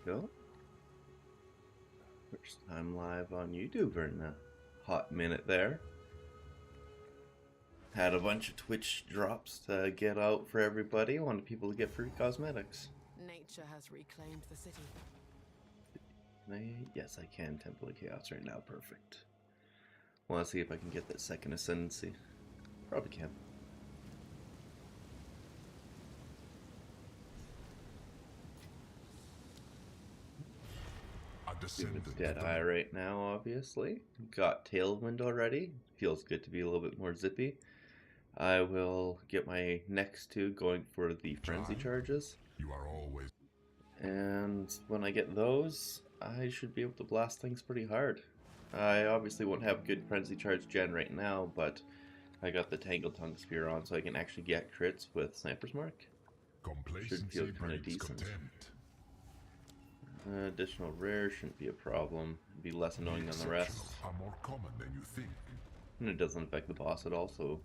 go. First time live on YouTube in a hot minute there. Had a bunch of Twitch drops to get out for everybody. Wanted people to get free cosmetics. Nature has reclaimed the city. Yes, I can. Temple of Chaos right now. Perfect. Want to see if I can get that second ascendancy. Probably can. Deadeye right now, obviously. Got Tailwind already. Feels good to be a little bit more zippy. I will get my next two going for the frenzy charges. You are always. And when I get those, I should be able to blast things pretty hard. I obviously won't have good frenzy charge gen right now, but I got the Tangle Tongue Spear on, so I can actually get crits with Sniper's Mark. Should feel kind of decent. Additional rare shouldn't be a problem. Be less annoying than the rest. Are more common than you think. And it doesn't affect the boss at all, so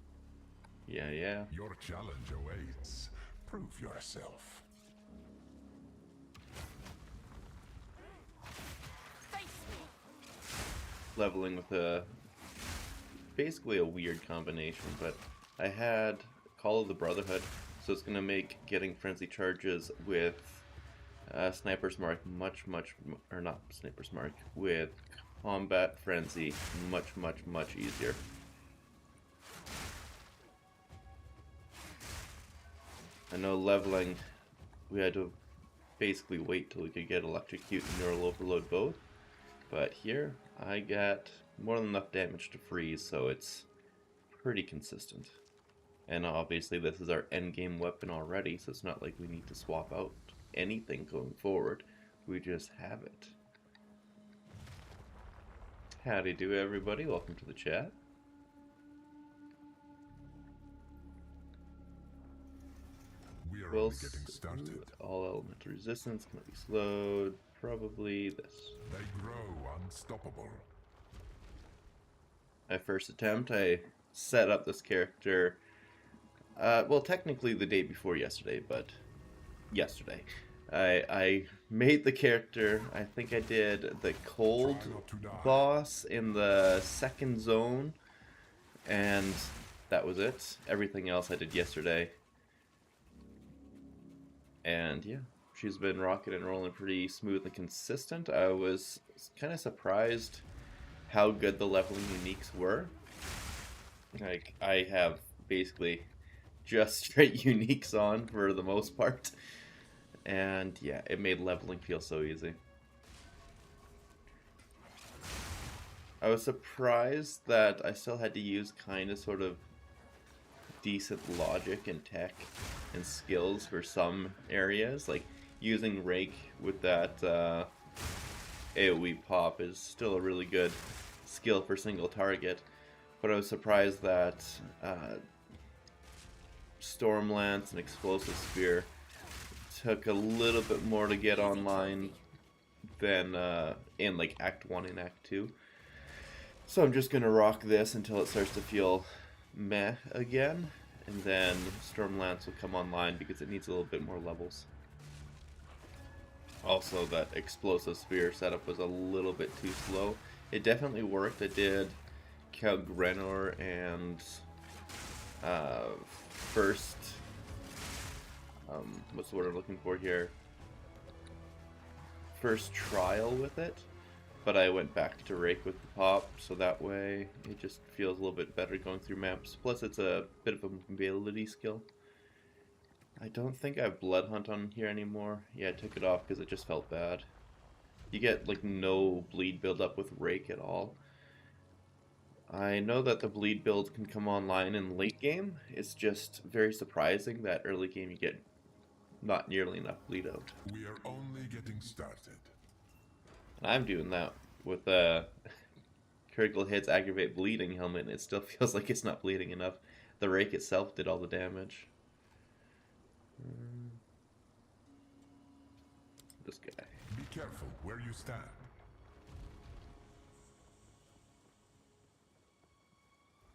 yeah. Your challenge awaits. Prove yourself. Leveling with basically a weird combination, but I had Call of the Brotherhood, so it's going to make getting frenzy charges with Sniper's Mark not Sniper's Mark, with Combat Frenzy much easier. I know leveling, we had to basically wait till we could get Electrocute and Neural Overload both, but here I got more than enough damage to freeze, so it's pretty consistent. And obviously this is our endgame weapon already, so it's not like we need to swap out anything going forward. We just have it. Howdy do everybody, welcome to the chat. We are only getting started. All elemental resistance can be slowed. Probably this. They grow unstoppable. My first attempt, I set up this character, well, technically the day before yesterday, but yesterday. I made the character. I think I did the cold boss in the second zone, and that was it. Everything else I did yesterday. And yeah, she's been rocking and rolling pretty smooth and consistent. I was kind of surprised how good the leveling uniques were. Like, I have basically just straight uniques on for the most part. And yeah, it made leveling feel so easy. I was surprised that I still had to use kind of sort of decent logic and tech and skills for some areas. Like using Rake with that AoE pop is still a really good skill for single target, but I was surprised that Stormlance and Explosive Spear took a little bit more to get online than in like Act 1 and Act 2. So I'm just gonna rock this until it starts to feel meh again, and then Stormlance will come online because it needs a little bit more levels. Also, that Explosive Spear setup was a little bit too slow. It definitely worked. I did Calgrenor and first, what's the word I'm looking for here? First trial with it, but I went back to Rake with the pop, so that way it just feels a little bit better going through maps. Plus, it's a bit of a mobility skill. I don't think I have Blood Hunt on here anymore. Yeah, I took it off because it just felt bad. You get like no bleed buildup with Rake at all. I know that the bleed build can come online in late game. It's just very surprising that early game you get not nearly enough bleed out. We are only getting started. And I'm doing that with critical hits aggravate bleeding helmet, and it still feels like it's not bleeding enough. The Rake itself did all the damage. This guy. Be careful where you stand.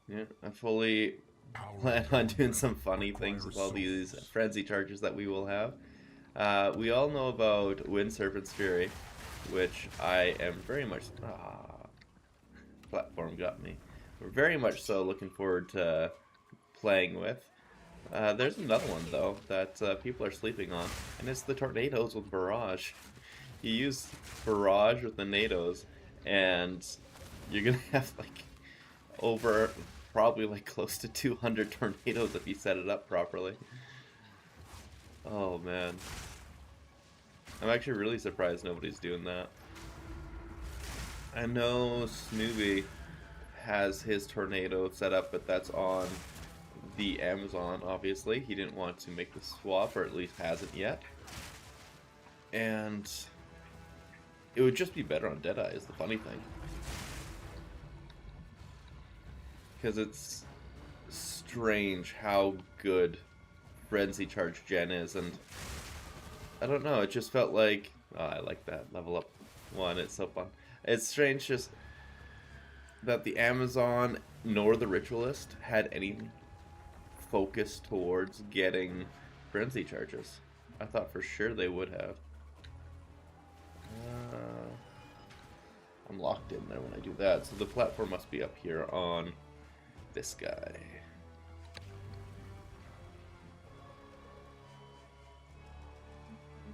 Yeah, I fully plan on doing some funny things with all these frenzy charges that we will have. We all know about Wind Serpent's Fury, which I am very much... platform got me. We're very much so looking forward to playing with. There's another one, though, that people are sleeping on, and it's the Tornadoes with Barrage. You use Barrage with the Nados, and you're gonna have, like, over probably, like, close to 200 Tornadoes if you set it up properly. Oh, man. I'm actually really surprised nobody's doing that. I know Snoopy has his Tornado set up, but that's on the Amazon, obviously. He didn't want to make the swap, or at least hasn't yet. And it would just be better on Deadeye, is the funny thing. Because it's strange how good Frenzy Charge Gen is, and I don't know, it just felt like... Oh, I like that level up one, it's so fun. It's strange just that the Amazon nor the Ritualist had any focus towards getting Frenzy Charges. I thought for sure they would have. I'm locked in there when I do that, so the platform must be up here on this guy.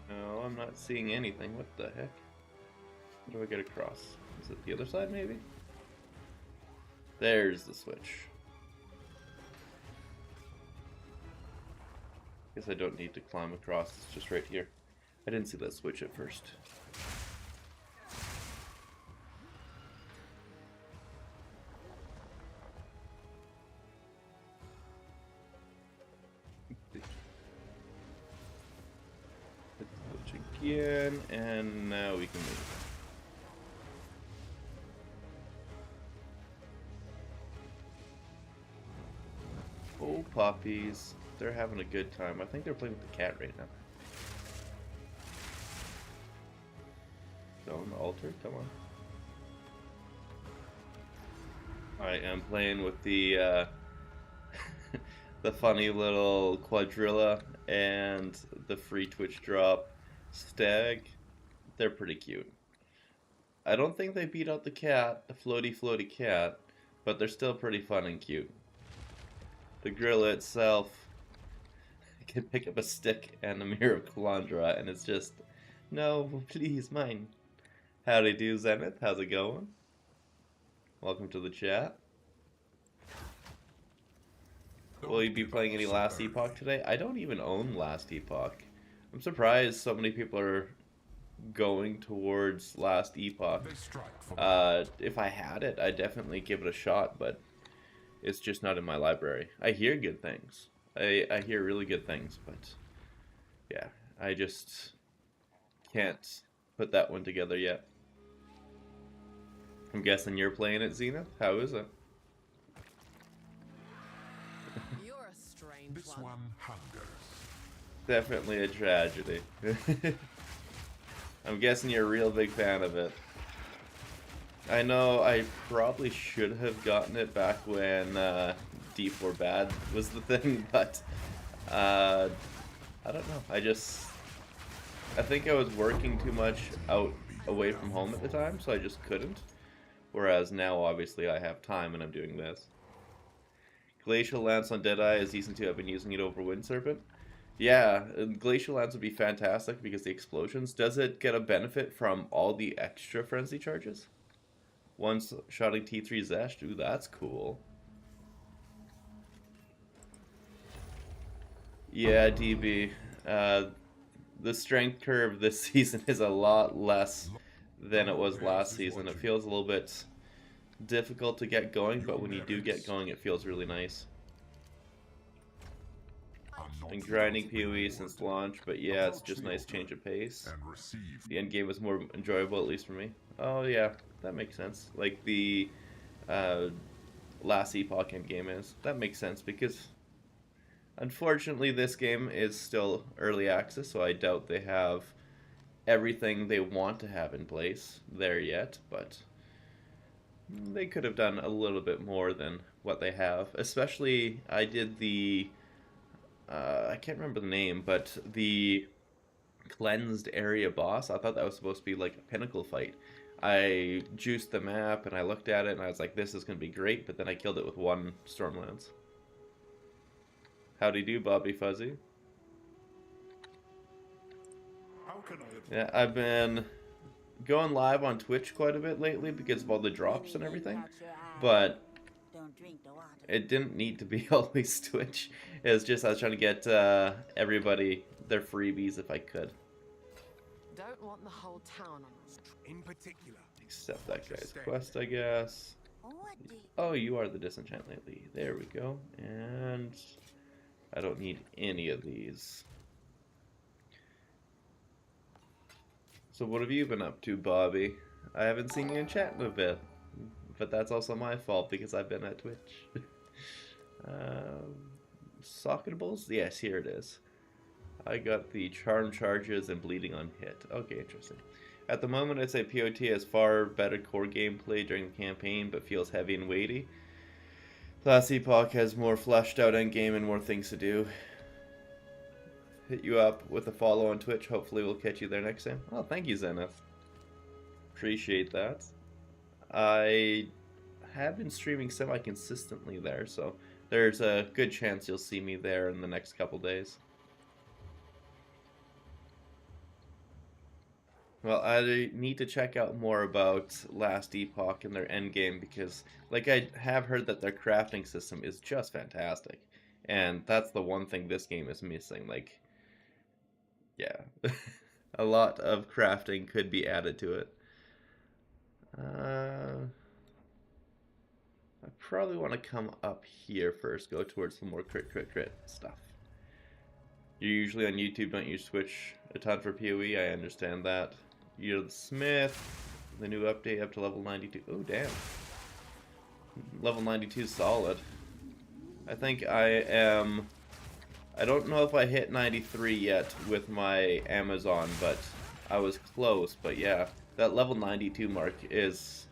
No, I'm not seeing anything. What the heck? How do I get across? Is it the other side, maybe? There's the switch. Guess I don't need to climb across, it's just right here. I didn't see that switch at first. Hit the switch again, and now we can move. Oh, puppies. They're having a good time. I think they're playing with the cat right now. Stone altar, come on. I am playing with the the funny little Quadrilla and the free Twitch drop stag. They're pretty cute. I don't think they beat out the cat, the floaty cat, but they're still pretty fun and cute. The gorilla itself can pick up a stick and a Mirror of Calandra, and it's just, no, please, mine. Howdy do, Zenith. How's it going? Welcome to the chat. Will you be playing any Last Epoch today? I don't even own Last Epoch. I'm surprised so many people are going towards Last Epoch. If I had it, I'd definitely give it a shot, but it's just not in my library. I hear good things. I hear really good things, but yeah, I just can't put that one together yet. I'm guessing you're playing it, Zenith? How is it? You're a strange This one hungers. Definitely a tragedy. I'm guessing you're a real big fan of it. I know I probably should have gotten it back when D4 Bad was the thing, but I don't know. I think I was working too much away from home at the time, so I just couldn't. Whereas now, obviously, I have time and I'm doing this. Glacial Lance on Deadeye is decent too. I've been using it over Wind Serpent. Yeah, Glacial Lance would be fantastic because the explosions. Does it get a benefit from all the extra frenzy charges? Once shotting T3 Zesh, ooh, that's cool. Yeah, DB. The strength curve this season is a lot less than it was last season. It feels a little bit difficult to get going, but when you do get going, it feels really nice. Been grinding PoE since launch, but yeah, it's just nice change of pace. The end game was more enjoyable, at least for me. Oh yeah, that makes sense. Like the Last Epoch end game is. That makes sense because unfortunately this game is still early access, so I doubt they have everything they want to have in place there yet, but they could have done a little bit more than what they have. Especially, I did the I can't remember the name, but the cleansed area boss. I thought that was supposed to be like a Pinnacle fight. I juiced the map and I looked at it and I was like, this is going to be great, but then I killed it with one Stormlance. Howdy do, Bobby Fuzzy. How can I? Yeah, I've been going live on Twitch quite a bit lately because of all the drops and everything, but it didn't need to be always Twitch. It was just I was trying to get everybody their freebies if I could. Don't want the whole town on us. In particular. Except that guy's quest, I guess. Oh, you are the disenchant lately. There we go. And I don't need any of these. So what have you been up to, Bobby? I haven't seen you in chat in a bit. But that's also my fault because I've been at Twitch. Socketables? Yes, here it is. I got the charm charges and bleeding on hit. Okay, interesting. At the moment, I'd say POT has far better core gameplay during the campaign, but feels heavy and weighty. Last Epoch has more fleshed out endgame and more things to do. Hit you up with a follow on Twitch. Hopefully we'll catch you there next time. Oh, thank you, Zenith. Appreciate that. I have been streaming semi-consistently there, so there's a good chance you'll see me there in the next couple days. Well, I need to check out more about Last Epoch and their endgame because, like, I have heard that their crafting system is just fantastic. And that's the one thing this game is missing. Like, yeah, a lot of crafting could be added to it. I probably want to come up here first, go towards some more crit stuff. You're usually on YouTube, don't use Twitch a ton for PoE, I understand that. You're the Smith, the new update up to level 92. Oh, damn. Level 92 is solid. I think I am... I don't know if I hit 93 yet with my Amazon, but I was close. But yeah, that level 92 mark is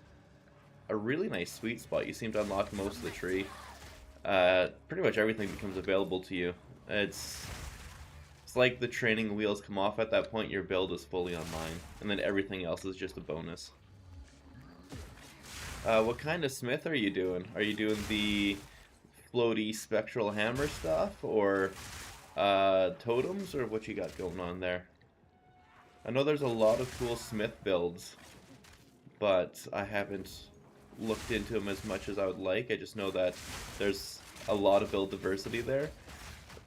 a really nice sweet spot. You seem to unlock most of the tree. Pretty much everything becomes available to you. It's like the training wheels come off at that point, your build is fully online, and then everything else is just a bonus. What kind of smith are you doing? Are you doing the floaty spectral hammer stuff, or totems, or what you got going on there? I know there's a lot of cool smith builds, but I haven't looked into them as much as I would like. I just know that there's a lot of build diversity there.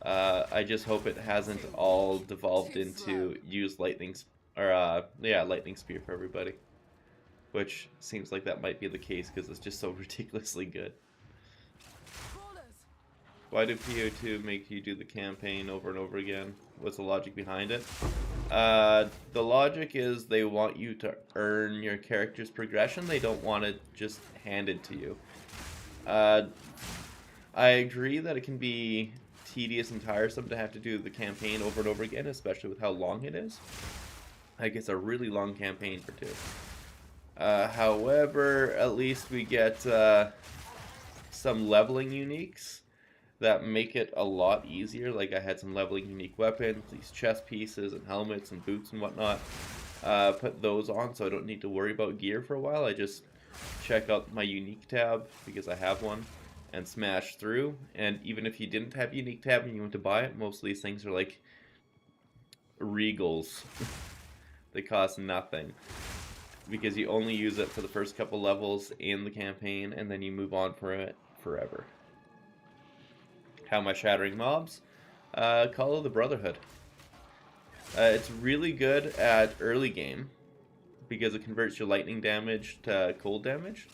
I just hope it hasn't all devolved into use lightning spear for everybody, which seems like that might be the case because it's just so ridiculously good. Why do PO2 make you do the campaign over and over again? What's the logic behind it? The logic is they want you to earn your character's progression. They don't want it just handed to you. I agree that it can be tedious and tiresome to have to do the campaign over and over again, especially with how long it is. Like, it's a really long campaign for two. However, at least we get some leveling uniques that make it a lot easier. Like, I had some leveling unique weapons, these chest pieces and helmets and boots and whatnot. Put those on so I don't need to worry about gear for a while. I just check out my unique tab, because I have one, and smash through. And even if you didn't have unique tab and you went to buy it, most of these things are like regals. They cost nothing, because you only use it for the first couple levels in the campaign, and then you move on for it forever. How am I shattering mobs? Call of the Brotherhood. It's really good at early game, because it converts your lightning damage to cold damage.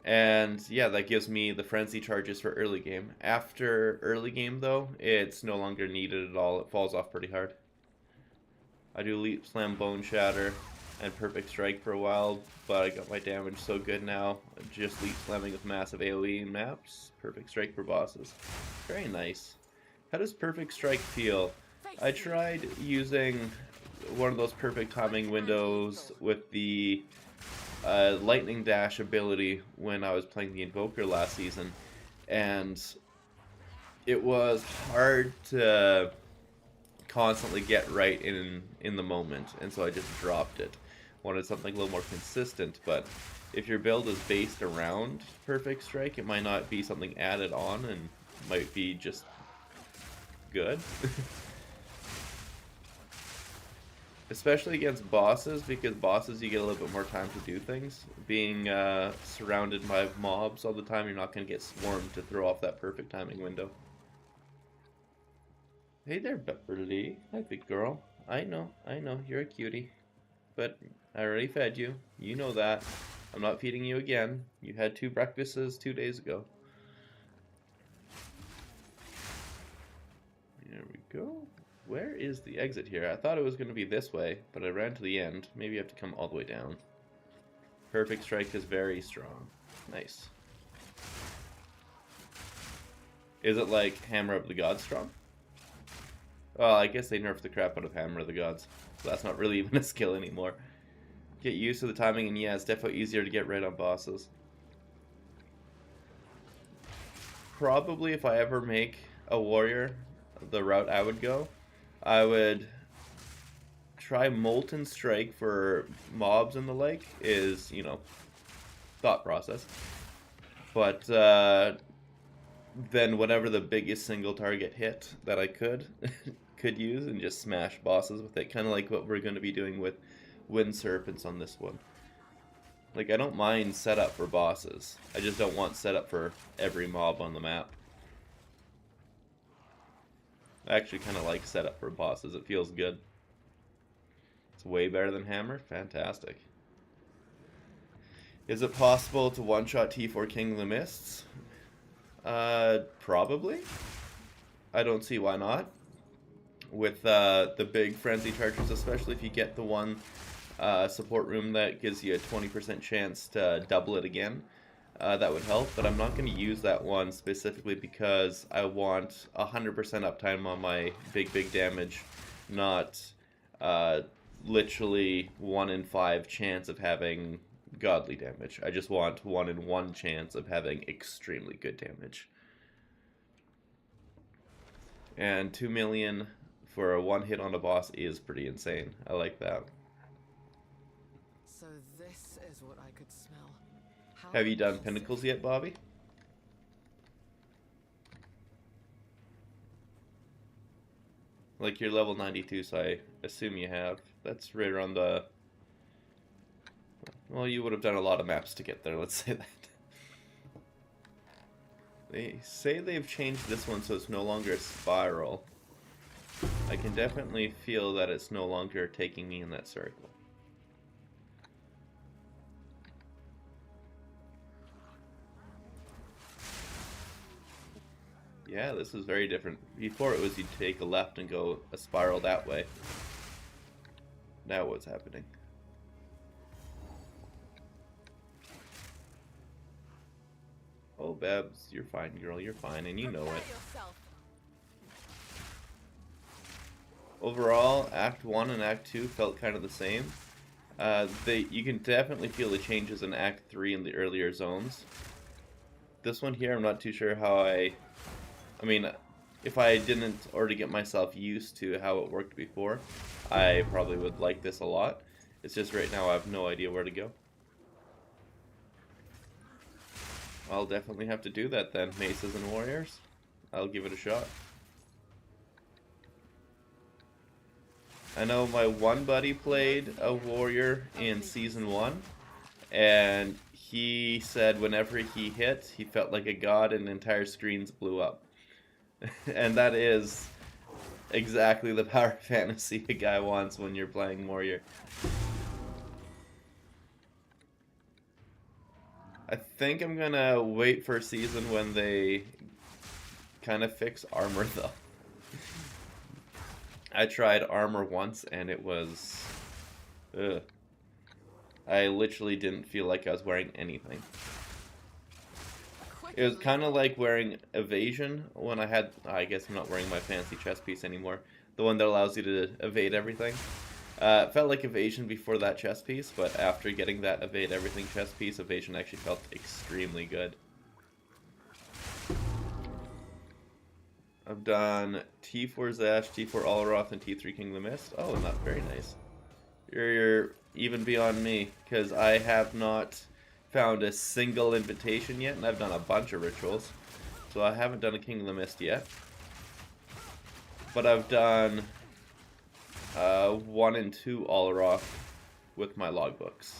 And yeah, that gives me the frenzy charges for early game. After early game, though, it's no longer needed at all. It falls off pretty hard. I do Leap Slam, Bone Shatter, and Perfect Strike for a while, but I got my damage so good now. Just Leap Slamming with massive AoE maps. Perfect Strike for bosses. Very nice. How does Perfect Strike feel? I tried using one of those perfect timing windows with the Lightning Dash ability when I was playing the Invoker last season, and it was hard to constantly get right in the moment, and so I just dropped it. Wanted something a little more consistent, but if your build is based around Perfect Strike, it might not be something added on and might be just good. Especially against bosses, because bosses you get a little bit more time to do things. Being surrounded by mobs all the time, you're not going to get swarmed to throw off that perfect timing window. Hey there, Beverly. Hi, big girl. I know, you're a cutie. But I already fed you. You know that. I'm not feeding you again. You had 2 breakfasts 2 days ago. There we go. Where is the exit here? I thought it was going to be this way, but I ran to the end. Maybe I have to come all the way down. Perfect Strike is very strong. Nice. Is it like Hammer of the Gods strong? Well, I guess they nerfed the crap out of Hammer of the Gods. So that's not really even a skill anymore. Get used to the timing, and yeah, it's definitely easier to get right on bosses. Probably if I ever make a warrior, the route I would go, I would try Molten Strike for mobs and the like, is, you know, thought process. But then whatever the biggest single target hit that I could use, and just smash bosses with it, kind of like what we're going to be doing with Wind Serpents on this one. Like, I don't mind setup for bosses, I just don't want setup for every mob on the map. I actually kind of like setup for bosses, it feels good. It's way better than Hammer? Fantastic. Is it possible to one-shot T4 King of the Mists? Probably. I don't see why not. With the big frenzy charges, especially if you get the one support room that gives you a 20% chance to double it again, that would help. But I'm not going to use that one specifically because I want 100% uptime on my big damage, not literally 1 in 5 chance of having godly damage. I just want 1 in 1 chance of having extremely good damage. And 2 million for a 1 hit on a boss is pretty insane. I like that. So this is what I could smell. How Have you done Pinnacles yet, Bobby? Like, you're level 92, so I assume you have. That's right around the... Well, you would have done a lot of maps to get there, let's say that. They say they've changed this one so it's no longer a spiral. I can definitely feel that it's no longer taking me in that circle. Yeah, this is very different. Before it was you'd take a left and go a spiral that way. Now what's happening? Oh, Babs, you're fine, girl, you're fine, and you know it. Overall, Act 1 and Act 2 felt kind of the same. You can definitely feel the changes in Act 3 in the earlier zones. This one here, I'm not too sure how I mean, if I didn't already get myself used to how it worked before, I probably would like this a lot. It's just right now I have no idea where to go. I'll definitely have to do that then, Maces and Warriors. I'll give it a shot. I know my one buddy played a warrior in Season 1, and he said whenever he hit, he felt like a god and entire screens blew up. And that is exactly the power fantasy a guy wants when you're playing warrior. I think I'm gonna wait for a season when they kind of fix armor though. I tried armor once and it was... ugh. I literally didn't feel like I was wearing anything. It was kind of like wearing evasion when I had... I guess I'm not wearing my fancy chest piece anymore. The one that allows you to evade everything. It felt like evasion before that chest piece, but after getting that evade everything chest piece, evasion actually felt extremely good. I've done T4 Zash, T4 Alaroth, and T3 King of the Mist. Oh, not very nice. You're even beyond me, because I have not found a single invitation yet, and I've done a bunch of rituals. So I haven't done a King of the Mist yet. But I've done 1 and 2 Alaroth with my logbooks.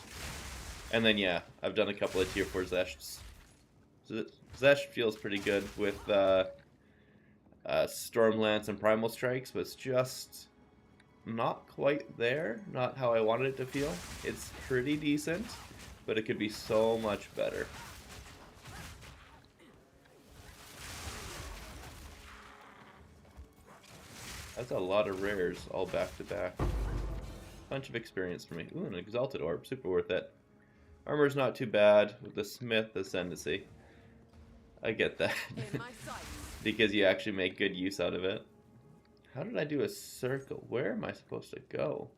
And then, yeah, I've done a couple of Tier 4 Zeshts. Zesh feels pretty good with Stormlance and Primal Strikes, but it's just not quite there. Not how I wanted it to feel. It's pretty decent, but it could be so much better. That's a lot of rares all back to back. Bunch of experience for me. Ooh, an Exalted Orb. Super worth it. Armor's not too bad with the Smith Ascendancy. I get that. Because you actually make good use out of it. How did I do a circle? Where am I supposed to go?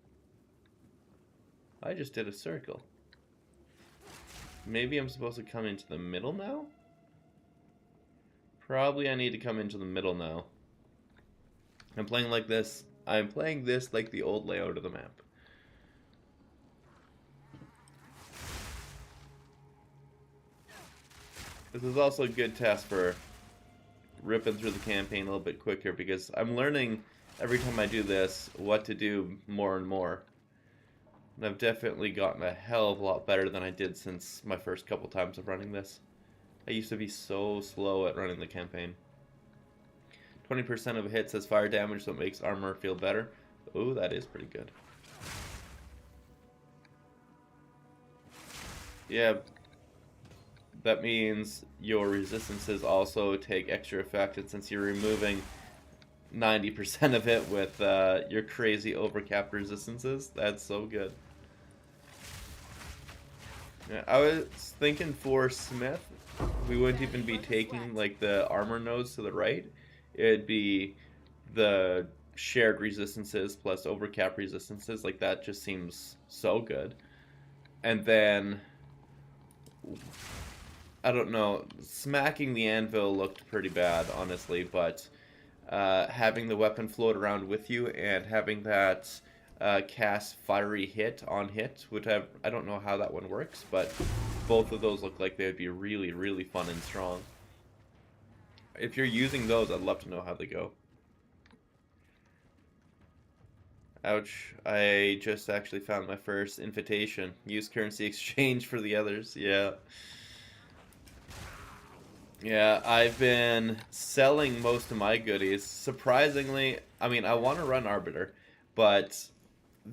I just did a circle. Maybe I'm supposed to come into the middle now? Probably I need to come into the middle now. I'm playing like this. I'm playing this like the old layout of the map. This is also a good test for ripping through the campaign a little bit quicker, because I'm learning every time I do this what to do more and more. And I've definitely gotten a hell of a lot better than I did since my first couple times of running this. I used to be so slow at running the campaign. 20% of hits as fire damage, so it makes armor feel better. Ooh, that is pretty good. Yeah, that means your resistances also take extra effect, and since you're removing 90% of it with your crazy overcapped resistances, that's so good. Yeah, I was thinking for Smith, we wouldn't even be taking like the armor nodes to the right. It'd be the shared resistances plus overcap resistances. Like, that just seems so good. And then, I don't know, smacking the anvil looked pretty bad, honestly, but having the weapon float around with you and having that cast fiery hit on hit, which I don't know how that one works, but both of those look like they would be really, really fun and strong. If you're using those, I'd love to know how they go. Ouch, I just actually found my first invitation. Use currency exchange for the others, yeah. Yeah, I've been selling most of my goodies. Surprisingly, I mean, I want to run Arbiter, but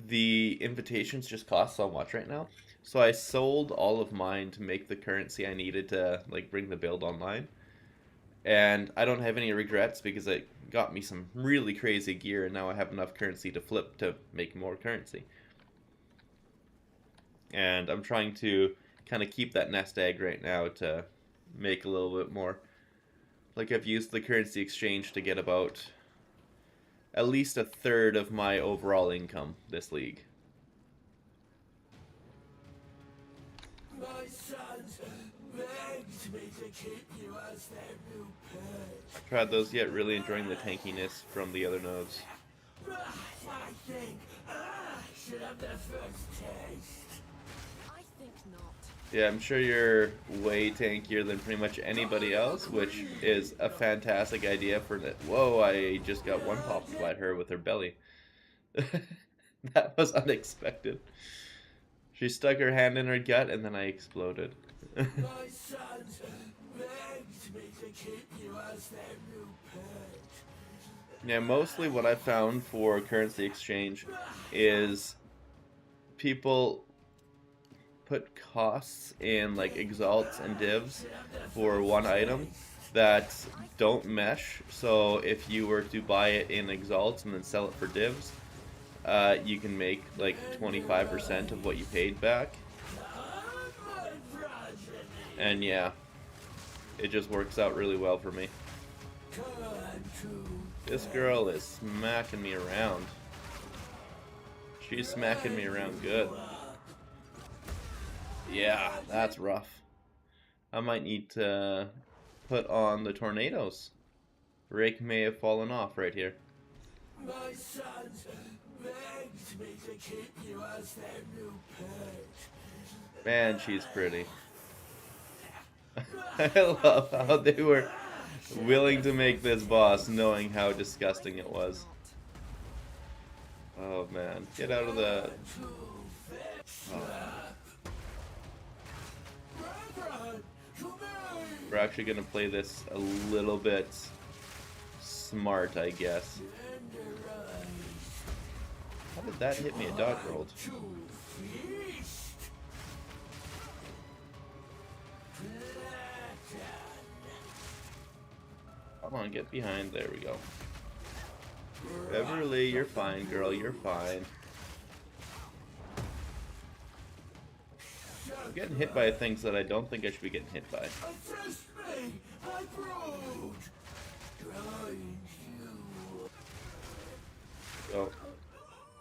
the invitations just cost so much right now. So I sold all of mine to make the currency I needed to, like, bring the build online. And I don't have any regrets because it got me some really crazy gear, and now I have enough currency to flip to make more currency. And I'm trying to kind of keep that nest egg right now to make a little bit more. Like, I've used the currency exchange to get about at least a third of my overall income this league. My sons begged me to keep you as their new pet. Tried those yet? Really enjoying the tankiness from the other nodes. I think I should have the first taste. I think not. Yeah, I'm sure you're way tankier than pretty much anybody else, which is a fantastic idea for that. Whoa, I just got one popped by her with her belly. That was unexpected. She stuck her hand in her gut, and then I exploded. My sons begged me to keep you as their new pet. Yeah, mostly what I found for currency exchange is people put costs in like exalts and divs for one item that don't mesh. So if you were to buy it in exalts and then sell it for divs, you can make like 25% of what you paid back. And yeah, it just works out really well for me. This girl is smacking me around. She's smacking me around good. Yeah, that's rough. I might need to put on the tornadoes. Rake may have fallen off right here. My sons begged me to keep you as their new pet. Man, she's pretty. I love how they were willing to make this boss knowing how disgusting it was. Oh man, get out of the... Oh. We're actually gonna play this a little bit smart, I guess. How did that hit me? A dodge rolled. Come on, get behind. There we go. Beverly, you're fine, girl. You're fine. I'm getting hit by things that I don't think I should be getting hit by. So,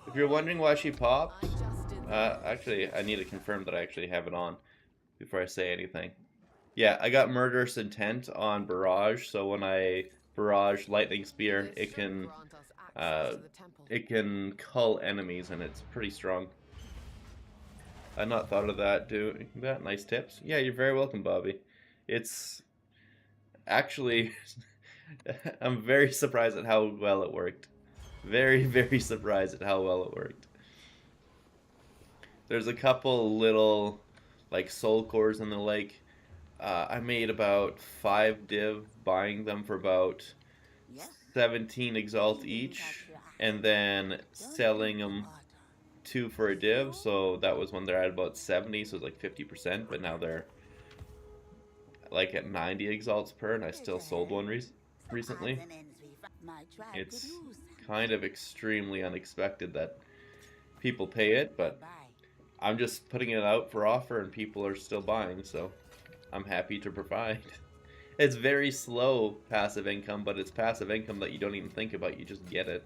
if you're wondering why she popped, actually, I need to confirm that I actually have it on before I say anything. Yeah, I got Murderous Intent on Barrage, so when I barrage Lightning Spear, it can cull enemies, and it's pretty strong. I'd not thought of that, doing that. Nice tips. Yeah, you're very welcome, Bobby. It's actually, I'm very surprised at how well it worked. Very, very surprised at how well it worked. There's a couple little, like, soul cores and the like. I made about 5 div buying them for about 17 exalt each, and then selling them 2 for a div, so that was when they're at about 70, so it's like 50%, but now they're like at 90 exalts per, and I still sold one recently. It's kind of extremely unexpected that people pay it, but I'm just putting it out for offer and people are still buying, so I'm happy to provide. It's very slow passive income, but it's passive income that you don't even think about, you just get it.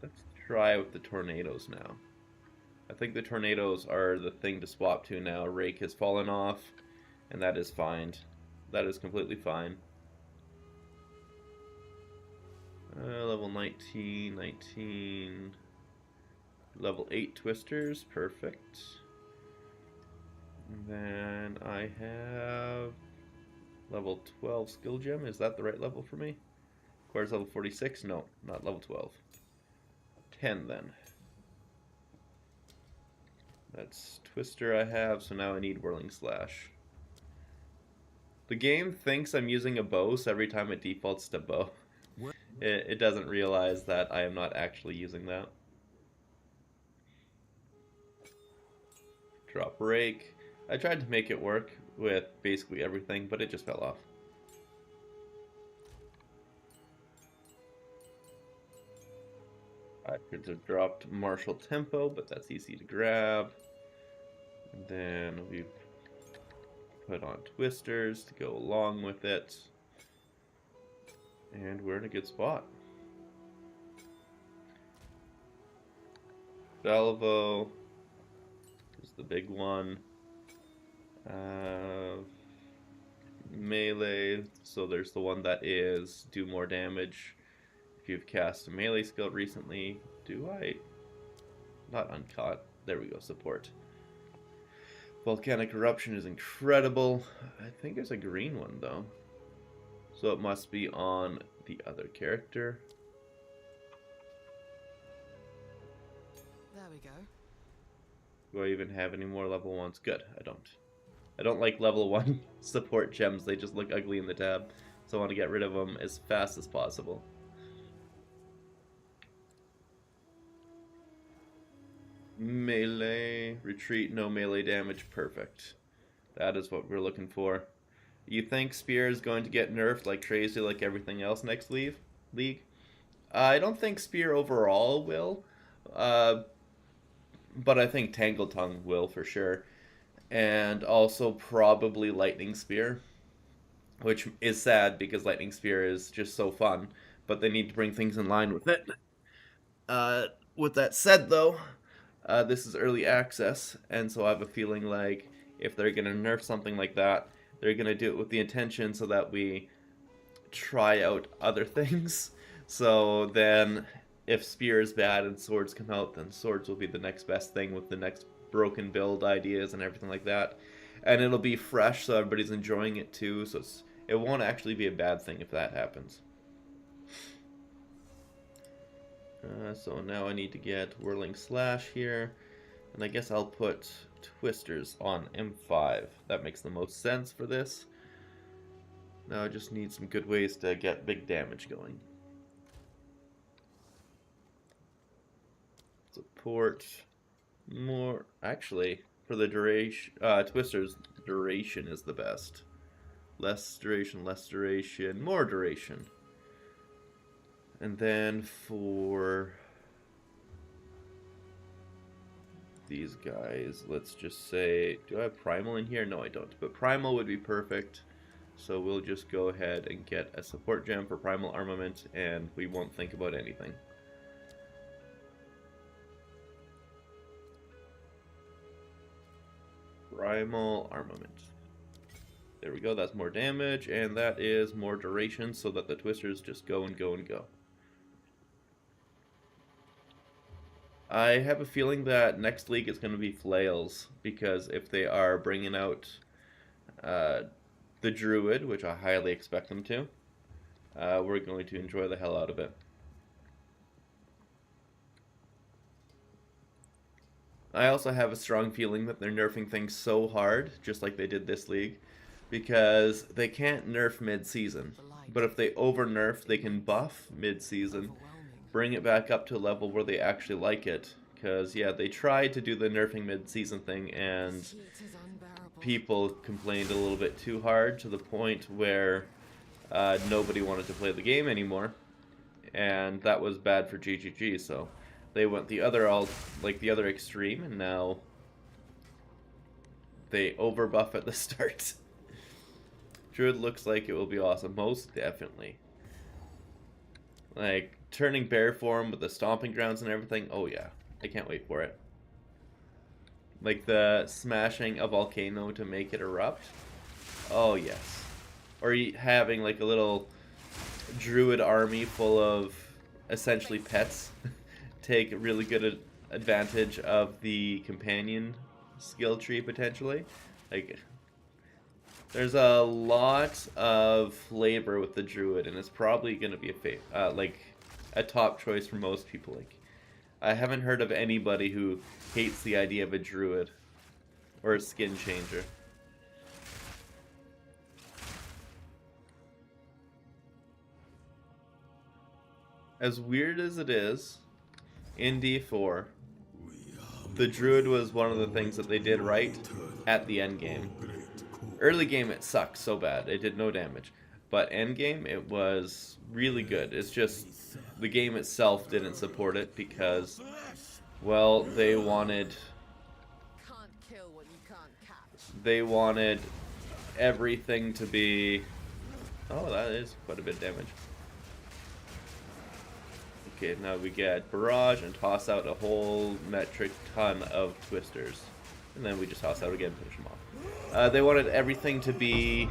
Let's try with the tornadoes now. I think the tornadoes are the thing to swap to now. Rake has fallen off, and that is fine. That is completely fine. Level 19, 19. Level 8 twisters, perfect. And then I have level 12 skill gem. Is that the right level for me? Requires level 46? No, not level 12. 10 then. That's twister I have, so now I need whirling slash. The game thinks I'm using a bow, so every time it defaults to bow. It doesn't realize that I am not actually using that. Drop rake. I tried to make it work with basically everything, but it just fell off. I could have dropped martial tempo, but that's easy to grab. And then we put on twisters to go along with it. And we're in a good spot. Salvo is the big one. Melee, so there's the one that is do more damage. If you've cast a melee skill recently, do I? Not uncaught. There we go, support. Volcanic Eruption is incredible. I think there's a green one though. So it must be on the other character. There we go. Do I even have any more level 1s? Good, I don't. I don't like level 1 support gems. They just look ugly in the tab. So I want to get rid of them as fast as possible. Melee, retreat, no melee damage, perfect. That is what we're looking for. You think Spear is going to get nerfed like crazy like everything else next league? I don't think Spear overall will, but I think Tangle Tongue will for sure. And also probably Lightning Spear, which is sad because Lightning Spear is just so fun, but they need to bring things in line with it. With that said though, this is early access, and so I have a feeling like if they're going to nerf something like that, They're going to do it with the intention so that we try out other things. So then if spear is bad and swords come out, then swords will be the next best thing with the next broken build ideas and everything like that. And it'll be fresh, so everybody's enjoying it too. So it won't actually be a bad thing if that happens. So now I need to get Whirling Slash here. And I guess I'll put Twisters on M5. That makes the most sense for this. Now I just need some good ways to get big damage going. Support more. Actually, for the duration, Twisters, duration is the best. Less duration, more duration. And then for these guys, let's just say, do I have Primal in here? No, I don't. But Primal would be perfect. So we'll just go ahead and get a support gem for Primal Armament, and we won't think about anything. Primal Armament. There we go, that's more damage, and that is more duration so that the Twisters just go and go and go. I have a feeling that next league it's going to be Flails, because if they are bringing out the Druid, which I highly expect them to, we're going to enjoy the hell out of it. I also have a strong feeling that they're nerfing things so hard, just like they did this league, because they can't nerf mid-season. But if they over-nerf, they can buff mid-season, bring it back up to a level where they actually like it. Because, yeah, they tried to do the nerfing mid-season thing, and people complained a little bit too hard to the point where nobody wanted to play the game anymore. And that was bad for GGG, so they went the other extreme, and now they overbuff at the start. Druid looks like it will be awesome, most definitely. Like, turning bear form with the stomping grounds and everything, oh yeah, I can't wait for it. Like the smashing a volcano to make it erupt, oh yes. Or having like a little druid army full of essentially pets take really good advantage of the companion skill tree potentially. Like, there's a lot of flavor with the druid, and it's probably going to be a top choice for most people. Like, I haven't heard of anybody who hates the idea of a druid or a skin changer. As weird as it is, in D4, the druid was one of the things that they did right at the end game. Early game it sucked so bad, it did no damage. But end game it was really good. It's just the game itself didn't support it because, well, they wanted everything to be... Oh, that is quite a bit of damage. Okay, now we get Barrage and toss out a whole metric ton of Twisters. And then we just toss out again, finish them off. They wanted everything to be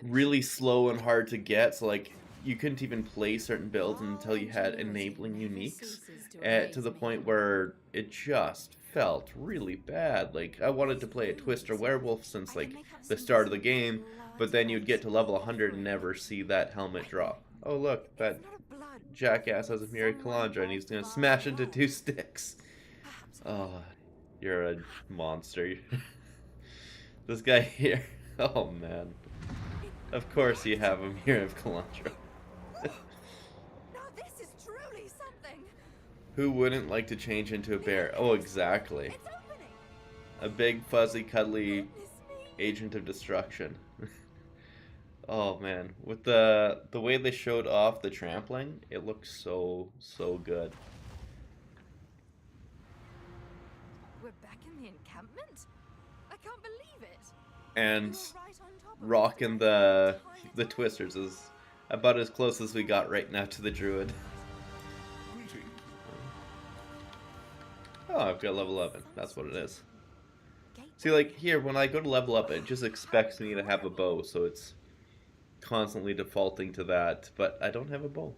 really slow and hard to get, so like you couldn't even play certain builds until you had enabling uniques, to the point where it just felt really bad. Like, I wanted to play a Twister Werewolf since like the start of the game, but then you'd get to level 100 and never see that helmet drop. Oh look, that jackass has a Mirror Calandra and he's gonna smash into 2 sticks. Oh, you're a monster. This guy here. Oh man. Of course you have a Mirror of Calandra. Now this is truly something. Who wouldn't like to change into a bear? Oh, exactly. A big, fuzzy, cuddly agent of destruction. Oh man, with the way they showed off the trampling, it looks so good. We're back in the encampment? I can't believe it. And Right on top of rocking the Twisters is about as close as we got right now to the Druid. Oh, I've got level 11. That's what it is. Gate See, like, here, when I go to level up, it just expects me to have a bow, so it's constantly defaulting to that, but I don't have a bow.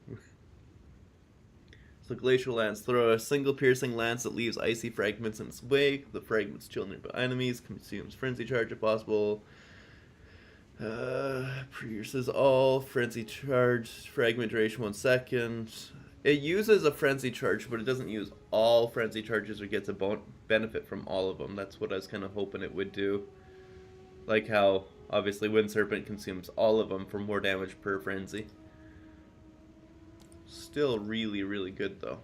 So Glacial Lance. Throw a single piercing lance that leaves icy fragments in its wake. The fragments chill nearby enemies, consumes Frenzy Charge if possible. Pierces all. Frenzy Charge, fragment duration 1 second. It uses a Frenzy Charge, but it doesn't use all Frenzy Charges or gets a benefit from all of them. That's what I was kind of hoping it would do. Like how, obviously, Wind Serpent consumes all of them for more damage per Frenzy. Still really, really good, though.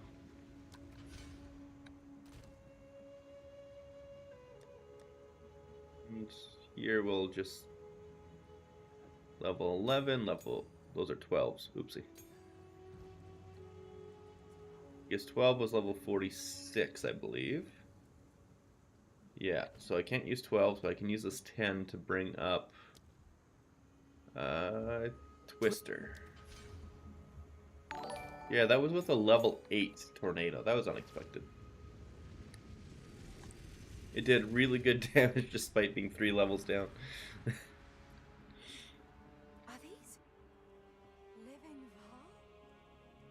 And here we'll just... level 11, those are 12s, oopsie. Yes, 12 was level 46, I believe. Yeah, so I can't use 12, so I can use this 10 to bring up Twister. Yeah, that was with a level 8 tornado. That was unexpected. It did really good damage despite being 3 levels down. Are these living Val?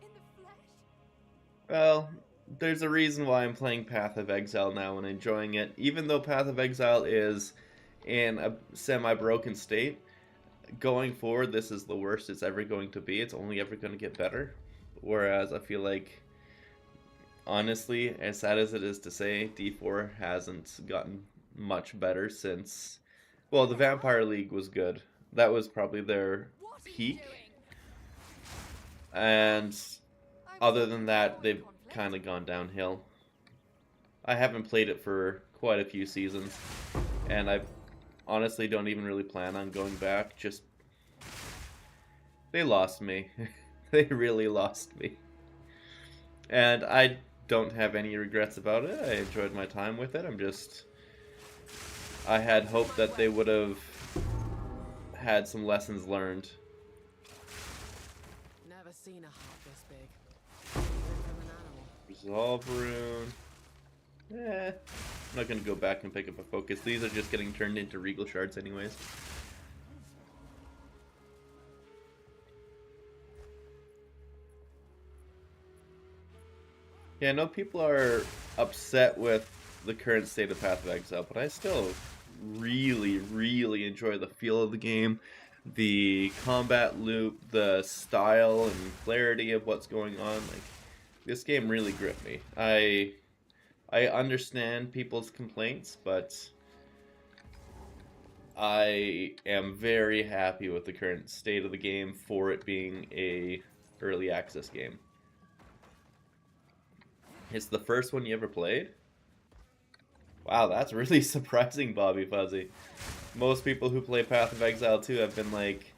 In the flesh? Well, there's a reason why I'm playing Path of Exile now and enjoying it. Even though Path of Exile is in a semi-broken state, going forward, this is the worst it's ever going to be. It's only ever going to get better. Whereas I feel like, honestly, as sad as it is to say, D4 hasn't gotten much better since... Well, the Vampire League was good. That was probably their peak. And other than that, they've kind of gone downhill. I haven't played it for quite a few seasons. And I honestly don't even really plan on going back. Just... they lost me. They really lost me. And I don't have any regrets about it. I enjoyed my time with it. I had hoped that they would have had some lessons learned. Never seen a heart this big. From an animal. Resolve rune. I'm not going to go back and pick up a focus. These are just getting turned into regal shards anyways. Yeah, I know people are upset with the current state of Path of Exile, but I still really, really enjoy the feel of the game, the combat loop, the style and clarity of what's going on. Like, this game really gripped me. I understand people's complaints, but I am very happy with the current state of the game for it being a early access game. It's the first one you ever played? Wow, that's really surprising, Bobby Fuzzy. Most people who play Path of Exile 2 have been like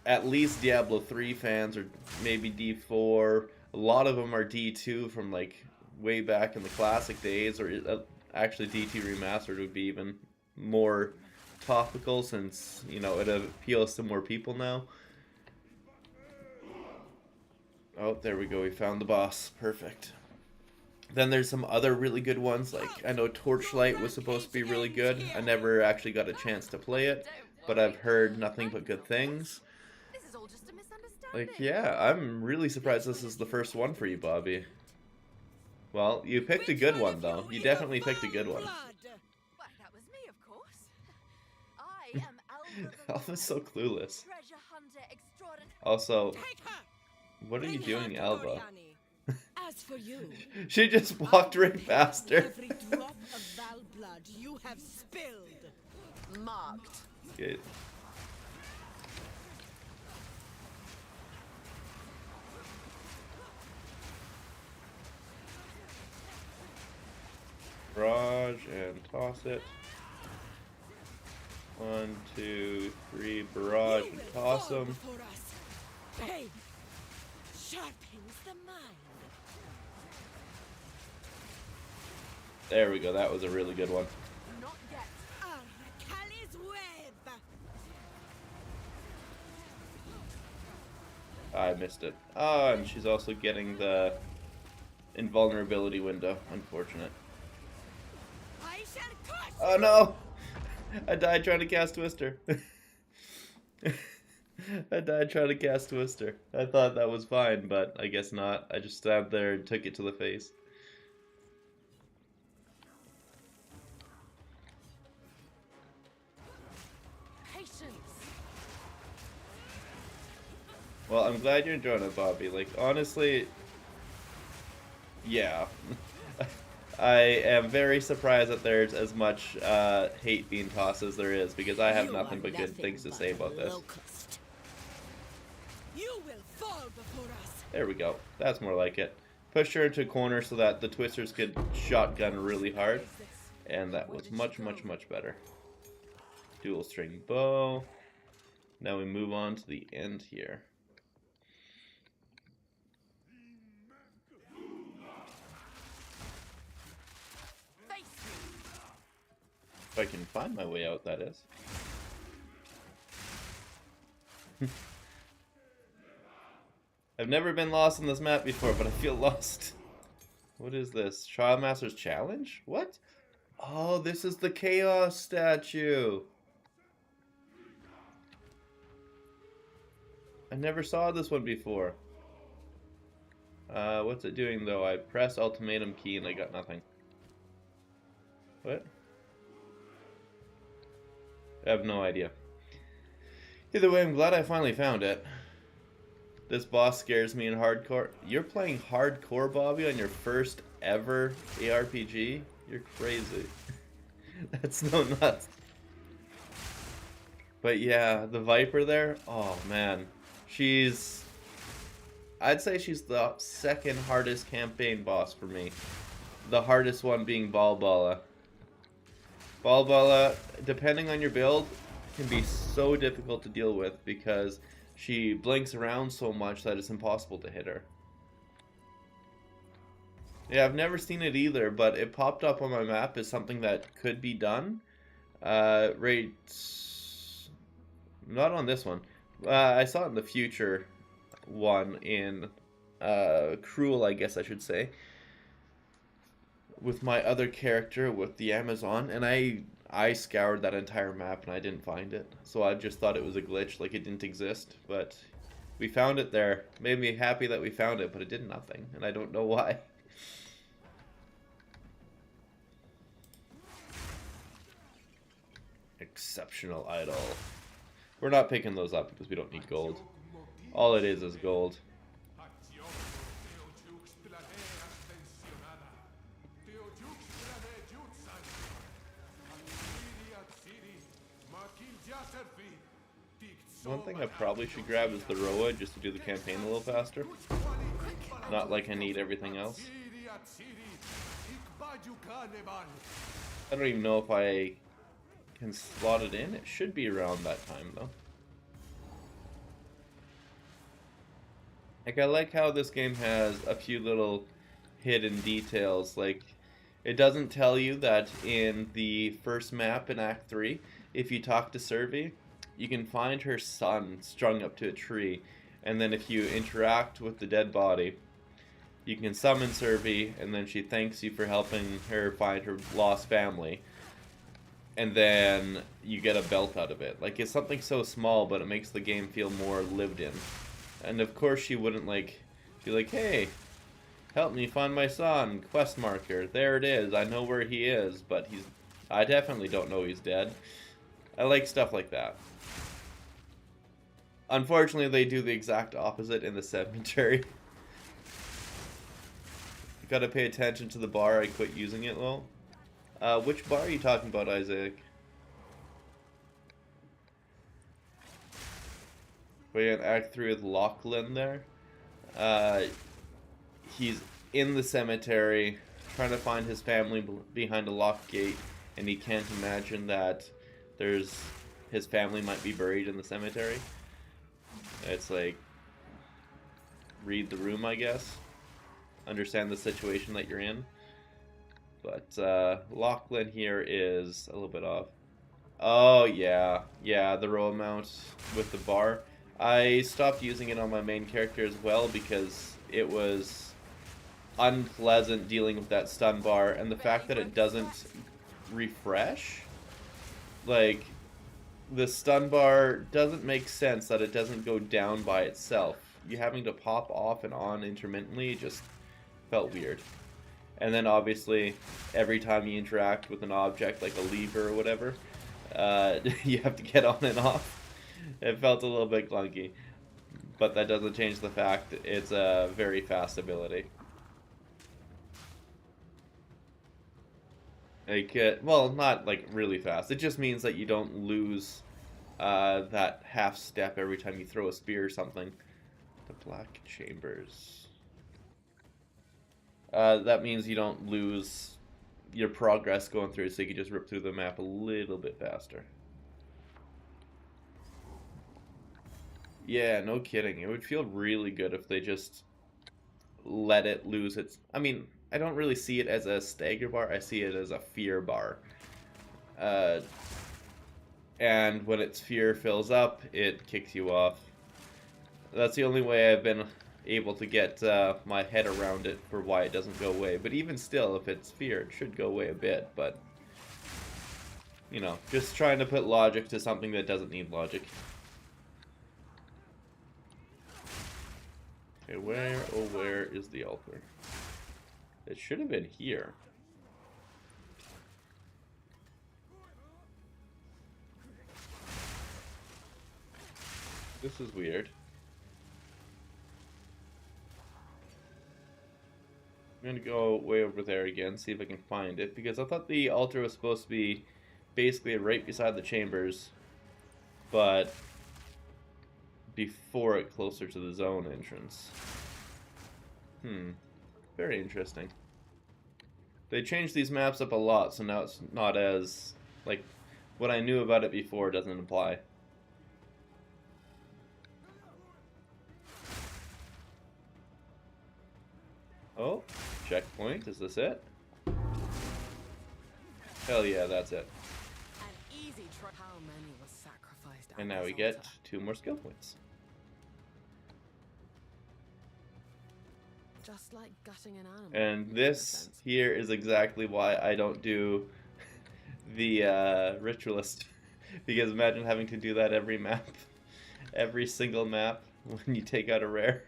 at least Diablo 3 fans or maybe D4. A lot of them are D2 from like way back in the classic days, or actually D2 Remastered would be even more topical since, you know, it appeals to more people now. Oh, there we go. We found the boss. Perfect. Then there's some other really good ones, like I know Torchlight was supposed to be really good. I never actually got a chance to play it, but I've heard nothing but good things. This is all just a misunderstanding. Like, yeah, I'm really surprised this is the first one for you, Bobby. Well, you picked a good one, though. You definitely picked a good one. Why, that was me, of course. I am Alva the Alva's so clueless. treasure hunter extraordinary. Also, what are you doing, Alva? As for you, She just walked right past her. every drop of Val blood you have spilled. Marked. Good. Barrage and toss it. 1, 2, 3, barrage You and will toss fall them. before us. Pain sharpens the mind. There we go, that was a really good one. Not yet. Arcali's web. I missed it. Oh, and she's also getting the invulnerability window. Unfortunate. I shall crush Oh no! I died trying to cast Twister. I died trying to cast Twister. I thought that was fine, but I guess not. I just stabbed there and took it to the face. Patience. Well, I'm glad you're enjoying it, Bobby. Like, honestly, yeah. I am very surprised that there's as much hate being tossed as there is, because I have You nothing are but good nothing things to but say a about this. locust. You will fall before us. There we go. That's more like it. Pushed her into a corner so that the Twisters could shotgun really hard, and that was much, much, much better. Dual string bow. Now we move on to the end here. Face me. If I can find my way out, that is. I've never been lost on this map before, but I feel lost. What is this? Child Master's Challenge? What? Oh, this is the Chaos statue. I never saw this one before. What's it doing though? I pressed ultimatum key and I got nothing. What? I have no idea. Either way, I'm glad I finally found it. This boss scares me in hardcore. You're playing hardcore, Bobby, on your first ever ARPG? You're crazy. That's no nuts. But yeah, the Viper there, oh man. I'd say she's the second hardest campaign boss for me. The hardest one being Balbala. Balbala, depending on your build, can be so difficult to deal with because she blinks around so much that it's impossible to hit her. Yeah, I've never seen it either, but it popped up on my map as something that could be done. Right, not on this one. I saw it in the future one in Cruel, I guess I should say, with my other character with the Amazon, and I scoured that entire map and I didn't find it. So I just thought it was a glitch, like it didn't exist, but we found it there. Made me happy that we found it, but it did nothing, and I don't know why. Exceptional idol. We're not picking those up because we don't need gold. All it is gold. One thing I probably should grab is the Roa just to do the campaign a little faster. Not like I need everything else. I don't even know if I can slot it in. It should be around that time though. Like, I like how this game has a few little hidden details. Like, it doesn't tell you that in the first map in Act 3, if you talk to Survey, you can find her son strung up to a tree, and then if you interact with the dead body, you can summon Survey, and then she thanks you for helping her find her lost family, and then you get a belt out of it. Like, it's something so small, but it makes the game feel more lived in. And of course she wouldn't like be like, hey, help me find my son, quest marker, there it is, I know where he is, but I definitely don't know he's dead. I like stuff like that. Unfortunately, they do the exact opposite in the cemetery. You gotta pay attention to the bar. I quit using it, though. Which bar are you talking about, Isaac? We in Act 3 with Lachlan there. He's in the cemetery trying to find his family behind a locked gate, and he can't imagine that his family might be buried in the cemetery. It's like, read the room, I guess. Understand the situation that you're in. But Lachlan here is a little bit off. Oh yeah, the row mount with the bar. I stopped using it on my main character as well because it was unpleasant dealing with that stun bar, and the fact that it doesn't refresh. Like, the stun bar doesn't make sense that it doesn't go down by itself. You having to pop off and on intermittently just felt weird. And then obviously, every time you interact with an object, like a lever or whatever, you have to get on and off. It felt a little bit clunky. But that doesn't change the fact that it's a very fast ability. Like, well, not like really fast. It just means that you don't lose that half step every time you throw a spear or something. The black chambers. That means you don't lose your progress going through, so you can just rip through the map a little bit faster. Yeah, no kidding. It would feel really good if they just let it lose its... I mean, I don't really see it as a stagger bar. I see it as a fear bar. And when its fear fills up, it kicks you off. That's the only way I've been able to get my head around it for why it doesn't go away. But even still, if it's fear, it should go away a bit. But, you know, just trying to put logic to something that doesn't need logic. Okay, where is the altar? It should have been here. This is weird. I'm gonna go way over there again, see if I can find it, because I thought the altar was supposed to be basically right beside the chambers, but before it, closer to the zone entrance. Very interesting. They changed these maps up a lot, so now it's not as, like, what I knew about it before doesn't apply. Oh, checkpoint, is this it? Hell yeah, that's it. An easy try. How many was sacrificed? And now we get 2 more skill points. Just like gutting an animal. And this here is exactly why I don't do the ritualist. Because imagine having to do that every map. Every single map when you take out a rare.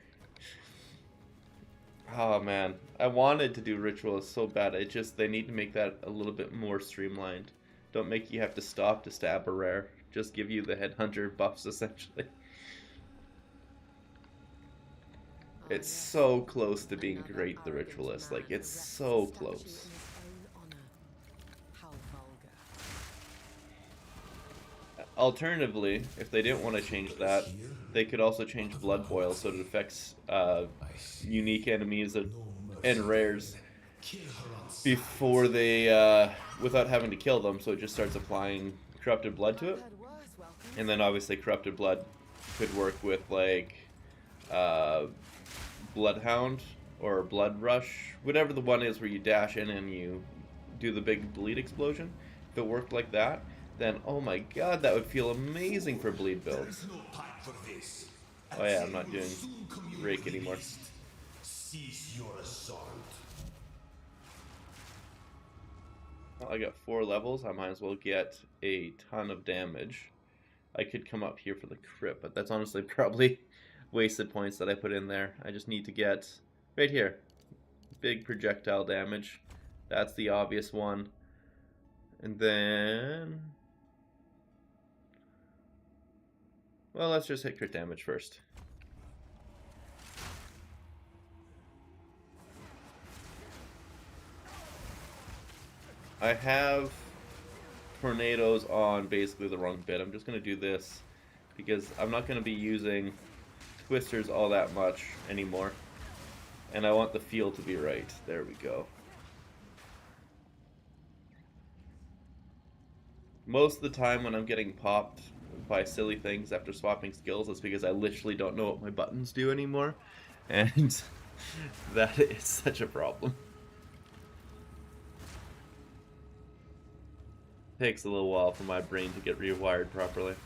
Oh man, I wanted to do ritualist so bad. It just, they need to make that a little bit more streamlined. Don't make you have to stop to stab a rare. Just give you the headhunter buffs essentially. It's so close to being great, the ritualist. Like, it's so close. Alternatively, if they didn't want to change that, they could also change Blood Boil so it affects unique enemies and rares before they, without having to kill them, so it just starts applying Corrupted Blood to it. And then obviously Corrupted Blood could work with, like, Bloodhound or Blood Rush, whatever the one is where you dash in and you do the big bleed explosion. If it worked like that, then oh my god, that would feel amazing for bleed builds. Oh yeah, I'm not doing Rake anymore. Cease your assault. Well, I got 4 levels, I might as well get a ton of damage. I could come up here for the crit, but that's honestly probably wasted points that I put in there. I just need to get right here. Big projectile damage. That's the obvious one. And then, well, let's just hit crit damage first. I have tornadoes on basically the wrong bit. I'm just going to do this because I'm not going to be using twisters all that much anymore, and I want the feel to be right. There we go. Most of the time when I'm getting popped by silly things after swapping skills, it's because I literally don't know what my buttons do anymore, and that is such a problem. Takes a little while for my brain to get rewired properly.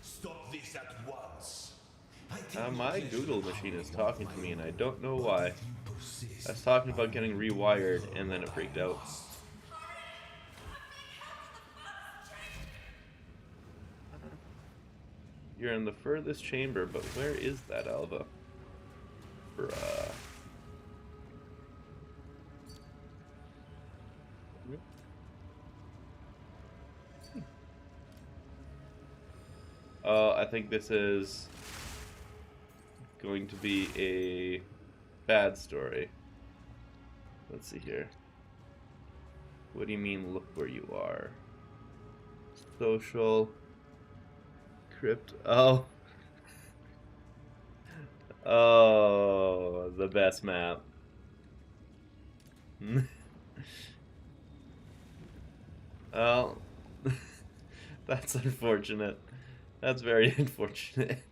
Stop this at once. My Google machine is talking to me, and I don't know why. I was talking about getting rewired, and then it freaked out. You're in the furthest chamber, but where is that, Alva? Bruh. I think this is going to be a bad story. Let's see here. What do you mean, look where you are? Social. Crypt. Oh. Oh, the best map. Well, that's unfortunate. That's very unfortunate.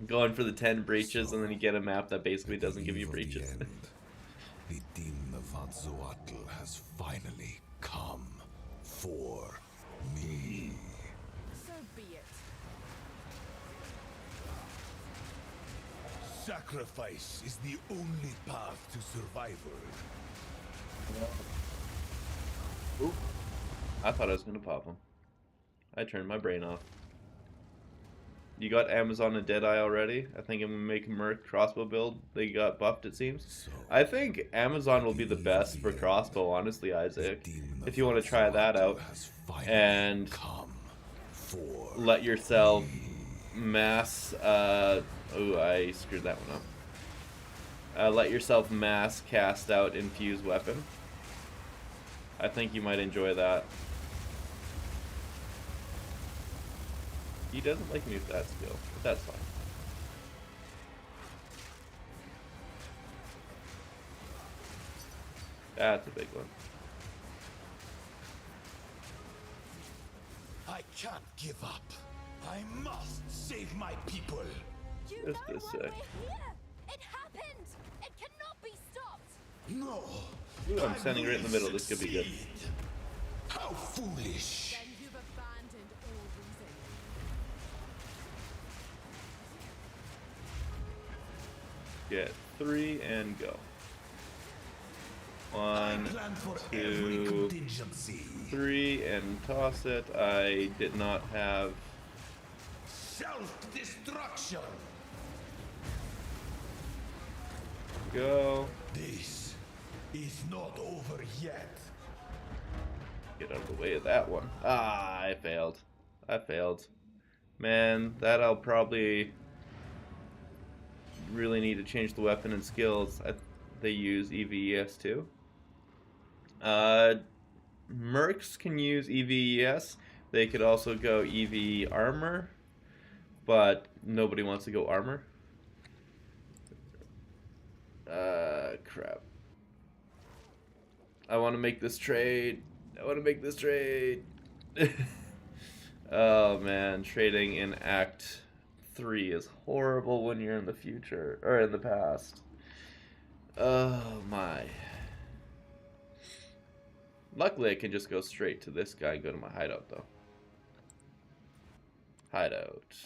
Going for the 10 breaches and then you get a map that basically doesn't give you breaches. The demon of Vanzoatl has finally come for me. So be it. Sacrifice is the only path to survival. Oop. I thought I was gonna pop him. I turned my brain off. You got Amazon and Deadeye already? I think I'm gonna make a Merc crossbow build. They got buffed, it seems. I think Amazon will be the best for crossbow, honestly, Isaac. If you want to try that out and let yourself mass. Oh, I screwed that one up. Let yourself mass cast out infused weapon. I think you might enjoy that. He doesn't like me with that skill, but that's fine. That's a big one. I can't give up. I must save my people. You Just know a why sec. we're here. It happened. It cannot be stopped. No. Ooh, I'm standing right in the middle. This could be good. Succeed. How foolish. Then you've abandoned all reason. Get 3 and go. I 1, plan for every 2, contingency. 3, and toss it. I did not have. Self-destruction. Go. This is not over yet. Get out of the way of that one. Ah, I failed. I failed. Man, that I'll probably really need to change the weapon and skills. They use EVES too. Mercs can use EVES. They could also go EV armor, but nobody wants to go armor. Crap. I want to make this trade. I want to make this trade. Oh man, trading in Act 3 is horrible when you're in the future, or in the past. Oh my. Luckily I can just go straight to this guy and go to my hideout though. Hideout.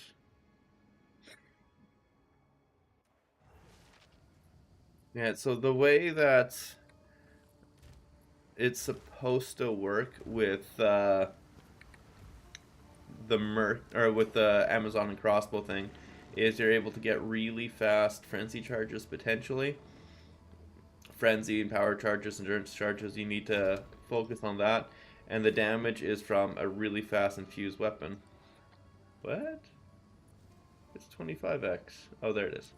Yeah, so the way that it's supposed to work with the Amazon and crossbow thing is you're able to get really fast frenzy charges potentially. Frenzy and power charges, endurance charges, you need to focus on that. And the damage is from a really fast infused weapon. What? It's 25x. Oh, there it is.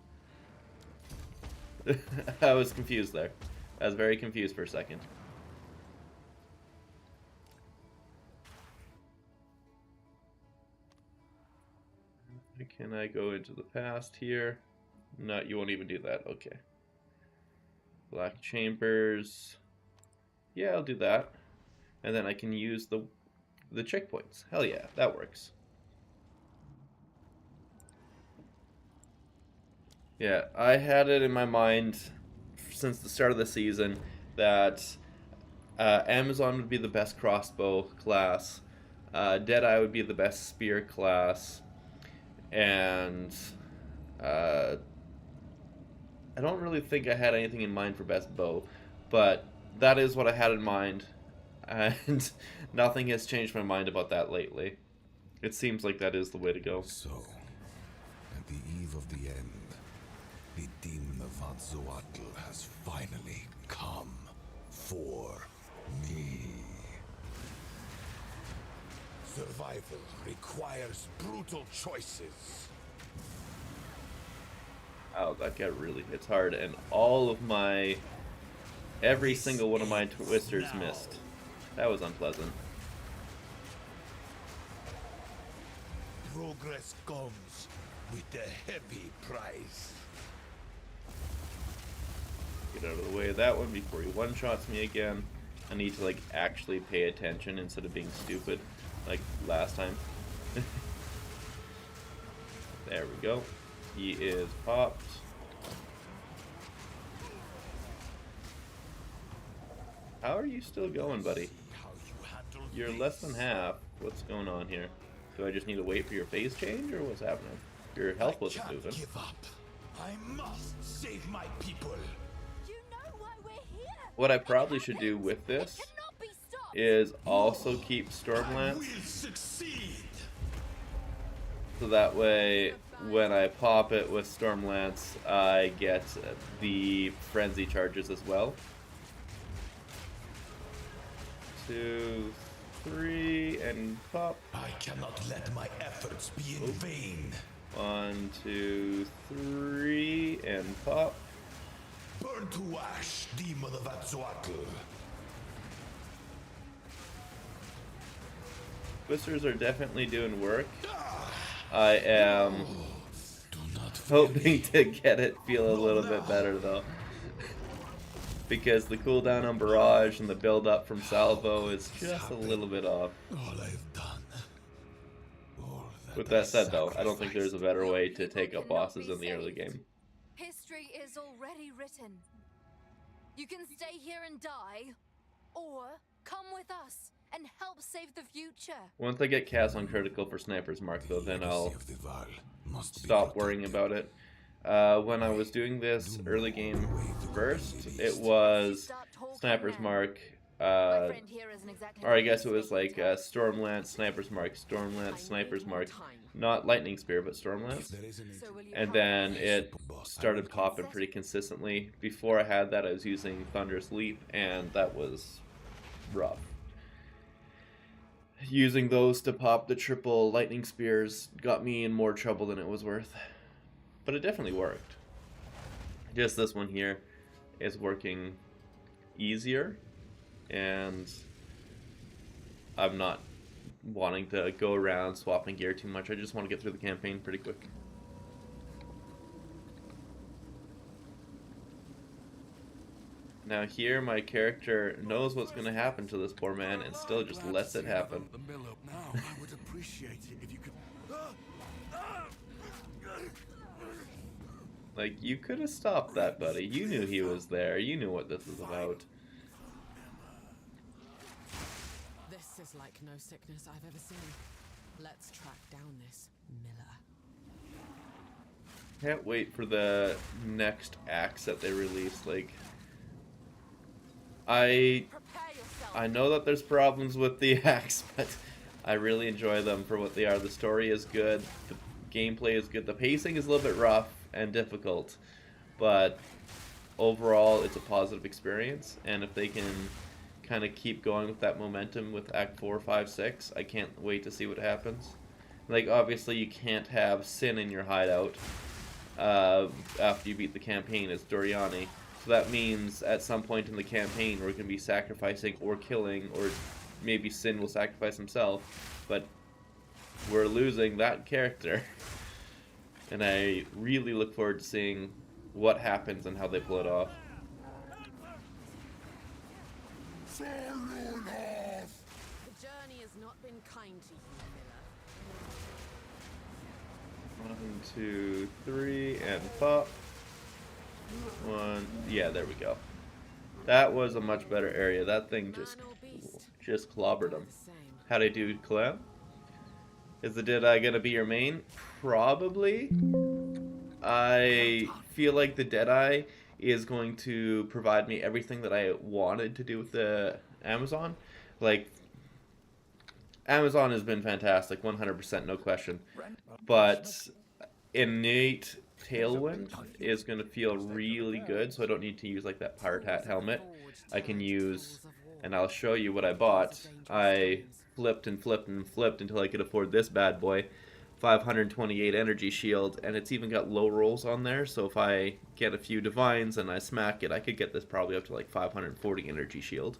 I was confused there. I was very confused for a second. Can I go into the past here? No, you won't even do that. Okay. Black chambers. Yeah, I'll do that. And then I can use the checkpoints. Hell yeah, that works. Yeah, I had it in my mind since the start of the season that Amazon would be the best crossbow class, Deadeye would be the best spear class, And I don't really think I had anything in mind for best bow, but that is what I had in mind, and nothing has changed my mind about that lately. It seems like that is the way to go. So, at the eve of the end, the demon of Vatzoatl has finally come for me. Survival requires brutal choices. Oh, that guy really hits hard, and every single one of my twisters missed. That was unpleasant. Progress comes with a heavy price. Get out of the way of that one before he one-shots me again. I need to, like, actually pay attention instead of being stupid, like last time. There we go. He is popped. How are you still going, buddy? You're less than half. What's going on here? Do I just need to wait for your phase change, or what's happening? Your health wasn't moving. Give up. I must save my people. You know why we're here. What I probably should do with this Cannot be stopped. is also keep I Stormlance, will succeed. so that way when I pop it with Stormlance, I get the frenzy charges as well. 2, 3, and pop. I cannot let my efforts be in vain. 1, 2, 3, and pop. Burn to ash, demon of Vatzoatl. Twisters are definitely doing work. I am Do not hoping to get it feel a little bit better though. Because the cooldown on Barrage and the build up from Salvo is just a little bit off. all I've done. All With that said though, I don't think there's a better way to take out bosses in the early game. History is already written. You can stay here and die, or come with us and help save the future. Once I get cast on critical for Sniper's Mark though, then I'll Legacy of the Val must be stop worrying protected. about it. When I was doing this early game first, it was Sniper's Mark, My friend here isn't exactly or I guess it was like Stormlance, Sniper's Mark, Stormlance, Sniper's Mark, not Lightning Spear, but Stormlance. There is an So will you And help then us? it started popping pretty consistently. Before I had that, I was using Thunderous Leap, and that was rough. Using those to pop the triple Lightning Spears got me in more trouble than it was worth. But it definitely worked. Just this one here is working easier, and I'm not wanting to go around swapping gear too much. I just want to get through the campaign pretty quick. Now here my character knows what's going to happen to this poor man and still just lets it happen. Now, I would appreciate it if you could. Like, you could have stopped that, buddy. You knew he was there. You knew what this is about. This is like no sickness I've ever seen. Let's track down this Miller. Can't wait for the next axe that they release. Like, I Prepare yourself. know that there's problems with the axe, but I really enjoy them for what they are. The story is good, the gameplay is good, the pacing is a little bit rough and difficult, but overall it's a positive experience, and if they can kind of keep going with that momentum with Act 4, 5, 6, I can't wait to see what happens. Like, obviously you can't have Sin in your hideout after you beat the campaign as Doriani. So that means at some point in the campaign we're going to be sacrificing or killing, or maybe Sin will sacrifice himself, but we're losing that character. And I really look forward to seeing what happens and how they pull it off. The journey has not been kind to you, Miller. 1, 2, 3, and pop. 1, yeah, there we go. That was a much better area. That thing just clobbered him. The same. How'd I do, Clem? Is the Deadeye gonna be your main? Probably. I feel like the Deadeye is going to provide me everything that I wanted to do with the Amazon. Like, Amazon has been fantastic, 100%, no question. But innate Tailwind is going to feel really good, so I don't need to use like that Pirate Hat helmet. I can use, and I'll show you what I bought. I flipped and flipped and flipped until I could afford this bad boy. 528 energy shield, and it's even got low rolls on there, so if I get a few divines and I smack it, I could get this probably up to like 540 energy shield.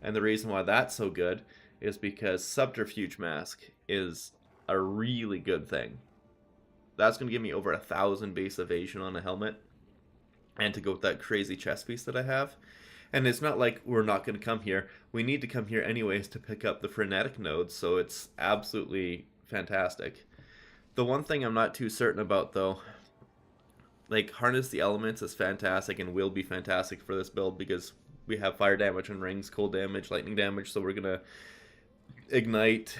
And the reason why that's so good is because Subterfuge Mask is a really good thing. That's going to give me over 1,000 base evasion on a helmet, and to go with that crazy chest piece that I have. And it's not like we're not going to come here. We need to come here anyways to pick up the frenetic nodes, so it's absolutely fantastic. The one thing I'm not too certain about, though, like, Harness the Elements is fantastic and will be fantastic for this build because we have fire damage on rings, cold damage, lightning damage, so we're going to Ignite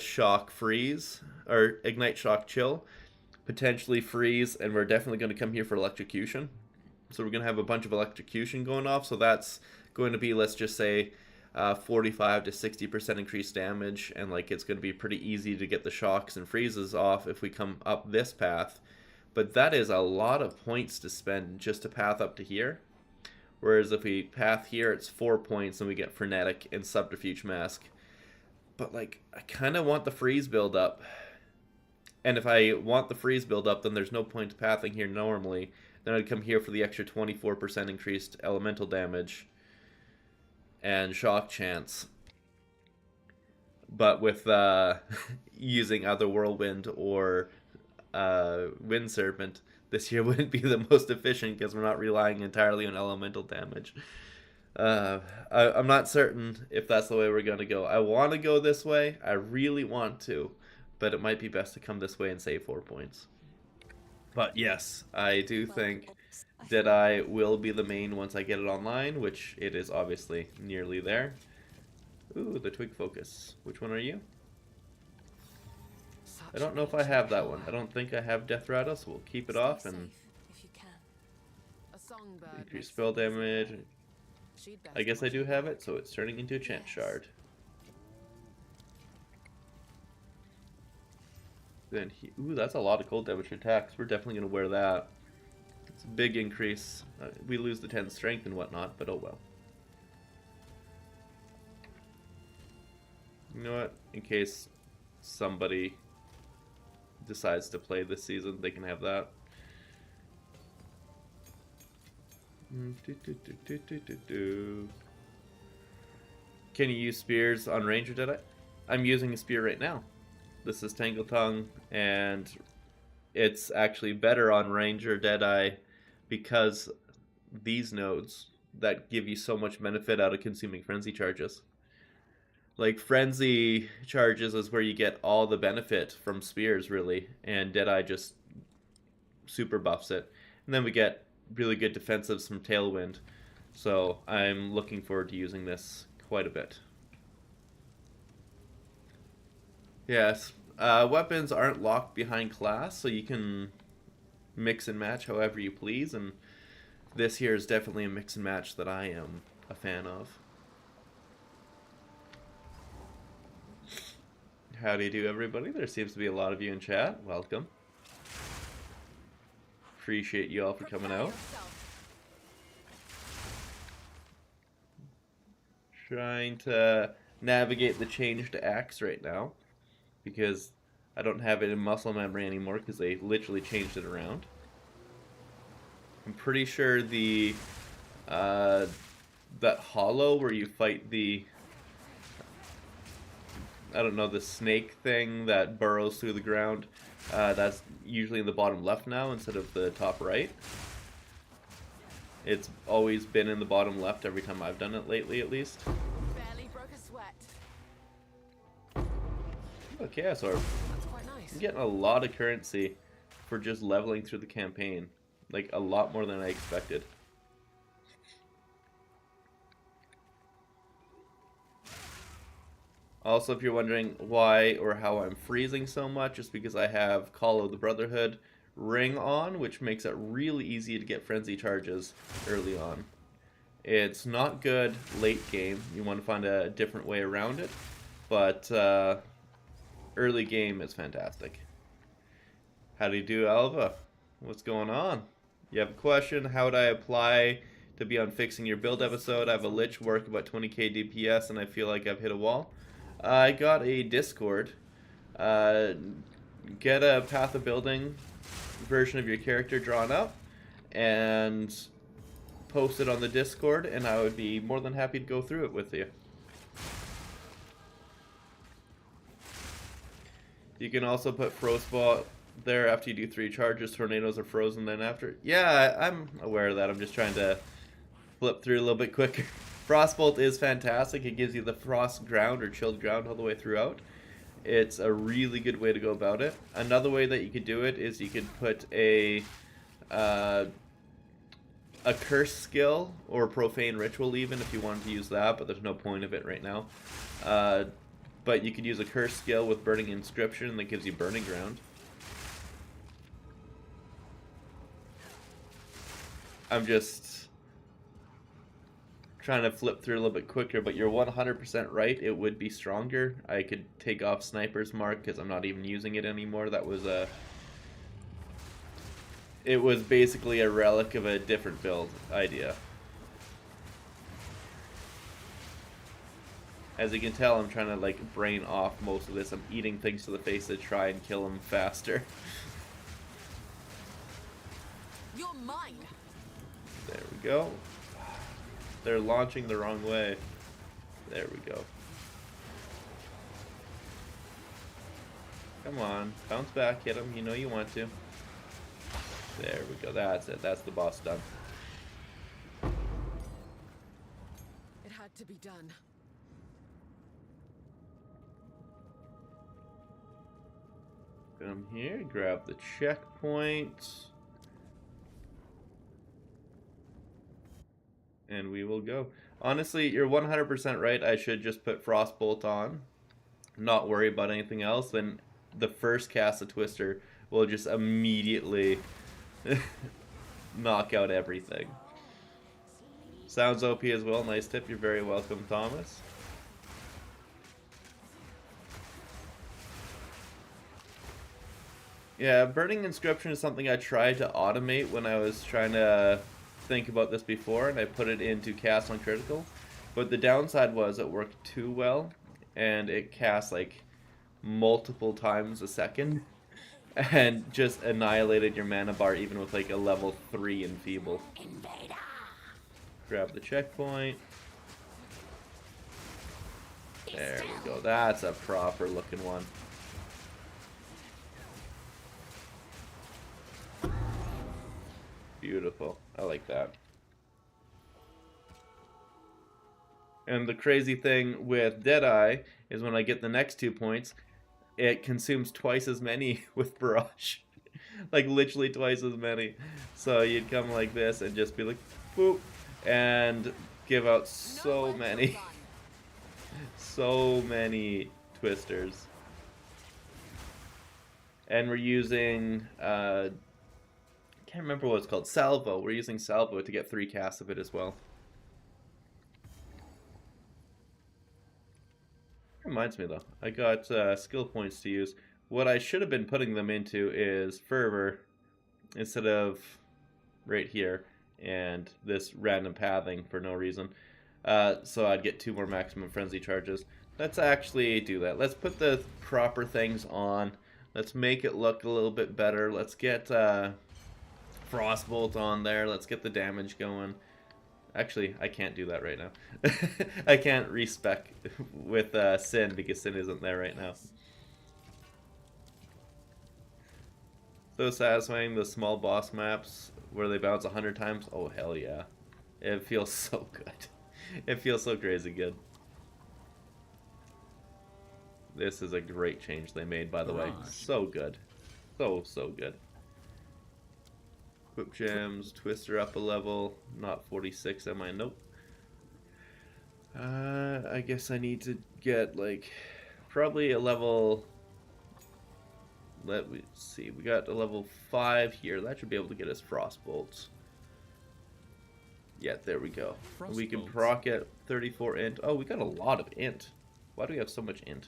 Shock Freeze, or Ignite Shock Chill, potentially Freeze, and we're definitely going to come here for Electrocution. So we're going to have a bunch of Electrocution going off, so that's going to be, let's just say, 45 to 60% increased damage, and like it's going to be pretty easy to get the shocks and freezes off if we come up this path. But that is a lot of points to spend just to path up to here. Whereas if we path here, it's 4 points and we get Frenetic and Subterfuge Mask. But like, I kind of want the freeze build up. And if I want the freeze build up, then there's no point to pathing here normally. Then I'd come here for the extra 24% increased elemental damage and shock chance. But with using either Whirlwind or Wind Serpent, this here wouldn't be the most efficient because we're not relying entirely on elemental damage. I'm not certain if that's the way we're going to go. I want to go this way. I really want to. But it might be best to come this way and save 4 points. But yes, I do think Deadeye will be the main once I get it online, which it is obviously nearly there. Ooh, the Twig Focus. Which one are you? I don't know if I have that one. I don't think I have Death Rattle, so we'll keep it off and increase spell damage. I guess I do have it, so it's turning into a Chant Shard. Then ooh, that's a lot of cold damage attacks. We're definitely going to wear that. It's a big increase. We lose the 10 strength and whatnot, but oh well. You know what? In case somebody decides to play this season, they can have that. Can you use spears on Ranger Deadeye? I'm using a spear right now. This is Tangle Tongue, and it's actually better on Ranger Deadeye because these nodes that give you so much benefit out of consuming frenzy charges. Like, frenzy charges is where you get all the benefit from spears, really, and Deadeye just super buffs it. And then we get really good defensives from Tailwind, so I'm looking forward to using this quite a bit. Yes, weapons aren't locked behind class, so you can mix and match however you please, and this here is definitely a mix and match that I am a fan of. How do you do, everybody? There seems to be a lot of you in chat. Welcome. Appreciate you all for coming out. Trying to navigate the change to axe right now, because I don't have it in muscle memory anymore because they literally changed it around. I'm pretty sure the that hollow where you fight the, I don't know, the snake thing that burrows through the ground, that's usually in the bottom left now instead of the top right. It's always been in the bottom left every time I've done it lately, at least. Barely broke a sweat. Okay, Chaos Orb. That's quite nice. I'm getting a lot of currency for just leveling through the campaign. Like, a lot more than I expected. Also, if you're wondering why or how I'm freezing so much, it's because I have Call of the Brotherhood ring on, which makes it really easy to get frenzy charges early on. It's not good late game. You want to find a different way around it, but early game is fantastic. How do you do, Alva? What's going on? You have a question? How would I apply to be on Fixing Your Build episode? I have a Lich work about 20k DPS and I feel like I've hit a wall. I got a Discord. Get a Path of Building version of your character drawn up and post it on the Discord, and I would be more than happy to go through it with you. You can also put Frostbolt there after you do 3 charges. Tornadoes are frozen then after. Yeah, I'm aware of that. I'm just trying to flip through a little bit quicker. Frostbolt is fantastic. It gives you the frost ground or chilled ground all the way throughout. It's a really good way to go about it. Another way that you could do it is you could put a curse skill or profane ritual even if you wanted to use that, but there's no point of it right now. But you could use a curse skill with burning inscription that gives you burning ground. I'm just trying to flip through a little bit quicker, but you're 100% right. It would be stronger. I could take off Sniper's Mark because I'm not even using it anymore. That was a... It was basically a relic of a different build idea. As you can tell, I'm trying to like brain off most of this. I'm eating things to the face to try and kill them faster. You're mine. There we go. They're launching the wrong way. There we go. Come on, bounce back, hit him. You know you want to. There we go. That's it. That's the boss done. It had to be done. Come here, grab the checkpoint. And we will go. Honestly, you're 100% right. I should just put Frostbolt on. Not worry about anything else. Then the first cast of Twister will just immediately knock out everything. Sounds OP as well. Nice tip. You're very welcome, Thomas. Yeah, Burning Inscription is something I tried to automate when I was trying to think about this before, and I put it into cast on critical. But the downside was it worked too well, and it cast like multiple times a second, and just annihilated your mana bar even with like a level 3 Enfeeble. Grab the checkpoint. There we go. That's a proper looking one. Beautiful. I like that. And the crazy thing with Deadeye is when I get the next 2 points, it consumes twice as many with Barrage. Like literally twice as many. So you'd come like this and just be like, boop, and give out so many. So many Twisters. And we're using... I can't remember what it's called. Salvo. We're using Salvo to get 3 casts of it as well. Reminds me though, I got skill points to use. What I should have been putting them into is Fervor instead of right here and this random pathing for no reason. So I'd get 2 more maximum frenzy charges. Let's actually do that. Let's put the proper things on. Let's make it look a little bit better. Let's get Frostbolt on there. Let's get the damage going. Actually, I can't do that right now. I can't respec with Sin because Sin isn't there right now. So satisfying, the small boss maps where they bounce 100 times. Oh, hell yeah. It feels so good. It feels so crazy good. This is a great change they made, by the way. So good. So good. Equip gems, Twister up a level. Not 46, am I? Nope. I guess I need to get, like, probably a level... Let me see. We got a level 5 here. That should be able to get us Frostbolts. Yeah, there we go. We can proc at 34 int. Oh, we got a lot of int. Why do we have so much int?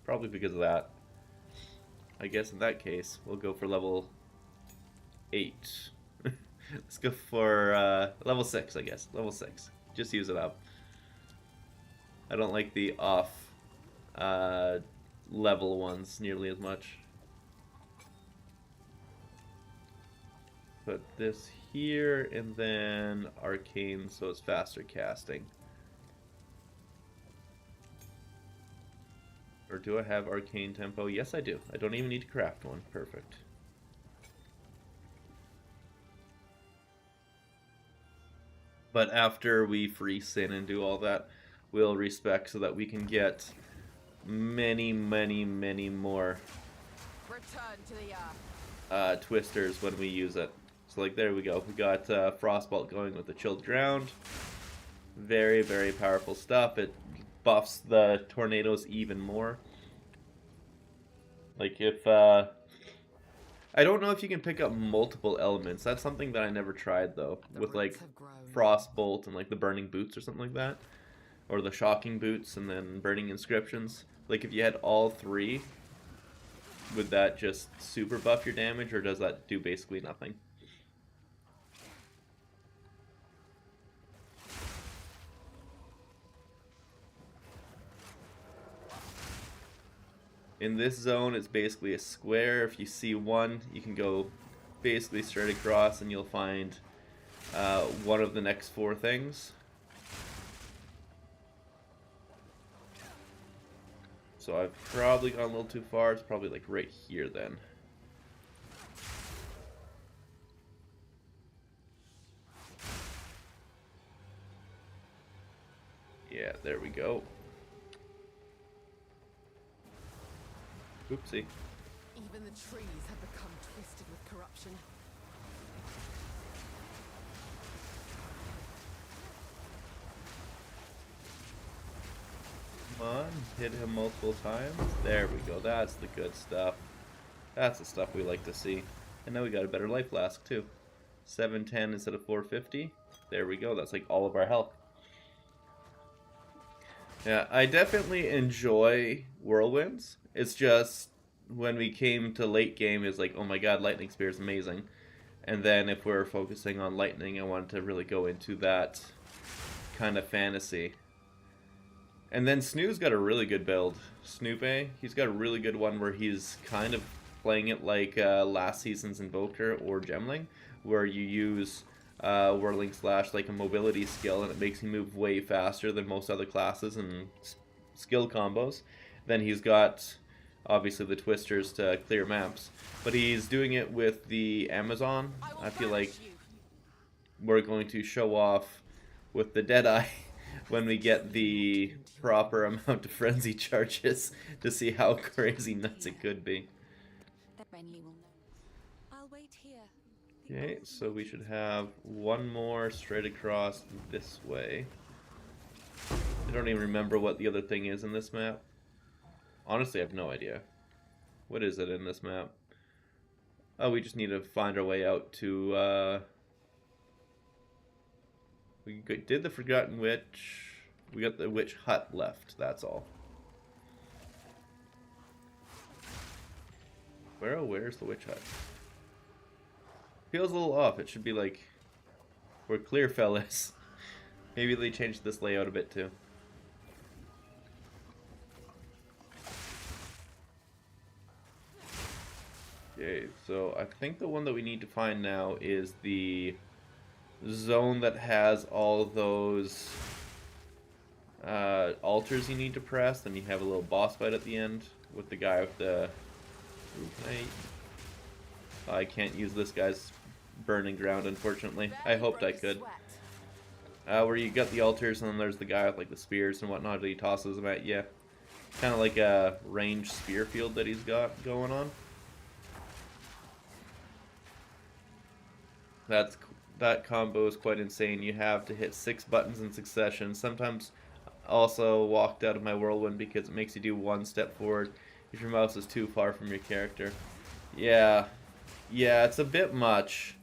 Probably because of that. I guess in that case, we'll go for level 8. Let's go for level 6, I guess. Level 6. Just use it up. I don't like the off level ones nearly as much. Put this here, and then arcane so it's faster casting. Or do I have arcane tempo? Yes, I do. I don't even need to craft one. Perfect. But after we free sin and do all that, we'll respec so that we can get many, many, many more Return to the twisters when we use it. So like there we go. We got Frostbolt going with the Chilled Ground. Very, very powerful stuff. It buffs the tornadoes even more. Like if I don't know if you can pick up multiple elements. That's something that I never tried though. With like Frostbolt and like the Burning Boots or something like that. Or the Shocking Boots and then Burning Inscriptions. Like if you had all three, would that just super buff your damage, or does that do basically nothing? In this zone, it's basically a square. If you see one, you can go basically straight across and you'll find one of the next 4 things. So I've probably gone a little too far. It's probably like right here then. Yeah, there we go. Oopsie. Even the trees have become twisted with corruption. Come on, hit him multiple times. There we go. That's the good stuff. That's the stuff we like to see. And now we got a better life flask too. 710 instead of 450. There we go. That's like all of our health. Yeah, I definitely enjoy whirlwinds. It's just when we came to late game, it's like, oh my god, lightning spear is amazing. And then if we're focusing on lightning, I wanted to really go into that kind of fantasy. And then Snoo's got a really good build. Snoopy, he's got a really good one where he's kind of playing it like last season's Invoker or Gemling, where you use Whirling Slash like a mobility skill, and it makes you move way faster than most other classes and skill combos. Then he's got obviously the twisters to clear maps, but he's doing it with the Amazon. I feel like we're going to show off with the Deadeye when we get the proper amount of frenzy charges to see how crazy nuts it could be. I'll wait here. Okay, so we should have one more straight across this way. I don't even remember what the other thing is in this map. Honestly, I have no idea. What is it in this map? Oh, we just need to find our way out to, we did the Forgotten Witch. We got the Witch Hut left, that's all. Where's the Witch Hut? Feels a little off. It should be like where Clearfell is. Maybe they changed this layout a bit too. Okay, so I think the one that we need to find now is the zone that has all those altars you need to press. Then you have a little boss fight at the end with the guy with the... I can't use this guy's burning ground, unfortunately. I hoped I could. Where you got the altars and then there's the guy with like the spears and whatnot that he tosses them at you. Kind of like a ranged spear field that he's got going on. That combo is quite insane. You have to hit 6 buttons in succession. Sometimes also walked out of my whirlwind because it makes you do 1 step forward if your mouse is too far from your character. Yeah, it's a bit much.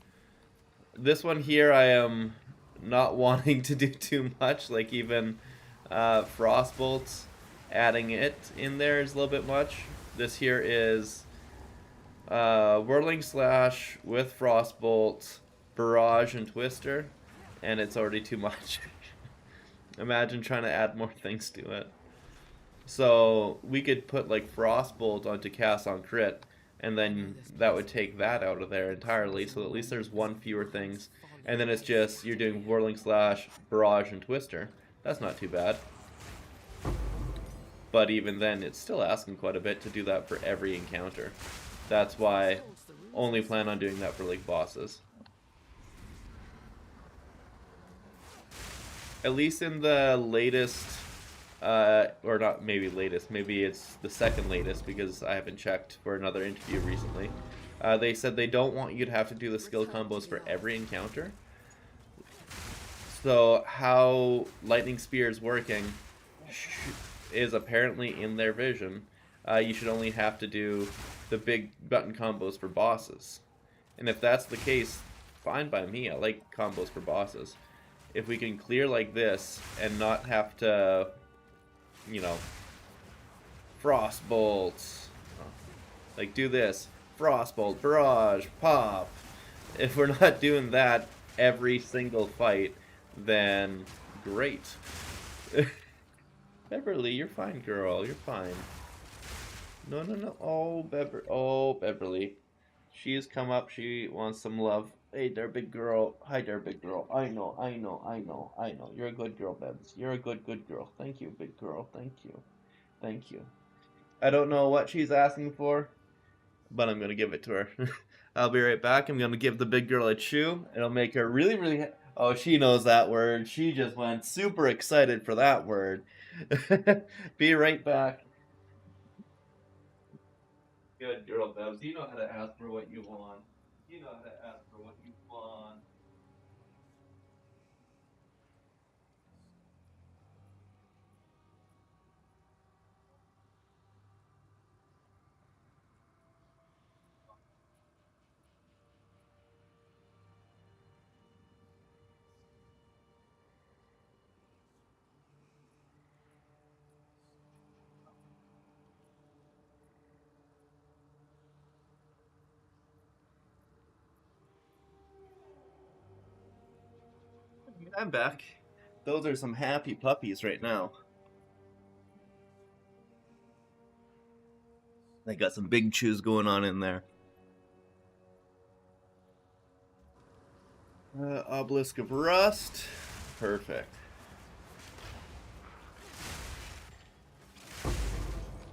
This one here I am not wanting to do too much, like even Frostbolts, adding it in there is a little bit much. This here is Whirling Slash with Frostbolt, Barrage, and Twister, and it's already too much. Imagine trying to add more things to it. So we could put like Frostbolt onto cast on crit, and then that would take that out of there entirely, so at least there's 1 fewer things. And then it's just, you're doing Whirling Slash, Barrage, and Twister. That's not too bad. But even then, it's still asking quite a bit to do that for every encounter. That's why I only plan on doing that for like bosses. At least in the latest, or not maybe latest, maybe it's the second latest because I haven't checked for another interview recently. They said they don't want you to have to do the skill combos for every encounter. So how Lightning Spear is working is apparently in their vision. You should only have to do the big button combos for bosses. And if that's the case, fine by me. I like combos for bosses. If we can clear like this and not have to, you know, Frostbolts, like do this, Frostbolt, Barrage, Pop. If we're not doing that every single fight, then great. Beverly, you're fine, girl. You're fine. No. Oh, Beverly. She has come up. She wants some love. Hey there, big girl. Hi there, big girl. I know. You're a good girl, Bebs. You're a good girl. Thank you, big girl. Thank you. I don't know what she's asking for, but I'm going to give it to her. I'll be right back. I'm going to give the big girl a chew. It'll make her really... Oh, she knows that word. She just went super excited for that word. Be right back. Good girl, Bebs. You know how to ask for what you want. I'm back. Those are some happy puppies right now. They got some big chews going on in there. Obelisk of Rust. Perfect.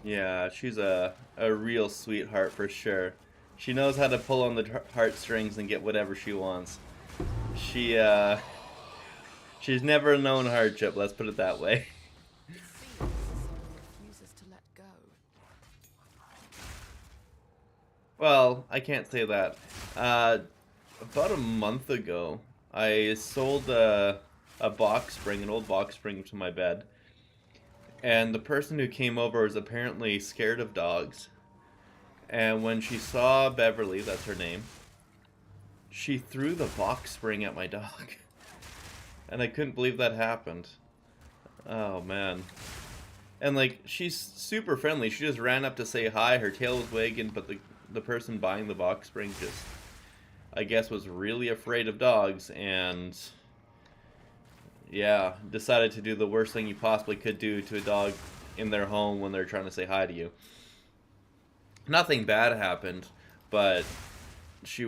Yeah, she's a real sweetheart for sure. She knows how to pull on the heartstrings and get whatever she wants. She's never known hardship, let's put it that way. Well, I can't say that. About a month ago, I sold a box spring, an old box spring, to my bed. And the person who came over was apparently scared of dogs. And when she saw Beverly, that's her name, she threw the box spring at my dog. And I couldn't believe that happened. Oh, man. And, like, she's super friendly. She just ran up to say hi. Her tail was wagging, but the person buying the box spring just, I guess, was really afraid of dogs. And, yeah, decided to do the worst thing you possibly could do to a dog in their home when they're trying to say hi to you. Nothing bad happened, but she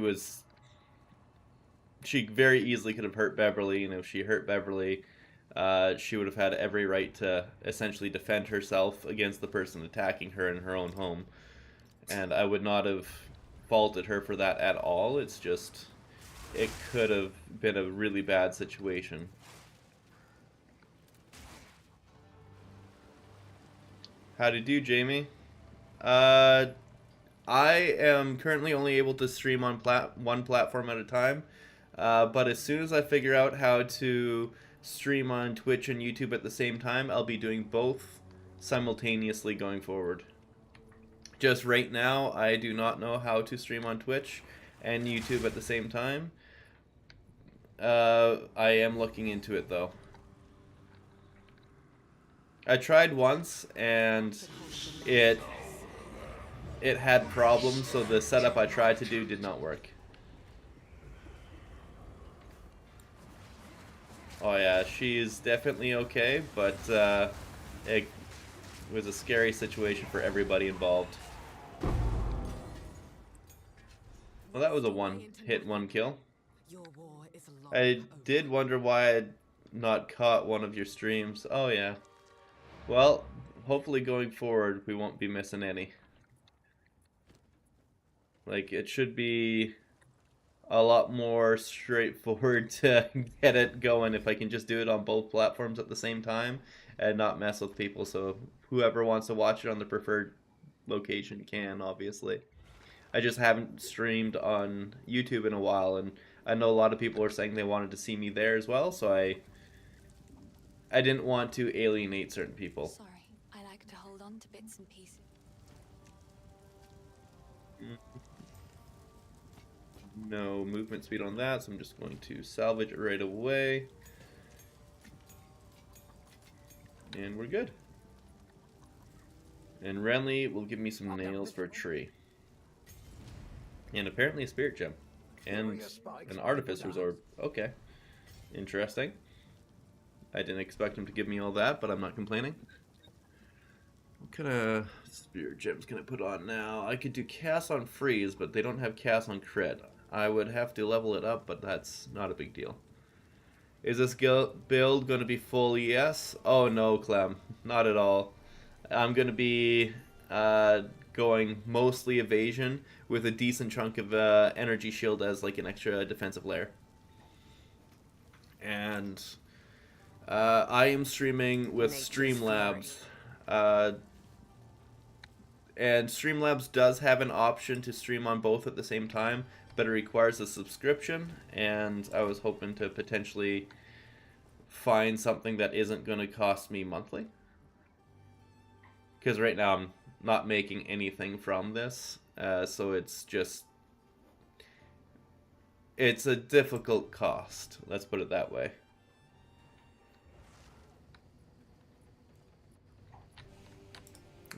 very easily could have hurt Beverly, and if she hurt Beverly, she would have had every right to essentially defend herself against the person attacking her in her own home. And I would not have faulted her for that at all. It's just, it could have been a really bad situation. How to do, Jamie? I am currently only able to stream on one platform at a time. But as soon as I figure out how to stream on Twitch and YouTube at the same time. I'll be doing both simultaneously going forward. Just right now, I do not know how to stream on Twitch and YouTube at the same time. I am looking into it though. I tried once and it had problems, so the setup I tried to do did not work. Oh yeah, she's definitely okay, but it was a scary situation for everybody involved. Well, that was a one-hit, one-kill. Your war is long I did over. wonder why I'd not caught one of your streams. Oh yeah. Well, hopefully going forward we won't be missing any. Like, it should be a lot more straightforward to get it going if I can just do it on both platforms at the same time and not mess with people. So whoever wants to watch it on the preferred location can, obviously. I just haven't streamed on YouTube in a while, and I know a lot of people are saying they wanted to see me there as well, so I didn't want to alienate certain people. Sorry, I like to hold on to bits and pieces. No movement speed on that, so I'm just going to salvage it right away. And we're good. And Renly will give me some nails for a tree. And apparently a spirit gem. And an artificer's orb. Okay. Interesting. I didn't expect him to give me all that, but I'm not complaining. What kind of spirit gems can I put on now? I could do cast on freeze, but they don't have cast on crit. I would have to level it up, but that's not a big deal. Is this build going to be full ES? Oh no, Clem. Not at all. I'm going to be going mostly evasion with a decent chunk of energy shield as like an extra defensive layer. And I am streaming with Streamlabs. And Streamlabs does have an option to stream on both at the same time, but it requires a subscription, and I was hoping to potentially find something that isn't going to cost me monthly. Because right now I'm not making anything from this, so it's just... it's a difficult cost, let's put it that way.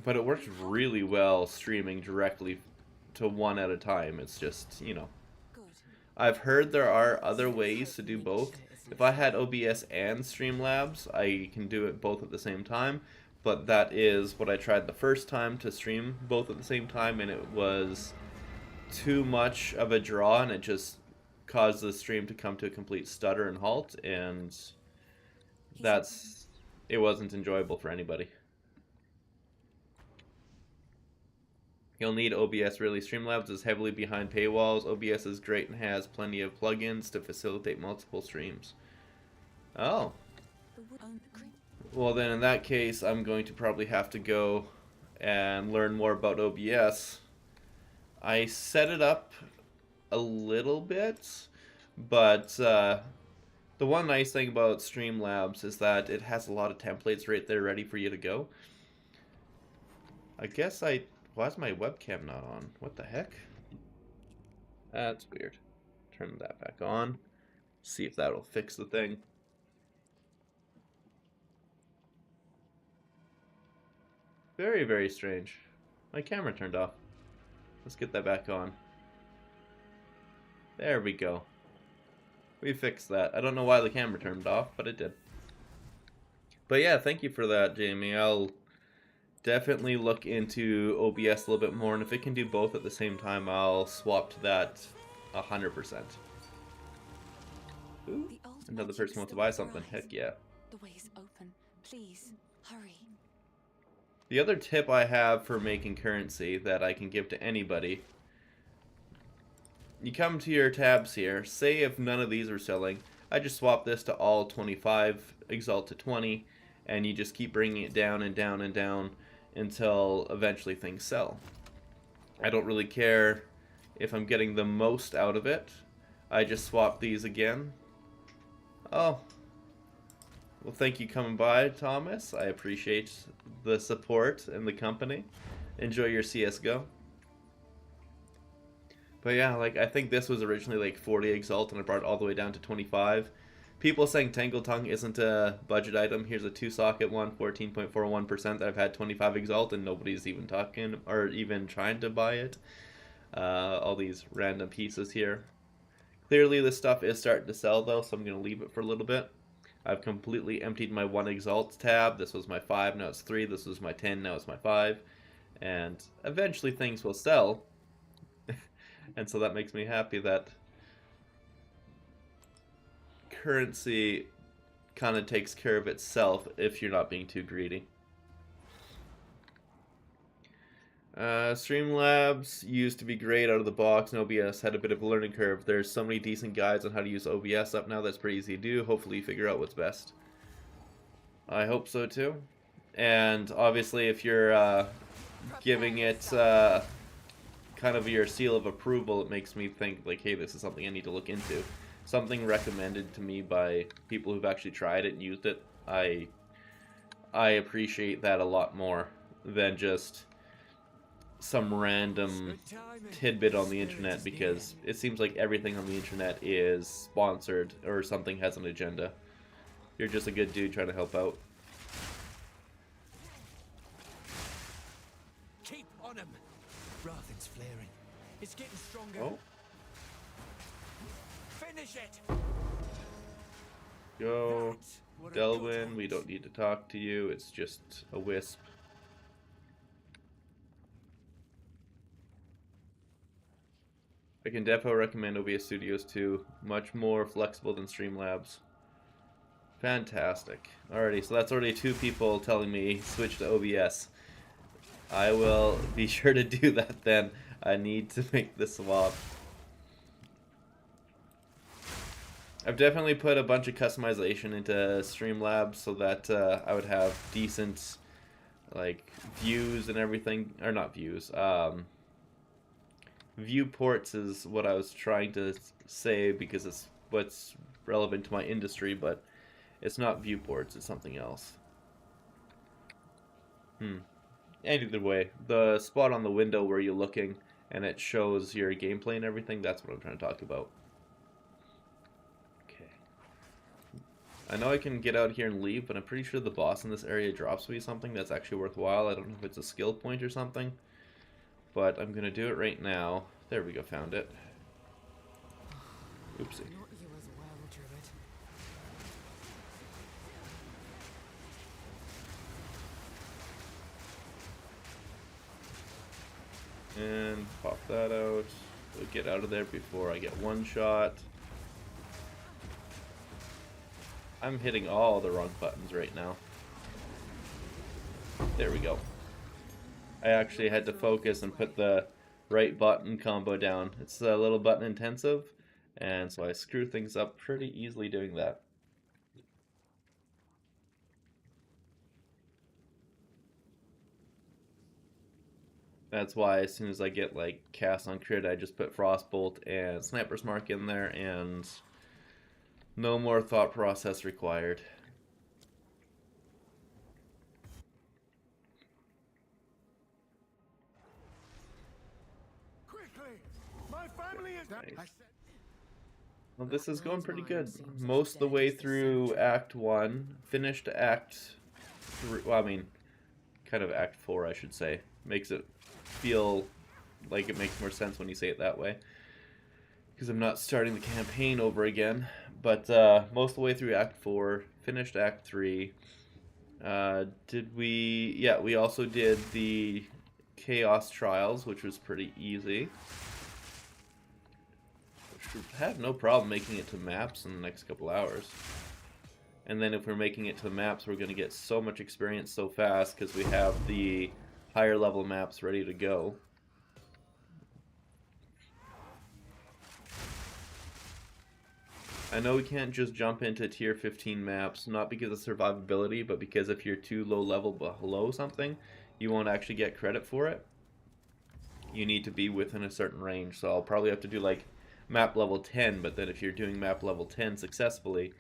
But it works really well streaming directly to one at a time. It's just, you know. Good. I've heard there are other ways to do both. If I had OBS and Streamlabs, I can do it both at the same time. But that is what I tried the first time, to stream both at the same time, and it was too much of a draw, and it just caused the stream to come to a complete stutter and halt, and it wasn't enjoyable for anybody. You'll need OBS really. Streamlabs is heavily behind paywalls. OBS is great and has plenty of plugins to facilitate multiple streams. Oh. Well then in that case, I'm going to probably have to go and learn more about OBS. I set it up a little bit, but the one nice thing about Streamlabs is that it has a lot of templates right there ready for you to go. I guess why is my webcam not on? What the heck? That's weird. Turn that back on. See if that'll fix the thing. Very, very strange. My camera turned off. Let's get that back on. There we go. We fixed that. I don't know why the camera turned off, but it did. But yeah, thank you for that, Jamie. I'll definitely look into OBS a little bit more, and if it can do both at the same time, I'll swap to that 100%. Ooh, another person wants to buy something. Heck yeah. The way's open. Please, hurry. The other tip I have for making currency that I can give to anybody, you come to your tabs here, say if none of these are selling, I just swap this to all 25, exalt to 20, and you just keep bringing it down and down and down until eventually things sell. I don't really care if I'm getting the most out of it. I just swap these again. Oh, Well, thank you coming by, Thomas. I appreciate the support and the company. Enjoy your CSGO. But yeah, like, I think this was originally like 40 Exalt, and I brought it all the way down to 25. People saying Tangle Tongue isn't a budget item. Here's a 2-socket one, 14.41% that I've had 25 Exalt, and nobody's even talking or even trying to buy it. All these random pieces here. Clearly this stuff is starting to sell though, so I'm going to leave it for a little bit. I've completely emptied my 1 Exalt tab. This was my 5, now it's 3. This was my 10, now it's my 5. And eventually things will sell. And so that makes me happy that currency kind of takes care of itself if you're not being too greedy. Streamlabs used to be great out of the box, and OBS had a bit of a learning curve. There's so many decent guides on how to use OBS up now that's pretty easy to do. Hopefully you figure out what's best. I hope so too. And obviously if you're giving it kind of your seal of approval, it makes me think like, hey, this is something I need to look into. Something recommended to me by people who've actually tried it and used it. I appreciate that a lot more than just some random tidbit on the internet, because it seems like everything on the internet is sponsored or something has an agenda. You're just a good dude trying to help out. Keep on him. Rathen's flaring. It's getting stronger. Oh, Finish it. go. That's what a Delwyn, good we don't need to talk to you. It's just a wisp. I can definitely recommend OBS Studios too. Much more flexible than Streamlabs. Fantastic. Alrighty, so that's already 2 people telling me switch to OBS. I will be sure to do that then. I need to make the swap. I've definitely put a bunch of customization into Streamlabs so that I would have decent like views and everything, or not views, viewports is what I was trying to say because it's what's relevant to my industry, but it's not viewports, it's something else. Either way, the spot on the window where you're looking and it shows your gameplay and everything, that's what I'm trying to talk about. Okay. I know I can get out here and leave, but I'm pretty sure the boss in this area drops me something that's actually worthwhile. I don't know if it's a skill point or something, but I'm going to do it right now. There we go, found it. Oopsie. Not you as well, Druid. And pop that out. We'll get out of there before I get one shot. I'm hitting all the wrong buttons right now. There we go. I actually had to focus and put the right button combo down. It's a little button intensive, and so I screw things up pretty easily doing that. That's why as soon as I get like cast on crit, I just put Frostbolt and Sniper's Mark in there, and no more thought process required. Quickly. My family is Nice. Well, this is going pretty good. Most of the way through Act 1. Finished Act 3. Well, I mean, kind of Act 4, I should say. Makes it feel like it makes more sense when you say it that way. Because I'm not starting the campaign over again. But most of the way through Act 4. Finished Act 3. Did we... Yeah, we also did the Chaos Trials, which was pretty easy. Should have no problem making it to maps in the next couple hours. And then if we're making it to the maps, we're going to get so much experience so fast because we have the higher level maps ready to go. I know we can't just jump into tier 15 maps, not because of survivability, but because if you're too low level below something, you won't actually get credit for it. You need to be within a certain range, so I'll probably have to do like map level 10, but then if you're doing map level 10 successfully,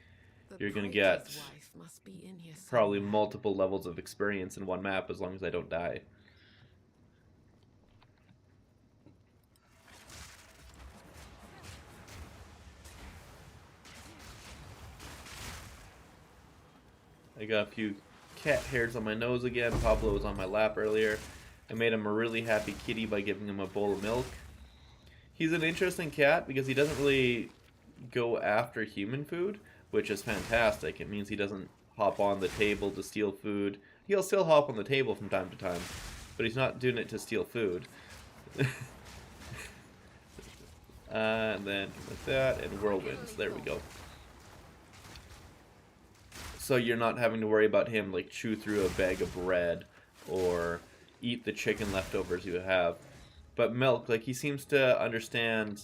you're going to Praetor's get wife must be in here probably somewhere. multiple levels of experience in one map as long as I don't die. I got a few cat hairs on my nose again. Pablo was on my lap earlier. I made him a really happy kitty by giving him a bowl of milk. He's an interesting cat because he doesn't really go after human food, which is fantastic. It means he doesn't hop on the table to steal food. He'll still hop on the table from time to time, but he's not doing it to steal food. And then with that, and whirlwinds. There we go. So you're not having to worry about him like chew through a bag of bread or eat the chicken leftovers you have. But milk, like, he seems to understand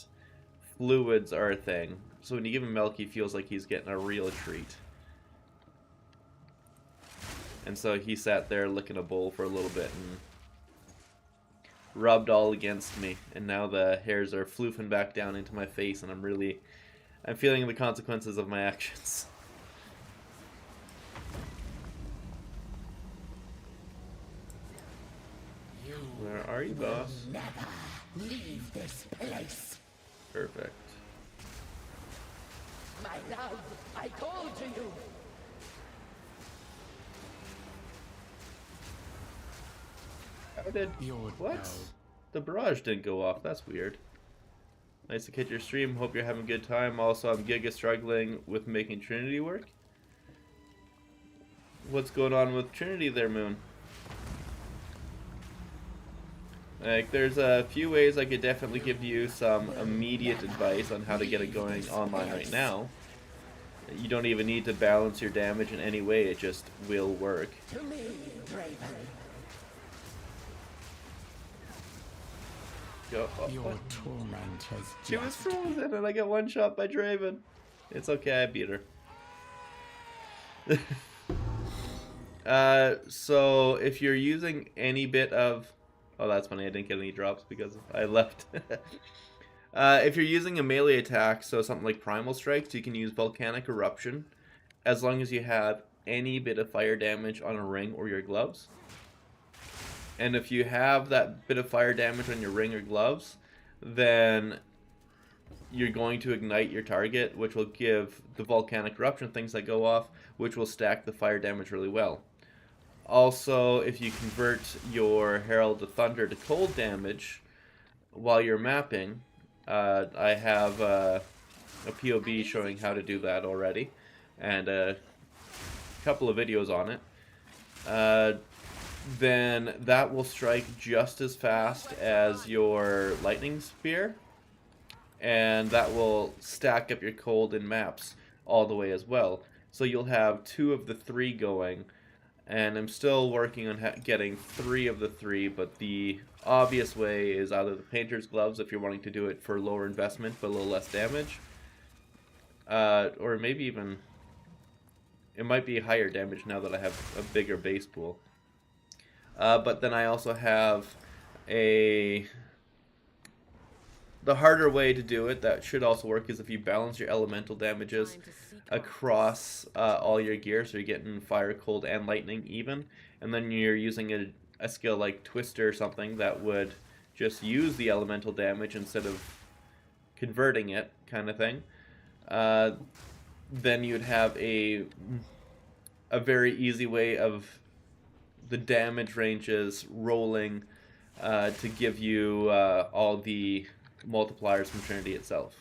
fluids are a thing. So when you give him milk, he feels like he's getting a real treat. And so he sat there licking a bowl for a little bit and rubbed all against me. And now the hairs are floofing back down into my face, and I'm feeling the consequences of my actions. Where are you, boss? Never leave this place. Perfect. My love, I called to you. How did... What? The barrage didn't go off. That's weird. Nice to catch your stream. Hope you're having a good time. Also, I'm giga struggling with making Trinity work. What's going on with Trinity there, Moon? Like, there's a few ways I could definitely give you some immediate advice on how to get it going online right now. You don't even need to balance your damage in any way, it just will work. To me, Raven. Go. Oh, Your what? torment has She was just frozen and I got one shot by Draven. It's okay, I beat her. So if you're using any bit of... Oh, that's funny, I didn't get any drops because I left. If you're using a melee attack, so something like Primal Strikes, you can use Volcanic Eruption, as long as you have any bit of fire damage on a ring or your gloves. And if you have that bit of fire damage on your ring or gloves, then you're going to ignite your target, which will give the Volcanic Eruption things that go off, which will stack the fire damage really well. Also, if you convert your Herald of Thunder to cold damage while you're mapping, I have a POV showing how to do that already, and a couple of videos on it. Then that will strike just as fast as your Lightning Spear, and that will stack up your cold in maps all the way as well. So you'll have 2 of the 3 going. And I'm still working on getting 3 of the 3, but the obvious way is either the Painter's Gloves if you're wanting to do it for lower investment but a little less damage. Or maybe even... It might be higher damage now that I have a bigger base pool. But then I also have the harder way to do it that should also work is if you balance your elemental damages across all your gear, so you're getting fire, cold, and lightning even, and then you're using a skill like Twister or something that would just use the elemental damage instead of converting it, kind of thing. Then you'd have a very easy way of the damage ranges rolling to give you all the multipliers from Trinity itself.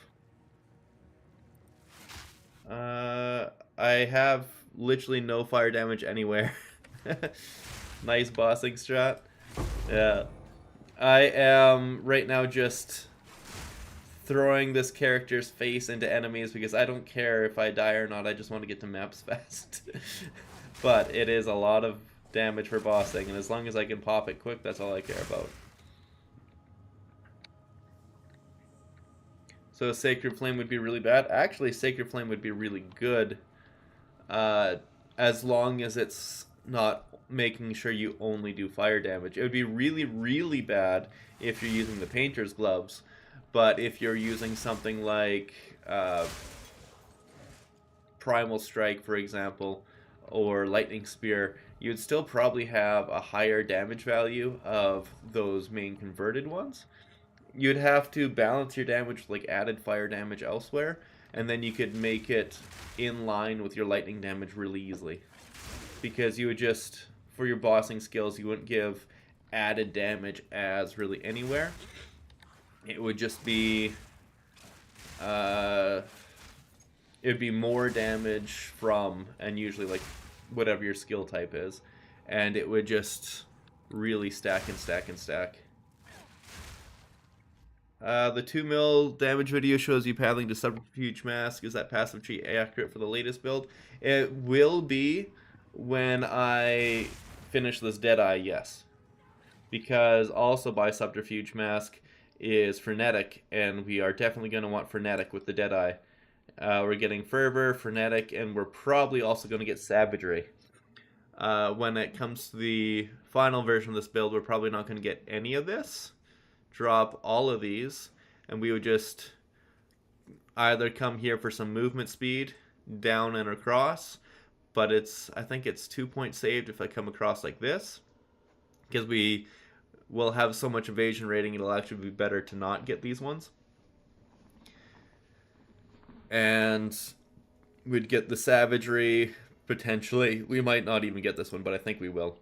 I have literally no fire damage anywhere. Nice bossing strat. Yeah. I am right now just throwing this character's face into enemies because I don't care if I die or not, I just want to get to maps fast. But it is a lot of damage for bossing, and as long as I can pop it quick, that's all I care about. So Sacred Flame would be really bad. Actually, Sacred Flame would be really good as long as it's not making sure you only do fire damage. It would be really, really bad if you're using the Painter's Gloves. But if you're using something like Primal Strike, for example, or Lightning Spear, you would still probably have a higher damage value of those main converted ones. You'd have to balance your damage with like added fire damage elsewhere, and then you could make it in line with your lightning damage really easily. Because you would just, for your bossing skills, you wouldn't give added damage as really anywhere. It would just be it would be more damage from, and usually like whatever your skill type is, and it would just really stack and stack and stack. The 2 mil damage video shows you paddling to Subterfuge Mask. Is that passive tree accurate for the latest build? It will be when I finish this Deadeye, yes. Because also by Subterfuge Mask is Frenetic, and we are definitely going to want Frenetic with the Deadeye. We're getting Fervor, Frenetic, and we're probably also going to get Savagery. When it comes to the final version of this build, we're probably not going to get any of this. Drop all of these, and we would just either come here for some movement speed, down and across, but I think it's 2 points saved if I come across like this, because we will have so much evasion rating, it'll actually be better to not get these ones. And we'd get the Savagery, potentially. We might not even get this one, but I think we will.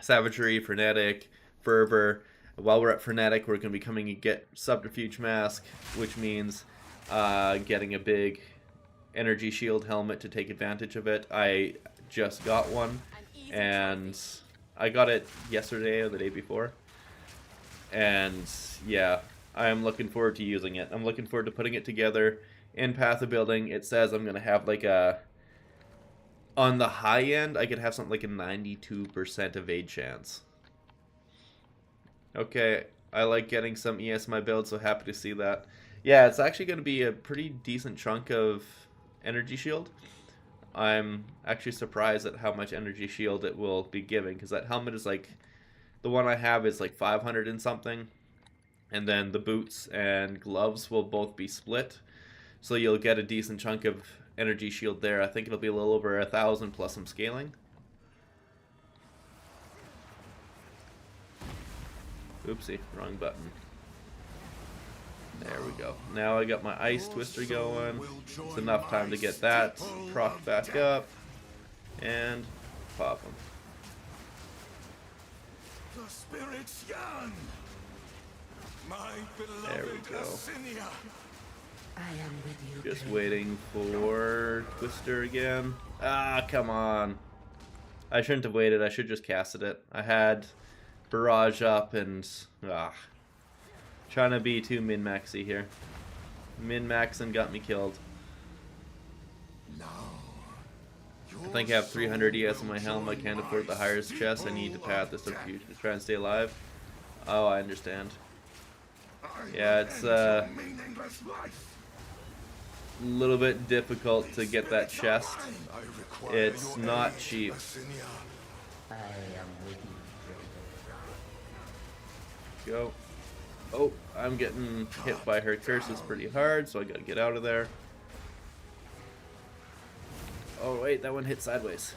Savagery, Frenetic, Fervor. While we're at Frenetic, we're going to be coming to get Subterfuge Mask, which means getting a big energy shield helmet to take advantage of it. I just got one, and I got it yesterday or the day before. And yeah, I'm looking forward to using it. I'm looking forward to putting it together. In Path of Building, it says I'm going to have like a... On the high end, I could have something like a 92% evade chance. Okay, I like getting some ES in my build, so happy to see that. Yeah, it's actually going to be a pretty decent chunk of energy shield. I'm actually surprised at how much energy shield it will be giving, because that helmet is like... The one I have is like 500 and something. And then the boots and gloves will both be split. So you'll get a decent chunk of energy shield there. I think it'll be a little over 1,000 plus some scaling. Oopsie, wrong button. There we go. Now I got my ice twister going. It's enough time to get that proc back up and pop them. The spirits yearn. My There we beloved go. Abyssinia. I am with you. Just waiting for Twister again. Ah, come on. I shouldn't have waited. I should just casted it. I had Barrage up and... Trying to be too min-maxy here. Min-maxing got me killed. I think I have 300 ES in my helm. I can't afford the highest chest. I need to pad this Subterfuge to try and stay alive. Oh, I understand. Yeah, it's a little bit difficult to get that chest. It's not cheap. Go. Oh, I'm getting hit by her curses pretty hard, so I gotta get out of there. Oh wait, that one hit sideways.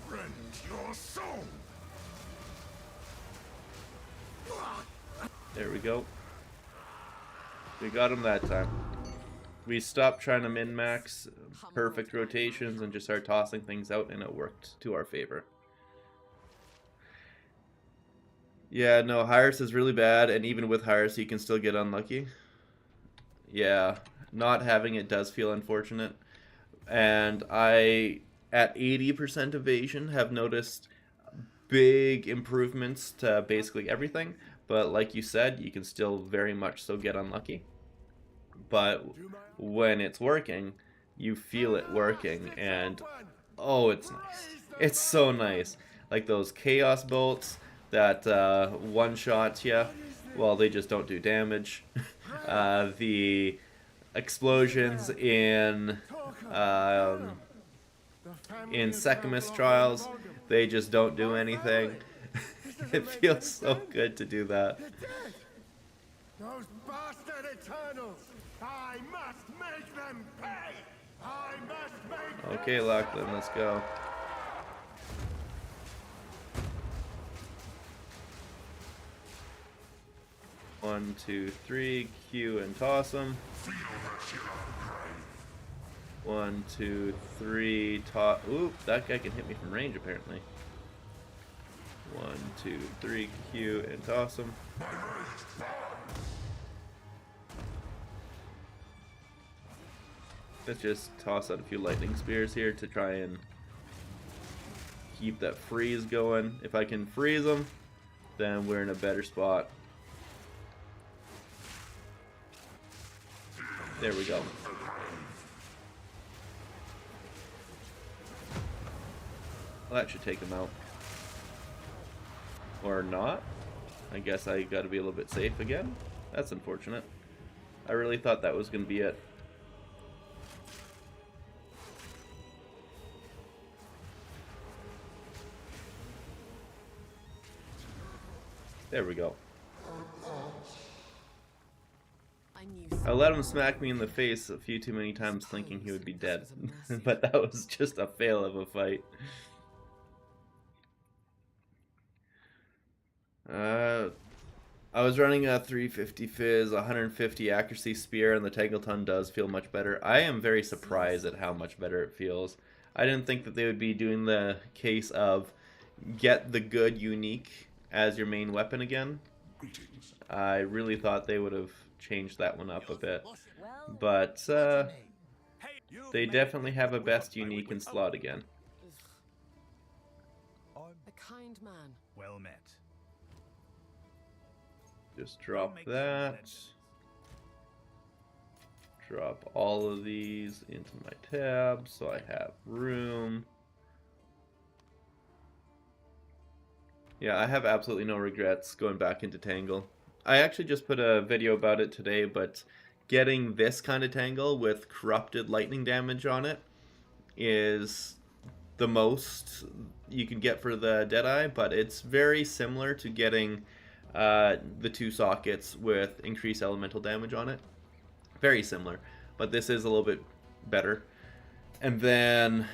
Rend your soul. There we go. We got him that time. We stopped trying to min-max perfect rotations and just started tossing things out, and it worked to our favor. Yeah, no, Hyrus is really bad, and even with Hyrus, you can still get unlucky. Yeah, not having it does feel unfortunate. And I, at 80% evasion, have noticed big improvements to basically everything. But like you said, you can still very much so get unlucky. But when it's working, you feel it working, and oh, it's nice. It's so nice. Like those Chaos Bolts that one-shot you. Well, they just don't do damage. The explosions in Secamus Trials, they just don't do anything. It feels so good to do that. Those bastard Eternals! I must make them pay! I must make Okay, Lachlan, let's go. One, two, three, Q and toss them. 1, 2, 3, toss. Oop, that guy can hit me from range apparently. 1, 2, 3, Q and toss him. Let's just toss out a few lightning spears here to try and keep that freeze going. If I can freeze them, then we're in a better spot. There we go. Well, that should take him out. Or not. I guess I gotta be a little bit safe again. That's unfortunate. I really thought that was gonna be it. There we go. I let him smack me in the face a few too many times thinking he would be dead. But that was just a fail of a fight. I was running a 350 fizz, 150 accuracy spear, and the Tangleton does feel much better. I am very surprised at how much better it feels. I didn't think that they would be doing the case of get the good unique as your main weapon again. I really thought they would have changed that one up a bit. But they definitely have a best unique in slot again. A kind man. Well met. Just drop that. Drop all of these into my tab so I have room. Yeah, I have absolutely no regrets going back into Tangle. I actually just put a video about it today, but getting this kind of Tangle with corrupted lightning damage on it is the most you can get for the Deadeye, but it's very similar to getting the 2 sockets with increased elemental damage on it. Very similar, but this is a little bit better. And then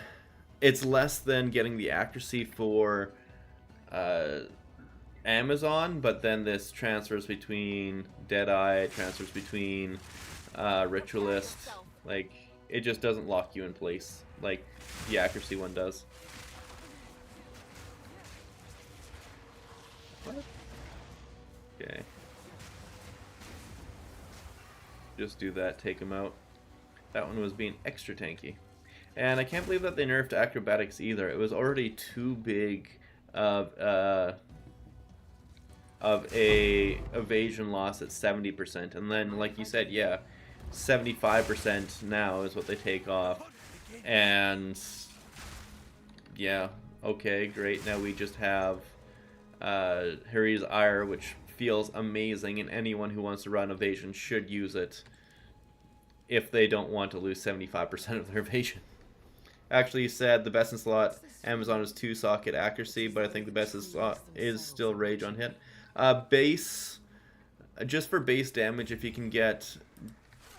it's less than getting the accuracy for Amazon, but then this transfers between Deadeye, transfers between Ritualist. Like, it just doesn't lock you in place like the accuracy one does. What? Okay. Just do that, take him out. That one was being extra tanky. And I can't believe that they nerfed acrobatics either. It was already too big of a evasion loss at 70%. And then, like you said, yeah, 75% now is what they take off. And yeah, okay, great. Now we just have Harry's Ire, which feels amazing, and anyone who wants to run evasion should use it if they don't want to lose 75% of their evasion. Actually said the best in slot Amazon is 2 socket accuracy, but I think the best in slot is still rage on hit. Base, just for base damage, if you can get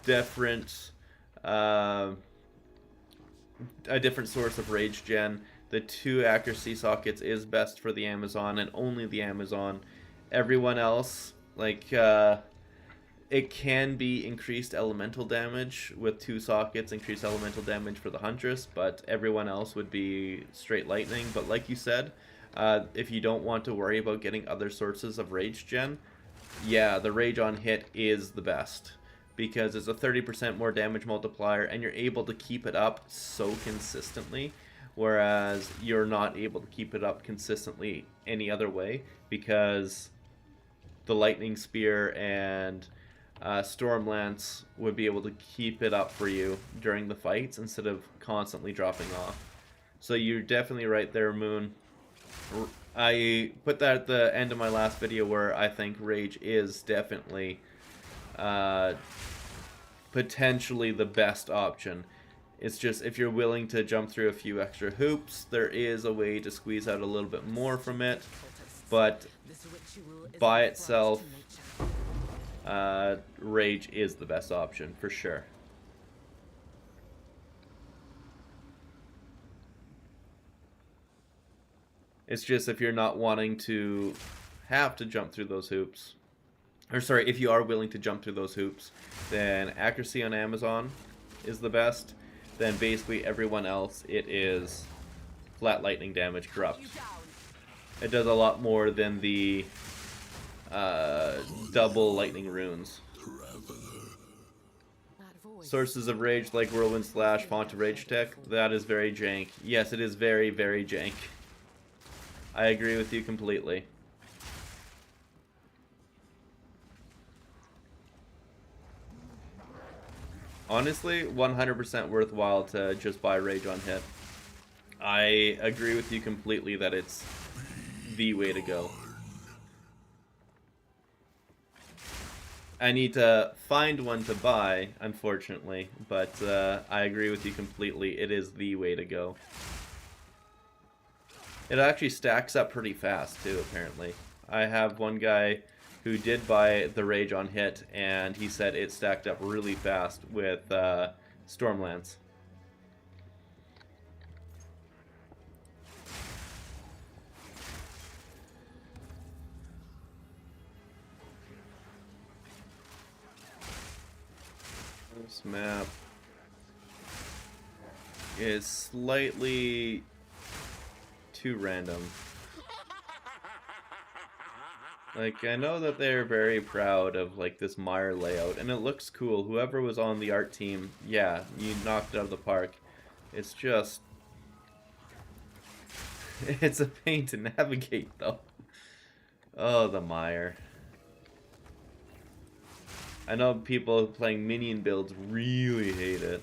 different a different source of rage gen, the 2 accuracy sockets is best for the Amazon and only the Amazon. Everyone else, like, it can be increased elemental damage with 2 sockets, increased elemental damage for the Huntress, but everyone else would be straight lightning. But like you said, if you don't want to worry about getting other sources of rage gen, yeah, the rage on hit is the best, because it's a 30% more damage multiplier and you're able to keep it up so consistently, whereas you're not able to keep it up consistently any other way, because the Lightning Spear and Storm Lance would be able to keep it up for you during the fights instead of constantly dropping off. So you're definitely right there, Moon. I put that at the end of my last video where I think Rage is definitely potentially the best option. It's just, if you're willing to jump through a few extra hoops, there is a way to squeeze out a little bit more from it. But by itself, Rage is the best option, for sure. It's just if you're not wanting to have to jump through those hoops, or sorry, if you are willing to jump through those hoops, then accuracy on Amazon is the best. Then basically everyone else, it is flat lightning damage corrupt. It does a lot more than the double lightning runes. Sources of rage like Whirlwind Slash, Font of Rage Tech, that is very jank. Yes, it is very, very jank. I agree with you completely. Honestly, 100% worthwhile to just buy Rage on hit. I agree with you completely that it's the way to go. I need to find one to buy, unfortunately, but I agree with you completely. It is the way to go. It actually stacks up pretty fast, too, apparently. I have one guy who did buy the Rage on hit, and he said it stacked up really fast with Stormlands. This map is slightly too random. Like, I know that they're very proud of, like, this mire layout, and it looks cool. Whoever was on the art team, yeah, you knocked it out of the park. It's just... it's a pain to navigate, though. Oh, the mire. I know people playing minion builds really hate it.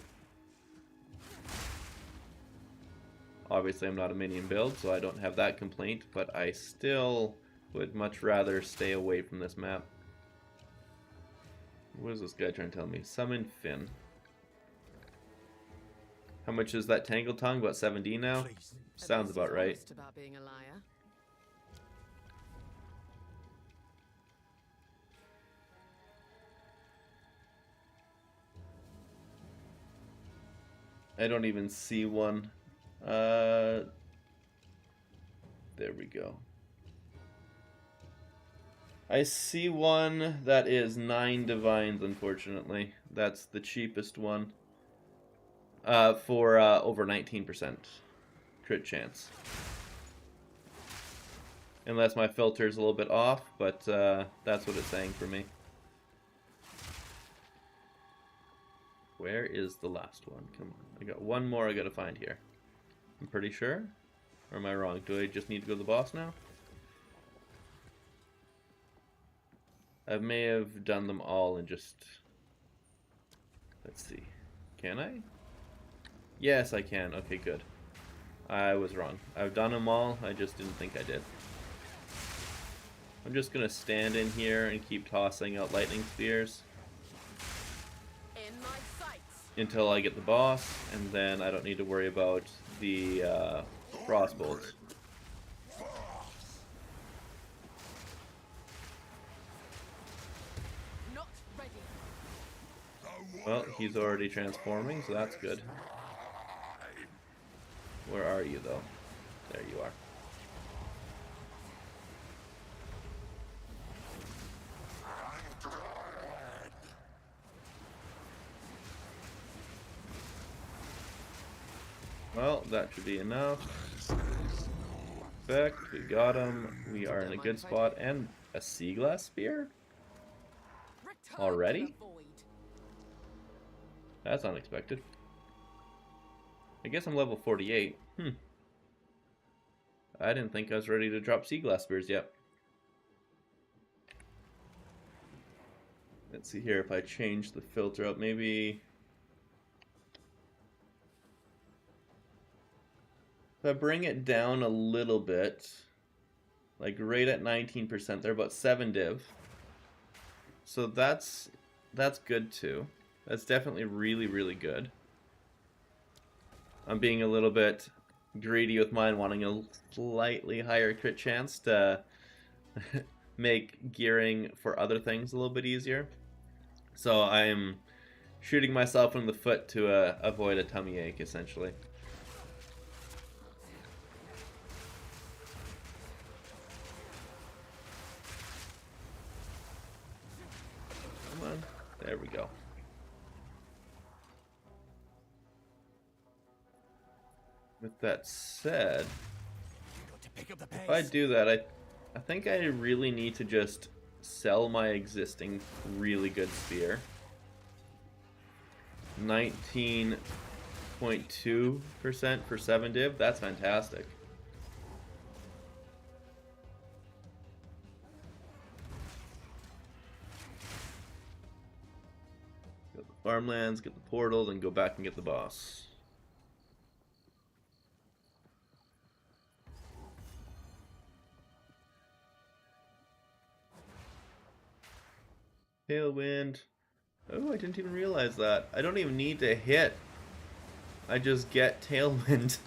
Obviously, I'm not a minion build, so I don't have that complaint, but I still would much rather stay away from this map. What is this guy trying to tell me? Summon Finn. How much is that Tangle Tongue? About 7D now? Sounds about right. About being a liar. I don't even see one. There we go. I see one that is 9 divines, unfortunately. That's the cheapest one. For over 19% crit chance. Unless my filter is a little bit off, but that's what it's saying for me. Where is the last one? Come on. I got one more I gotta find here. I'm pretty sure. Or am I wrong? Do I just need to go to the boss now? I may have done them all and just... Let's see. Can I? Yes, I can. Okay, good. I was wrong. I've done them all. I just didn't think I did. I'm just gonna stand in here and keep tossing out lightning spears until I get the boss, and then I don't need to worry about the frost bolts. Well, he's already transforming, so that's good. Where are you, though? There you are. Well, that should be enough. Perfect, we got him. We are in a good spot. And a sea glass spear? Already? That's unexpected. I guess I'm level 48. I didn't think I was ready to drop sea glass spears yet. Let's see here if I change the filter up, maybe... If I bring it down a little bit, like right at 19%, they're about 7 div. So that's good too. That's definitely really, really good. I'm being a little bit greedy with mine, wanting a slightly higher crit chance to make gearing for other things a little bit easier. So I'm shooting myself in the foot to avoid a tummy ache, essentially. Come on. There we go. With that said, if I do that, I think I really need to just sell my existing really good spear. 19.2% for 7 div, that's fantastic. Get the farmlands, get the portals, and go back and get the boss. Tailwind. Oh, I didn't even realize that. I don't even need to hit. I just get Tailwind.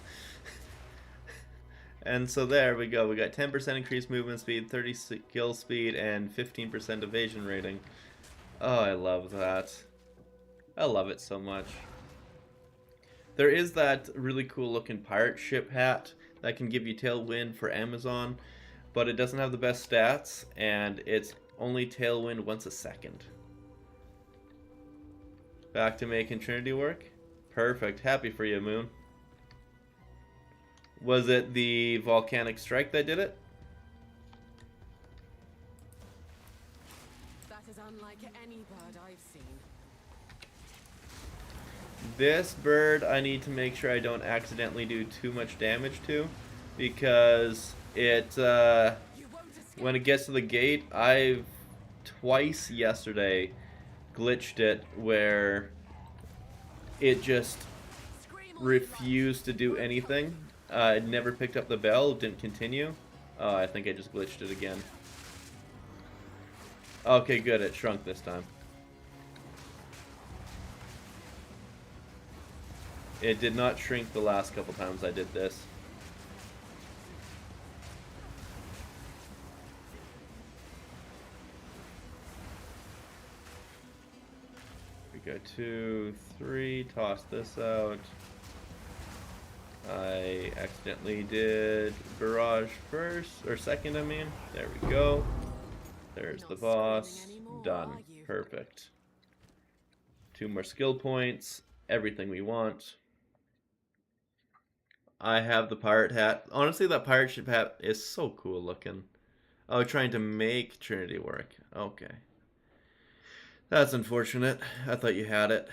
And so there we go. We got 10% increased movement speed, 30 skill speed, and 15% evasion rating. Oh, I love that. I love it so much. There is that really cool looking pirate ship hat that can give you Tailwind for Amazon, but it doesn't have the best stats, and it's only Tailwind once a second. Back to making Trinity work? Perfect. Happy for you, Moon. Was it the volcanic strike that did it? That is unlike any bird I've seen. This bird I need to make sure I don't accidentally do too much damage to, because it when it gets to the gate, I've twice yesterday glitched it where it just refused to do anything. It never picked up the bell, didn't continue. I think I just glitched it again. Okay, good, it shrunk this time. It did not shrink the last couple times I did this. Go 2, 3, toss this out. I accidentally did barrage first, or second I mean. There we go. There's the boss. Done. Perfect. 2 more skill points. Everything we want. I have the pirate hat. Honestly, that pirate ship hat is so cool looking. Oh, trying to make Trinity work. Okay. That's unfortunate. I thought you had it.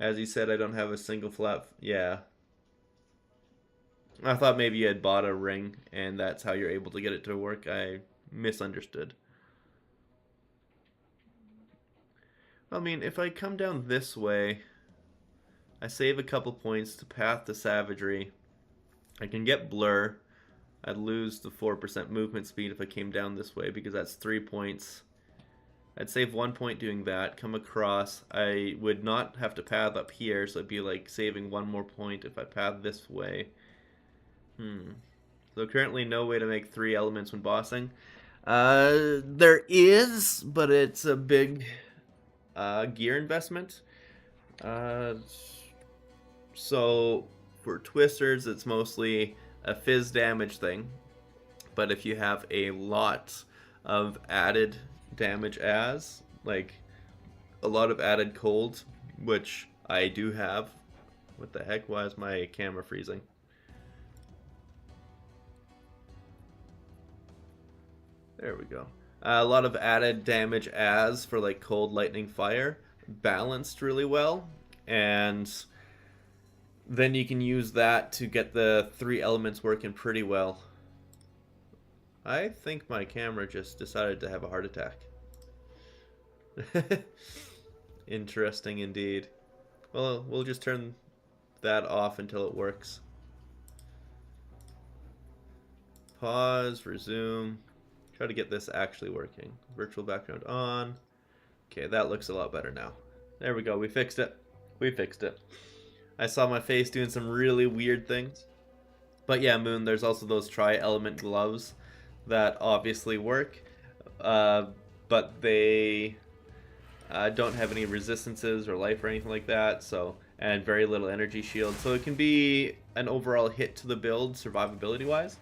As you said, I don't have a single flat. Yeah. I thought maybe you had bought a ring and that's how you're able to get it to work. I misunderstood. I mean, if I come down this way, I save a couple points to Path to Savagery. I can get Blur. I'd lose the 4% movement speed if I came down this way because that's 3 points. I'd save 1 point doing that, come across. I would not have to path up here, so it'd be like saving 1 more point if I path this way. So currently no way to make 3 elements when bossing. There is, but it's a big gear investment. So for twisters, it's mostly a fizz damage thing, but if you have a lot of added damage like a lot of added cold, which I do have. What the heck, why is my camera freezing? There we go. A lot of added damage for like cold, lightning, fire, balanced really well, and then you can use that to get the 3 elements working pretty well. I think my camera just decided to have a heart attack. Interesting indeed. Well, we'll just turn that off until it works. Pause, resume. Try to get this actually working. Virtual background on. Okay, that looks a lot better now. There we go, we fixed it. We fixed it. I saw my face doing some really weird things. But yeah, Moon, there's also those tri-element gloves that obviously work, but they don't have any resistances or life or anything like that, so, and very little energy shield, so it can be an overall hit to the build survivability wise.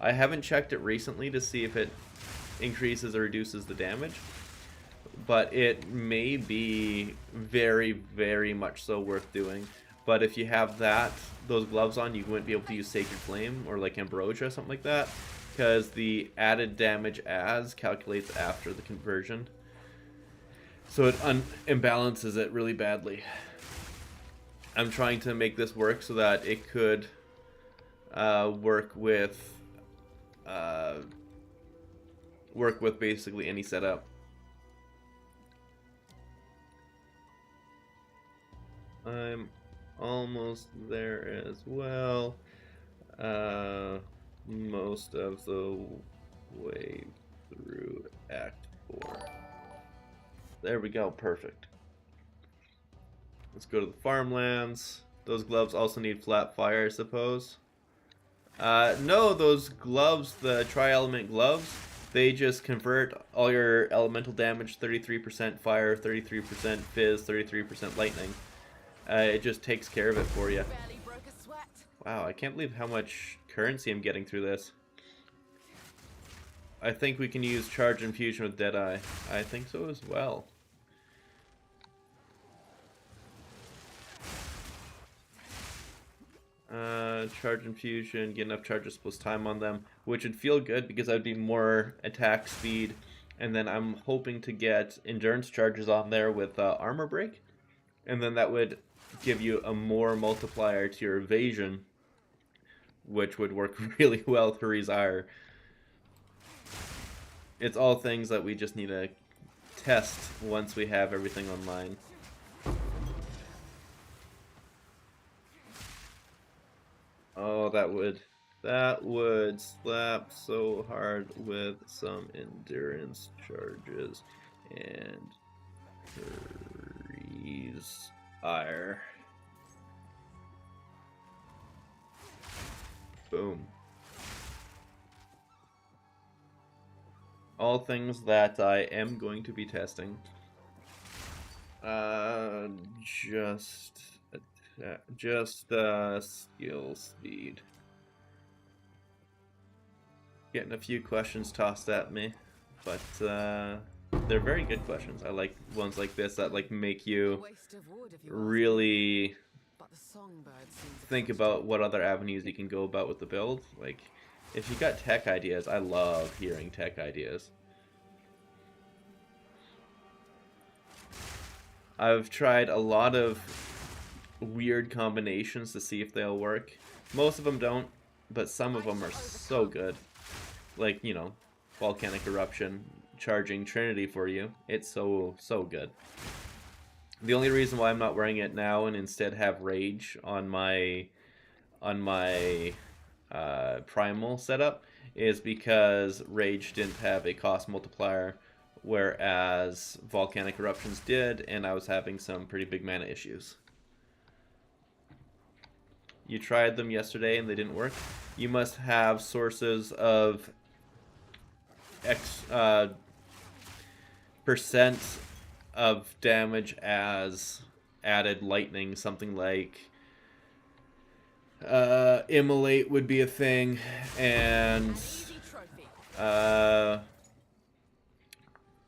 I haven't checked it recently to see if it increases or reduces the damage, but it may be very, very much so worth doing. But if you have those gloves on, you wouldn't be able to use Sacred Flame or like Ambrosia or something like that, because the added damage as calculates after the conversion. So it imbalances it really badly. I'm trying to make this work so that it could work with basically any setup. I'm almost there as well. Most of the way through Act 4. There we go, perfect. Let's go to the farmlands. Those gloves also need flat fire, I suppose. No, those gloves, the tri-element gloves, they just convert all your elemental damage, 33% fire, 33% fizz, 33% lightning. It just takes care of it for you. Barely broke a sweat. Wow, I can't believe how much currency I'm getting through this. I think we can use Charge Infusion with Deadeye. I think so as well. Charge Infusion, get enough charges plus time on them, which would feel good because I'd be more attack speed. And then I'm hoping to get Endurance charges on there with Armor Break. And then that would give you a more multiplier to your evasion, which would work really well for Rizar. It's all things that we just need to test once we have everything online. Oh, that would slap so hard with some endurance charges and Rizar. Boom. All things that I am going to be testing. Just skill speed. Getting a few questions tossed at me, but they're very good questions. I like ones like this that like make you really think about what other avenues you can go about with the build. Like, if you got tech ideas, I love hearing tech ideas. I've tried a lot of weird combinations to see if they'll work. Most of them don't, but some of them are so good. Like, you know, Volcanic Eruption charging Trinity for you. It's so good. The only reason why I'm not wearing it now and instead have Rage on my Primal setup is because Rage didn't have a cost multiplier, whereas Volcanic Eruptions did, and I was having some pretty big mana issues. You tried them yesterday and they didn't work. You must have sources of percent of damage as added lightning, something like Immolate would be a thing, and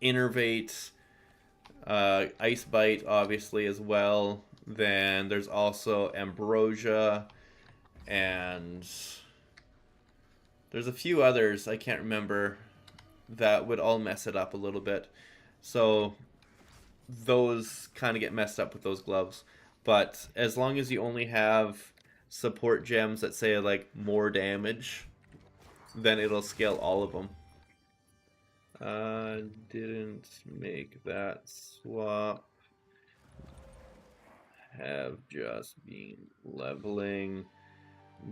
Innervate, Ice Bite obviously as well. Then there's also Ambrosia, and there's a few others I can't remember that would all mess it up a little bit. So those kind of get messed up with those gloves. But as long as you only have support gems that say like more damage, then it'll scale all of them. Didn't make that swap. Have just been leveling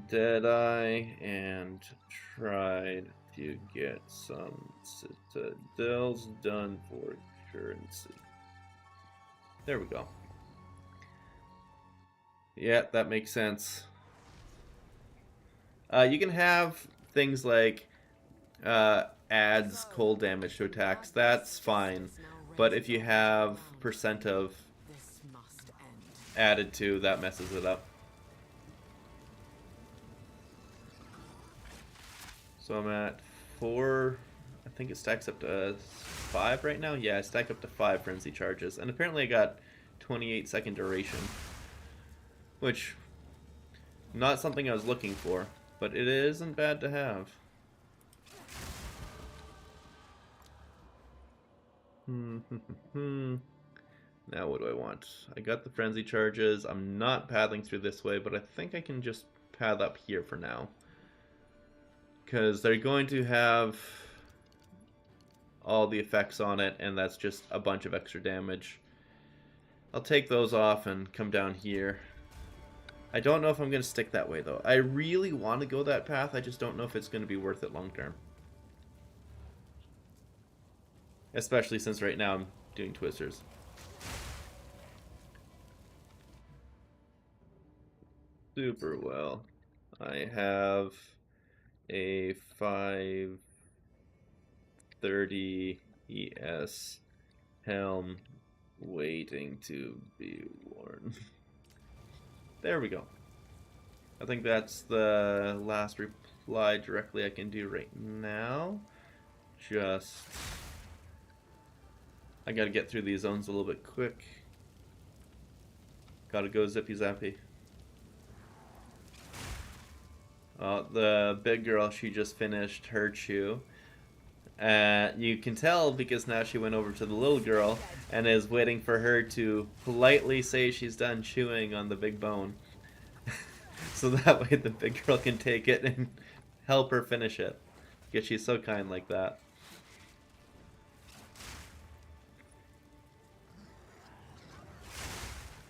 Deadeye and tried to get some citadels done for currency. There we go. Yeah, that makes sense. You can have things like adds cold damage to attacks. That's fine. But if you have percent of This must end. added to, that messes it up. So I'm at 4. I think it stacks up to 5 right now. Yeah, I stack up to 5 frenzy charges. And apparently I got 28-second duration. Which, not something I was looking for. But it isn't bad to have. Now what do I want? I got the frenzy charges. I'm not paddling through this way, but I think I can just pad up here for now. Because they're going to have all the effects on it, and that's just a bunch of extra damage. I'll take those off and come down here. I don't know if I'm going to stick that way, though. I really want to go that path, I just don't know if it's going to be worth it long term. Especially since right now I'm doing twisters. Super well. I have a 530 ES helm waiting to be worn. There we go. I think that's the last reply directly I can do right now. I gotta get through these zones a little bit quick. Gotta go zippy zappy. The big girl, she just finished her chew. You can tell because now she went over to the little girl and is waiting for her to politely say she's done chewing on the big bone. So that way the big girl can take it and help her finish it. Because she's so kind like that.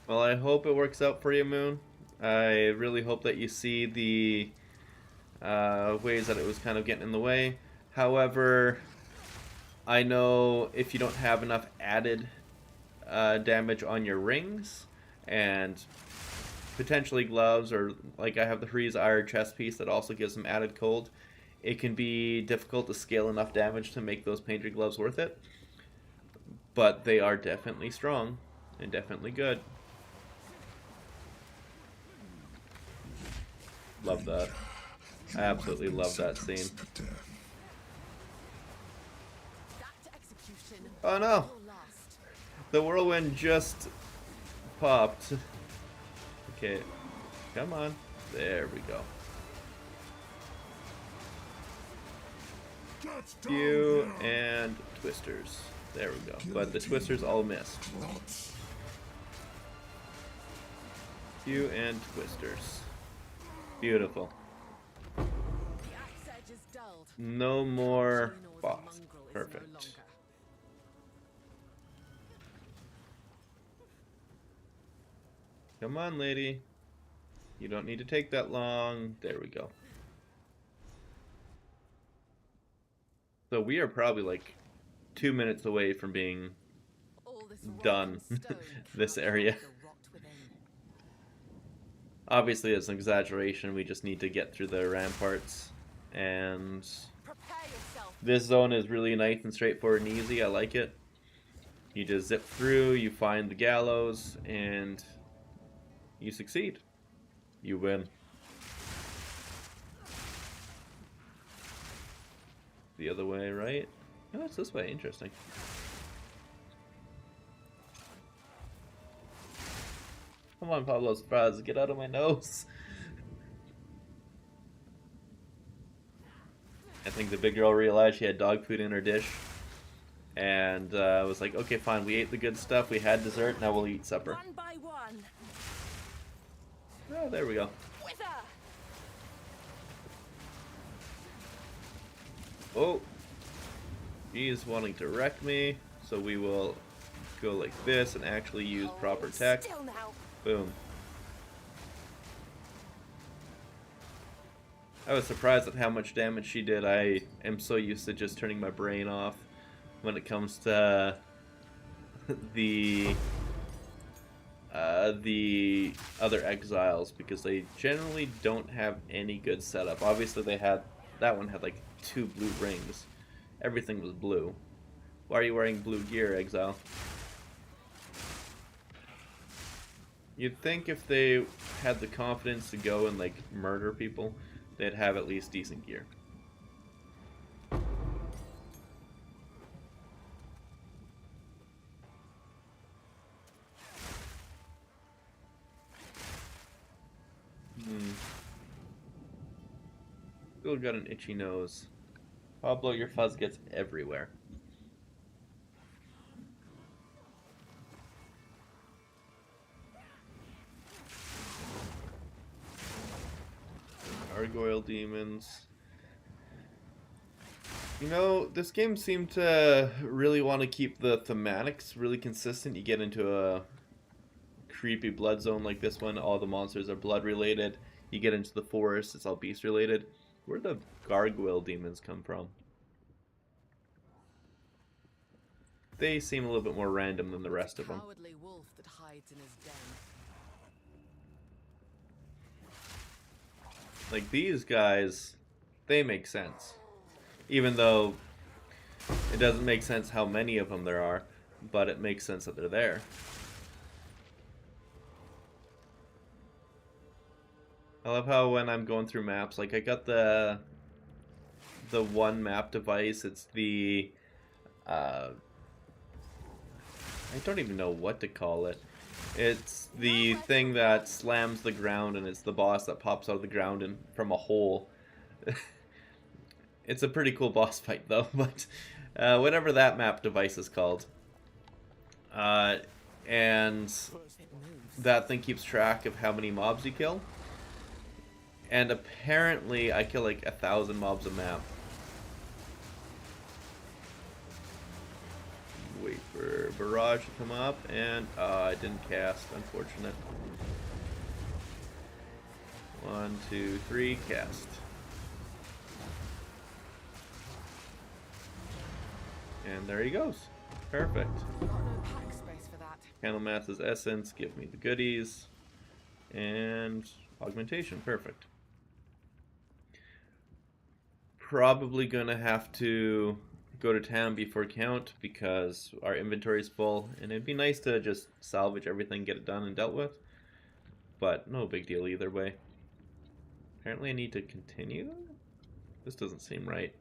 Well, I hope it works out for you, Moon. I really hope that you see the ways that it was kind of getting in the way. However, I know if you don't have enough added damage on your rings and potentially gloves, or like I have the Freeze Iron chest piece that also gives some added cold, it can be difficult to scale enough damage to make those painted gloves worth it. But they are definitely strong and definitely good. Love that. I absolutely love that scene. Oh no! The whirlwind just popped. Okay, come on. There we go. Few and twisters. There we go. But the twisters all missed. Few and twisters. Beautiful. No more boss. Perfect. Come on, lady. You don't need to take that long. There we go. So we are probably like 2 minutes away from being done this area. Obviously, it's an exaggeration. We just need to get through the ramparts. And this zone is really nice and straightforward and easy. I like it. You just zip through, you find the gallows, and you succeed. You win. The other way, right? No, it's this way. Interesting. Come on, Pablo Spraz, get out of my nose. I think the big girl realized she had dog food in her dish. And was like, okay, fine, we ate the good stuff, we had dessert, now we'll eat supper. One by one. Oh, there we go. Wither. Oh. He's wanting to wreck me, so we will go like this and actually use proper tech. Still now. Boom. I was surprised at how much damage she did. I am so used to just turning my brain off when it comes to the the other exiles because they generally don't have any good setup. Obviously they had, that one had like 2 blue rings. Everything was blue. Why are you wearing blue gear, exile? You'd think if they had the confidence to go and like murder people, they'd have at least decent gear. Still got an itchy nose. Pablo, your fuzz gets everywhere. Gargoyle demons. You know, this game seemed to really want to keep the thematics really consistent. You get into a creepy blood zone like this one, all the monsters are blood related. You get into the forest, it's all beast related. Where'd the gargoyle demons come from? They seem a little bit more random than the rest of them. Cowardly wolf that hides in his den. Like these guys, they make sense. Even though it doesn't make sense how many of them there are, but it makes sense that they're there. I love how when I'm going through maps, like I got the one map device, it's the I don't even know what to call it. It's the thing that slams the ground and it's the boss that pops out of the ground and from a hole. It's a pretty cool boss fight though, but whatever that map device is called. And that thing keeps track of how many mobs you kill. And apparently I kill like 1,000 mobs a map. Wait for barrage to come up, and I didn't cast, unfortunate. 1, 2, 3, cast. And there he goes. Perfect. Got no pack space for that. Candlemass's essence, give me the goodies. And augmentation, perfect. Probably gonna have to go to town before count because our inventory is full, and it'd be nice to just salvage everything, get it done and dealt with, but no big deal either way. Apparently I need to continue? This doesn't seem right.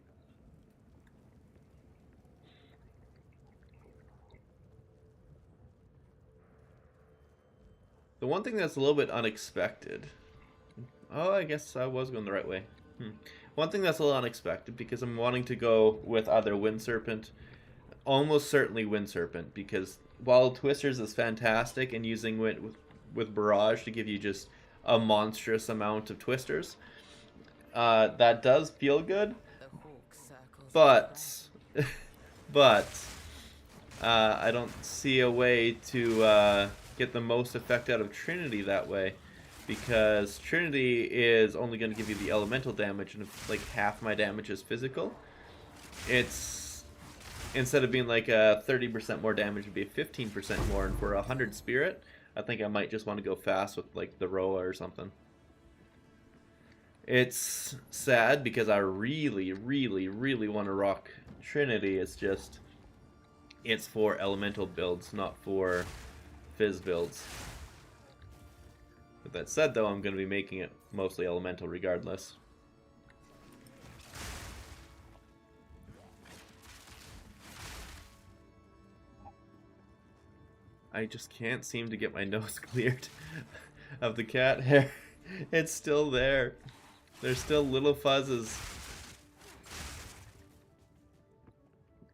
The one thing that's a little bit unexpected, oh, I guess I was going the right way. One thing that's a little unexpected, because I'm wanting to go with either Wind Serpent, almost certainly Wind Serpent, because while Twisters is fantastic and using it with Barrage to give you just a monstrous amount of Twisters, that does feel good, but I don't see a way to get the most effect out of Trinity that way. Because Trinity is only going to give you the elemental damage, and if like half my damage is physical, it's, instead of being like a 30% more damage, it'd be a 15% more, and for 100 spirit, I think I might just want to go fast with like the Roa or something. It's sad because I really, really, really want to rock Trinity. It's just, it's for elemental builds, not for fizz builds. With that said, though, I'm going to be making it mostly elemental regardless. I just can't seem to get my nose cleared of the cat hair. It's still there. There's still little fuzzes.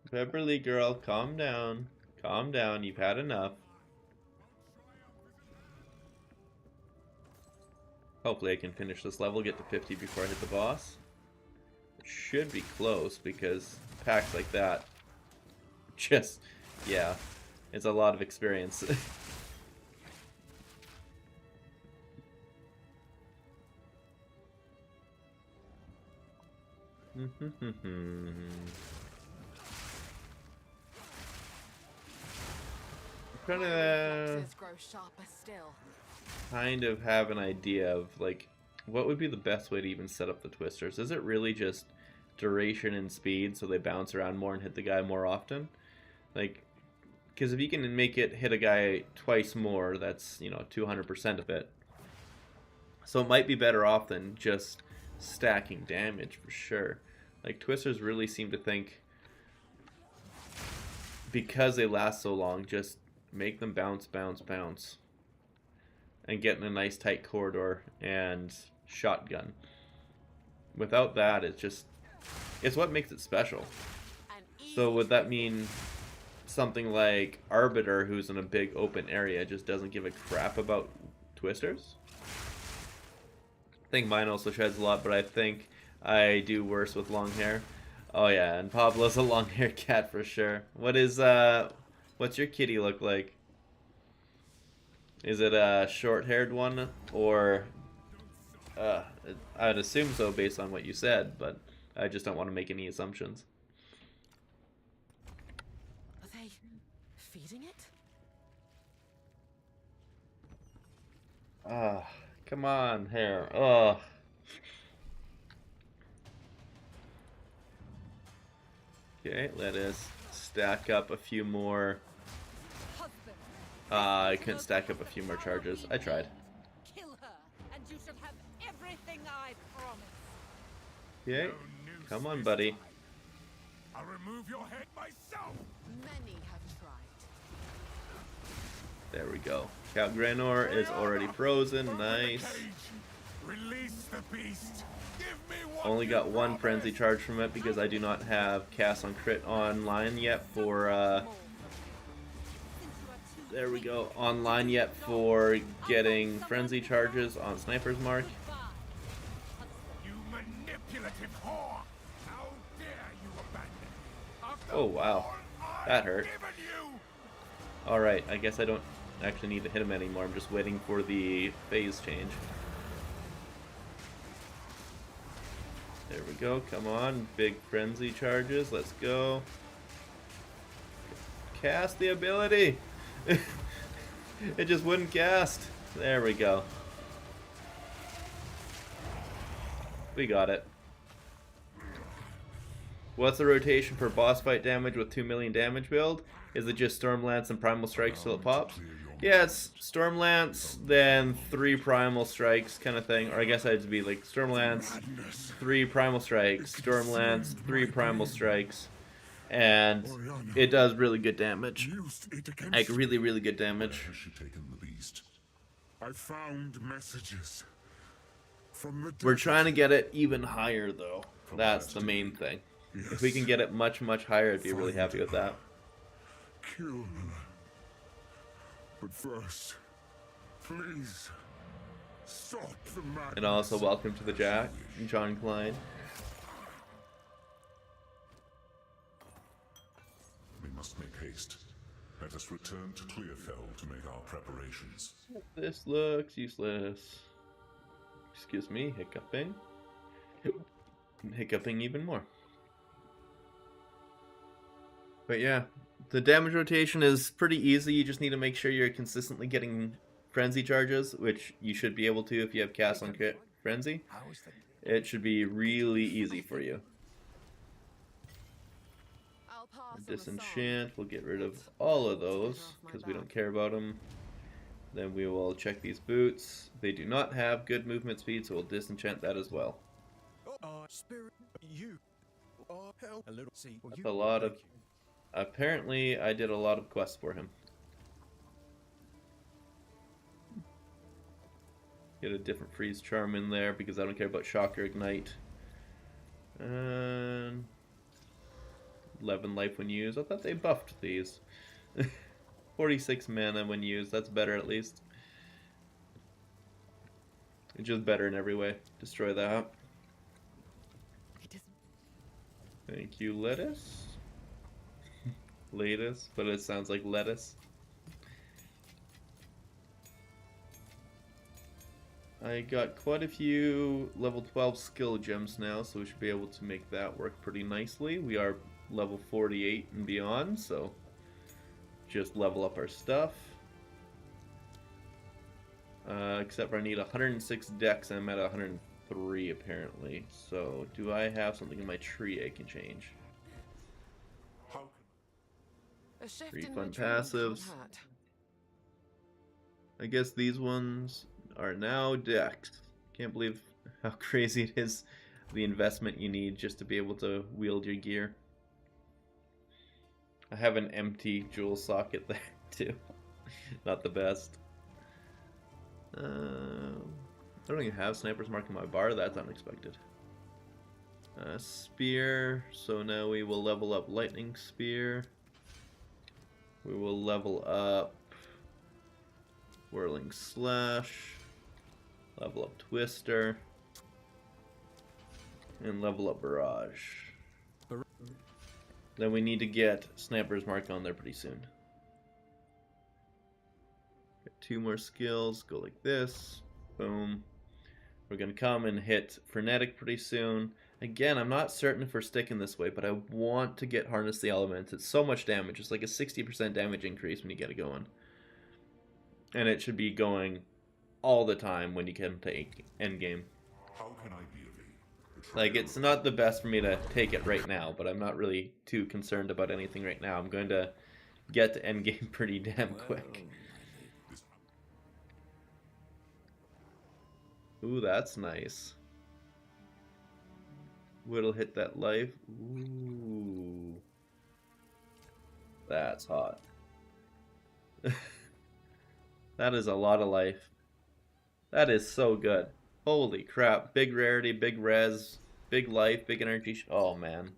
Beverly girl, calm down. Calm down, you've had enough. Hopefully I can finish this level, get to 50 before I hit the boss. It should be close because packs like that, just, yeah, it's a lot of experience. trying My to reflexes grow sharper still. kind of have an idea of like what would be the best way to even set up the twisters. Is it really just duration and speed so they bounce around more and hit the guy more often? Like, because if you can make it hit a guy twice more, that's, you know, 200% of it. So it might be better off than just stacking damage for sure. Like, twisters really seem to think, because they last so long, just make them bounce, bounce, bounce. And get in a nice tight corridor and shotgun. Without that, it's what makes it special. So would that mean something like Arbiter, who's in a big open area, just doesn't give a crap about twisters? I think mine also sheds a lot, but I think I do worse with long hair. Oh yeah, and Pablo's a long haired cat for sure. What's your kitty look like? Is it a short-haired one, or I'd assume so based on what you said, but I just don't want to make any assumptions. Are they feeding it? Come on, hair. Okay, let us stack up a few more. I couldn't stack up a few more charges. I tried. Kill her, and you shall have everything I promise. Okay, come on, buddy. I'll remove your head myself. Many have tried. There we go. Count Granor is already frozen. Nice. Release the beast. Give me what Only you got one promised. frenzy charge from it because I do not have cast on crit online yet for there we go, online yet for getting frenzy charges on Sniper's Mark. You manipulative whore! How dare you abandon? After Oh wow, all I've that hurt. given you? Alright, I guess I don't actually need to hit him anymore. I'm just waiting for the phase change. There we go, come on, big frenzy charges, let's go. Cast the ability! It just wouldn't cast. There we go. We got it. What's the rotation for boss fight damage with 2 million damage build? Is it just Stormlance and Primal Strikes till it pops? Yeah, it's Stormlance, then 3 Primal Strikes kind of thing. Or I guess I'd be like Stormlance, 3 Primal Strikes, Stormlance, 3 Primal Strikes. And it does really good damage. Like really, really good damage. Has she taken the beast? I found messages from the We're trying to get it even higher though. That's the main thing. If we can get it much, much higher, I'd be really happy with that. Kill her. But first, please stop the madness. And also welcome to the Jack, John Klein. We must make haste. Let us return to Clearfell to make our preparations. This looks useless. Excuse me, hiccuping. Hiccuping even more. But yeah, the damage rotation is pretty easy. You just need to make sure you're consistently getting frenzy charges, which you should be able to if you have cast on crit frenzy. It should be really easy for you. I'll pass on the Disenchant, we'll get rid of all of those because we don't care about them. Then we will check these boots. They do not have good movement speed, so we'll disenchant that as well. Spirit, you help a little. See, That's a lot of. Apparently, I did a lot of quests for him. Get a different freeze charm in there because I don't care about shock or ignite. And 11 life when used. I thought they buffed these. 46 mana when used. That's better at least. It's just better in every way. Destroy that. Thank you, lettuce. Lettuce, but it sounds like lettuce. I got quite a few level 12 skill gems now, so we should be able to make that work pretty nicely. We are level 48 and beyond, so just level up our stuff. Except for I need 106 dex and I'm at 103 apparently. So do I have something in my tree I can change? How A shift in Refund my training passives. can't hurt. I guess these ones are now dex. Can't believe how crazy it is, the investment you need just to be able to wield your gear. I have an empty jewel socket there too. Not the best. I don't even have snipers marking my bar. That's unexpected. Spear. So now we will level up lightning spear. We will level up whirling slash. Level up twister. And level up barrage. Then we need to get sniper's mark on there pretty soon. Get 2 more skills, go like this, boom. We're gonna come and hit frenetic pretty soon. Again, I'm not certain if we're sticking this way, but I want to get harness the elements. It's so much damage. It's like a 60% damage increase when you get it going. And it should be going all the time when you can take endgame. can I be of aid? Like, it's not the best for me to take it right now, but I'm not really too concerned about anything right now. I'm going to get to endgame pretty damn quick. Ooh, that's nice. Whittle hit that life. Ooh. That's hot. That is a lot of life. That is so good. Holy crap. Big rarity, big res, big life, big energy. Oh, man.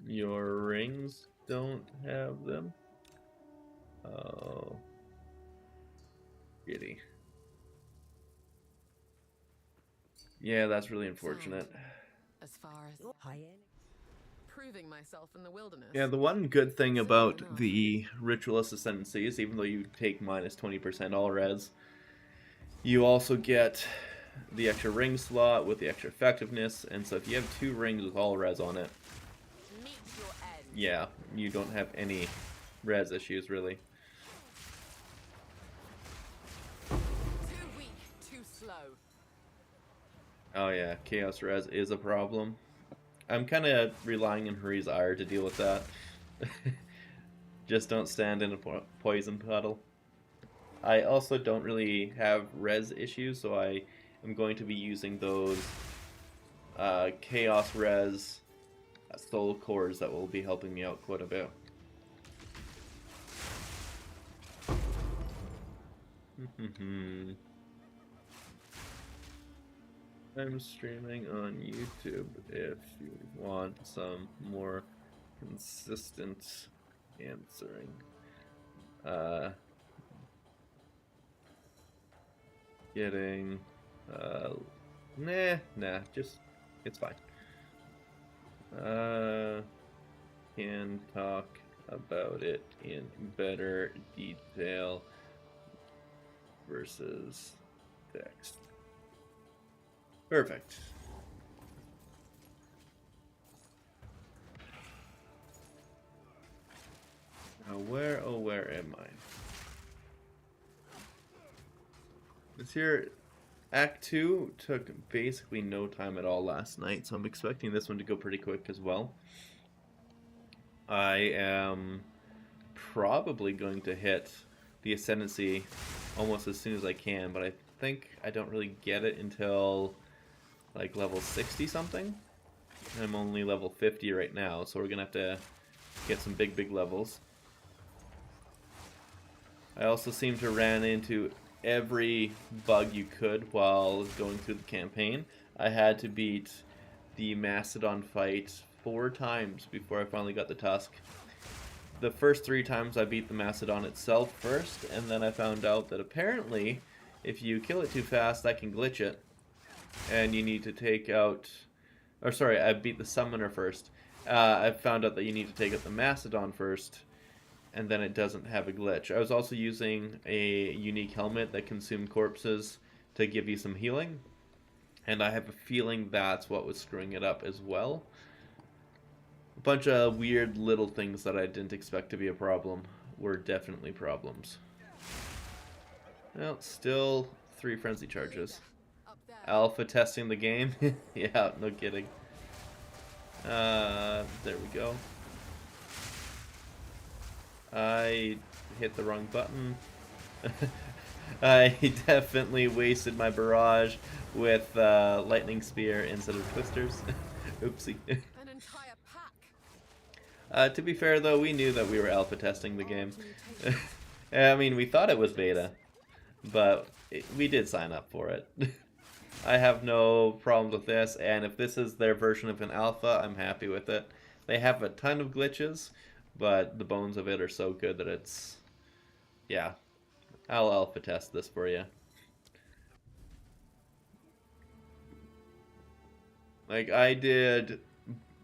Your rings don't have them? Oh. Giddy. Yeah, that's really unfortunate. As far as proving myself in the wilderness. Yeah, the one good thing about the Ritualist Ascendancy is even though you take minus 20% all res, you also get the extra ring slot with the extra effectiveness, and so if you have 2 rings with all res on it, yeah, you don't have any res issues really. Too weak, too slow. Oh yeah, Chaos Res is a problem. I'm kind of relying on Hari's Ire to deal with that. Just don't stand in a poison puddle. I also don't really have res issues, so I am going to be using those Chaos Res soul cores that will be helping me out quite a bit. I'm streaming on YouTube if you want some more consistent answering. Getting nah, just it's fine. Can talk about it in better detail versus text. Perfect. Now where, oh where am I? This here, Act 2 took basically no time at all last night, so I'm expecting this one to go pretty quick as well. I am probably going to hit the Ascendancy almost as soon as I can, but I think I don't really get it until like level 60 something. I'm only level 50 right now, so we're gonna have to get some big levels. I also seem to ran into every bug you could while going through the campaign. I had to beat the Mastodon fight 4 times before I finally got the Tusk. The first 3 times I beat the Mastodon itself first, and then I found out that apparently if you kill it too fast, that can glitch it. And you need to take out... Or sorry, I beat the Summoner first. I found out that you need to take out the Mastodon first, and then it doesn't have a glitch. I was also using a unique helmet that consumed corpses to give you some healing. And I have a feeling that's what was screwing it up as well. A bunch of weird little things that I didn't expect to be a problem were definitely problems. Well, still 3 frenzy charges. Alpha testing the game? Yeah, no kidding. There we go. I hit the wrong button. I definitely wasted my barrage with lightning spear instead of twisters. Oopsie. An entire pack. To be fair though, we knew that we were alpha testing the game. I mean, we thought it was beta, but we did sign up for it. I have no problems with this, and if this is their version of an alpha, I'm happy with it. They have a ton of glitches, but the bones of it are so good that it's... yeah. I'll alpha test this for you. Like, I did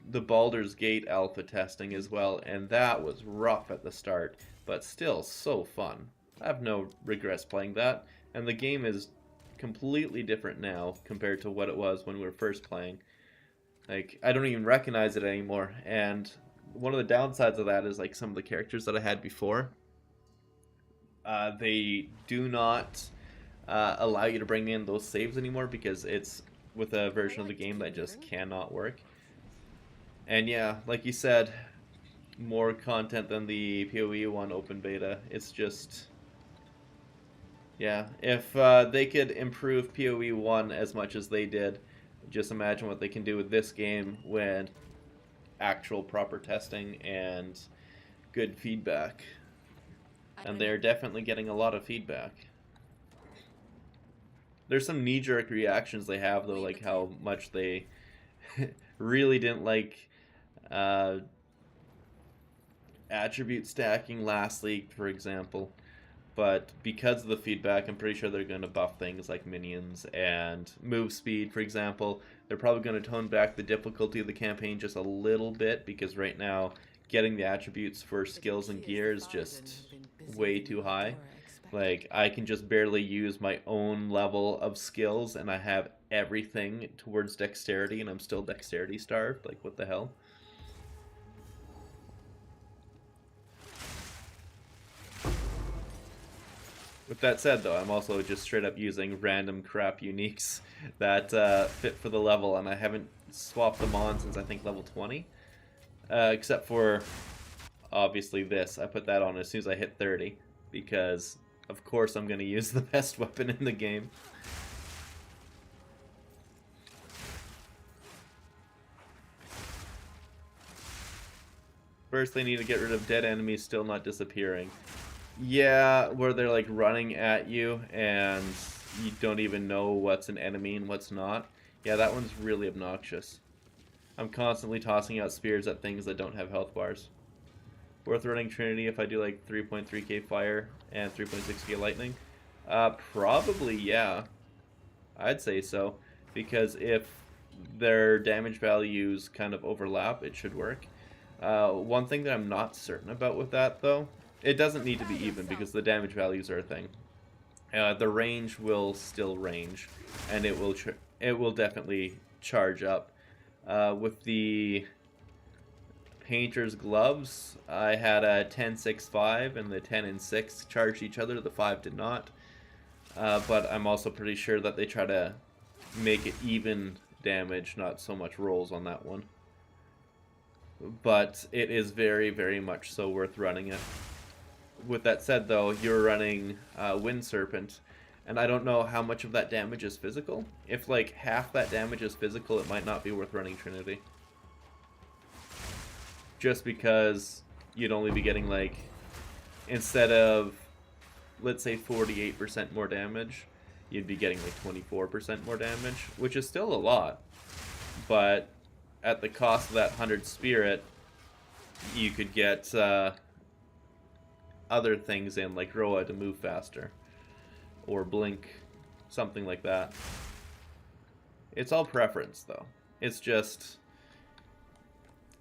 the Baldur's Gate alpha testing as well, and that was rough at the start, but still so fun. I have no regrets playing that, and the game is completely different now compared to what it was when we were first playing. Like, I don't even recognize it anymore, and one of the downsides of that is like some of the characters that I had before, they do not allow you to bring in those saves anymore because it's with a version of the game that just cannot work. And yeah, like you said, more content than the PoE 1 open beta. It's just... yeah, if they could improve PoE 1 as much as they did, just imagine what they can do with this game when actual proper testing and good feedback. And they're definitely getting a lot of feedback. There's some knee-jerk reactions they have, though, like how much they really didn't like attribute stacking last league, for example. But because of the feedback, I'm pretty sure they're going to buff things like minions and move speed, for example. They're probably going to tone back the difficulty of the campaign just a little bit, because right now getting the attributes for skills and gear is just way too high. Like, I can just barely use my own level of skills, and I have everything towards dexterity, and I'm still dexterity starved. Like, what the hell? With that said, though, I'm also just straight up using random crap uniques that fit for the level, and I haven't swapped them on since I think level 20. Except for, obviously, this. I put that on as soon as I hit 30, because, of course, I'm going to use the best weapon in the game. First, they need to get rid of dead enemies still not disappearing. Yeah, where they're like running at you and you don't even know what's an enemy and what's not. Yeah, that one's really obnoxious. I'm constantly tossing out spears at things that don't have health bars. Worth running Trinity if I do like 3.3k fire and 3.6k lightning? Probably, yeah. I'd say so. Because if their damage values kind of overlap, it should work. One thing that I'm not certain about with that, though, it doesn't need to be even because the damage values are a thing. The range will still range, and it will definitely charge up. With the Painter's gloves, I had a 10-6-5, and the 10 and 6 charged each other. The 5 did not. But I'm also pretty sure that they try to make it even damage, not so much rolls on that one. But it is very, very much so worth running it. With that said, though, you're running Wind Serpent, and I don't know how much of that damage is physical. If, like, half that damage is physical, it might not be worth running Trinity. Just because you'd only be getting, like, instead of, let's say, 48% more damage, you'd be getting, like, 24% more damage, which is still a lot. But at the cost of that 100 spirit, you could get other things in, like Roa to move faster, or Blink, something like that. It's all preference, though. It's just,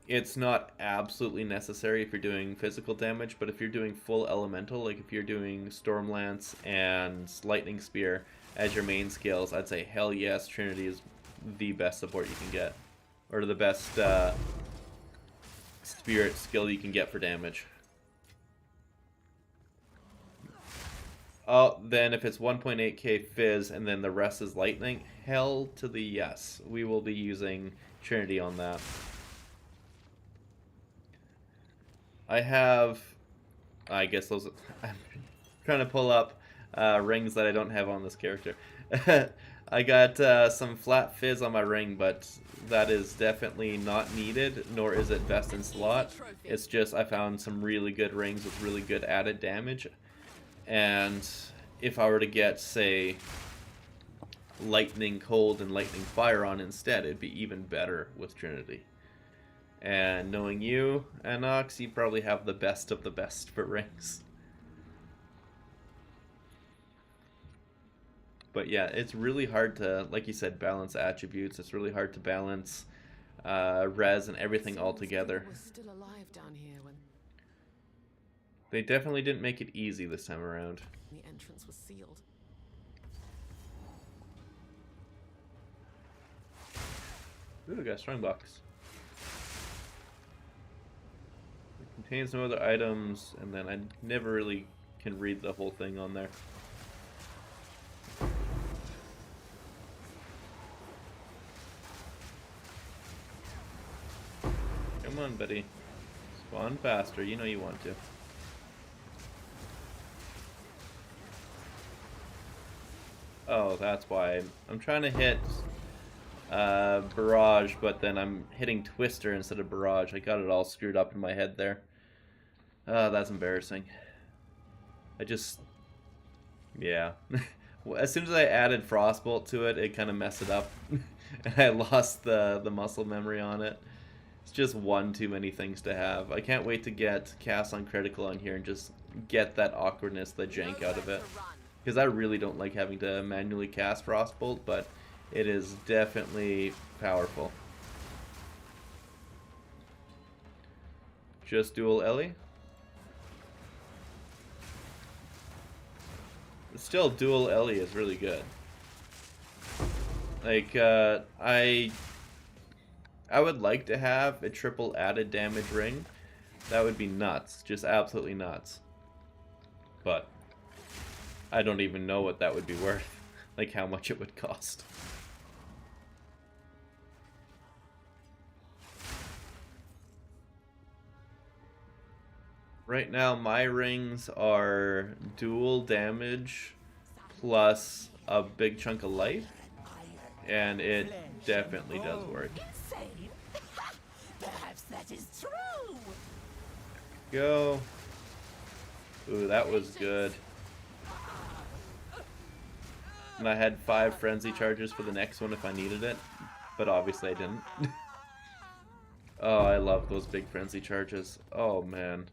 it's not absolutely necessary if you're doing physical damage, but if you're doing full elemental, like if you're doing Stormlance and Lightning Spear as your main skills, I'd say hell yes, Trinity is the best support you can get. Or the best spirit skill you can get for damage. Oh, then if it's 1.8k fizz and then the rest is lightning, hell to the yes. We will be using Trinity on that. I have, I guess those, I'm trying to pull up rings that I don't have on this character. I got some flat fizz on my ring, but that is definitely not needed, nor is it best in slot. It's just I found some really good rings with really good added damage. And if I were to get, say, Lightning Cold and Lightning Fire on instead, it'd be even better with Trinity. And knowing you, Anox, you probably have the best of the best for rings. But yeah, it's really hard to, like you said, balance attributes. It's really hard to balance res and everything all together. Was still alive down here when They definitely didn't make it easy this time around. the entrance was sealed. Ooh, got a strong box. It contains no other items, and then I never really can read the whole thing on there. Come on, buddy. Spawn faster, you know you want to. Oh, that's why. I'm trying to hit Barrage, but then I'm hitting Twister instead of Barrage. I got it all screwed up in my head there. That's embarrassing. Yeah. As soon as I added Frostbolt to it, it kind of messed it up. And I lost the muscle memory on it. It's just one too many things to have. I can't wait to get Cast on Critical on here and just get that awkwardness, the jank out of it. Because I really don't like having to manually cast Frostbolt, but it is definitely powerful. Just dual Ellie? Still, dual Ellie is really good. Like, I would like to have a triple added damage ring. That would be nuts. Just absolutely nuts. But I don't even know what that would be worth. Like how much it would cost. Right now my rings are dual damage plus a big chunk of life. And it definitely does work. Perhaps that is true. Go. Ooh, that was good. And I had 5 frenzy charges for the next one if I needed it, but obviously I didn't. Oh, I love those big frenzy charges. Oh man.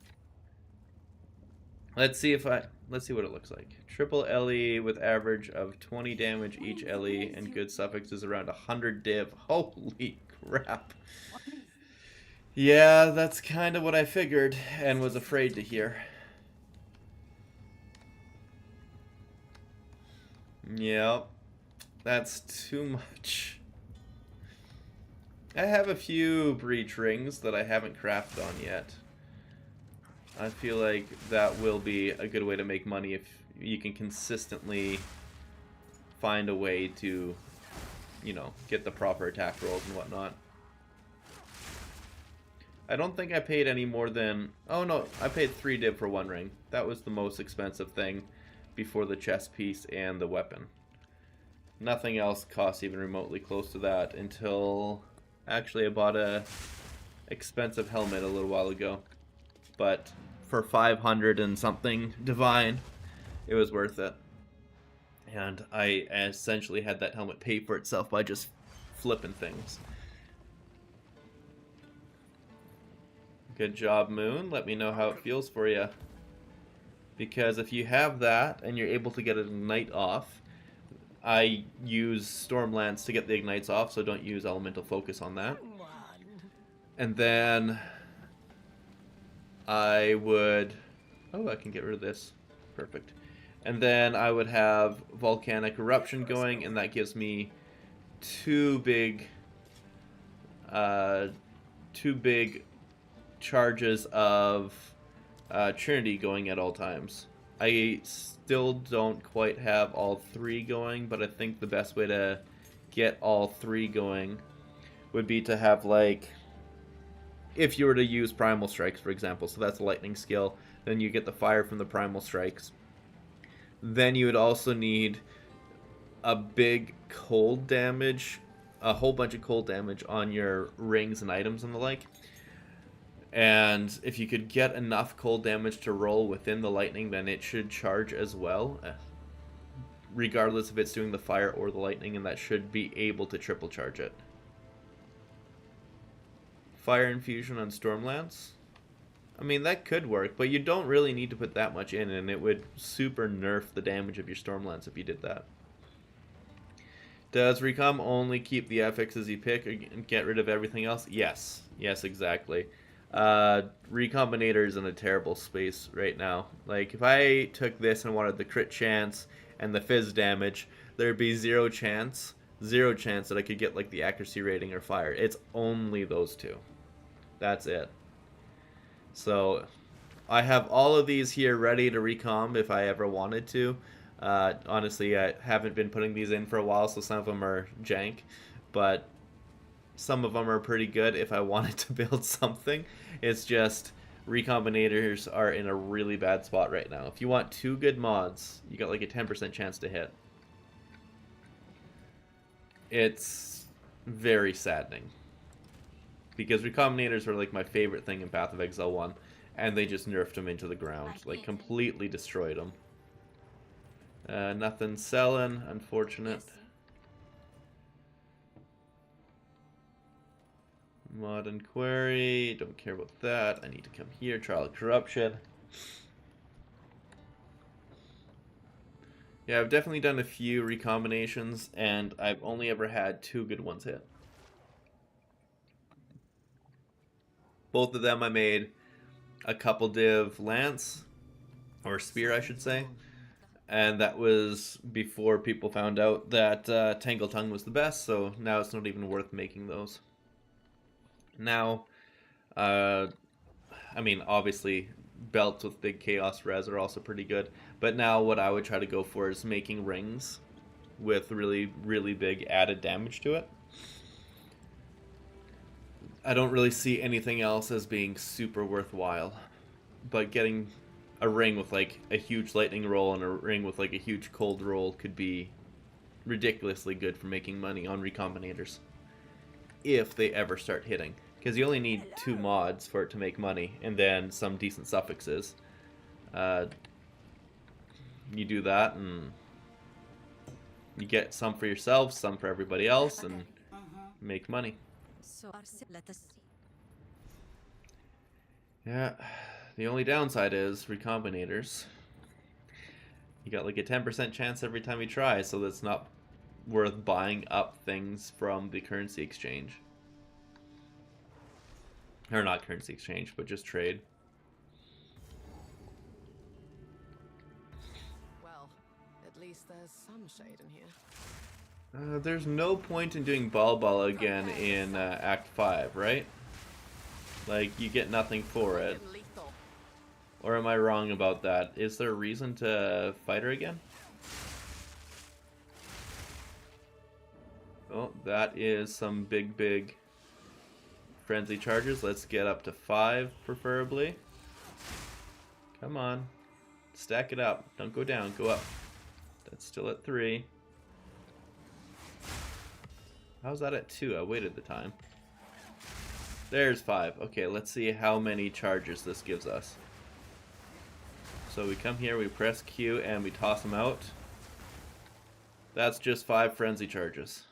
Let's see what it looks like. Triple LE with average of 20 damage each LE, and good suffix is around 100 div. Holy crap. Yeah, that's kind of what I figured and was afraid to hear. Yep, that's too much. I have a few breach rings that I haven't crafted on yet. I feel like that will be a good way to make money if you can consistently find a way to, you know, get the proper attack rolls and whatnot. I don't think I paid any more than... Oh no, I paid 3 div for 1 ring. That was the most expensive thing before the chest piece and the weapon. Nothing else costs even remotely close to that until... Actually, I bought a expensive helmet a little while ago. But for 500 and something divine, it was worth it. And I essentially had that helmet pay for itself by just flipping things. Good job, Moon. Let me know how it feels for you. Because if you have that and you're able to get an ignite off, I use Stormlance to get the ignites off, so don't use Elemental Focus on that. And then I would... Oh, I can get rid of this. Perfect. And then I would have Volcanic Eruption going, and that gives me 2 big charges of Trinity going at all times. I still don't quite have all 3 going, but I think the best way to get all 3 going would be to have, like, if you were to use Primal Strikes, for example, so that's a lightning skill, then you get the fire from the Primal Strikes. Then you would also need a big cold damage, a whole bunch of cold damage on your rings and items and the like. And if you could get enough cold damage to roll within the lightning, then it should charge as well, regardless if it's doing the fire or the lightning, and that should be able to triple charge it. Fire Infusion on Stormlance. I mean, that could work, but you don't really need to put that much in, and it would super nerf the damage of your Stormlance if you did that. Does Recom only keep the FXs you pick and get rid of everything else? Yes. Yes, exactly. Recombinators in a terrible space right now. Like, if I took this and wanted the crit chance and the fizz damage, there'd be zero chance that I could get, like, the accuracy rating or fire. It's only those 2. That's it. So, I have all of these here ready to recomb if I ever wanted to. Honestly, I haven't been putting these in for a while, so some of them are jank, but some of them are pretty good if I wanted to build something. It's just Recombinators are in a really bad spot right now. If you want 2 good mods, you got like a 10% chance to hit. It's very saddening, because Recombinators were like my favorite thing in Path of Exile 1, and they just nerfed them into the ground, like completely destroyed them. Nothing selling, unfortunate. Mod and query, don't care about that. I need to come here, Trial of Corruption. Yeah, I've definitely done a few recombinations, and I've only ever had 2 good ones hit. Both of them I made a couple div lance, or spear I should say, and that was before people found out that Tangle Tongue was the best, so now it's not even worth making those. Now, I mean, obviously, belts with big chaos res are also pretty good, but now what I would try to go for is making rings with really, really big added damage to it. I don't really see anything else as being super worthwhile, but getting a ring with like a huge lightning roll and a ring with like a huge cold roll could be ridiculously good for making money on Recombinators, if they ever start hitting. Because you only need 2 mods for it to make money, and then some decent suffixes. You do that, and you get some for yourself, some for everybody else, and make money. Yeah, the only downside is Recombinators. You got like a 10% chance every time you try, so that's not worth buying up things from the currency exchange. Or not currency exchange, but just trade. Well, at least there's some shade in here. There's no point in doing Ball again in Act 5, right? Like, you get nothing for it. Or am I wrong about that? Is there a reason to fight her again? Oh, that is some big frenzy charges. Let's get up to 5, preferably. Come on. Stack it up. Don't go down. Go up. That's still at 3. How's that at 2? I waited the time. There's 5. Okay, let's see how many charges this gives us. So we come here, we press Q, and we toss them out. That's just 5 frenzy charges.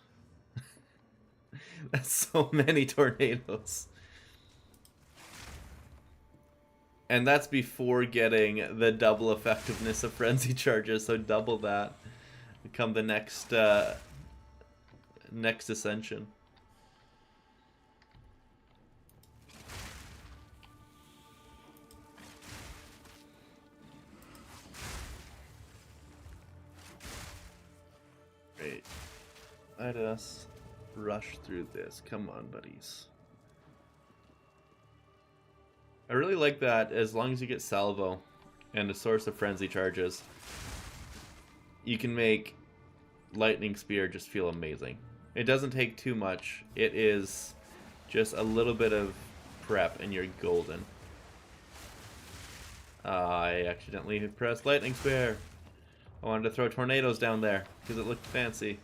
That's so many tornadoes. And that's before getting the double effectiveness of frenzy charges, so double that. Become the next next ascension. Great. Let us rush through this. Come on, buddies. I really like that as long as you get salvo and a source of frenzy charges, you can make lightning spear just feel amazing. It doesn't take too much. It is just a little bit of prep and you're golden. I accidentally pressed lightning spear. I wanted to throw tornadoes down there because it looked fancy.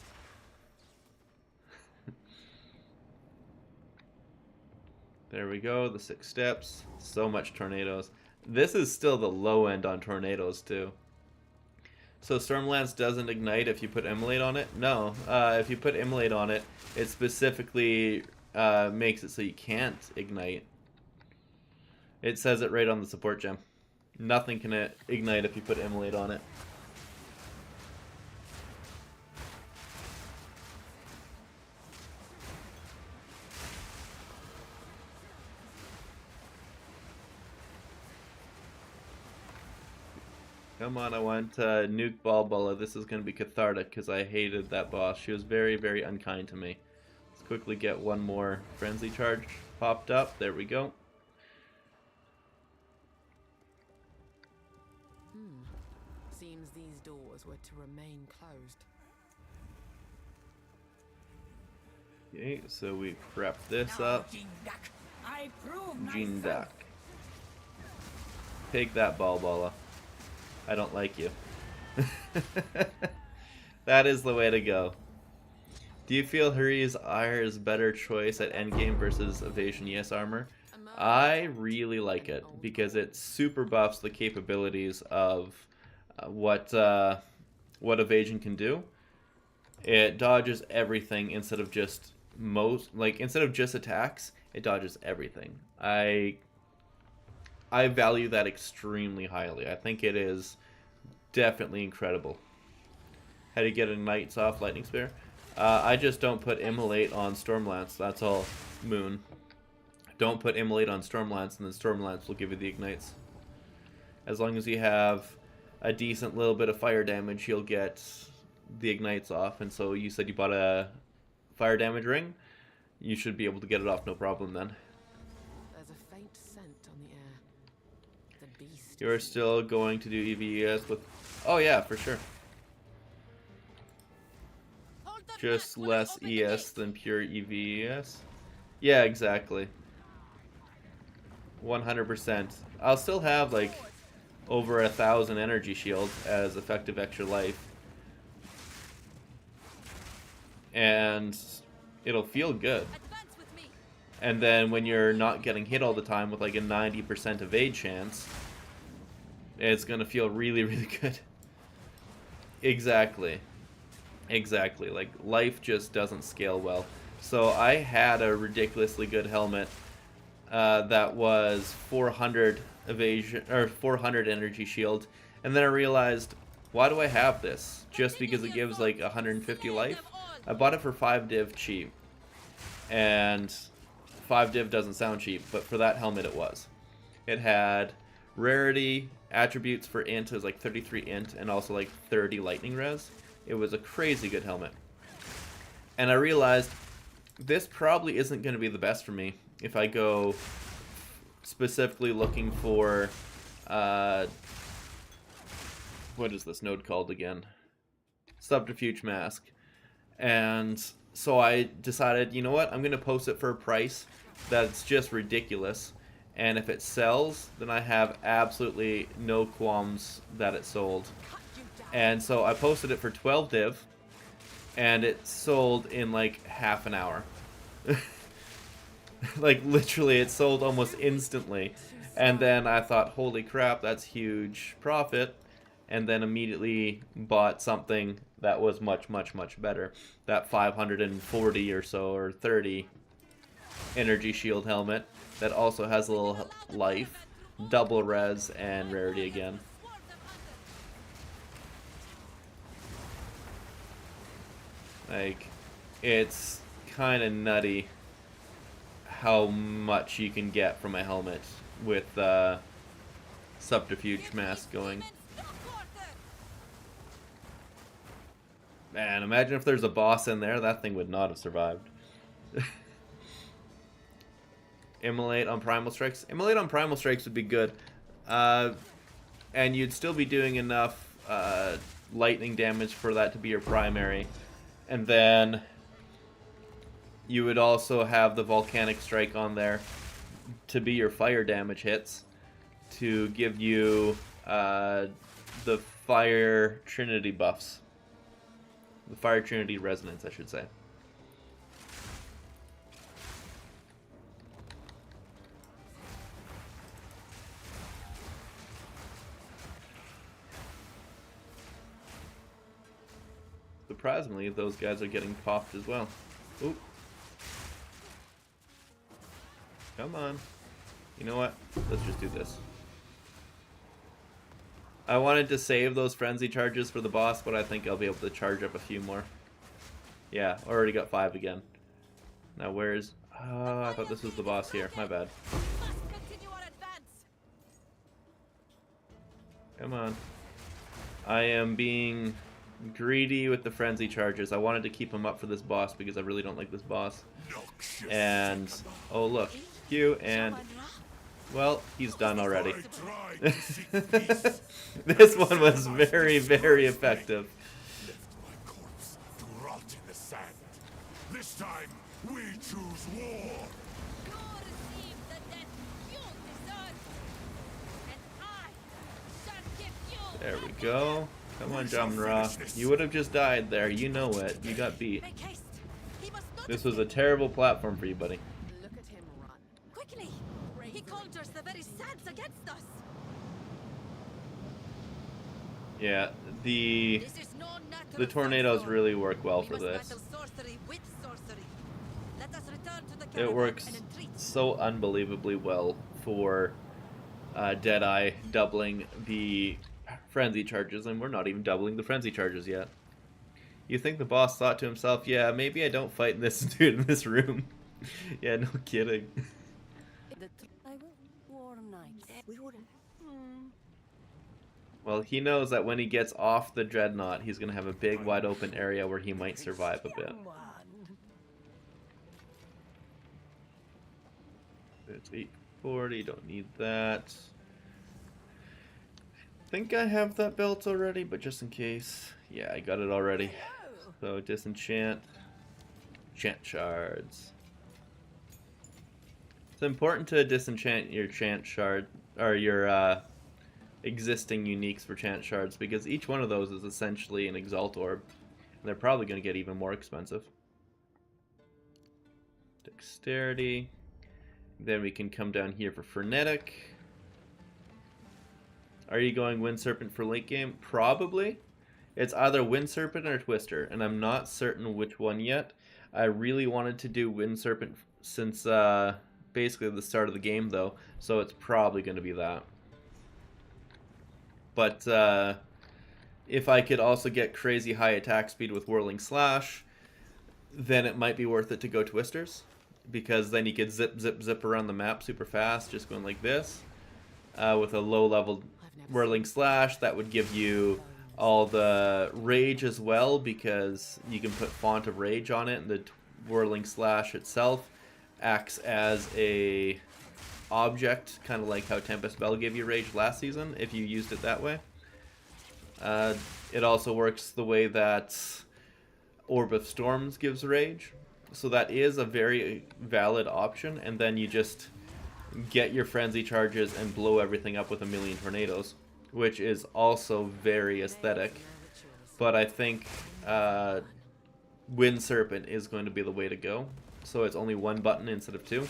There we go, the 6 steps. So much tornadoes. This is still the low end on tornadoes too. So Stormlance doesn't ignite if you put Immolate on it? No. If you put Immolate on it, it specifically makes it so you can't ignite. It says it right on the support gem. Nothing can ignite if you put Immolate on it. Come on, I want Nuke Balbola. This is going to be cathartic because I hated that boss. She was very, very unkind to me. Let's quickly get one more Frenzy Charge popped up. There we go. Seems these doors were to remain closed. Okay, so we prep this up. Jindak. Take that, Balbola. I don't like you. That is the way to go. Do you feel Huri's Ire is better choice at endgame versus Evasion Yes armor? I really like it because it super buffs the capabilities of what Evasion can do. It dodges everything instead of just instead of just attacks, it dodges everything. I value that extremely highly. I think it is definitely incredible. How do you get a Knights off Lightning Spear? I just don't put Immolate on Stormlance. That's all. Moon. Don't put Immolate on Stormlance, and then Stormlance will give you the Ignites. As long as you have a decent little bit of fire damage, you'll get the Ignites off. And so you said you bought a fire damage ring? You should be able to get it off no problem then. You're still going to do EVES with... Oh yeah, for sure. Just less ES than pure EVES. Yeah, exactly. 100%. I'll still have like over 1,000 energy shield as effective extra life. And it'll feel good. And then when you're not getting hit all the time with like a 90% evade chance, it's going to feel really, really good. Exactly. Exactly. Like, life just doesn't scale well. So I had a ridiculously good helmet that was 400 evasion, or 400 energy shield. And then I realized, why do I have this? Just because it gives like 150 life? I bought it for 5 div cheap. And 5 div doesn't sound cheap, but for that helmet it was. It had rarity, attributes for int is like 33 int, and also like 30 lightning res. It was a crazy good helmet. And I realized this probably isn't going to be the best for me if I go specifically looking for what is this node called again? Subterfuge Mask. And so I decided, you know what, I'm going to post it for a price that's just ridiculous. And if it sells, then I have absolutely no qualms that it sold. And so I posted it for 12 div, and it sold in like half an hour. Like literally, it sold almost instantly. And then I thought, holy crap, that's huge profit. And then immediately bought something that was much, much, much better. That 540 or so, or 30 energy shield helmet that also has a little life, double res, and rarity again. Like, it's kind of nutty how much you can get from a helmet with Subterfuge Mask going. Man, imagine if there's a boss in there, that thing would not have survived. Immolate on Primal Strikes. Immolate on Primal Strikes would be good. And you'd still be doing enough lightning damage for that to be your primary. And then you would also have the Volcanic Strike on there to be your fire damage hits, to give you the Fire Trinity buffs. The Fire Trinity Resonance, I should say. Surprisingly, those guys are getting popped as well. Oop. Come on. You know what? Let's just do this. I wanted to save those frenzy charges for the boss, but I think I'll be able to charge up a few more. Yeah, already got 5 again. Now where's... Oh, I thought this was the boss here. My bad. Come on. I am being greedy with the frenzy charges. I wanted to keep them up for this boss because I really don't like this boss. And... Oh, look. Q and... Well, he's done already. This one was very, very effective. My corpse to rot in the sand. This time, we choose war. You receive the death you deserve, and I shall give you. There we go. Come on, Jamra. You would have just died there. You know it. You got beat. Make haste. He must not This was a terrible platform for you, buddy. Look at him run. quickly. He conjures the very sands against us. Yeah, the This is no natural tornadoes storm. really work well We for must this. battle sorcery with sorcery. Let us return to the caravan It works and entreat. so unbelievably well for Deadeye doubling the frenzy charges, and we're not even doubling the frenzy charges yet. You think the boss thought to himself, yeah, maybe I don't fight this dude in this room. Yeah, no kidding. I will warm nights. We would. Well, he knows that when he gets off the Dreadnought, he's going to have a big, wide open area where he might survive a bit. It's 840, don't need that. I think I have that belt already, but just in case. Yeah, I got it already. So, disenchant. Chant shards. It's important to disenchant your chant shard, or your existing uniques for chant shards, because each one of those is essentially an exalt orb. And they're probably going to get even more expensive. Dexterity. Then we can come down here for frenetic. Are you going Wind Serpent for late game? Probably. It's either Wind Serpent or Twister, and I'm not certain which one yet. I really wanted to do Wind Serpent since basically the start of the game, though, so it's probably going to be that. But if I could also get crazy high attack speed with Whirling Slash, then it might be worth it to go Twisters, because then you could zip, zip, zip around the map super fast, just going like this. With a low-level Whirling Slash, that would give you all the Rage as well, because you can put Font of Rage on it, and the Whirling Slash itself acts as a object, kind of like how Tempest Bell gave you Rage last season, if you used it that way. It also works the way that Orb of Storms gives Rage, so that is a very valid option, and then you just get your frenzy charges and blow everything up with a million tornadoes, which is also very aesthetic. But I think Wind Serpent is going to be the way to go, so it's only one button instead of two.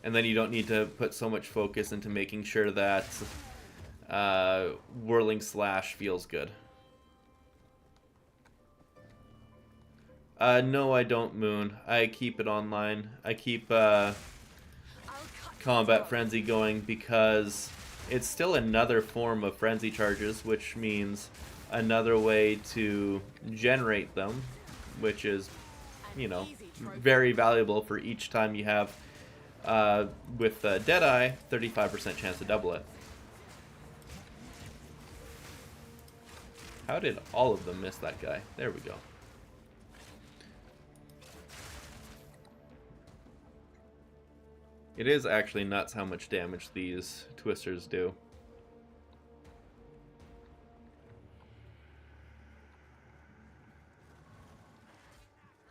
And then you don't need to put so much focus into making sure that Whirling Slash feels good. No, I don't, Moon. I keep it online. I keep Combat Frenzy going because it's still another form of frenzy charges, which means another way to generate them, which is, you know, very valuable for each time you have, with Deadeye, 35% chance to double it. How did all of them miss that guy? There we go. It is actually nuts how much damage these twisters do.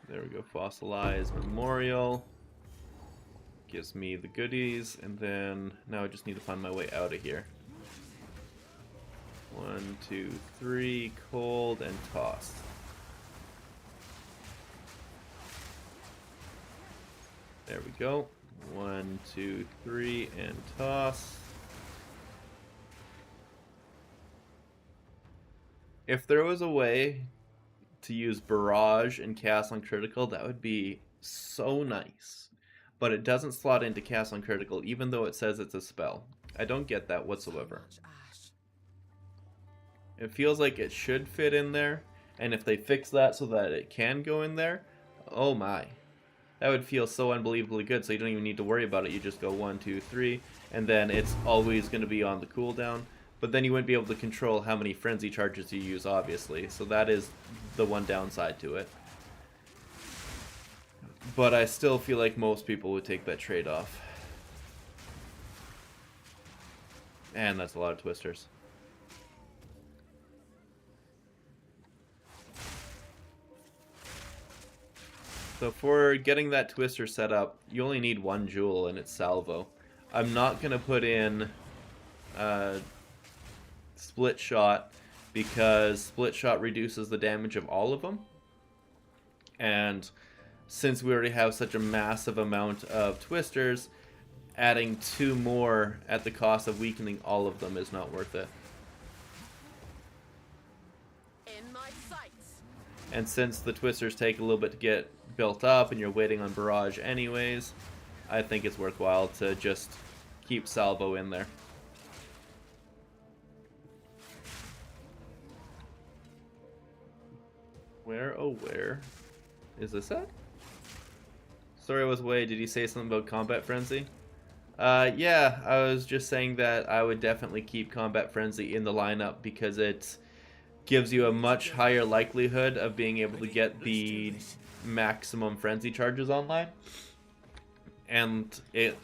There we go, fossilized memorial. Gives me the goodies, and then now I just need to find my way out of here. 1, 2, 3, cold, and toss. There we go. 1, 2, 3, and toss. If there was a way to use barrage and cast on critical, that would be so nice. But it doesn't slot into cast on critical, even though it says it's a spell. I don't get that whatsoever. It feels like it should fit in there, and if they fix that so that it can go in there, oh my. That would feel so unbelievably good, so you don't even need to worry about it. You just go 1, 2, 3, and then it's always going to be on the cooldown. But then you wouldn't be able to control how many frenzy charges you use, obviously. So that is the one downside to it. But I still feel like most people would take that trade-off. And that's a lot of twisters. So for getting that twister set up, you only need 1 jewel, and it's salvo. I'm not going to put in split shot, because split shot reduces the damage of all of them. And since we already have such a massive amount of twisters, adding 2 more at the cost of weakening all of them is not worth it. In my sights. And since the twisters take a little bit to get built up and you're waiting on barrage anyways, I think it's worthwhile to just keep salvo in there. Where is this at? Sorry I was away. Did you say something about Combat Frenzy? Yeah, I was just saying that I would definitely keep Combat Frenzy in the lineup because it gives you a much higher likelihood of being able to get the maximum frenzy charges online. And it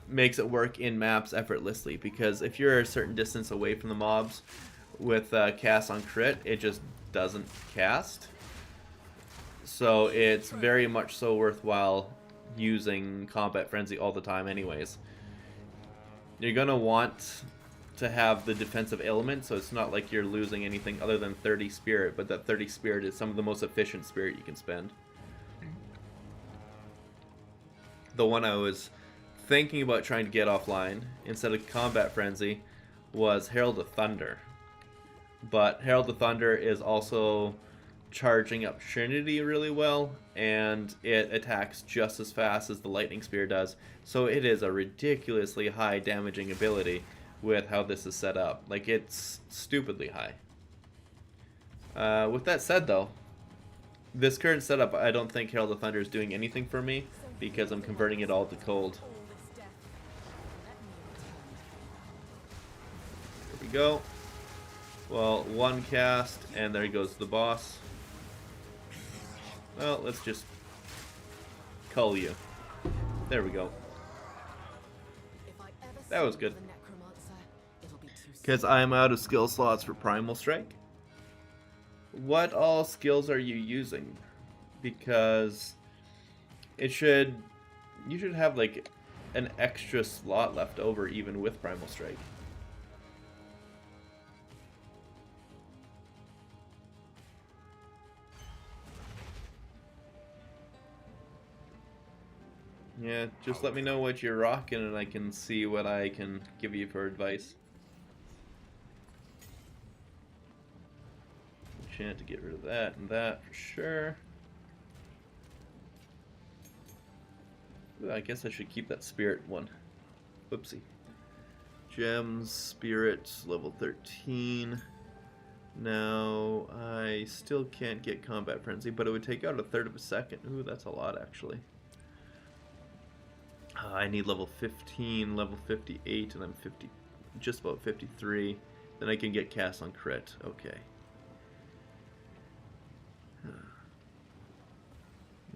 makes it work in maps effortlessly, because if you're a certain distance away from the mobs with cast on crit, it just doesn't cast. So it's very much so worthwhile using Combat Frenzy all the time anyways. You're going to want to have the defensive element, so it's not like you're losing anything other than 30 spirit, but that 30 spirit is some of the most efficient spirit you can spend. The one I was thinking about trying to get offline instead of Combat Frenzy was Herald of Thunder. But Herald of Thunder is also charging up Trinity really well, and it attacks just as fast as the Lightning Spear does. So it is a ridiculously high damaging ability with how this is set up. Like, it's stupidly high. With that said though, this current setup, I don't think Herald of Thunder is doing anything for me because I'm converting it all to cold. There we go. Well, 1 cast, and there goes the boss. Well, let's just cull you. There we go. That was good. Because I'm out of skill slots for Primal Strike. What all skills are you using? Because you should have like an extra slot left over even with Primal Strike. Yeah, just let me know what you're rocking and I can see what I can give you for advice. Enchant to get rid of that and that for sure. Ooh, I guess I should keep that spirit one. Whoopsie. Gems, spirit, level 13. Now, I still can't get Combat Frenzy, but it would take out 1/3 of a second. Ooh, that's a lot actually. I need level 15, level 58, and I'm just about 53. Then I can get cast on crit. Okay.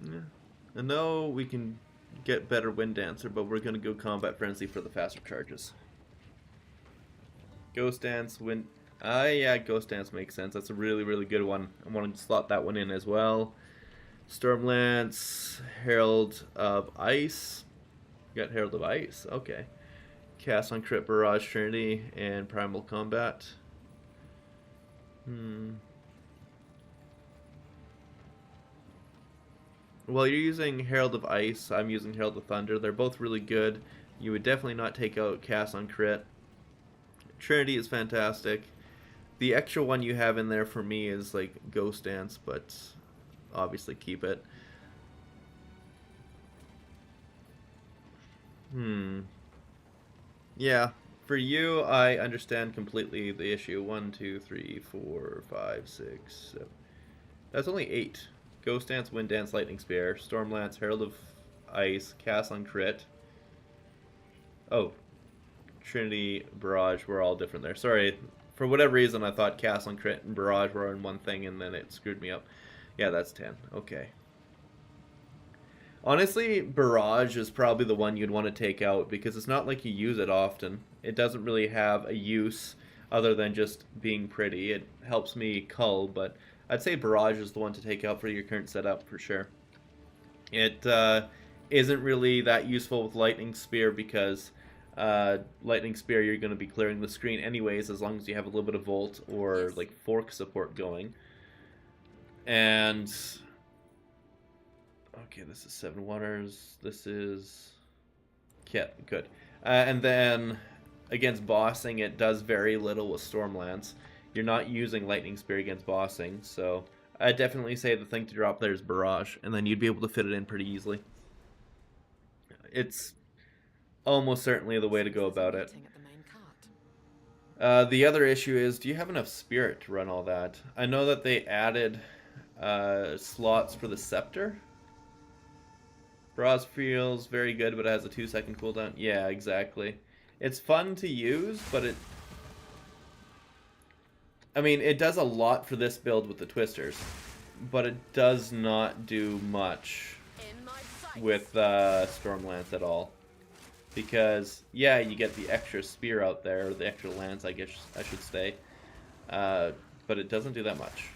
Yeah. I know we can get better Wind Dancer, but we're going to go Combat Frenzy for the faster charges. Ghost Dance, Wind... yeah, Ghost Dance makes sense. That's a really, really good one. I want to slot that one in as well. Stormlance, Herald of Ice. You got Herald of Ice, okay. Cast on Crit, Barrage, Trinity, and Primal Combat. Well, you're using Herald of Ice, I'm using Herald of Thunder. They're both really good. You would definitely not take out Cast on Crit. Trinity is fantastic. The extra one you have in there for me is like Ghost Dance, but obviously keep it. Yeah, for you, I understand completely the issue. 1, 2, 3, 4, 5, 6, 7. That's only 8. Ghost Dance, Wind Dance, Lightning Spear, Stormlance, Herald of Ice, Cast on Crit. Oh, Trinity, Barrage were all different there. Sorry, for whatever reason I thought Cast on Crit and Barrage were in one thing and then it screwed me up. Yeah, that's 10. Okay. Honestly, Barrage is probably the one you'd want to take out because it's not like you use it often. It doesn't really have a use other than just being pretty. It helps me cull, but I'd say Barrage is the one to take out for your current setup for sure. It isn't really that useful with Lightning Spear because Lightning Spear you're going to be clearing the screen anyways as long as you have a little bit of Volt or like Fork support going. And okay, this is 7 Waters. This is... yeah, good. And then against bossing, it does very little with Stormlance. You're not using Lightning Spear against bossing, so I'd definitely say the thing to drop there is Barrage, and then you'd be able to fit it in pretty easily. It's almost certainly the way to go about it. The other issue is, do you have enough Spirit to run all that? I know that they added slots for the Scepter. Barrage feels very good, but it has a 2-second cooldown. Yeah, exactly. It's fun to use, but it... I mean, it does a lot for this build with the Twisters, but it does not do much with Stormlance at all. Because, yeah, you get the extra spear out there, or the extra lance, I guess I should say, but it doesn't do that much.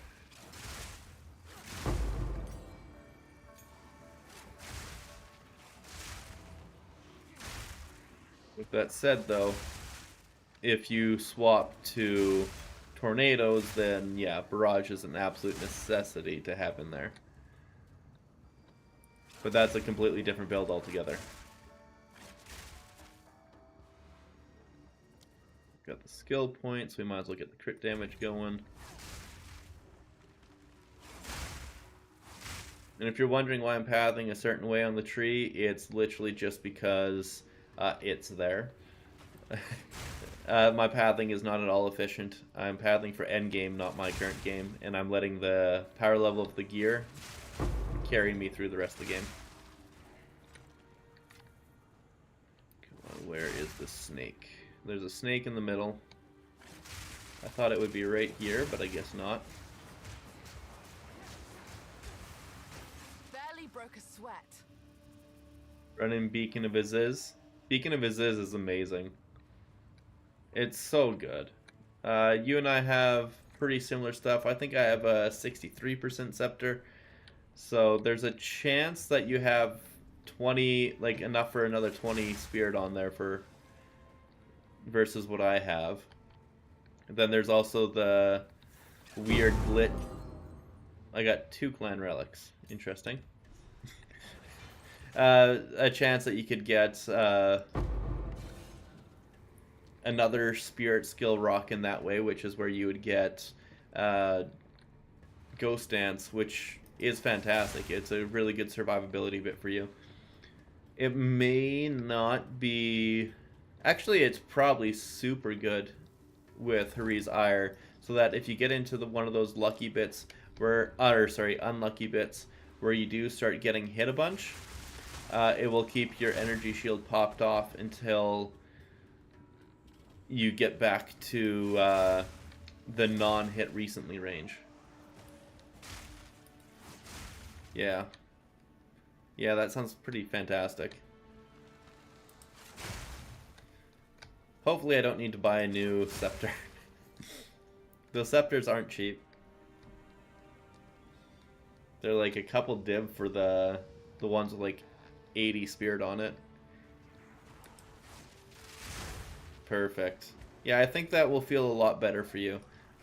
With that said, though, if you swap to Tornadoes, then yeah, Barrage is an absolute necessity to have in there. But that's a completely different build altogether. Got the skill points, we might as well get the crit damage going. And if you're wondering why I'm pathing a certain way on the tree, it's literally just because it's there. My pathing is not at all efficient. I'm pathing for endgame, not my current game, and I'm letting the power level of the gear carry me through the rest of the game. Come on, where is the snake? There's a snake in the middle. I thought it would be right here, but I guess not. Barely broke a sweat. Running Beacon of Aziz. Beacon of Aziz is amazing. It's so good. You and I have pretty similar stuff. I think I have a 63% Scepter. So there's a chance that you have 20, like enough for another 20 Spirit on there for versus what I have. And then there's also the weird glitch. I got 2 clan relics. Interesting. A chance that you could get another spirit skill rock in that way, which is where you would get Ghost Dance, which is fantastic. It's a really good survivability bit for you. It may not be... Actually, it's probably super good with Hari's Ire, so that if you get into one of those lucky bits where... unlucky bits where you do start getting hit a bunch, it will keep your energy shield popped off until you get back to the non-hit recently range. Yeah. Yeah, that sounds pretty fantastic. Hopefully I don't need to buy a new scepter. Those scepters aren't cheap. They're like a couple dib for the ones with like 80 spirit on it. Perfect. Yeah, I think that will feel a lot better for you.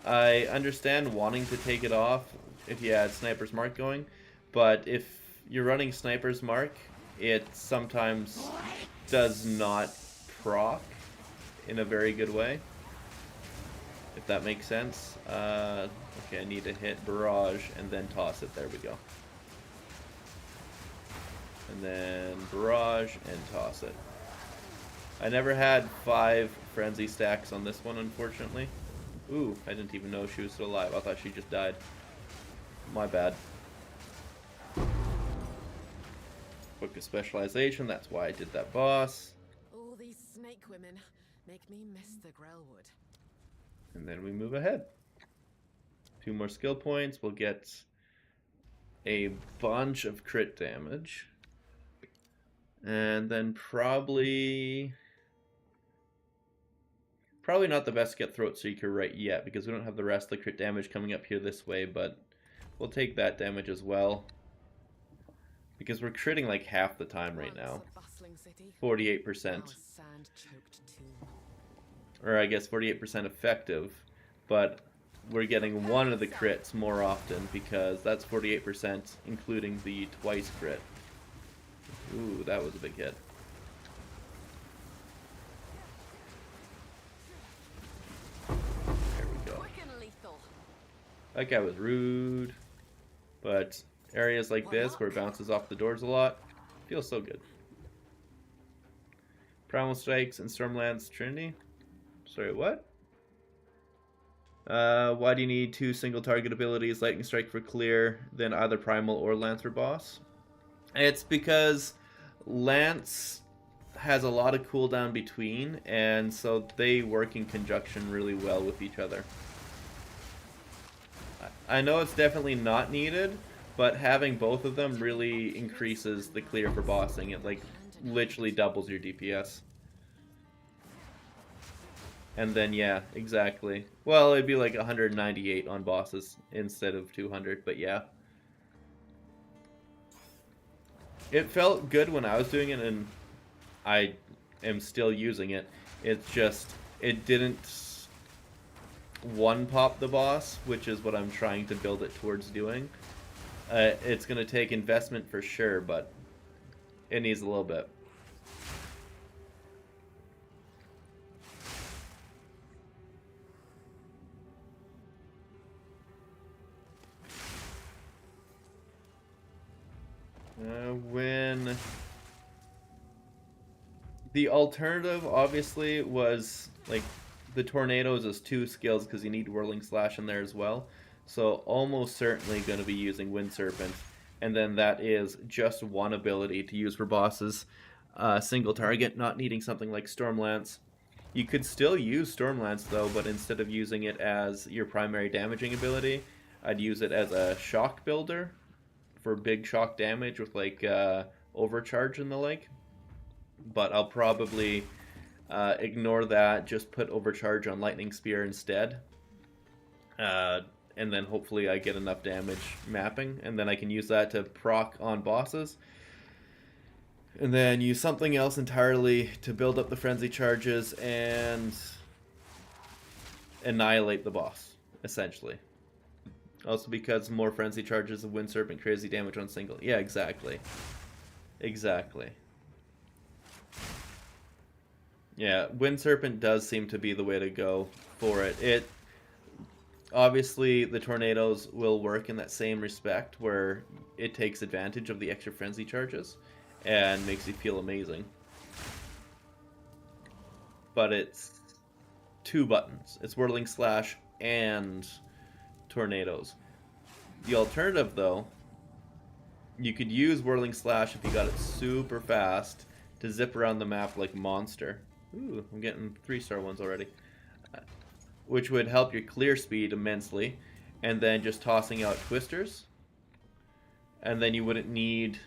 I understand wanting to take it off if you had Sniper's Mark going, but if you're running Sniper's Mark, it sometimes does not proc in a very good way, if that makes sense. Okay, I need to hit Barrage and then toss it. There we go. And then Barrage and toss it. I never had 5 Frenzy stacks on this one, unfortunately. Ooh, I didn't even know she was still alive. I thought she just died. My bad. Book of Specialization, that's why I did that boss. All these snake women make me miss the Grellwood. And then we move ahead. 2 more skill points. We'll get a bunch of crit damage. And then probably not the best to get Throat Seeker right yet, because we don't have the rest of the crit damage coming up here this way, but we'll take that damage as well. Because we're critting like half the time right now. 48%. Or I guess 48% effective, but we're getting one of the crits more often because that's 48% including the twice crit. Ooh, that was a big hit. There we go. That guy was rude, but areas like this where it bounces off the doors a lot feels so good. Primal Strikes and Stormlance Trinity. Sorry, what? Why do you need 2 single target abilities, Lightning Strike for clear, then either Primal or Lance for boss? It's because Lance has a lot of cooldown between, and so they work in conjunction really well with each other. I know it's definitely not needed, but having both of them really increases the clear for bossing. It like literally doubles your DPS. And then, yeah, exactly. Well, it'd be like 198 on bosses instead of 200, but yeah. It felt good when I was doing it, and I am still using it. It's just, it didn't one-pop the boss, which is what I'm trying to build it towards doing. It's going to take investment for sure, but it needs a little bit. When the alternative obviously was like the tornadoes is 2 skills because you need Whirling Slash in there as well, so almost certainly going to be using Wind Serpent, and then that is just 1 ability to use for bosses, single target, not needing something like Stormlance. You could still use Stormlance though, but instead of using it as your primary damaging ability, I'd use it as a shock builder for big shock damage with like overcharge and the like. But I'll probably ignore that, just put overcharge on Lightning Spear instead. And then hopefully I get enough damage mapping, and then I can use that to proc on bosses. And then use something else entirely to build up the frenzy charges and annihilate the boss, essentially. Also because more frenzy charges of Wind Serpent, crazy damage on single. Yeah, exactly. Exactly. Yeah, Wind Serpent does seem to be the way to go for it. Obviously, the tornadoes will work in that same respect, where it takes advantage of the extra frenzy charges and makes you feel amazing. But it's 2 buttons. It's Whirling Slash and tornadoes. The alternative, though, you could use Whirling Slash if you got it super fast to zip around the map like Monster. Ooh, I'm getting 3-star ones already. Which would help your clear speed immensely. And then just tossing out Twisters. And then you wouldn't need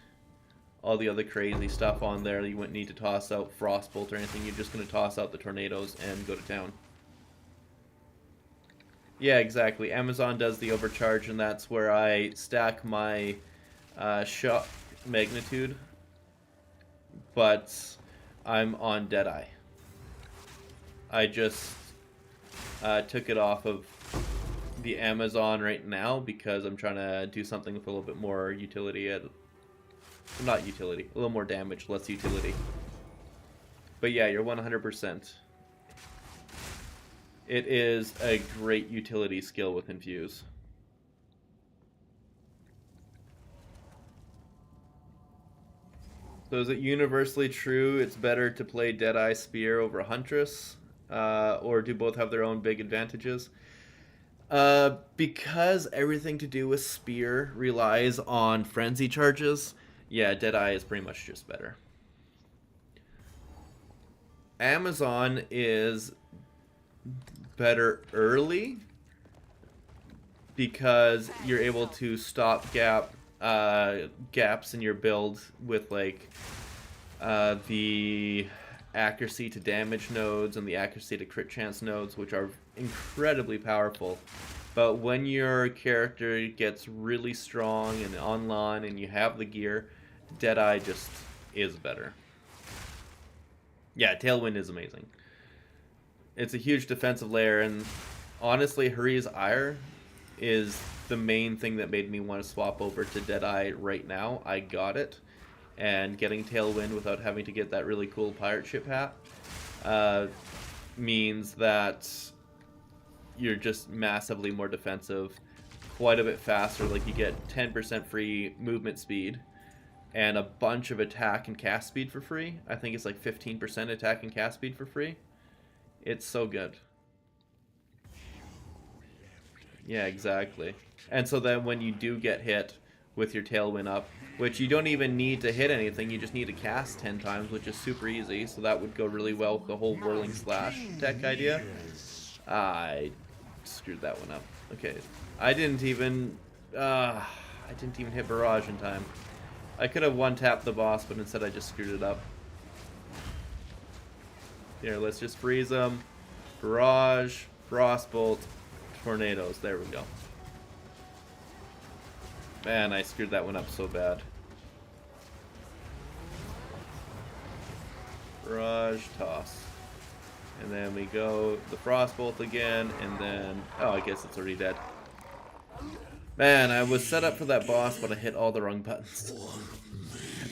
all the other crazy stuff on there. You wouldn't need to toss out Frostbolt or anything. You're just going to toss out the tornadoes and go to town. Yeah, exactly. Amazon does the overcharge, and that's where I stack my shot magnitude. But I'm on Deadeye. I just took it off of the Amazon right now because I'm trying to do something with a little bit more utility. Not utility, a little more damage, less utility. But yeah, you're 100%. It is a great utility skill with Infuse. So is it universally true it's better to play Deadeye Spear over Huntress? Or do both have their own big advantages? Because everything to do with Spear relies on Frenzy charges, yeah, Deadeye is pretty much just better. Amazon is better early because you're able to stop gaps in your build with like the accuracy to damage nodes and the accuracy to crit chance nodes, which are incredibly powerful. But when your character gets really strong and online and you have the gear, Deadeye just is better. Yeah, Tailwind is amazing. It's a huge defensive layer, and honestly, Hurry's Ire is the main thing that made me want to swap over to Deadeye right now. I got it, and getting Tailwind without having to get that really cool pirate ship hat means that you're just massively more defensive, quite a bit faster. Like, you get 10% free movement speed and a bunch of attack and cast speed for free. I think it's like 15% attack and cast speed for free. It's so good. Yeah, exactly. And so then when you do get hit with your Tailwind up, which you don't even need to hit anything, you just need to cast 10 times, which is super easy, so that would go really well with the whole Whirling Slash tech idea. I screwed that one up. Okay, I didn't even hit Barrage in time. I could have one-tapped the boss, but instead I just screwed it up. Here, let's just freeze them. Barrage, Frostbolt, Tornadoes. There we go. Man, I screwed that one up so bad. Barrage, toss. And then we go the Frostbolt again, and then... oh, I guess it's already dead. Man, I was set up for that boss, but I hit all the wrong buttons.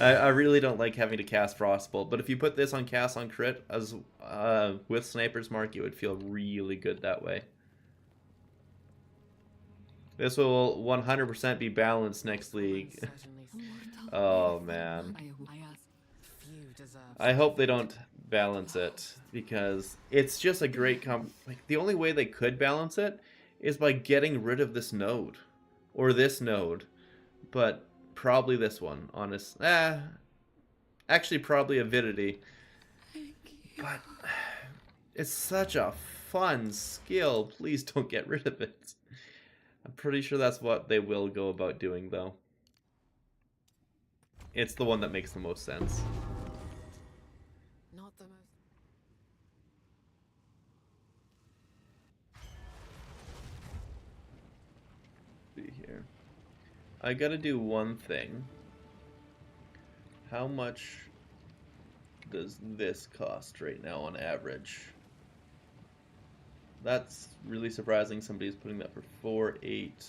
I really don't like having to cast Frostbolt, but if you put this on cast on crit as with Sniper's Mark, it would feel really good that way. This will 100% be balanced next league. Oh man. I hope they don't balance it, because it's just a great like, the only way they could balance it is by getting rid of this node. Or this node. But probably this one, honest. Actually probably Avidity. But it's such a fun skill. Please don't get rid of it. I'm pretty sure that's what they will go about doing, though. It's the one that makes the most sense. Not the most. See here. I gotta do one thing. How much does this cost right now on average? That's really surprising. Somebody's putting that for 4, 8,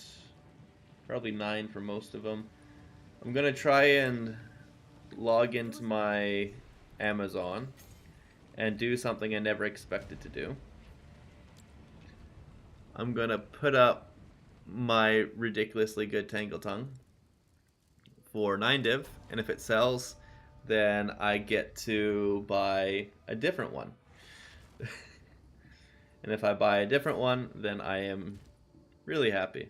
probably 9 for most of them. I'm gonna try and log into my Amazon and do something I never expected to do. I'm gonna put up my ridiculously good Tangle Tongue for 9 div, and if it sells, then I get to buy a different one. And if I buy a different one, then I am really happy.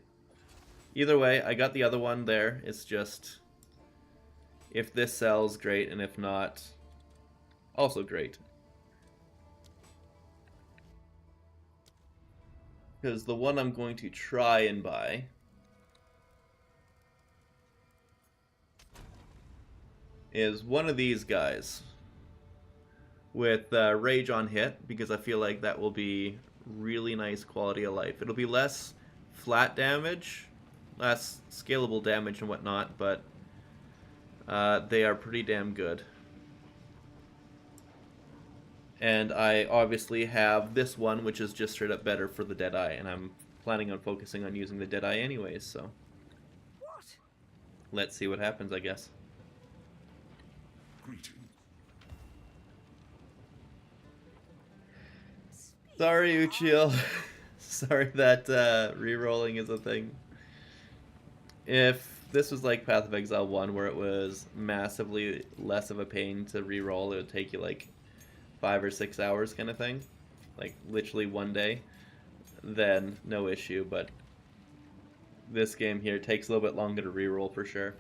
Either way, I got the other one there. It's just, if this sells, great, and if not, also great. Because the one I'm going to try and buy is one of these guys with Rage on hit, because I feel like that will be really nice quality of life. It'll be less flat damage, less scalable damage and whatnot, but they are pretty damn good. And I obviously have this one, which is just straight up better for the Deadeye, and I'm planning on focusing on using the Deadeye anyways, so let's see what happens, I guess. Greeting. Sorry, Uchiel. Sorry that re-rolling is a thing. If this was like Path of Exile 1, where it was massively less of a pain to re-roll, it would take you like 5 or 6 hours kind of thing, like literally one day, then no issue. But this game here takes a little bit longer to re-roll for sure.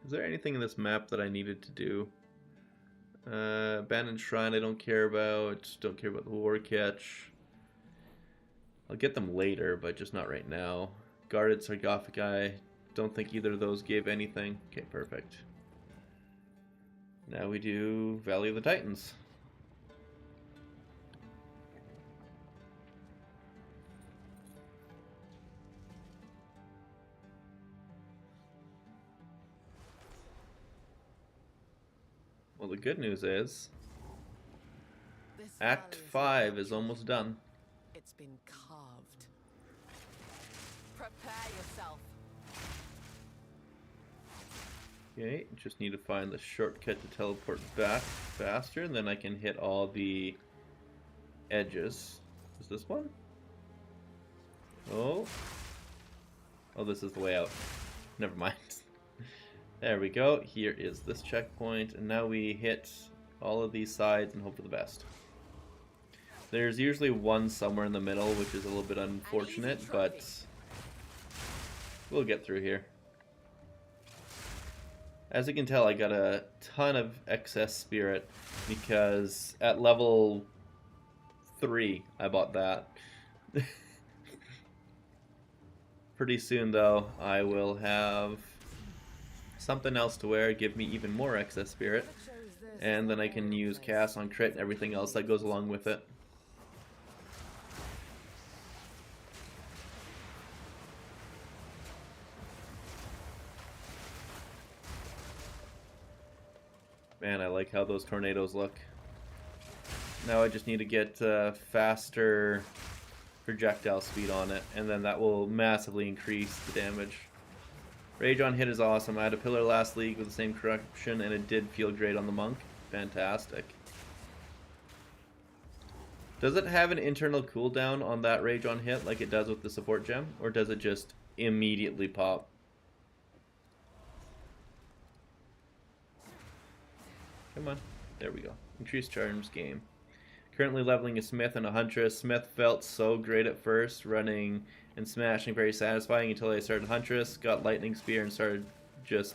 Is there anything in this map that I needed to do? Abandoned Shrine I don't care about. Don't care about the War Catch. I'll get them later, but just not right now. Guarded Sarcophagi. Don't think either of those gave anything. Okay, perfect. Now we do Valley of the Titans. Well, the good news is This Act valley's 5 is almost done. It's been carved. Prepare yourself. Okay, just need to find the shortcut to teleport back faster, and then I can hit all the edges. Is this one? Oh. Oh, this is the way out. Never mind. There we go. Here is this checkpoint, and now we hit all of these sides and hope for the best. There's usually one somewhere in the middle, which is a little bit unfortunate, but we'll get through here. As you can tell, I got a ton of excess spirit because at level 3 I bought that. Pretty soon though, I will have something else to wear, give me even more excess spirit, and then I can use cast on crit and everything else that goes along with it. Man, I like how those tornadoes look. Now I just need to get faster projectile speed on it, and then that will massively increase the damage. Rage on hit is awesome. I had a pillar last league with the same corruption, and it did feel great on the monk. Fantastic. Does it have an internal cooldown on that rage on hit like it does with the support gem, or does it just immediately pop? Come on. There we go. Increased charms game. Currently leveling a Smith and a Huntress. Smith felt so great at first, running and smashing, very satisfying until I started Huntress, got Lightning Spear, and started just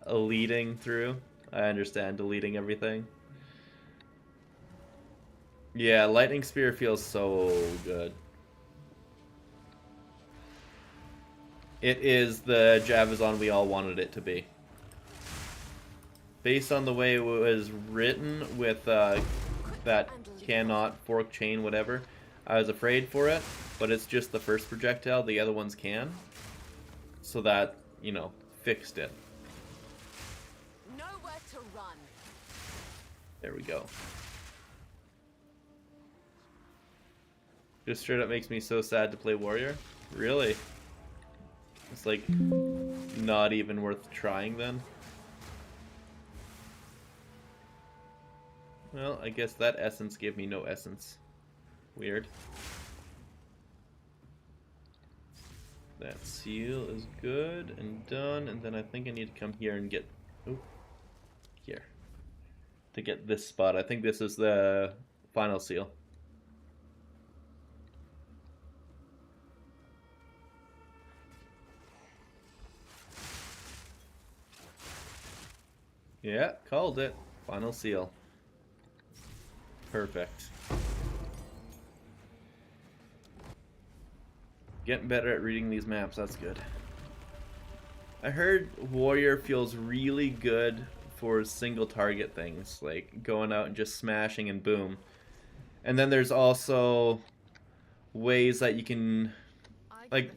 leading through. I understand deleting everything. Yeah, Lightning Spear feels so good. It is the Javazon we all wanted it to be. Based on the way it was written with that cannot fork chain whatever, I was afraid for it, but it's just the first projectile, the other ones can. So that, you know, fixed it. Nowhere to run. There we go. Just straight up makes me so sad to play Warrior. Really? It's like not even worth trying then. Well, I guess that essence gave me no essence. Weird. That seal is good and done, and then I think I need to come here and get... Oh, here. To get this spot. I think this is the final seal. Yeah, called it. Final seal. Perfect. Getting better at reading these maps, that's good. I heard Warrior feels really good for single target things, like going out and just smashing and boom. And then there's also ways that you can, like,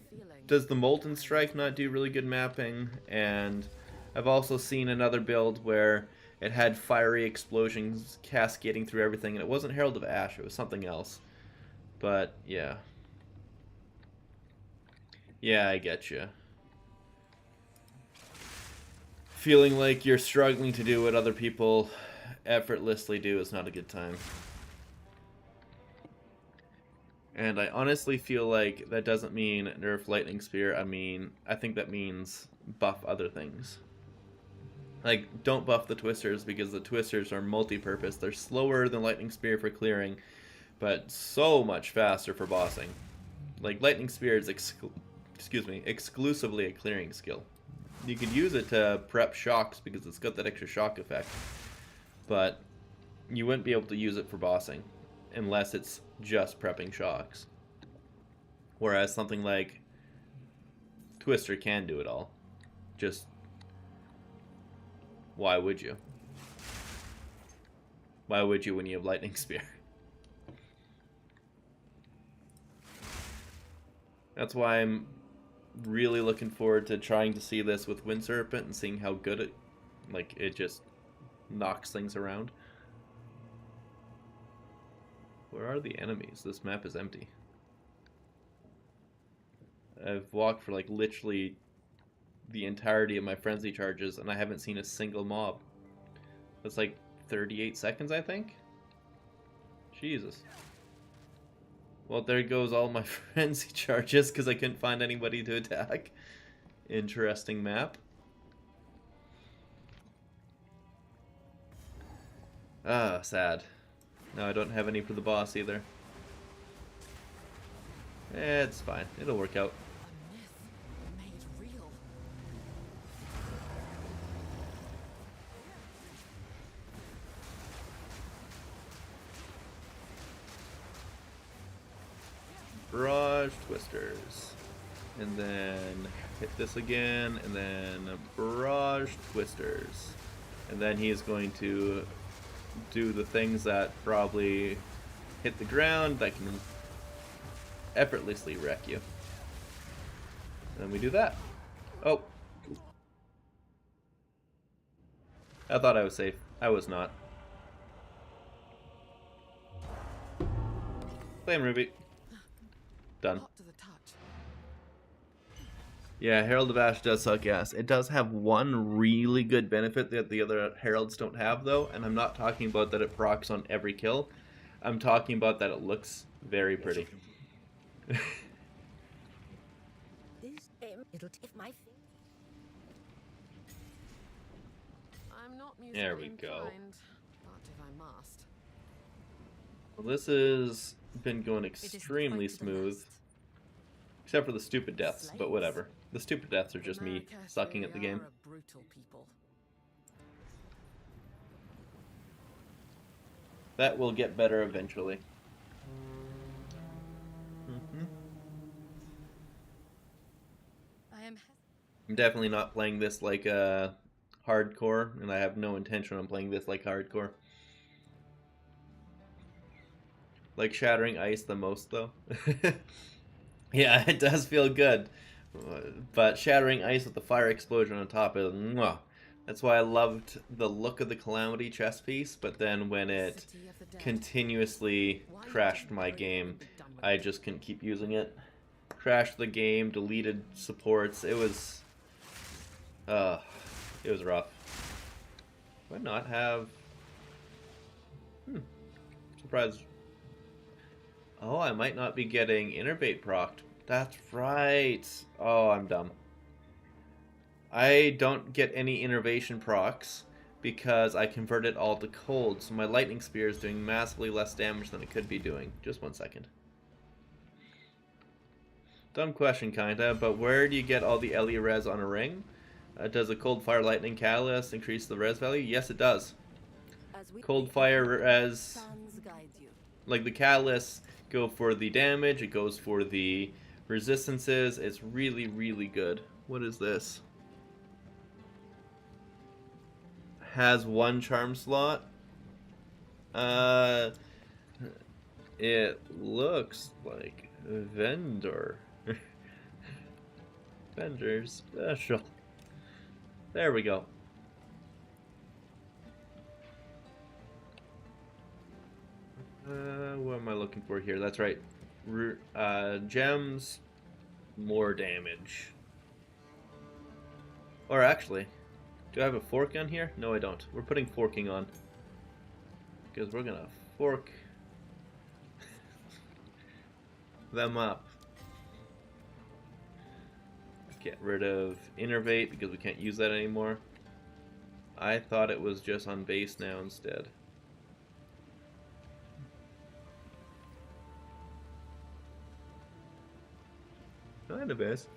does the Molten Strike not do really good mapping? And I've also seen another build where it had fiery explosions cascading through everything, and it wasn't Herald of Ash, it was something else. But, yeah. Yeah, I get you. Feeling like you're struggling to do what other people effortlessly do is not a good time. And I honestly feel like that doesn't mean nerf Lightning Spear. I think that means buff other things. Like, don't buff the Twisters, because the Twisters are multi-purpose. They're slower than Lightning Spear for clearing, but so much faster for bossing. Like, Lightning Spear is exclusively a clearing skill. You could use it to prep shocks because it's got that extra shock effect, but you wouldn't be able to use it for bossing unless it's just prepping shocks. Whereas something like Twister can do it all. Just, why would you? Why would you when you have Lightning Spear? That's why I'm really looking forward to trying to see this with Wind Serpent and seeing how good it just knocks things around. Where are the enemies? This map is empty. I've walked for like literally the entirety of my frenzy charges and I haven't seen a single mob. That's like 38 seconds, I think? Jesus. Well, there goes all my frenzy charges because I couldn't find anybody to attack. Interesting map. Ah, sad. No, I don't have any for the boss either. It's fine. It'll work out. A myth made real. Barrage Twisters. And then hit this again, and then Barrage Twisters. And then he is going to do the things that probably hit the ground that can effortlessly wreck you. And then we do that. Oh. I thought I was safe. I was not. Flame Ruby. Done. Hot to the touch. Yeah, Herald of Ash does suck ass. It does have one really good benefit that the other Heralds don't have, though, and I'm not talking about that it procs on every kill. I'm talking about that it looks very pretty. It'll take my I'm not There we musically go. inclined, but if I must. Well, this has been going is the extremely fight to the smooth. last. Except for the stupid deaths, but whatever. The stupid deaths are just me America sucking at the really game. are a brutal people. That will get better eventually. I am I'm definitely not playing this like hardcore, and I have no intention on playing this like hardcore. Like Shattering Ice the most, though. Yeah, it does feel good. But Shattering Ice with the fire explosion on top is mwah. That's why I loved the look of the Calamity chest piece, but then when it City of the dead. continuously crashed my game, I just couldn't keep using it. Crashed the game, deleted supports. It was rough. Do I not have... Surprised. Oh, I might not be getting Innervate procced. That's right. Oh, I'm dumb. I don't get any Innervation procs because I convert it all to cold, so my Lightning Spear is doing massively less damage than it could be doing. Just 1 second. Dumb question, kinda, but where do you get all the Elia res on a ring? Does a Cold Fire Lightning Catalyst increase the res value? Yes, it does. Cold Fire res, like the Catalysts go for the damage, it goes for the resistances. It's really, really good. What is this? has one charm slot. It looks like vendor. Vendor special. There we go. What am I looking for here? That's right. Gems, more damage. Or actually, do I have a fork on here? No, I don't. We're putting forking on. Because we're gonna fork them up. Get rid of Innervate because we can't use that anymore. I thought it was just on base now instead. Kind of is.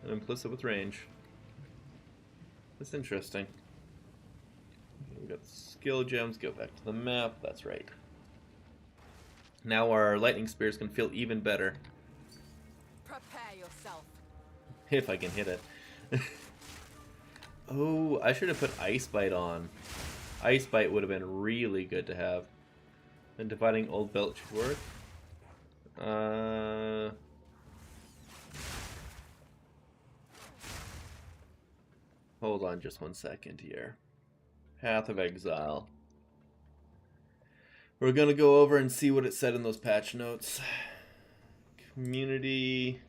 Implicit with range. That's interesting. We got skill gems, go back to the map, that's right. Now our lightning spears can feel even better. Prepare yourself. If I can hit it. Oh, I should have put Ice Bite on. Ice Bite would have been really good to have. And dividing Old Belt should work. Hold on just 1 second here. Path of Exile. We're gonna go over and see what it said in those patch notes. Community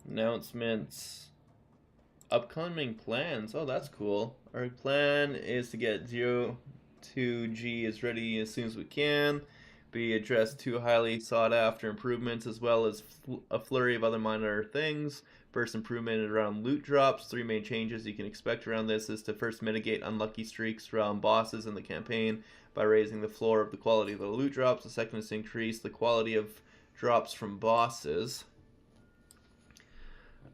announcements. Upcoming plans. Oh, that's cool. Our plan is to get 0-2G as ready as soon as we can. Be addressed 2 highly sought after improvements as well as a flurry of other minor things. First improvement around loot drops. 3 main changes you can expect around this is to first mitigate unlucky streaks around bosses in the campaign by raising the floor of the quality of the loot drops. The second is to increase the quality of drops from bosses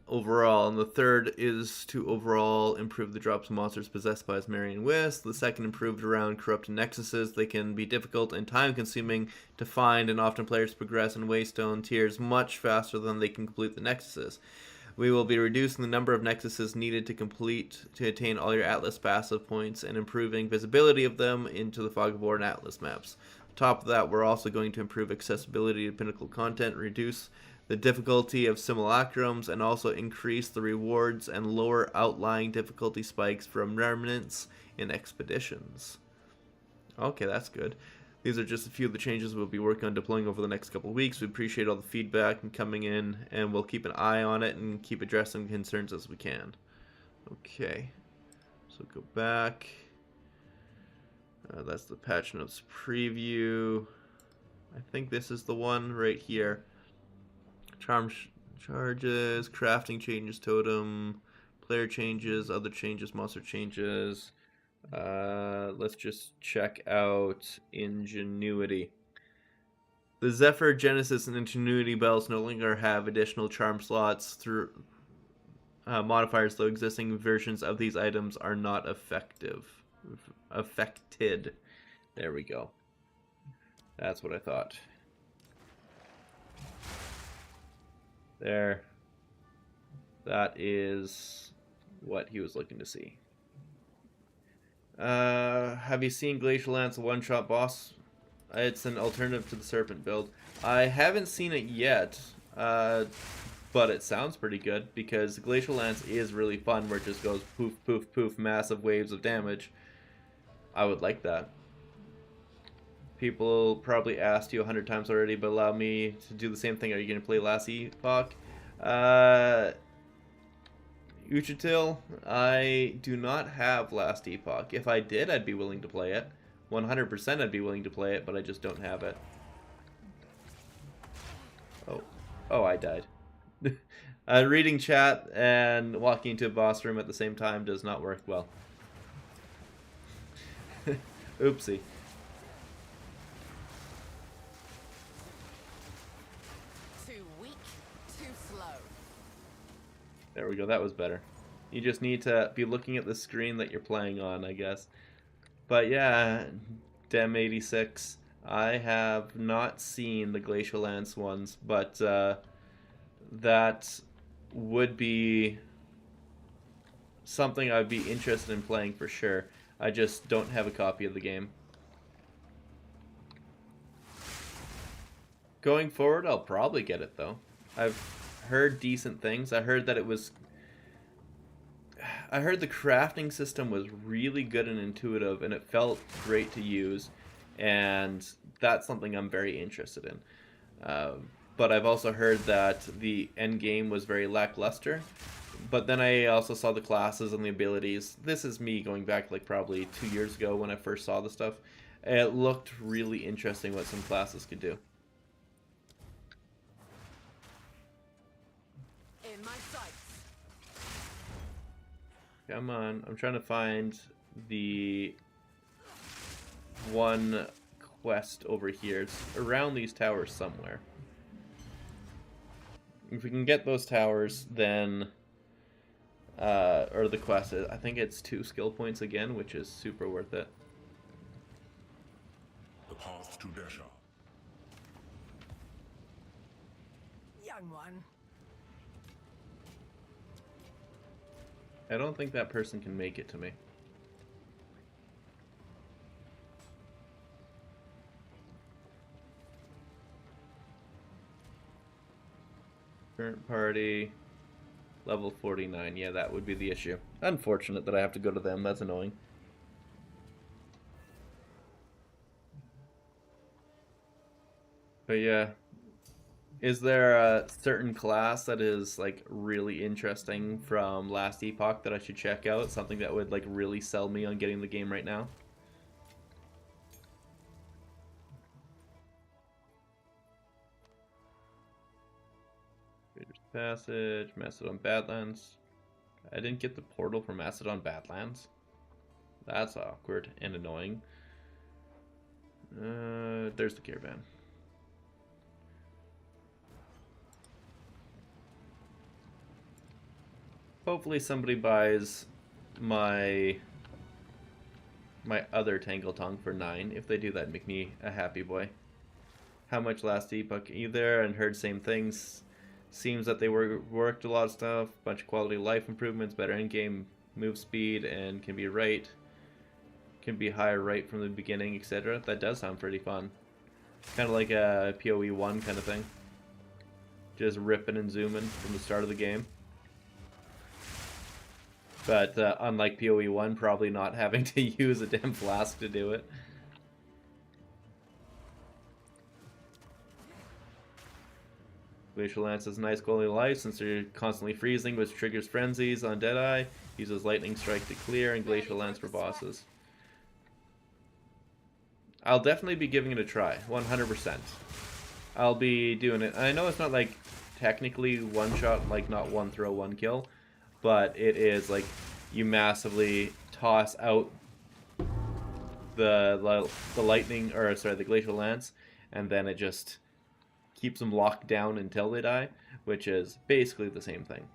overall, and the third is to overall improve the drops of monsters possessed by Asmarian Wisp. The second improved around corrupted nexuses. They can be difficult and time consuming to find, and often players progress in Waystone tiers much faster than they can complete the nexuses. We will be reducing the number of nexuses needed to attain all your Atlas passive points and improving visibility of them into the Fog of War and Atlas maps. On top of that, we're also going to improve accessibility to Pinnacle content, reduce the difficulty of simulacrums, and also increase the rewards and lower outlying difficulty spikes from remnants in expeditions. Okay, that's good. These are just a few of the changes we'll be working on deploying over the next couple of weeks. We appreciate all the feedback and coming in, and we'll keep an eye on it and keep addressing concerns as we can. Okay, so go back. That's the patch notes preview. I think this is the one right here. Charm charges, crafting changes, totem, player changes, other changes, monster changes. Let's just check out Ingenuity. The Zephyr, Genesis, and Ingenuity bells no longer have additional charm slots through modifiers, though existing versions of these items are not affected. There we go. That's what I thought. There. That is what he was looking to see. Have you seen Glacial Lance, a one-shot boss? It's an alternative to the Serpent build. I haven't seen it yet, but it sounds pretty good because Glacial Lance is really fun where it just goes poof, poof, poof, massive waves of damage. I would like that. People probably asked you 100 times already, but allow me to do the same thing. Are you going to play Last Epoch? Uchitil, I do not have Last Epoch. If I did, I'd be willing to play it. 100% I'd be willing to play it, but I just don't have it. Oh, I died. Reading chat and walking into a boss room at the same time does not work well. Oopsie. Too weak, too slow. There we go, that was better. You just need to be looking at the screen that you're playing on, I guess. But yeah, Dem86, I have not seen the Glacial Lance ones, but that would be something I'd be interested in playing for sure. I just don't have a copy of the game. Going forward, I'll probably get it though. I've heard decent things. I heard that I heard the crafting system was really good and intuitive, and it felt great to use, and that's something I'm very interested in. But I've also heard that the end game was very lackluster. But then I also saw the classes and the abilities. This is me going back like probably 2 years ago when I first saw the stuff. It looked really interesting what some classes could do. In my sights. Come on, I'm trying to find the one quest over here. It's around these towers somewhere. If we can get those towers, then or the quest, I think it's 2 skill points again, which is super worth it. The path to Desha. Young one. I don't think that person can make it to me. Current party, level 49. Yeah, that would be the issue. Unfortunate that I have to go to them. That's annoying. But yeah, is there a certain class that is like really interesting from last Epoch that I should check out? Something that would like really sell me on getting the game right now? Trader's Passage, Macedon Badlands. I didn't get the portal for Macedon Badlands. That's awkward and annoying. There's the caravan. Hopefully somebody buys my other Tangle Tongue for 9. If they do, that'd make me a happy boy. How much last Epoch? Either and heard same things. Seems that they worked a lot of stuff, bunch of quality of life improvements, better in-game move speed, and can be higher right from the beginning, etc. That does sound pretty fun. Kind of like a PoE 1 kind of thing. Just ripping and zooming from the start of the game. But unlike PoE 1, probably not having to use a damn flask to do it. Glacial Lance has nice quality of life since they're constantly freezing, which triggers frenzies on Deadeye. Uses Lightning Strike to clear and Glacial Lance for bosses. I'll definitely be giving it a try, 100%. I'll be doing it. I know it's not like technically one shot, like not one throw, one kill, but it is like you massively toss out the lightning, or sorry, the Glacial Lance, and then it just keeps them locked down until they die, which is basically the same thing.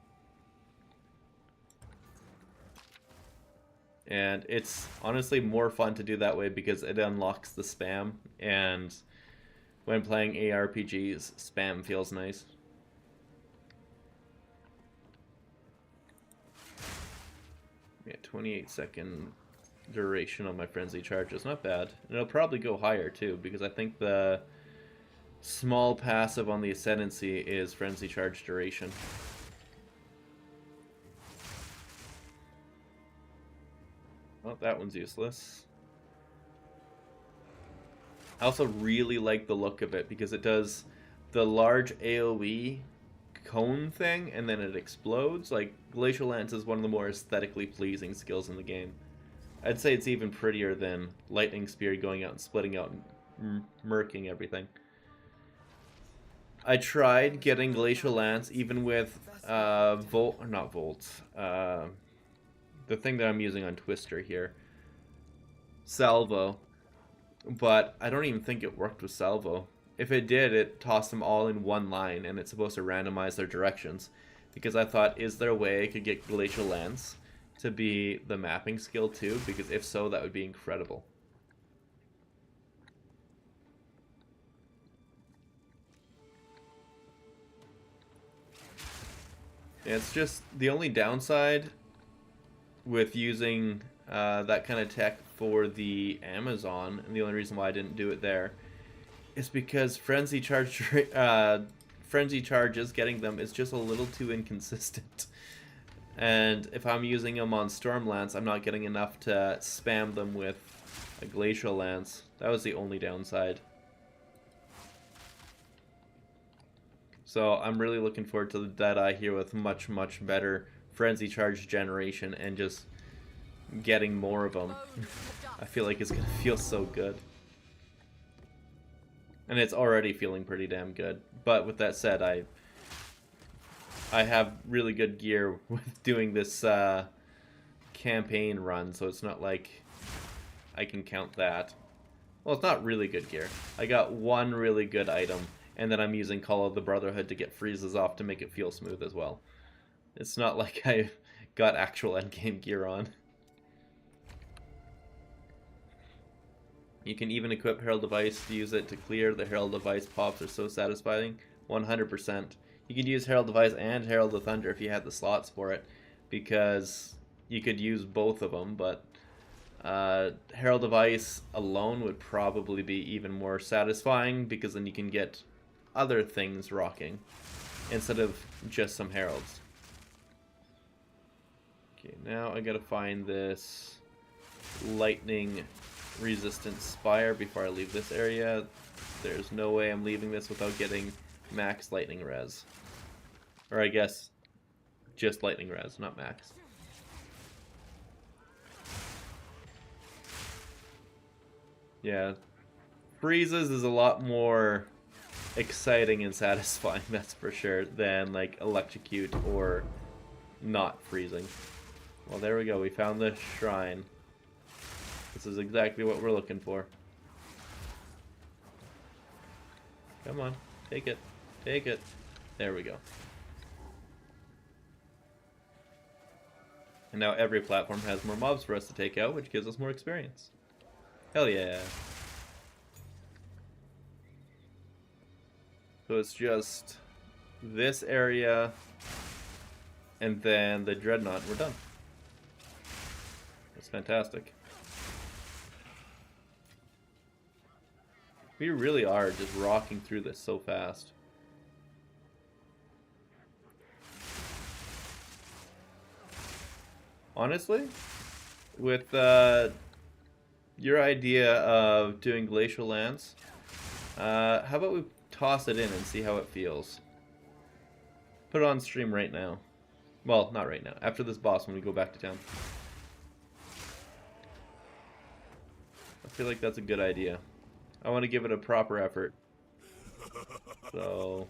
And it's honestly more fun to do that way because it unlocks the spam, and when playing ARPGs, spam feels nice. Yeah, 28-second duration on my frenzy charge is not bad. And it'll probably go higher too, because I think the small passive on the Ascendancy is frenzy charge duration. Oh, that one's useless. I also really like the look of it because it does the large AoE cone thing and then it explodes. Like, Glacial Lance is one of the more aesthetically pleasing skills in the game. I'd say it's even prettier than Lightning Spear going out and splitting out and murking everything. I tried getting Glacial Lance even with the thing that I'm using on Twister here, Salvo, but I don't even think it worked with Salvo. If it did, it tossed them all in one line, and it's supposed to randomize their directions, because I thought, is there a way I could get Glacial Lance to be the mapping skill too? Because if so, that would be incredible. It's just the only downside with using that kind of tech for the Amazon, and the only reason why I didn't do it there is because frenzy charges, getting them is just a little too inconsistent. And if I'm using them on Stormlance, I'm not getting enough to spam them with a Glacial Lance. That was the only downside. So I'm really looking forward to the Deadeye here with much, much better Frenzy Charge generation and just getting more of them. I feel like it's going to feel so good. And it's already feeling pretty damn good. But with that said, I have really good gear with doing this campaign run, so it's not like I can count that. Well, it's not really good gear. I got one really good item, and then I'm using Call of the Brotherhood to get freezes off to make it feel smooth as well. It's not like I got actual endgame gear on. You can even equip Herald of Ice to use it to clear. The Herald of Ice pops are so satisfying. 100%. You could use Herald of Ice and Herald of Thunder if you had the slots for it, because you could use both of them, but Herald of Ice alone would probably be even more satisfying, because then you can get other things rocking instead of just some Heralds. Okay, now I gotta find this lightning resistant spire before I leave this area. There's no way I'm leaving this without getting max lightning res. Or I guess just lightning res, not max. Yeah, freezes is a lot more exciting and satisfying, that's for sure, than like electrocute or not freezing. Well, there we go, we found the shrine. This is exactly what we're looking for. Come on, take it, take it. There we go. And now every platform has more mobs for us to take out, which gives us more experience. Hell yeah. So it's just this area and then the Dreadnought. We're done. That's fantastic. We really are just rocking through this so fast. Honestly, with your idea of doing Glacial Lance, how about we toss it in and see how it feels? Put it on stream right now. Well, not right now. After this boss when we go back to town. I feel like that's a good idea. I want to give it a proper effort. So,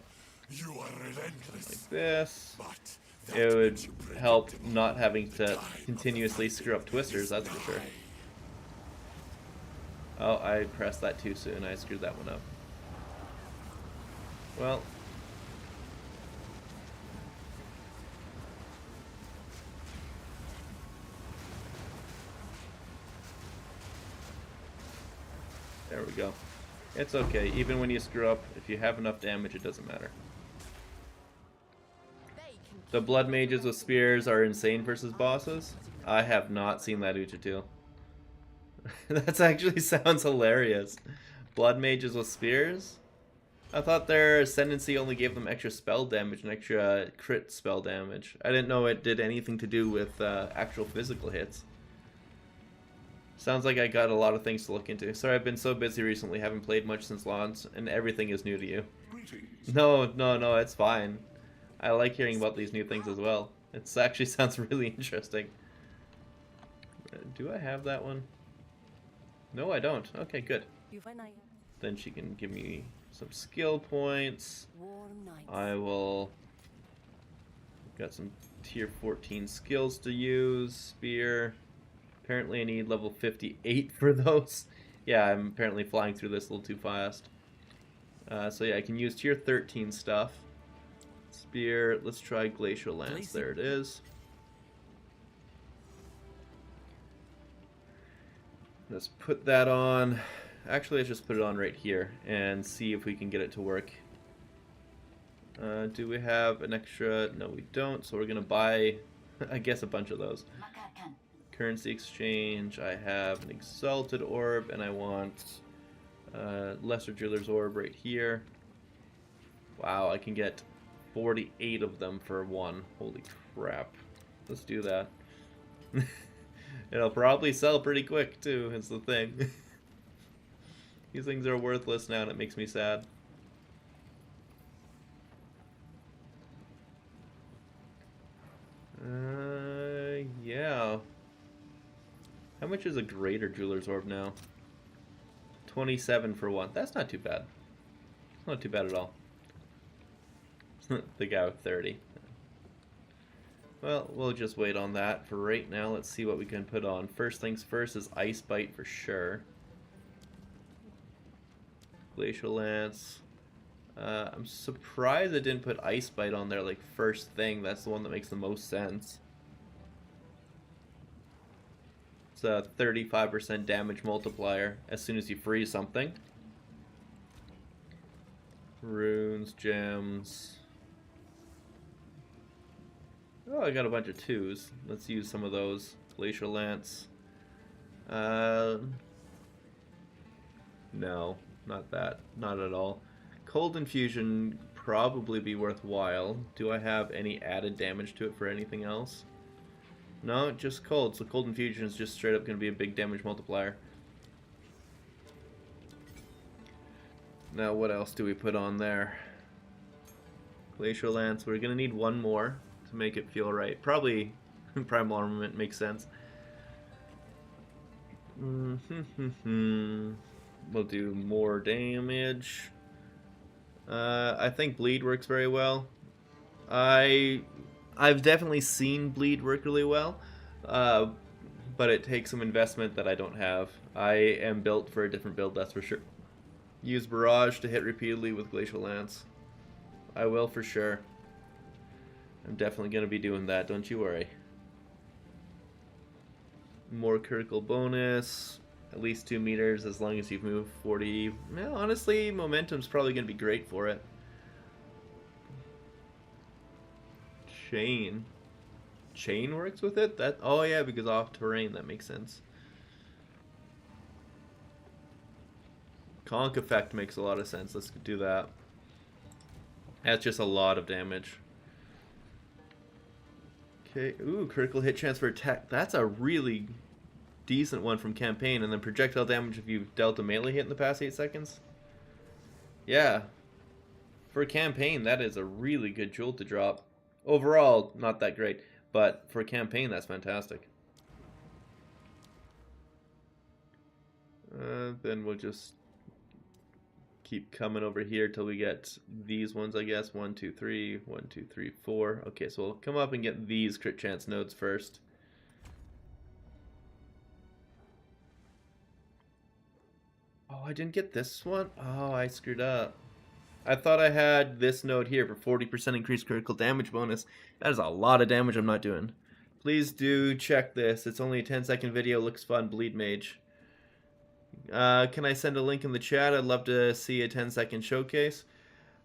You are relentless, like this. but It would help not having to continuously screw up twisters, that's for sure. Oh, I pressed that too soon. I screwed that one up. Well. There we go. It's okay. Even when you screw up, if you have enough damage, it doesn't matter. The blood mages with spears are insane versus bosses. I have not seen that Uchitu. That actually sounds hilarious. Blood mages with spears? I thought their ascendancy only gave them extra spell damage and extra crit spell damage. I didn't know it did anything to do with actual physical hits. Sounds like I got a lot of things to look into. Sorry, I've been so busy recently, haven't played much since launch, and everything is new to you. No, it's fine. I like hearing about these new things as well. It actually sounds really interesting. Do I have that one? No, I don't. Okay, good. Then she can give me some skill points. I will... Got some tier 14 skills to use. Spear. Apparently I need level 58 for those. Yeah, I'm apparently flying through this a little too fast. So yeah, I can use tier 13 stuff. Spear, let's try Glacial Lance. There it is. Let's put that on. Actually, let's just put it on right here and see if we can get it to work. Do we have an extra? No, we don't. So we're gonna buy, I guess, a bunch of those. currency exchange. I have an Exalted Orb, and I want Lesser Driller's Orb right here. Wow, I can get 48 of them for one. Holy crap. Let's do that. It'll probably sell pretty quick, too, is the thing. These things are worthless now, and it makes me sad. Yeah. How much is a Greater Jeweler's Orb now? 27 for one. That's not too bad. It's not too bad at all. The guy with 30. Well, we'll just wait on that for right now. Let's see what we can put on. First things first is Ice Bite for sure. Glacial Lance. I'm surprised I didn't put Ice Bite on there like first thing. That's the one that makes the most sense. It's a 35% damage multiplier as soon as you freeze something. Runes, gems. Oh, I got a bunch of 2s. Let's use some of those. Glacial Lance. No, not that. Not at all. Cold Infusion probably be worthwhile. Do I have any added damage to it for anything else? No, just cold. So Cold Infusion is just straight up going to be a big damage multiplier. Now what else do we put on there? Glacial Lance. We're going to need one more to make it feel right. Probably Primal Armament makes sense. We'll do more damage. I think Bleed works very well. I've definitely seen Bleed work really well, but it takes some investment that I don't have. I am built for a different build, that's for sure. Use Barrage to hit repeatedly with Glacial Lance. I will for sure. I'm definitely going to be doing that, don't you worry. More critical bonus. At least 2 meters as long as you've moved 40. Well, honestly, momentum's probably going to be great for it. Chain. Chain works with it? That, oh yeah, because off terrain, that makes sense. Conk effect makes a lot of sense. Let's do that. That's just a lot of damage. Okay, ooh, critical hit chance for attack. That's a really decent one from campaign. And then projectile damage if you've dealt a melee hit in the past 8 seconds. Yeah. For campaign, that is a really good jewel to drop. Overall, not that great. But for campaign, that's fantastic. Then we'll just keep coming over here till we get these ones, I guess. 1, 2, 3, 1, 2, 3, 4. Okay, so we'll come up and get these crit chance nodes first. Oh, I didn't get this one? Oh, I screwed up. I thought I had this node here for 40% increased critical damage bonus. That is a lot of damage I'm not doing. Please do check this. It's only a 10-second video. Looks fun. Bleed Mage. Can I send a link in the chat? I'd love to see a 10-second showcase.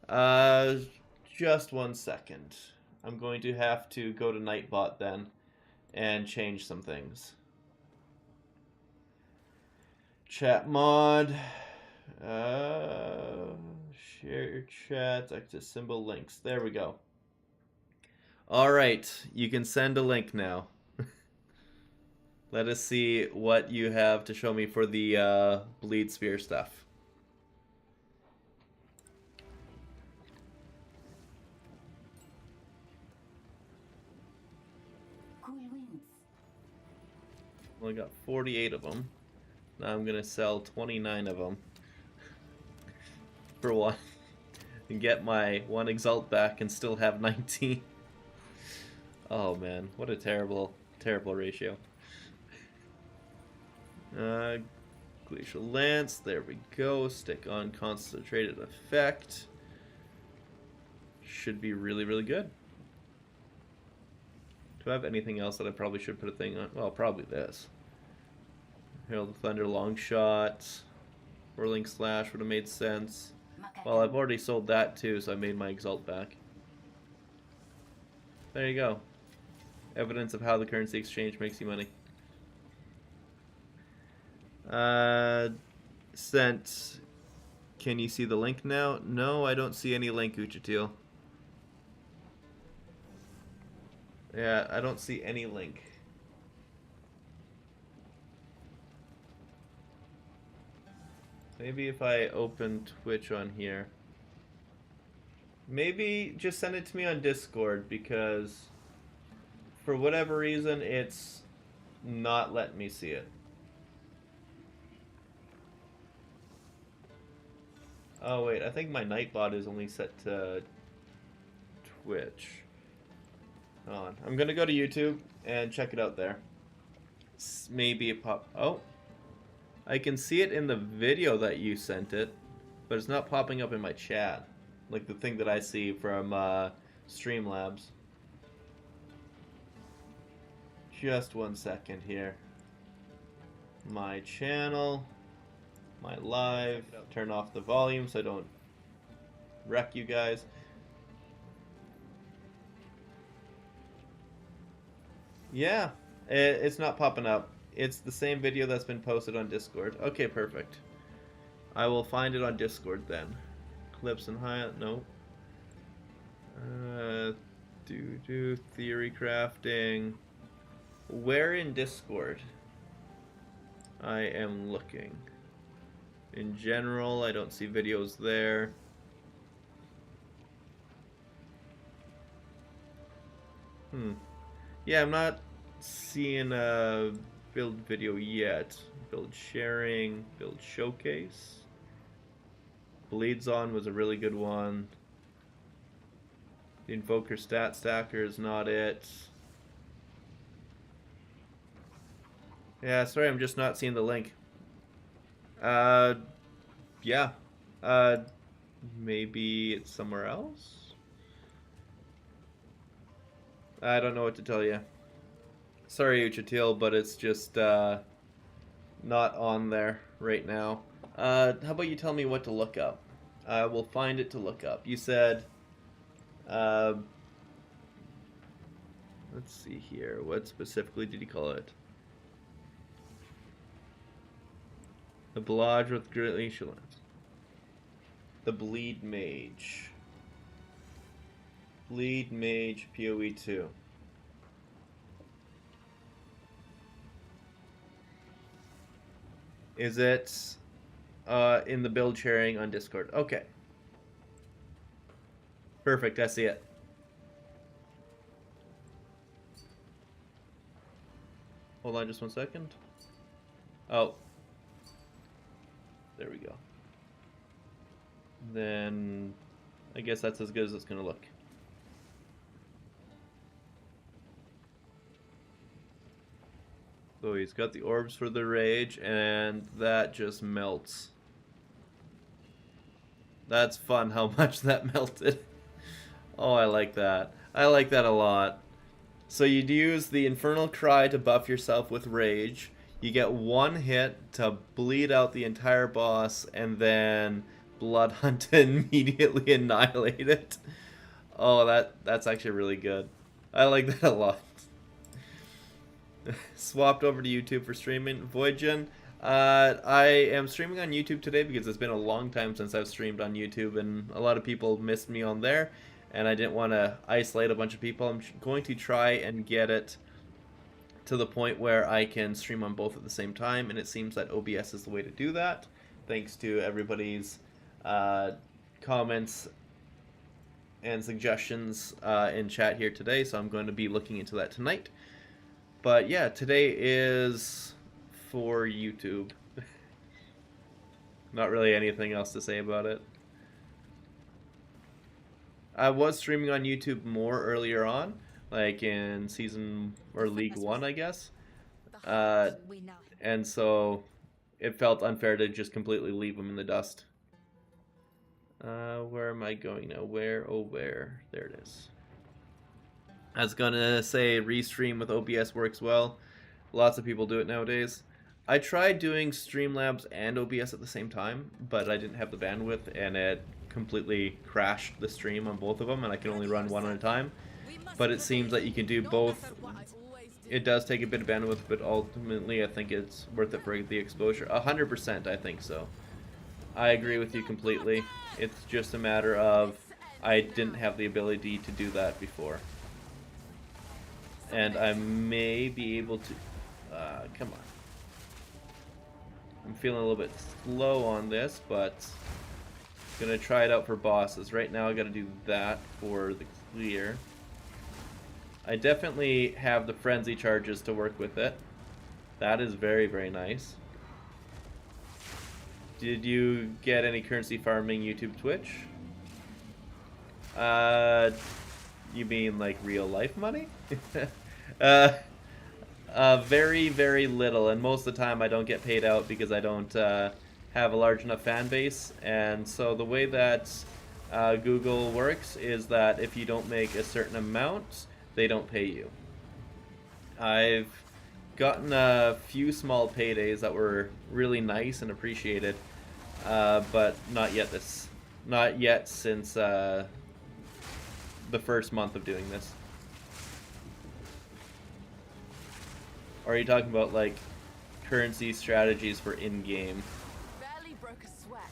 Just 1 second. I'm going to have to go to Nightbot then and change some things. Chat mod. Share your chat. Access symbol links. There we go. Alright, you can send a link now. Let us see what you have to show me for the Bleed Spear stuff. Cool wins. Only got 48 of them. Now I'm going to sell 29 of them. For one. And get my 1 Exalt back and still have 19. Oh man, what a terrible, terrible ratio. Glacial Lance, there we go. Stick on concentrated effect. Should be really, really good. Do I have anything else that I probably should put a thing on? Well, probably this. Herald of Thunder, Long Shot. Whirling Slash would have made sense. Well, I've already sold that too, so I made my Exalt back. There you go. Evidence of how the currency exchange makes you money. Sent. Can you see the link now? No, I don't see any link, Uchatil. Yeah, I don't see any link. Maybe if I open Twitch on here. Maybe just send it to me on Discord, because for whatever reason it's not letting me see it. Oh wait, I think my Nightbot is only set to Twitch. Hold on. I'm gonna go to YouTube and check it out there. Maybe it pop. Oh, I can see it in the video that you sent it, but it's not popping up in my chat, like the thing that I see from Streamlabs. Just 1 second here. My channel, my live. Turn off the volume so I don't wreck you guys. Yeah, it's not popping up. It's the same video that's been posted on Discord. Okay, perfect. I will find it on Discord then. Clips and highlight. No. Theory crafting. Where in Discord? I am looking. In general, I don't see videos there. Yeah, I'm not seeing a build video yet. Build sharing, build showcase. Bleeds On was a really good one. The Invoker Stat Stacker is not it. Yeah, sorry, I'm just not seeing the link. Yeah. Maybe it's somewhere else? I don't know what to tell you. Sorry, Uchatil, but it's just not on there right now. How about you tell me what to look up? I will find it to look up. You said, let's see here. What specifically did you call it? The Blodge with Greatly Shallent. The Bleed Mage. Bleed Mage PoE 2. Is it in the build sharing on Discord? Okay. Perfect, I see it. Hold on just 1 second. Oh. There we go. Then I guess that's as good as it's gonna look. So he's got the orbs for the rage, and that just melts. That's fun how much that melted. Oh, I like that. I like that a lot. So you'd use the Infernal Cry to buff yourself with rage. You get one hit to bleed out the entire boss, and then Blood Hunt to immediately annihilate it. Oh, that's actually really good. I like that a lot. Swapped over to YouTube for streaming. Voidgen, I am streaming on YouTube today because it's been a long time since I've streamed on YouTube, and a lot of people missed me on there, and I didn't want to isolate a bunch of people. I'm going to try and get it to the point where I can stream on both at the same time, and it seems that OBS is the way to do that, thanks to everybody's comments and suggestions in chat here today, so I'm going to be looking into that tonight. But yeah, today is for YouTube. Not really anything else to say about it. I was streaming on YouTube more earlier on, like in season or League 1, I guess. And so it felt unfair to just completely leave them in the dust. Where am I going now? Where? Oh, where? There it is. I was gonna say restream with OBS works well. Lots of people do it nowadays. I tried doing Streamlabs and OBS at the same time, but I didn't have the bandwidth, and it completely crashed the stream on both of them, and I can only run one at a time. But it seems that you can do both it does take a bit of bandwidth, but ultimately I think it's worth it for the exposure. 100%, I think so. I agree with you completely. It's just a matter of I didn't have the ability to do that before. And I may be able to... come on. I'm feeling a little bit slow on this, but gonna try it out for bosses. Right now I gotta do that for the clear. I definitely have the frenzy charges to work with it. That is very, very nice. Did you get any currency farming YouTube Twitch? You mean like real life money? Very, very little, and most of the time I don't get paid out because I don't have a large enough fan base. And so the way that Google works is that if you don't make a certain amount, they don't pay you. I've gotten a few small paydays that were really nice and appreciated, but not yet since the first month of doing this. Or are you talking about like currency strategies for in-game? Barely broke a sweat.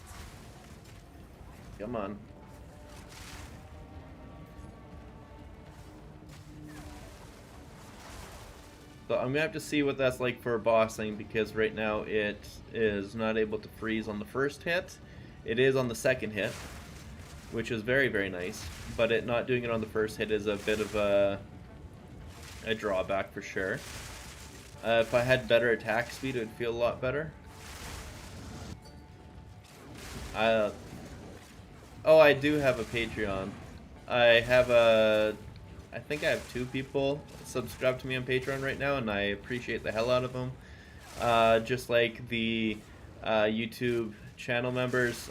Come on. So I'm gonna have to see what that's like for bossing, because right now it is not able to freeze on the first hit. It is on the second hit, which is very, very nice, but it not doing it on the first hit is a bit of a drawback for sure. If I had better attack speed, it would feel a lot better. Oh, I do have a Patreon. I think I have 2 people subscribed to me on Patreon right now, and I appreciate the hell out of them. Just like the YouTube channel members,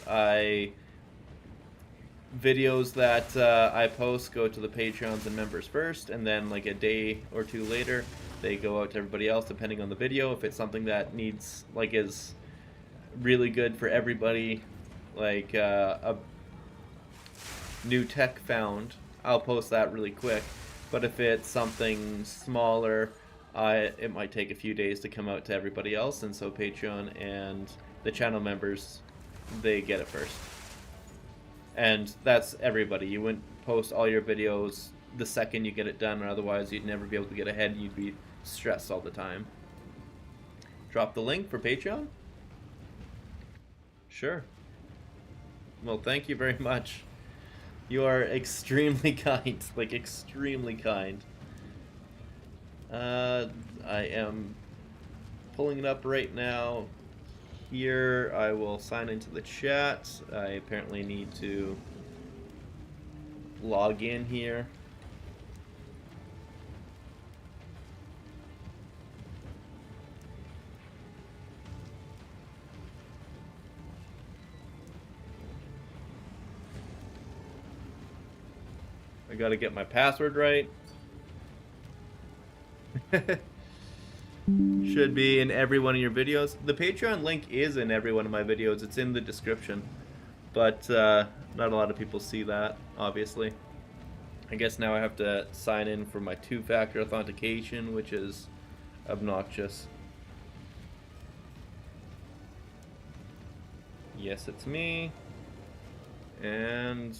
videos that I post go to the Patreons and members first, and then like a day or 2 later, they go out to everybody else depending on the video. If it's something that needs, like, is really good for everybody, like a new tech found, I'll post that really quick. But if it's something smaller, it might take a few days to come out to everybody else, and so Patreon and the channel members, they get it first. And that's everybody. You wouldn't post all your videos the second you get it done, or otherwise you'd never be able to get ahead and you'd be stressed all the time. Drop the link for Patreon? Sure. Well, thank you very much. You are extremely kind, like extremely kind. I am pulling it up right now. Here, I will sign into the chat. I apparently need to log in here. I gotta get my password right. Should be in every one of your videos. The Patreon link is in every one of my videos. It's in the description. But not a lot of people see that, obviously. I guess now I have to sign in for my 2-factor authentication, which is obnoxious. Yes, it's me. And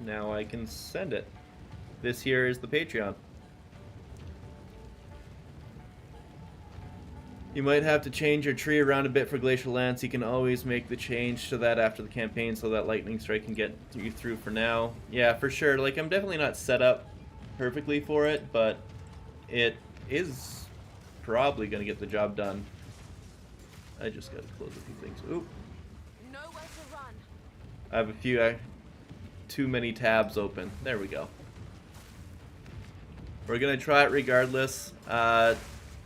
now I can send it. This here is the Patreon. You might have to change your tree around a bit for Glacial Lance. You can always make the change to that after the campaign so that Lightning Strike can get you through for now. Yeah, for sure. Like, I'm definitely not set up perfectly for it, but it is probably going to get the job done. I just got to close a few things. Oop. Nowhere to run. I have a few too many tabs open. There we go. We're going to try it regardless.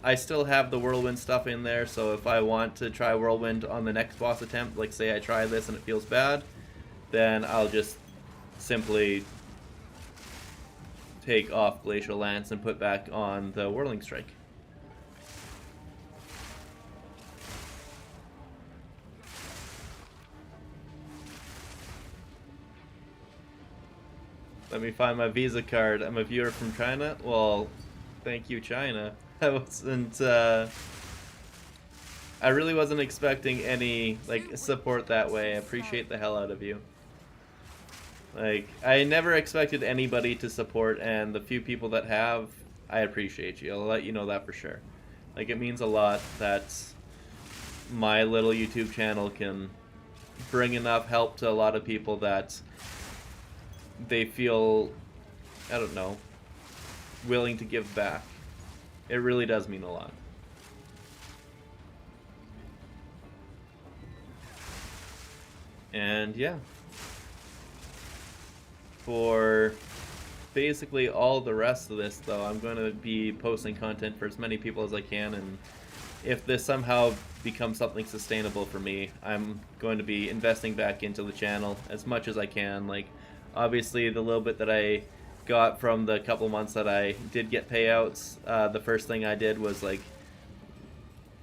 I still have the Whirlwind stuff in there, so if I want to try Whirlwind on the next boss attempt, like say I try this and it feels bad, then I'll just simply take off Glacial Lance and put back on the Whirling Strike. Let me find my Visa card. I'm a viewer from China. Well, thank you, China. I wasn't, I really wasn't expecting any, like, support that way. I appreciate the hell out of you. Like, I never expected anybody to support, and the few people that have, I appreciate you. I'll let you know that for sure. Like, it means a lot that my little YouTube channel can bring enough help to a lot of people that they feel, I don't know, willing to give back. It really does mean a lot. And yeah, for basically all the rest of this though, I'm going to be posting content for as many people as I can, and if this somehow becomes something sustainable for me, I'm going to be investing back into the channel as much as I can. Like, obviously the little bit that I got from the couple months that I did get payouts, the first thing I did was like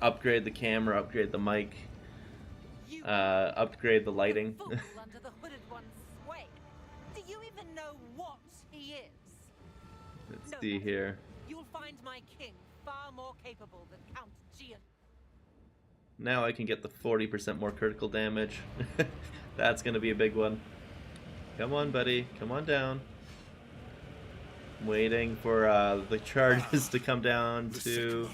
upgrade the camera, upgrade the mic, upgrade the lighting. Fool under the hooded one's sway. Do you even know what he is? Let's No see matter. here. You'll find my king far more capable than Count Gian. Now I can get the 40% more critical damage. That's gonna be a big one. Come on, buddy. Come on down. I'm waiting for the charges to come down to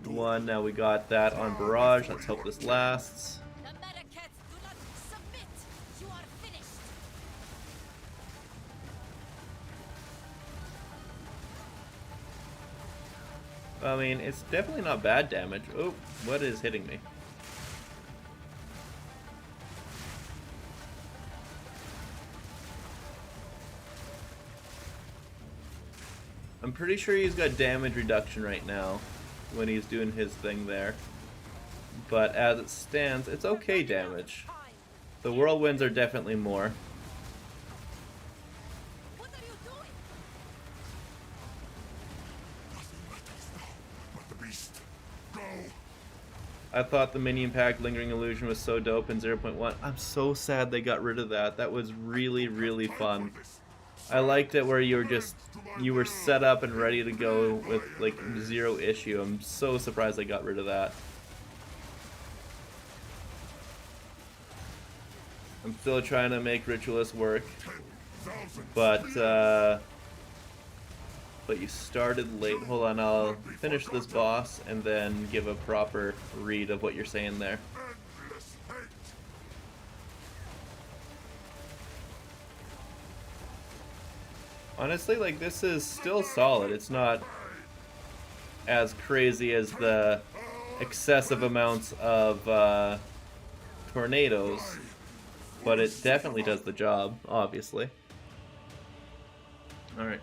1. Now we got that on barrage. Let's hope this lasts. The Medicats do not submit. You are finished. I mean, it's definitely not bad damage. Oh, what is hitting me? I'm pretty sure he's got damage reduction right now when he's doing his thing there. But as it stands, it's okay damage. The whirlwinds are definitely more. What are you doing? Nothing matters now but the beast. Go! I thought the minion pack Lingering Illusion was so dope in 0.1. I'm so sad they got rid of that. That was really, really fun. I liked it where you were set up and ready to go with like 0 issue. I'm so surprised they got rid of that. I'm still trying to make Ritualist work, but you started late. Hold on, I'll finish this boss and then give a proper read of what you're saying there. Endless hate! Honestly, like, this is still solid. It's not as crazy as the excessive amounts of tornadoes, but it definitely does the job, obviously. Alright.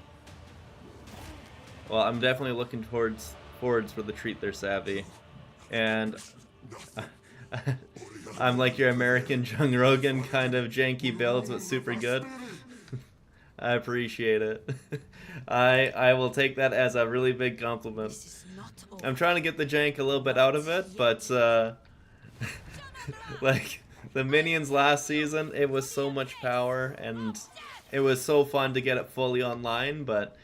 Well, I'm definitely looking forwards for the treat there, Savvy. And I'm like your American Jung Rogan kind of janky builds, but super good. I appreciate it. I will take that as a really big compliment. I'm trying to get the jank a little bit out of it, but like the minions last season, it was so much power and it was so fun to get it fully online, but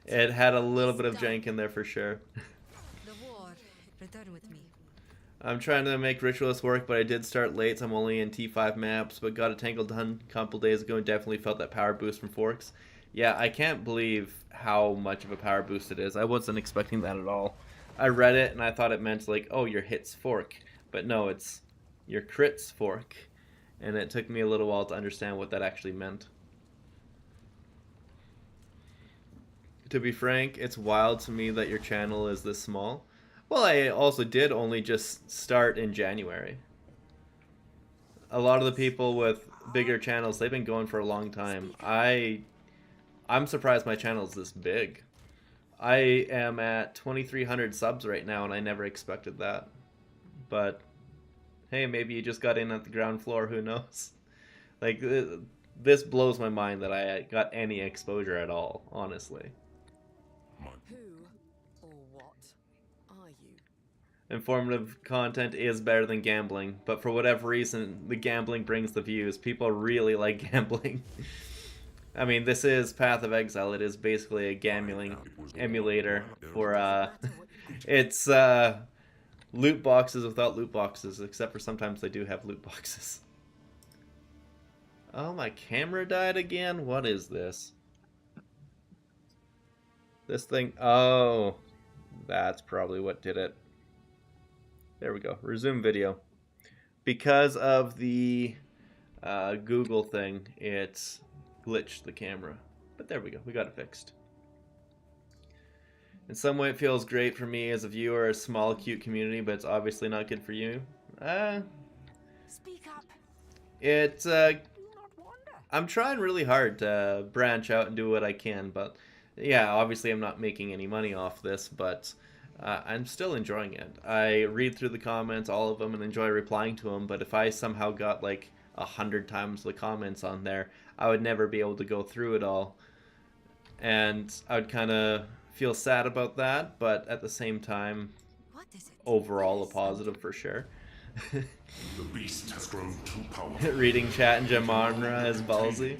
it had a little bit of jank in there for sure. The war. Return with me. I'm trying to make Ritualist work, but I did start late, so I'm only in T5 maps, but got a Tangle done a couple days ago and definitely felt that power boost from Forks. Yeah, I can't believe how much of a power boost it is. I wasn't expecting that at all. I read it and I thought it meant like, oh, your hits fork. But no, it's your crits fork. And it took me a little while to understand what that actually meant. To be frank, it's wild to me that your channel is this small. Well, I also did only just start in January. A lot of the people with bigger channels, they've been going for a long time. I'm surprised my channel is this big. I am at 2,300 subs right now, and I never expected that. But, hey, maybe you just got in at the ground floor, who knows? Like, this blows my mind that I got any exposure at all, honestly. Who or what are you? Informative content is better than gambling, but for whatever reason, the gambling brings the views. People really like gambling. I mean, this is Path of Exile. It is basically a gambling emulator for It's loot boxes without loot boxes, except for sometimes they do have loot boxes. Oh, my camera died again? What is this? This thing... Oh, that's probably what did it. There we go. Resume video. Because of the Google thing, it's glitched the camera. But there we go. We got it fixed. In some way, it feels great for me as a viewer, a small, cute community, but it's obviously not good for you. Speak up. It's, I'm trying really hard to branch out and do what I can, but yeah, obviously I'm not making any money off this, but I'm still enjoying it. I read through the comments, all of them, and enjoy replying to them, but if I somehow got like 100 times the comments on there, I would never be able to go through it all. And I would kind of feel sad about that, but at the same time, overall a positive for sure. The beast has grown too powerful. Reading chat in Jamarra is ballsy.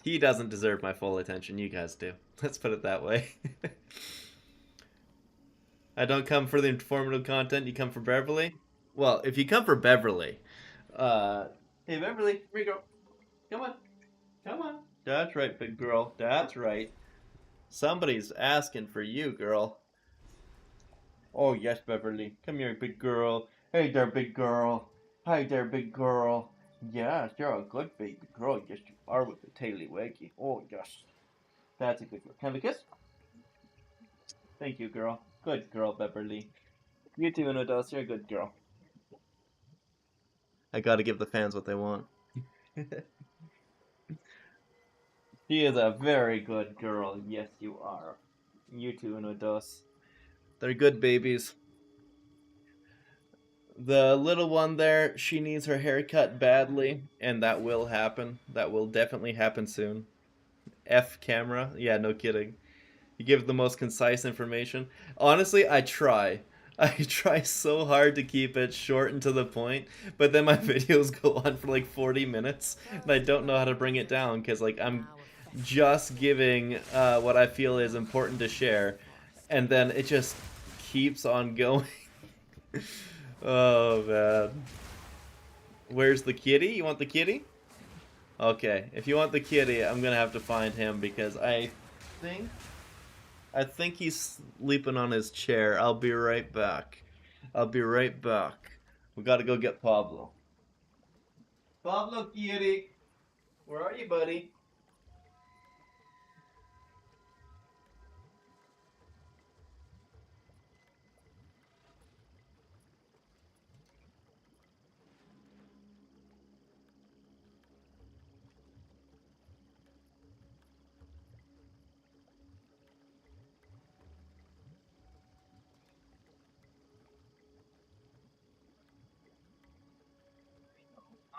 He doesn't deserve my full attention, you guys do. Let's put it that way. I don't come for the informative content, you come for Beverly? Well, if you come for Beverly, hey Beverly, here we go. Come on. Come on. That's right, big girl. That's right. Somebody's asking for you, girl. Oh, yes, Beverly. Come here, big girl. Hey there, big girl. Hi there, big girl. Yes, you're a good baby girl. Yes, you are with the taily waggy. Oh, yes. That's a good girl. Can I have a kiss? Thank you, girl. Good girl, Beverly. You too, Unodos. You're a good girl. I gotta give the fans what they want. She is a very good girl. Yes, you are. You too, Unodos. They're good babies. The little one there, she needs her hair cut badly, and that will happen. That will definitely happen soon. F camera? Yeah, no kidding. You give the most concise information. Honestly, I try. I try so hard to keep it short and to the point, but then my videos go on for like 40 minutes, and I don't know how to bring it down, because like I'm just giving what I feel is important to share, and then it just keeps on going. Oh man. Where's the kitty? You want the kitty? Okay, if you want the kitty, I'm gonna have to find him, because I think he's sleeping on his chair. I'll be right back. I'll be right back. We gotta go get Pablo. Pablo kitty! Where are you, buddy?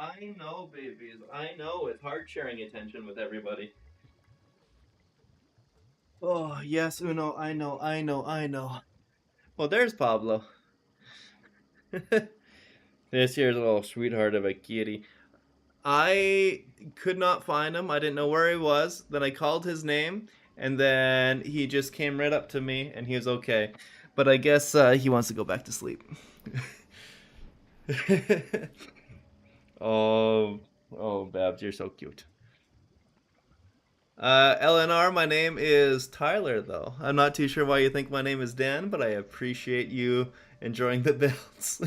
I know, babies. I know. It's hard sharing attention with everybody. Oh, yes, Uno. I know, I know, I know. Well, there's Pablo. This here's a little sweetheart of a kitty. I could not find him. I didn't know where he was. Then I called his name, and then he just came right up to me, and he was okay. But I guess he wants to go back to sleep. Oh, Babs, you're so cute. LNR, my name is Tyler, though. I'm not too sure why you think my name is Dan, but I appreciate you enjoying the builds.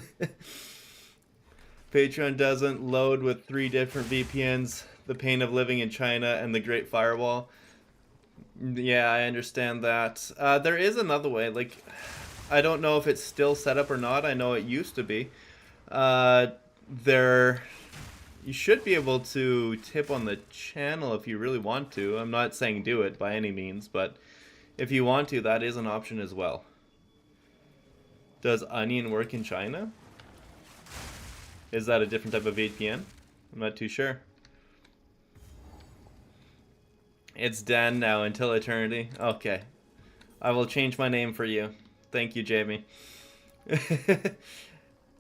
Patreon doesn't load with 3 different VPNs, the pain of living in China and the Great Firewall. Yeah, I understand that. There is another way. Like, I don't know if it's still set up or not. I know it used to be. You should be able to tip on the channel if you really want to. I'm not saying do it by any means, but if you want to, that is an option as well. Does Onion work in China? Is that a different type of VPN? I'm not too sure. It's Dan now until eternity. Okay. I will change my name for you. Thank you, Jamie.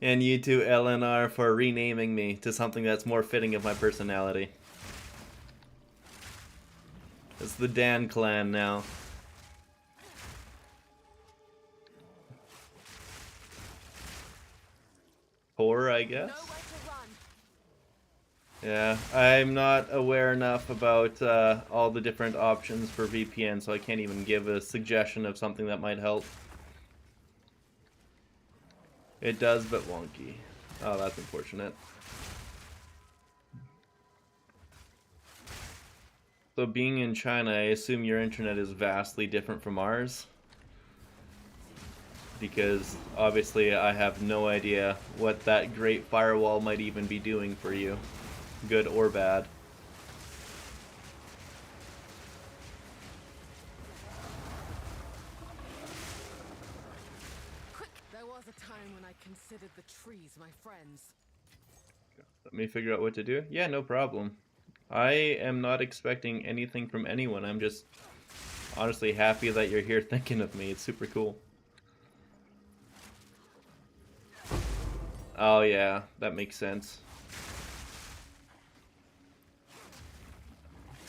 And you too, LNR, for renaming me to something that's more fitting of my personality. It's the Dan clan now. Horror, I guess? Nowhere to run. Yeah, I'm not aware enough about all the different options for VPN, so I can't even give a suggestion of something that might help. It does, but wonky. Oh, that's unfortunate. So being in China, I assume your internet is vastly different from ours? Because obviously I have no idea what that great firewall might even be doing for you, good or bad. Quick! There was a time when I considered the trees my friends. Let me figure out what to do. Yeah, no problem. I am not expecting anything from anyone. I'm just honestly happy that you're here thinking of me. It's super cool. Oh yeah, that makes sense.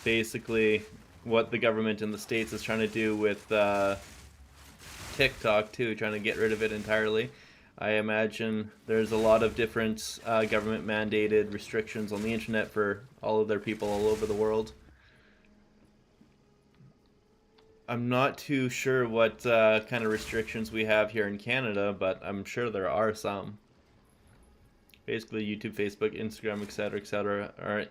Basically, what the government in the States is trying to do with TikTok too, trying to get rid of it entirely. I imagine there's a lot of different government mandated restrictions on the internet for all of their people all over the world. I'm not too sure what kind of restrictions we have here in Canada, but I'm sure there are some. Basically, YouTube, Facebook, Instagram, etc., are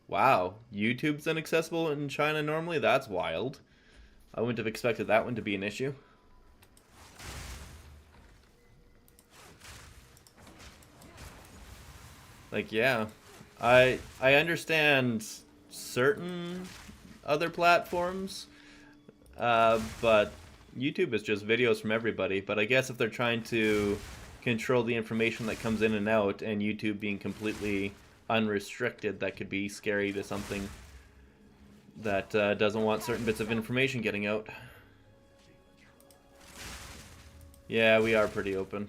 Wow, YouTube's inaccessible in China normally? That's wild. I wouldn't have expected that one to be an issue. Like, yeah, I understand certain other platforms, but YouTube is just videos from everybody. But I guess if they're trying to control the information that comes in and out, and YouTube being completely unrestricted, that could be scary to something that doesn't want certain bits of information getting out. Yeah, we are pretty open.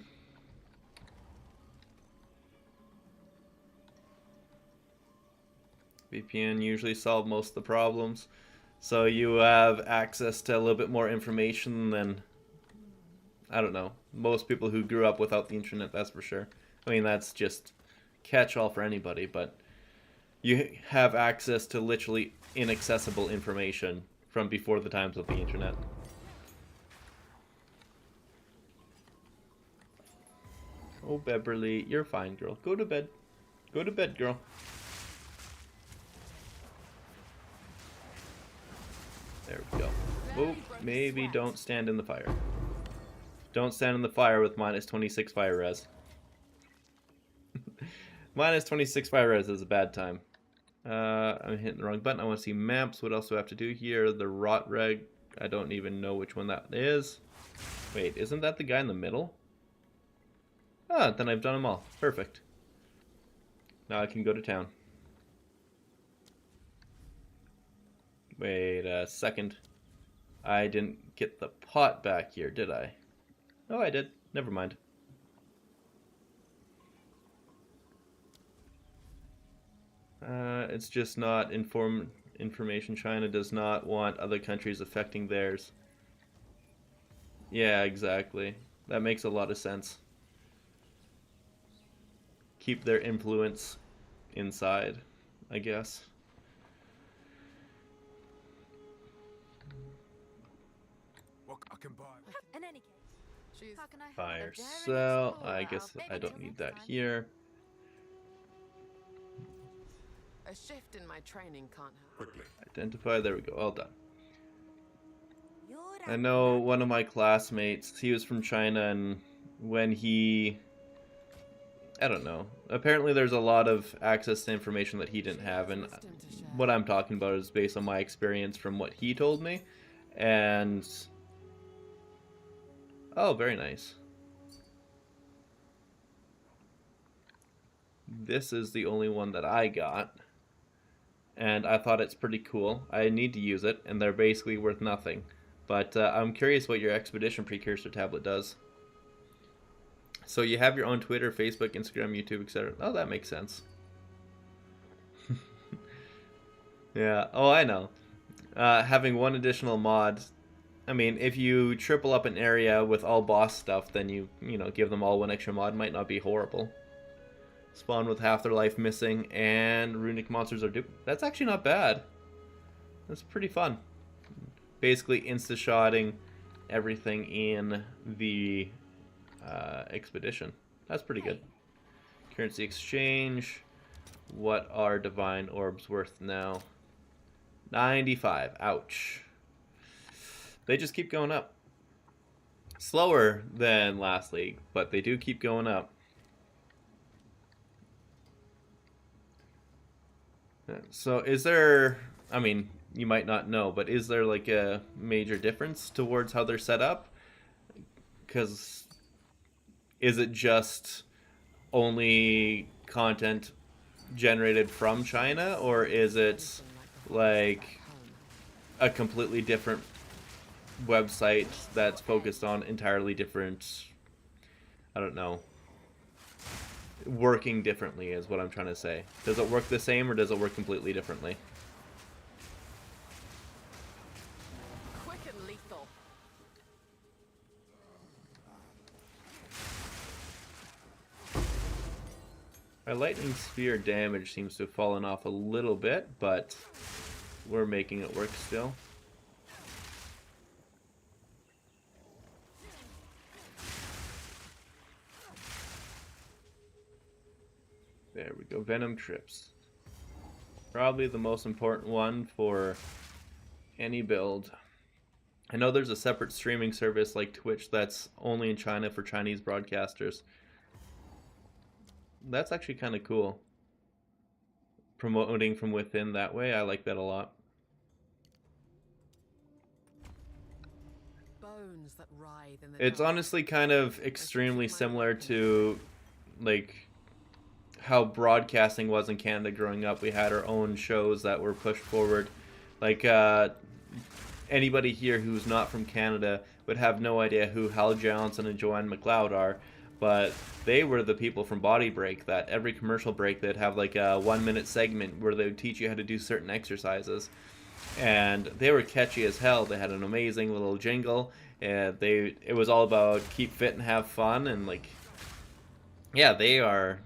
VPN usually solve most of the problems. So you have access to a little bit more information than, I don't know, most people who grew up without the internet, that's for sure. I mean, that's just catch-all for anybody, but you have access to literally inaccessible information from before the times of the internet. Oh, Beverly, you're fine, girl. Go to bed. Go to bed, girl. There we go. Oh, maybe don't stand in the fire. Don't stand in the fire with minus 26 fire res. Minus 26 fire res is a bad time. I'm hitting the wrong button. I want to see maps. What else do I have to do here? The rot reg. I don't even know which one that is. Wait, isn't that the guy in the middle? Ah, then I've done them all. Perfect. Now I can go to town. Wait a second. I didn't get the pot back here, did I? Oh, I did. Never mind. It's just not information. China does not want other countries affecting theirs. Yeah, exactly. That makes a lot of sense. Keep their influence inside, I guess. What I can buy. In any case, how can I help? Fire A daring cell. explorer. I guess Maybe I don't till need next that time. here. A shift in my training can't hurt. Quickly. Identify. There we go. All done. You're I know one of my classmates, he was from China, and when he... I don't know. Apparently there's a lot of access to information that he didn't have, and what I'm talking about is based on my experience from what he told me. And... oh, very nice. This is the only one that I got. And I thought it's pretty cool. I need to use it, and they're basically worth nothing. But I'm curious what your Expedition Precursor tablet does. So you have your own Twitter, Facebook, Instagram, YouTube, etc. Oh, that makes sense. Yeah. Oh, I know. Having one additional mod. I mean, if you triple up an area with all boss stuff, then you know, give them all one extra mod, might not be horrible. Spawn with half their life missing, and runic monsters are that's actually not bad. That's pretty fun. Basically insta-shotting everything in the expedition. That's pretty good. Currency exchange. What are divine orbs worth now? 95. Ouch. They just keep going up. Slower than last league, but they do keep going up. So is there, I mean, you might not know, but is there like a major difference towards how they're set up? Because is it just only content generated from China, or is it like a completely different website that's focused on entirely different, I don't know, working differently is what I'm trying to say. Does it work the same, or does it work completely differently? Quick and lethal. Our lightning sphere damage seems to have fallen off a little bit, but we're making it work still. There we go. Venom trips. Probably the most important one for any build. I know there's a separate streaming service like Twitch that's only in China for Chinese broadcasters. That's actually kind of cool. Promoting from within that way, I like that a lot. Bones that writhe in the It's dark. honestly kind of extremely similar to like how broadcasting was in Canada growing up. We had our own shows that were pushed forward. Like anybody here who's not from Canada would have no idea who Hal Johnson and Joanne McLeod are, but they were the people from Body Break that every commercial break they'd have like a 1-minute segment where they would teach you how to do certain exercises. And they were catchy as hell. They had an amazing little jingle, and it was all about keep fit and have fun, and like, yeah, they are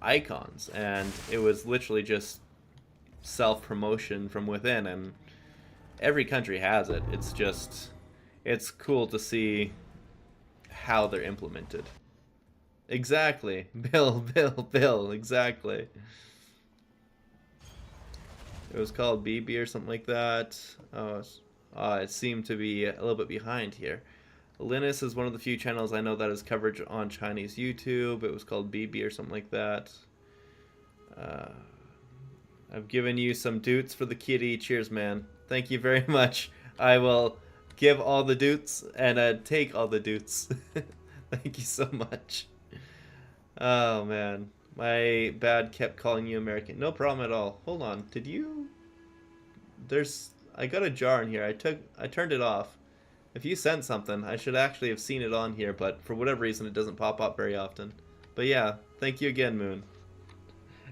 icons. And it was literally just self-promotion from within, and every country has it. It's just, it's cool to see how they're implemented. Exactly. Bill, exactly. It was called BB or something like that. Oh, it seemed to be a little bit behind here. Linus is one of the few channels I know that has coverage on Chinese YouTube. It was called BB or something like that. I've given you some doots for the kitty. Cheers, man. Thank you very much. I will give all the doots and take all the doots. Thank you so much. Oh, man. My bad kept calling you American. No problem at all. Hold on. Did you... I got a jar in here. I turned it off. If you sent something, I should actually have seen it on here, but for whatever reason, it doesn't pop up very often. But yeah, thank you again, Moon.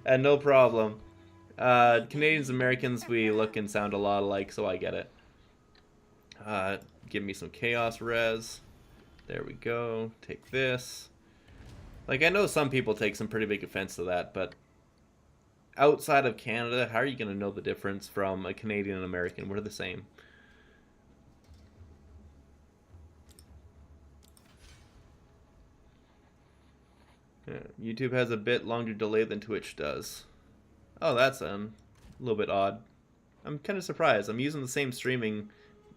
And no problem. Canadians and Americans, we look and sound a lot alike, so I get it. Give me some chaos res. There we go. Take this. Like, I know some people take some pretty big offense to that, but outside of Canada, how are you going to know the difference from a Canadian and American? We're the same. Yeah, YouTube has a bit longer delay than Twitch does. Oh, that's a little bit odd. I'm kind of surprised. I'm using the same streaming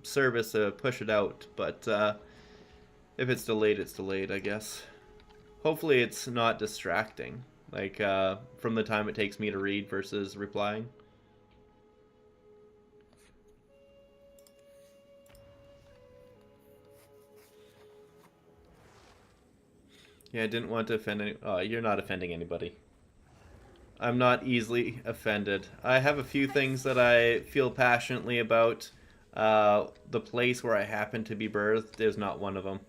service to push it out, but if it's delayed, I guess. Hopefully it's not distracting, like from the time it takes me to read versus replying. Yeah, I didn't want to offend any... Oh, you're not offending anybody. I'm not easily offended. I have a few things that I feel passionately about. The place where I happen to be birthed is not one of them.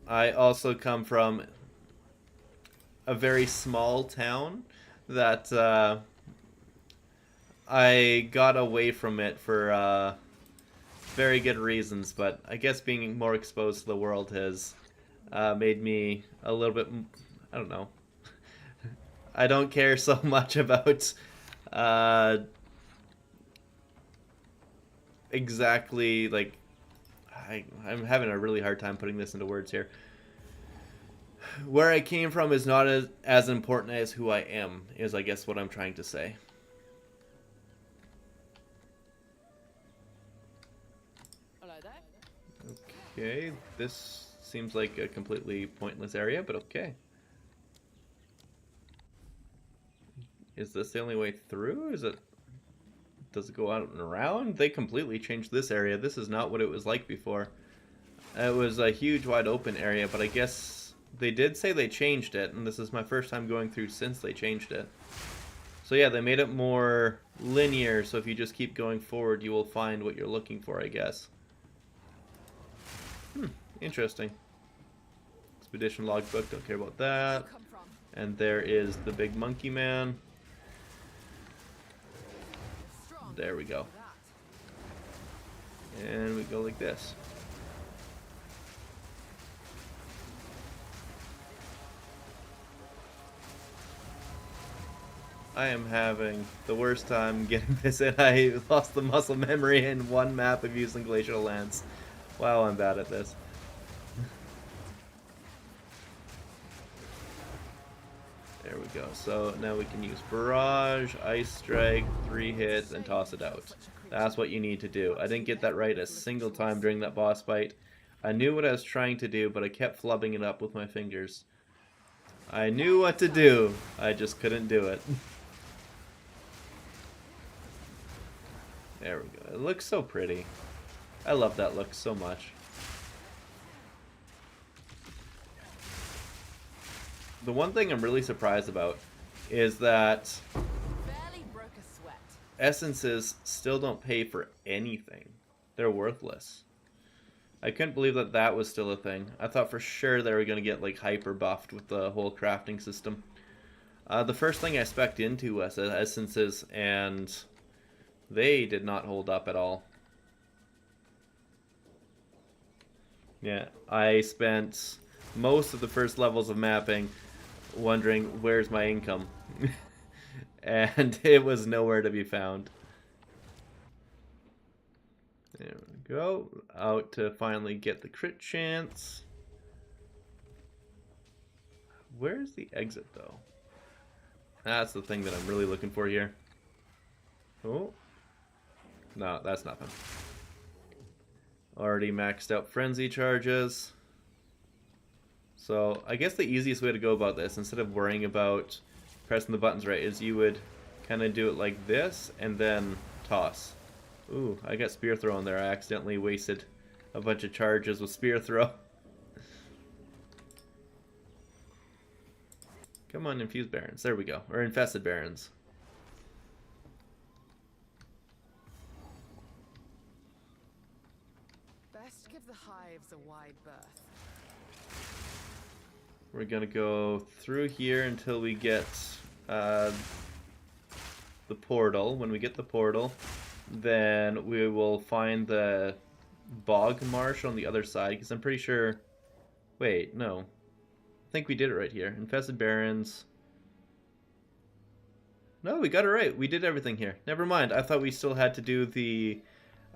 I also come from a very small town that I got away from it for very good reasons, but I guess being more exposed to the world has made me a little bit, I don't know. I don't care so much about exactly, like, I'm having a really hard time putting this into words here. Where I came from is not as important as who I am, is I guess what I'm trying to say. Hello there. Okay, this seems like a completely pointless area, but okay. Is this the only way through? Does it go out and around? They completely changed this area. This is not what it was like before. It was a huge wide open area, but I guess they did say they changed it, and this is my first time going through since they changed it. So yeah, they made it more linear, so if you just keep going forward, you will find what you're looking for, I guess. Interesting. Expedition logbook, don't care about that. And there is the big monkey man. There we go. And we go like this. I am having the worst time getting this in. I lost the muscle memory in one map of using Glacial Lance. Wow, I'm bad at this. There we go. So now we can use Barrage, Ice Strike, 3 hits, and toss it out. That's what you need to do. I didn't get that right a single time during that boss fight. I knew what I was trying to do, but I kept flubbing it up with my fingers. I knew what to do. I just couldn't do it. There we go. It looks so pretty. I love that look so much. The one thing I'm really surprised about is that essences still don't pay for anything. They're worthless. I couldn't believe that that was still a thing. I thought for sure they were going to get like hyper buffed with the whole crafting system. The first thing I spec'd into was essences, and they did not hold up at all. Yeah, I spent most of the first levels of mapping wondering where's my income. And it was nowhere to be found. There we go. Out to finally get the crit chance. Where's the exit though? That's the thing that I'm really looking for here. Oh. No, that's nothing. Already maxed out frenzy charges. So I guess the easiest way to go about this, instead of worrying about pressing the buttons right, is you would kind of do it like this and then toss. Ooh, I got spear throw in there. I accidentally wasted a bunch of charges with spear throw. Come on, infused barons. There we go. Or infested barons. Best give the hives a wide berth. We're gonna go through here until we get the portal. When we get the portal, then we will find the bog marsh on the other side, because I'm pretty sure... Wait, no. I think we did it right here. Infested barons. No, we got it right. We did everything here. Never mind. I thought we still had to do the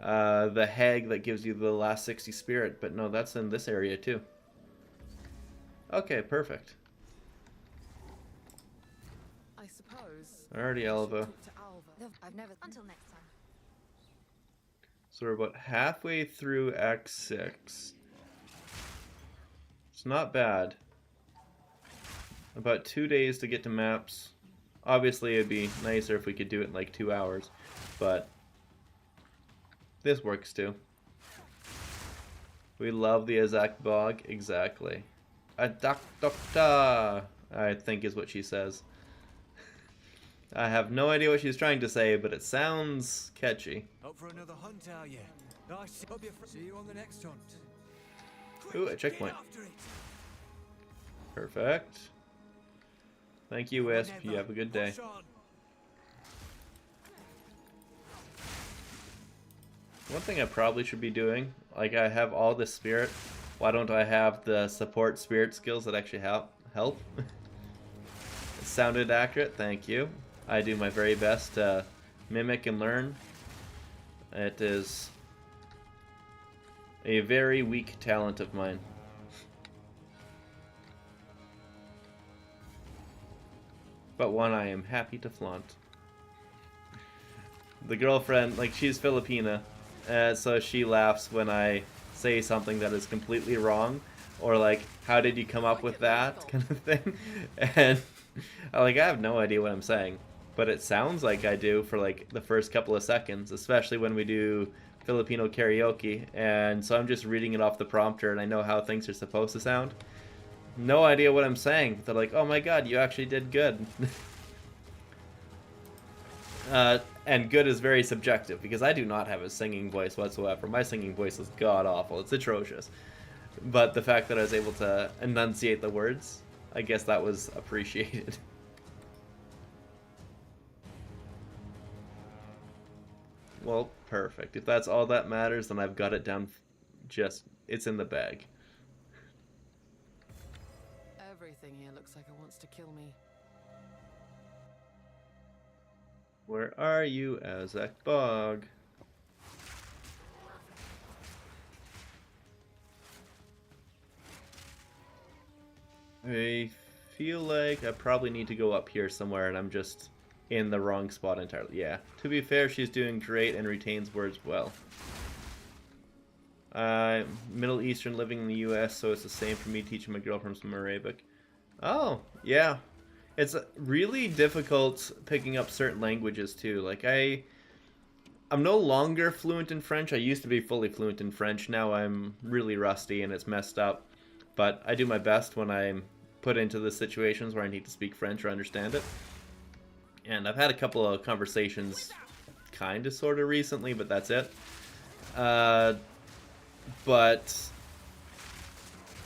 hag that gives you the last 60 spirit, but no, that's in this area too. Okay, perfect. I suppose. Alrighty, Alva. I've never. Until next time. So we're about halfway through Act 6. It's not bad. About 2 days to get to maps. Obviously, it'd be nicer if we could do it in like 2 hours, but this works too. We love the Azak Bog, exactly. Adakdokta, I think is what she says. I have no idea what she's trying to say, but it sounds catchy. Up for another hunt, are you? Nice. See you on the next hunt. Ooh, a checkpoint. Perfect. Thank you, Wisp. You have a good day. Push on. One thing I probably should be doing, like I have all the spirit, why don't I have the support spirit skills that actually help? It sounded accurate, thank you. I do my very best to mimic and learn. It is a very weak talent of mine. But one I am happy to flaunt. The girlfriend, like, she's Filipina, so she laughs when I say something that is completely wrong, or like, how did you come up with that, kind of thing. And I have no idea what I'm saying, but it sounds like I do for like the first couple of seconds, especially when we do Filipino karaoke, and so I'm just reading it off the prompter and I know how things are supposed to sound. No idea what I'm saying. They're like, oh my god, you actually did good. And good is very subjective, because I do not have a singing voice whatsoever. My singing voice is god-awful. It's atrocious. But the fact that I was able to enunciate the words, I guess that was appreciated. Well, perfect. If that's all that matters, then I've got it down. It's in the bag. Everything here looks like it wants to kill me. Where are you, Azek Bog? I feel like I probably need to go up here somewhere, and I'm just in the wrong spot entirely. Yeah, to be fair, she's doing great and retains words well. Middle Eastern, living in the US, so it's the same for me teaching my girlfriend some Arabic. Oh, yeah. It's really difficult picking up certain languages too. Like I'm no longer fluent in French. I used to be fully fluent in French. Now I'm really rusty and it's messed up. But I do my best when I'm put into the situations where I need to speak French or understand it. And I've had a couple of conversations kind of sort of recently, but that's it. But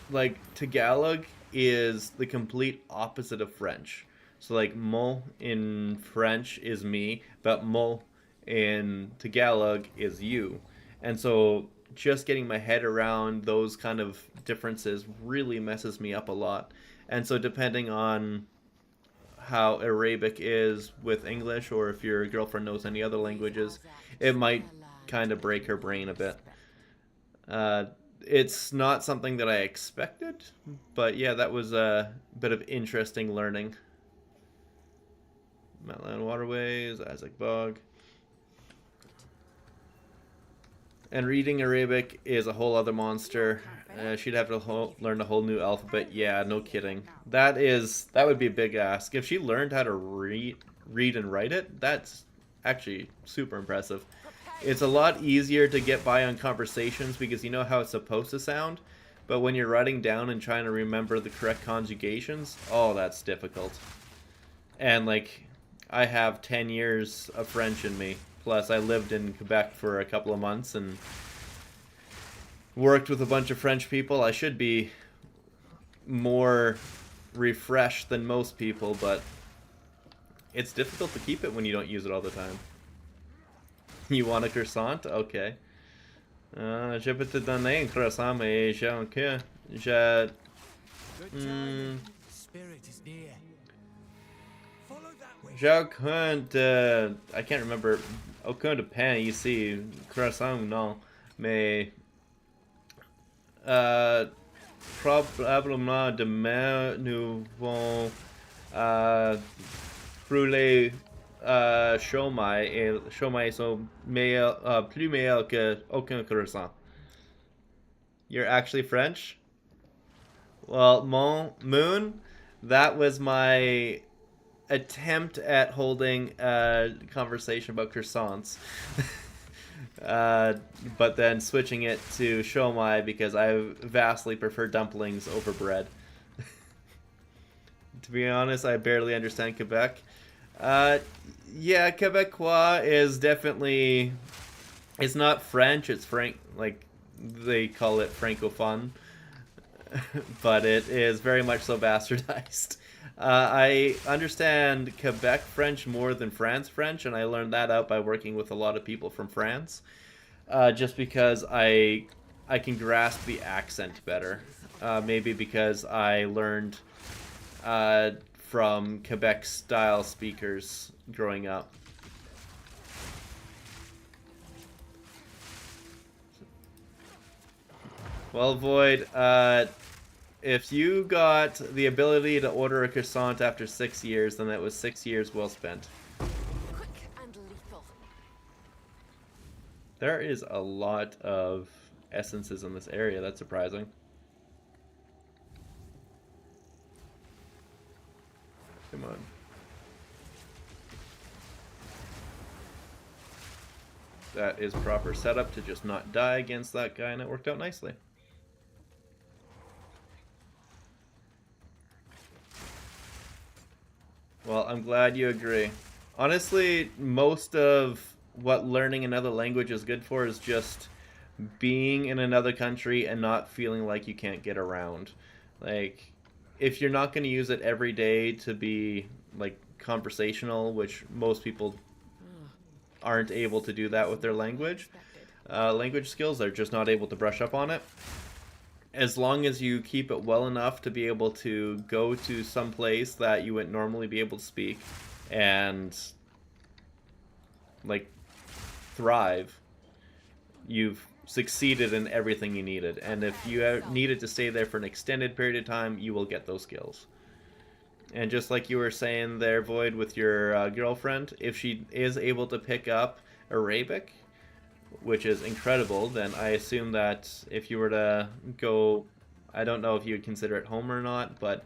like Tagalog is the complete opposite of French. So like mo in French is me, but mo in Tagalog is you. And so just getting my head around those kind of differences really messes me up a lot. And so depending on how Arabic is with English, or if your girlfriend knows any other languages, it might kind of break her brain a bit. It's not something that I expected, but yeah, that was a bit of interesting learning. Mountain Waterways, Azek Bog. And reading Arabic is a whole other monster. She'd have to learn a whole new alphabet. Yeah, no kidding. That would be a big ask. If she learned how to read and write it, that's actually super impressive. It's a lot easier to get by on conversations because you know how it's supposed to sound, but when you're writing down and trying to remember the correct conjugations, oh, that's difficult. And like, I have 10 years of French in me, plus I lived in Quebec for a couple of months and worked with a bunch of French people. I should be more refreshed than most people, but it's difficult to keep it when you don't use it all the time. You want a croissant? Okay. Je peux te donner un croissant, mais j'ai encore... Good timing. Spirit is near. Follow that way. J'ai aucun de... I can't remember. Aucun de pain ici. Croissant, non. Mais... probablement demain, nous vont... brûler... Shomai, et Shomai sont plus meilleurs que aucun croissant. You're actually French? Well, Moon, that was my attempt at holding a conversation about croissants. But then switching it to Shomai because I vastly prefer dumplings over bread. To be honest, I barely understand Quebec. Yeah, Quebecois is definitely... It's not French, it's like, they call it Francophone. But it is very much so bastardized. I understand Quebec French more than France French, and I learned that out by working with a lot of people from France. Just because I can grasp the accent better. Maybe because I learned from Quebec style speakers growing up. Well, Void, if you got the ability to order a croissant after 6 years, then that was 6 years well spent. Quick and lethal. There is a lot of essences in this area. That's surprising. Come on. That is proper setup to just not die against that guy, and it worked out nicely. Well, I'm glad you agree. Honestly, most of what learning another language is good for is just being in another country and not feeling like you can't get around. Like, if you're not going to use it every day to be, like, conversational, which most people aren't able to do that with their language, language skills, they're just not able to brush up on it. As long as you keep it well enough to be able to go to some place that you wouldn't normally be able to speak and, like, thrive, you've succeeded in everything you needed. And if you needed to stay there for an extended period of time, you will get those skills. And just like you were saying there, Void, with your girlfriend, if she is able to pick up Arabic, which is incredible, then I assume that if you were to go, I don't know if you would consider it home or not, but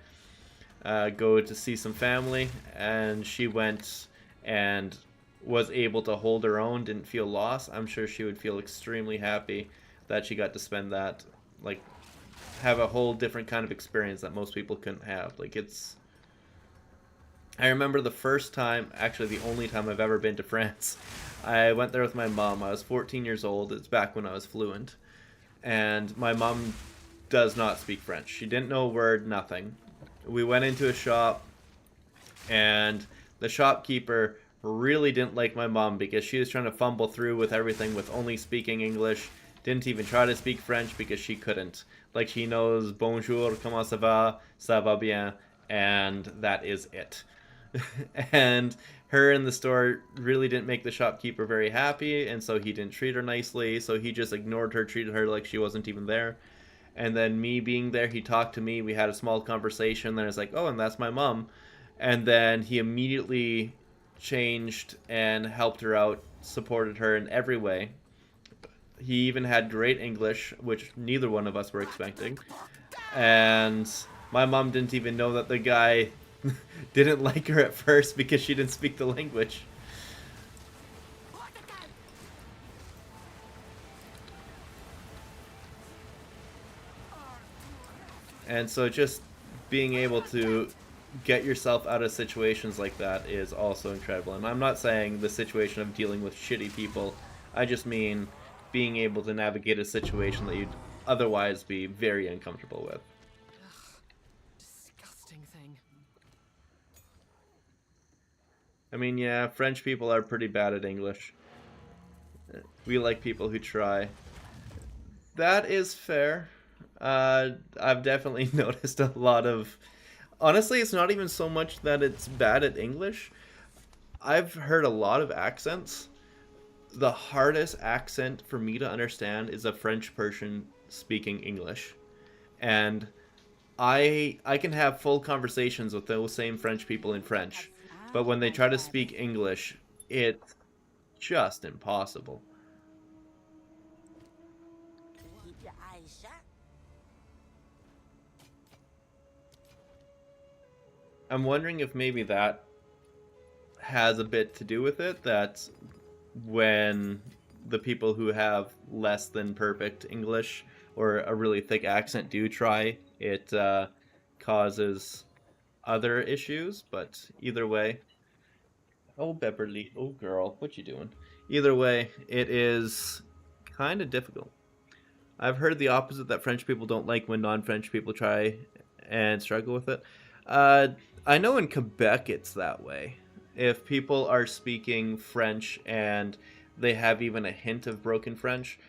go to see some family, and she went and was able to hold her own, didn't feel lost, I'm sure she would feel extremely happy that she got to spend that, like, have a whole different kind of experience that most people couldn't have. Like, it's... I remember the first time, actually the only time I've ever been to France, I went there with my mom. I was 14 years old. It's back when I was fluent. And my mom does not speak French. She didn't know a word, nothing. We went into a shop, and the shopkeeper really didn't like my mom because she was trying to fumble through with everything with only speaking English. Didn't even try to speak French because she couldn't. Like, she knows bonjour, comment ça va bien, and that is it. And her in the store really didn't make the shopkeeper very happy, and so he didn't treat her nicely, so he just ignored her, treated her like she wasn't even there. And then me being there, he talked to me, we had a small conversation, then I was like, oh, and that's my mom. And then he immediately changed and helped her out, supported her in every way. He even had great English, which neither one of us were expecting. And my mom didn't even know that the guy didn't like her at first because she didn't speak the language. And so just being able to get yourself out of situations like that is also incredible. And I'm not saying the situation of dealing with shitty people. I just mean being able to navigate a situation that you'd otherwise be very uncomfortable with. I mean, yeah, French people are pretty bad at English. We like people who try. That is fair. I've definitely noticed a lot of... Honestly, it's not even so much that it's bad at English. I've heard a lot of accents. The hardest accent for me to understand is a French person speaking English. And I can have full conversations with those same French people in French. But when they try to speak English, it's just impossible. I'm wondering if maybe that has a bit to do with it, that when the people who have less than perfect English or a really thick accent do try, it causes other issues, but either way... Oh, Beverly. Oh, girl. What you doing? Either way, it is kind of difficult. I've heard the opposite, that French people don't like when non-French people try and struggle with it. I know in Quebec it's that way. If people are speaking French and they have even a hint of broken French,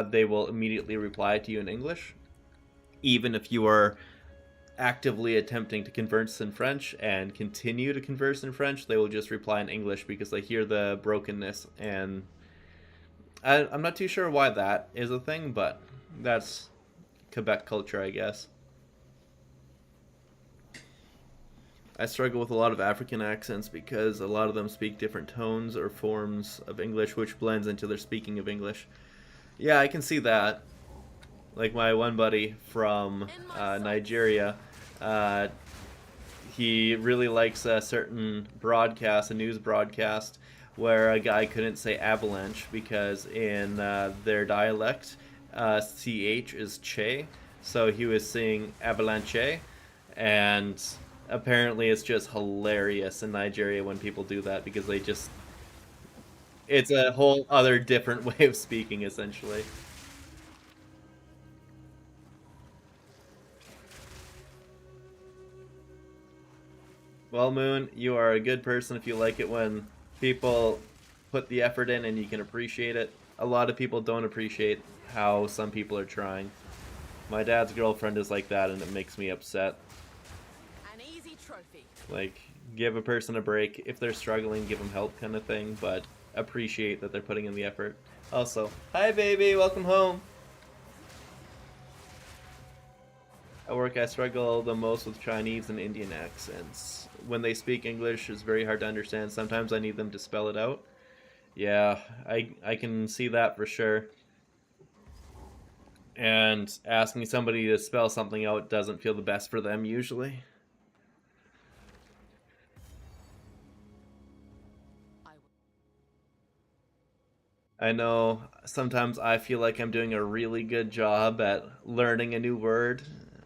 they will immediately reply to you in English. Even if you are actively attempting to converse in French and continue to converse in French, they will just reply in English because they hear the brokenness. And I'm not too sure why that is a thing, but that's Quebec culture, I guess. I struggle with a lot of African accents because a lot of them speak different tones or forms of English, which blends into their speaking of English. Yeah, I can see that. Like my one buddy from Nigeria, he really likes a certain broadcast, a news broadcast, where a guy couldn't say avalanche because in their dialect, CH is che. So he was saying avalanche, and apparently it's just hilarious in Nigeria when people do that because they just... It's a whole other different way of speaking, essentially. Well, Moon, you are a good person if you like it when people put the effort in and you can appreciate it. A lot of people don't appreciate how some people are trying. My dad's girlfriend is like that, and it makes me upset. An easy trophy. Like, give a person a break. If they're struggling, give them help kind of thing, but appreciate that they're putting in the effort. Also, hi baby, welcome home. At work, I struggle the most with Chinese and Indian accents. When they speak English, it's very hard to understand. Sometimes I need them to spell it out. Yeah, I can see that for sure. And asking somebody to spell something out doesn't feel the best for them usually. I know sometimes I feel like I'm doing a really good job at learning a new word,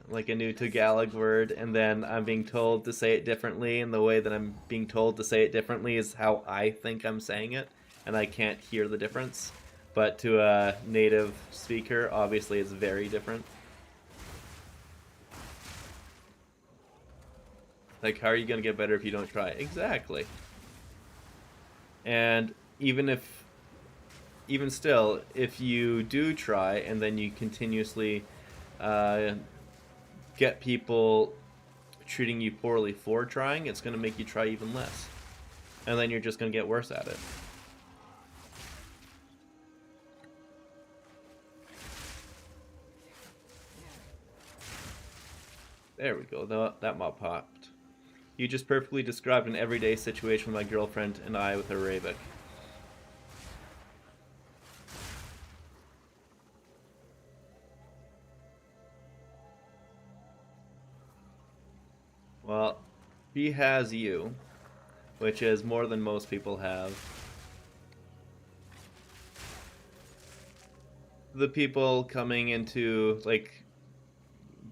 like a new Tagalog word, and then I'm being told to say it differently, and the way that I'm being told to say it differently is how I think I'm saying it, and I can't hear the difference. But to a native speaker, obviously it's very different. Like, how are you going to get better if you don't try? Exactly. And even still, if you do try and then you continuously get people treating you poorly for trying, it's going to make you try even less. And then you're just going to get worse at it. There we go, that mob popped. You just perfectly described an everyday situation with my girlfriend and I with her Ravik. Well, he has you, which is more than most people have. The people coming into, like,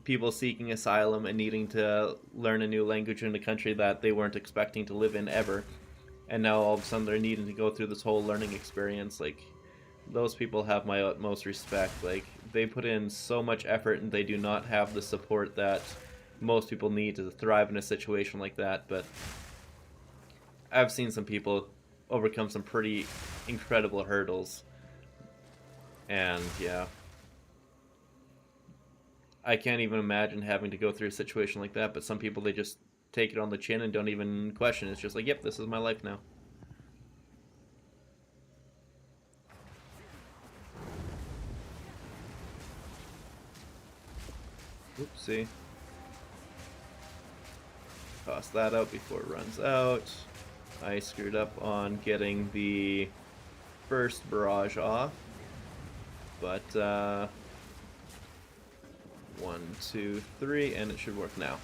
people seeking asylum and needing to learn a new language in a country that they weren't expecting to live in ever, and now all of a sudden they're needing to go through this whole learning experience, like, those people have my utmost respect. Like, they put in so much effort and they do not have the support that most people need to thrive in a situation like that, but I've seen some people overcome some pretty incredible hurdles, and yeah, I can't even imagine having to go through a situation like that, but some people, they just take it on the chin and don't even question. It's just like, yep, this is my life now. Oopsie. Toss that out before it runs out. I screwed up on getting the first barrage off, but 1, 2, 3, and it should work now.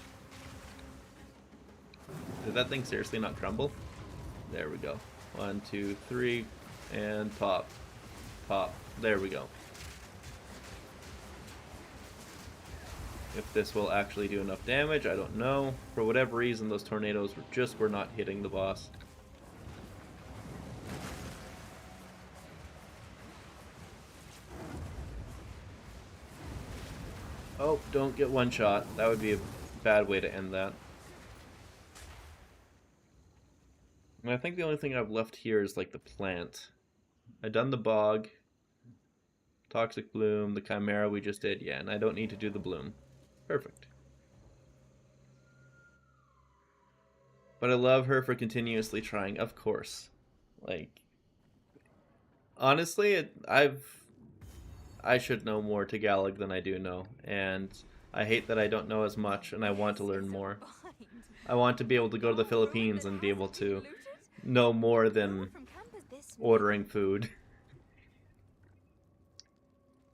Did that thing seriously not crumble? There we go. 1, 2, 3, and pop. Pop. There we go. If this will actually do enough damage, I don't know. For whatever reason, those tornadoes were not hitting the boss. Oh, don't get one shot. That would be a bad way to end that. And I think the only thing I've left here is like the plant. I've done the bog, toxic bloom, the chimera we just did, yeah, and I don't need to do the bloom. Perfect. But I love her for continuously trying, of course. Like, honestly, I should know more Tagalog than I do know, and I hate that I don't know as much, and I want to learn more. I want to be able to go to the Philippines and be able to know more than ordering food.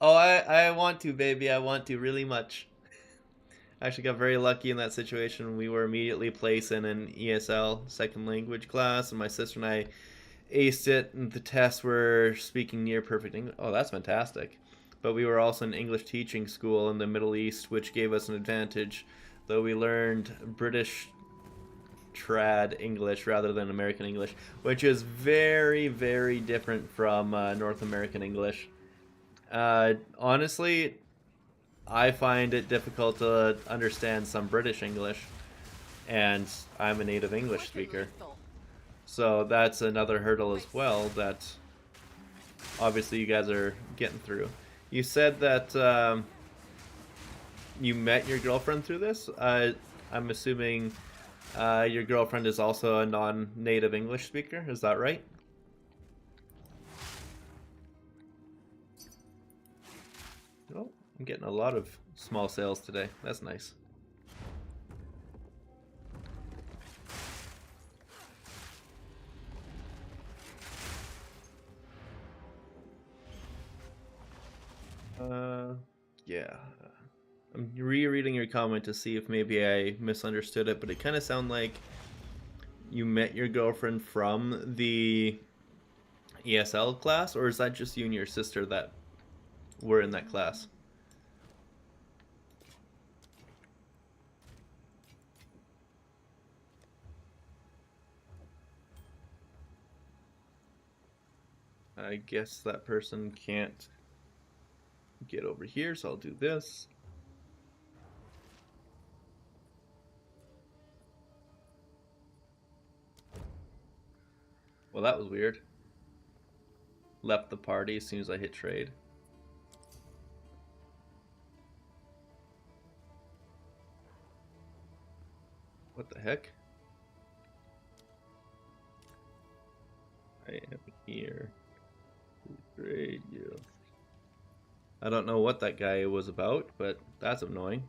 Oh, I want to, baby. I want to really much. I actually got very lucky in that situation. We were immediately placed in an ESL, second language class, and my sister and I aced it, and the tests were speaking near perfect English. Oh, that's fantastic. But we were also in an English teaching school in the Middle East, which gave us an advantage, though we learned British trad English rather than American English, which is very, very different from North American English. Honestly, I find it difficult to understand some British English, and I'm a native English speaker. So that's another hurdle as well that obviously you guys are getting through. You said that you met your girlfriend through this. I'm assuming your girlfriend is also a non-native English speaker. Is that right? Oh, I'm getting a lot of small sales today. That's nice. Yeah. I'm rereading your comment to see if maybe I misunderstood it, but it kind of sounded like you met your girlfriend from the ESL class, or is that just you and your sister that were in that class? I guess that person can't get over here, so I'll do this. Well, that was weird. Left the party as soon as I hit trade. What the heck? I am here to trade you. I don't know what that guy was about, but that's annoying.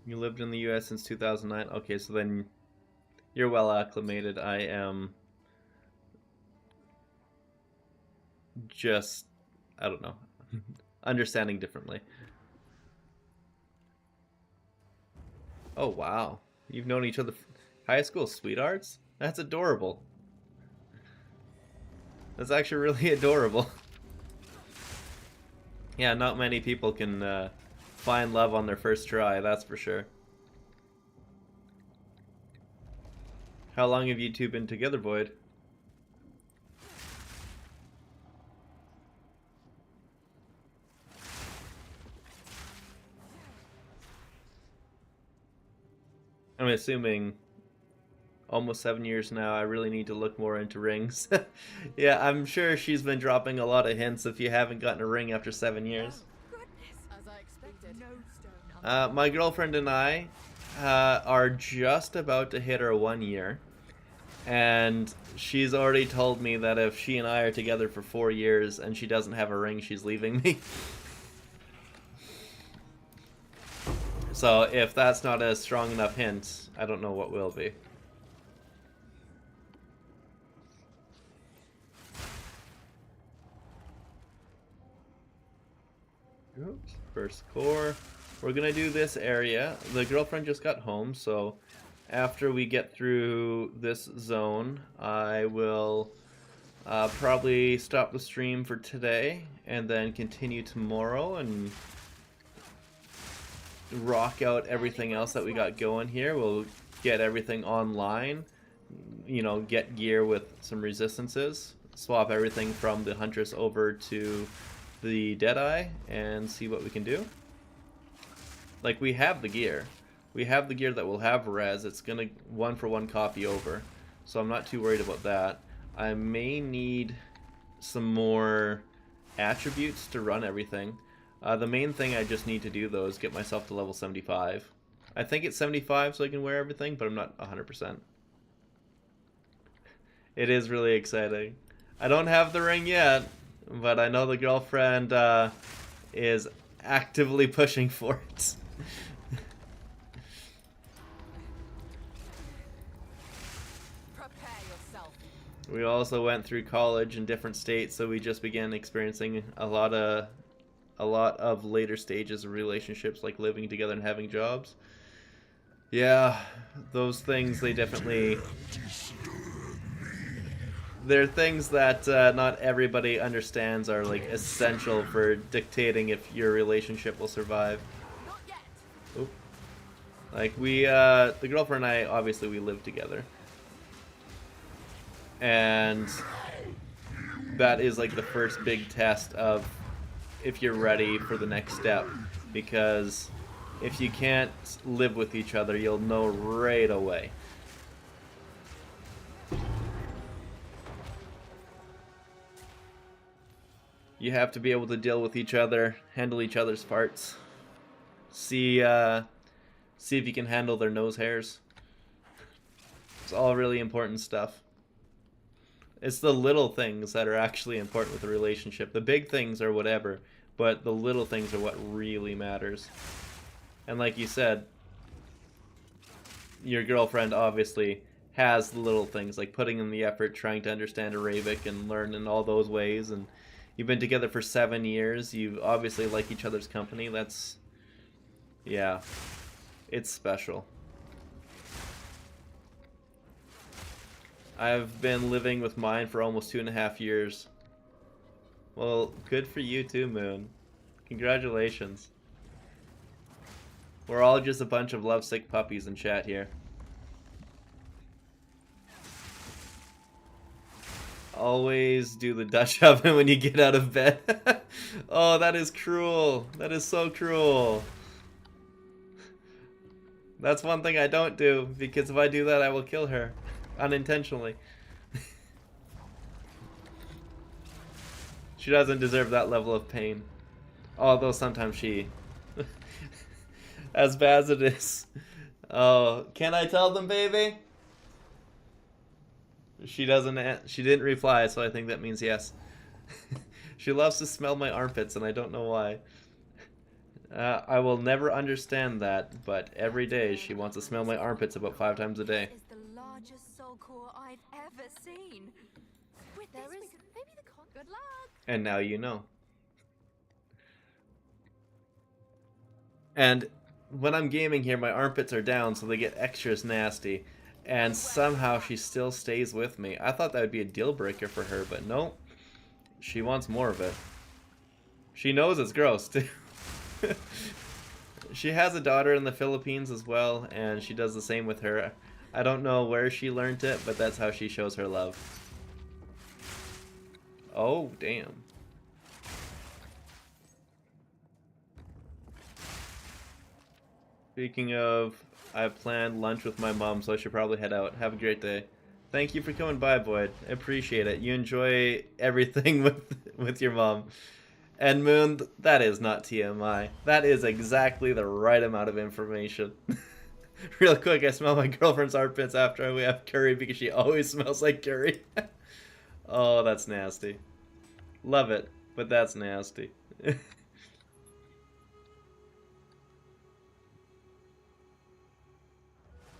You lived in the US since 2009? Okay, so then you're well acclimated. I am just, I don't know, understanding differently. Oh, wow. You've known each other high school sweethearts? That's adorable. That's actually really adorable. Yeah, not many people can find love on their first try, that's for sure. How long have you two been together, Void? I'm assuming almost 7 years now. I really need to look more into rings. Yeah, I'm sure she's been dropping a lot of hints if you haven't gotten a ring after 7 years. As I expected. My girlfriend and I are just about to hit our 1 year. And she's already told me that if she and I are together for 4 years and she doesn't have a ring, she's leaving me. So if that's not a strong enough hint, I don't know what will be. Oops, first core. We're gonna do this area. The girlfriend just got home, so after we get through this zone, I will probably stop the stream for today and then continue tomorrow and rock out everything else that we got going here. We'll get everything online, you know, get gear with some resistances, swap everything from the Huntress over to the Deadeye and see what we can do. Like, we have the gear. We have the gear that will have res. It's gonna 1-for-1 copy over. So I'm not too worried about that. I may need some more attributes to run everything. The main thing I just need to do, though, is get myself to level 75. I think it's 75 so I can wear everything, but I'm not 100%. It is really exciting. I don't have the ring yet, but I know the girlfriend is actively pushing for it. Prepare yourself. We also went through college in different states, so we just began experiencing a lot of later stages of relationships, like living together and having jobs. Yeah, those things, they definitely... They're things that not everybody understands are like essential for dictating if your relationship will survive. Not yet. Oop. Like the girlfriend and I, obviously we live together. And that is like the first big test of if you're ready for the next step. Because if you can't live with each other, you'll know right away. You have to be able to deal with each other, handle each other's farts. See if you can handle their nose hairs. It's all really important stuff. It's the little things that are actually important with a relationship. The big things are whatever, but the little things are what really matters. And like you said, your girlfriend obviously has the little things, like putting in the effort, trying to understand Arabic and learn in all those ways, and you've been together for 7 years. You obviously like each other's company. That's... yeah. It's special. I've been living with mine for almost 2.5 years. Well, good for you too, Moon. Congratulations. We're all just a bunch of lovesick puppies in chat here. Always do the Dutch oven when you get out of bed. Oh, that is cruel. That is so cruel. That's one thing I don't do, because if I do that, I will kill her. Unintentionally. She doesn't deserve that level of pain. Although sometimes she... as bad as it is. Oh, can I tell them, baby? She didn't reply, so I think that means yes. She loves to smell my armpits, and I don't know why. I will never understand that, but every day she wants to smell my armpits about 5 times a day. Is the largest soul core I've ever seen. With there is maybe the good luck. And now you know. And when I'm gaming here, my armpits are down, so they get extras nasty. And somehow she still stays with me. I thought that would be a deal breaker for her, but no. She wants more of it. She knows it's gross, too. She has a daughter in the Philippines as well, and she does the same with her. I don't know where she learned it, but that's how she shows her love. Oh, damn. Speaking of, I planned lunch with my mom, so I should probably head out. Have a great day. Thank you for coming by, Boyd. I appreciate it. You enjoy everything with your mom. And Moon, that is not TMI. That is exactly the right amount of information. Real quick, I smell my girlfriend's armpits after we have curry because she always smells like curry. Oh, that's nasty. Love it, but that's nasty.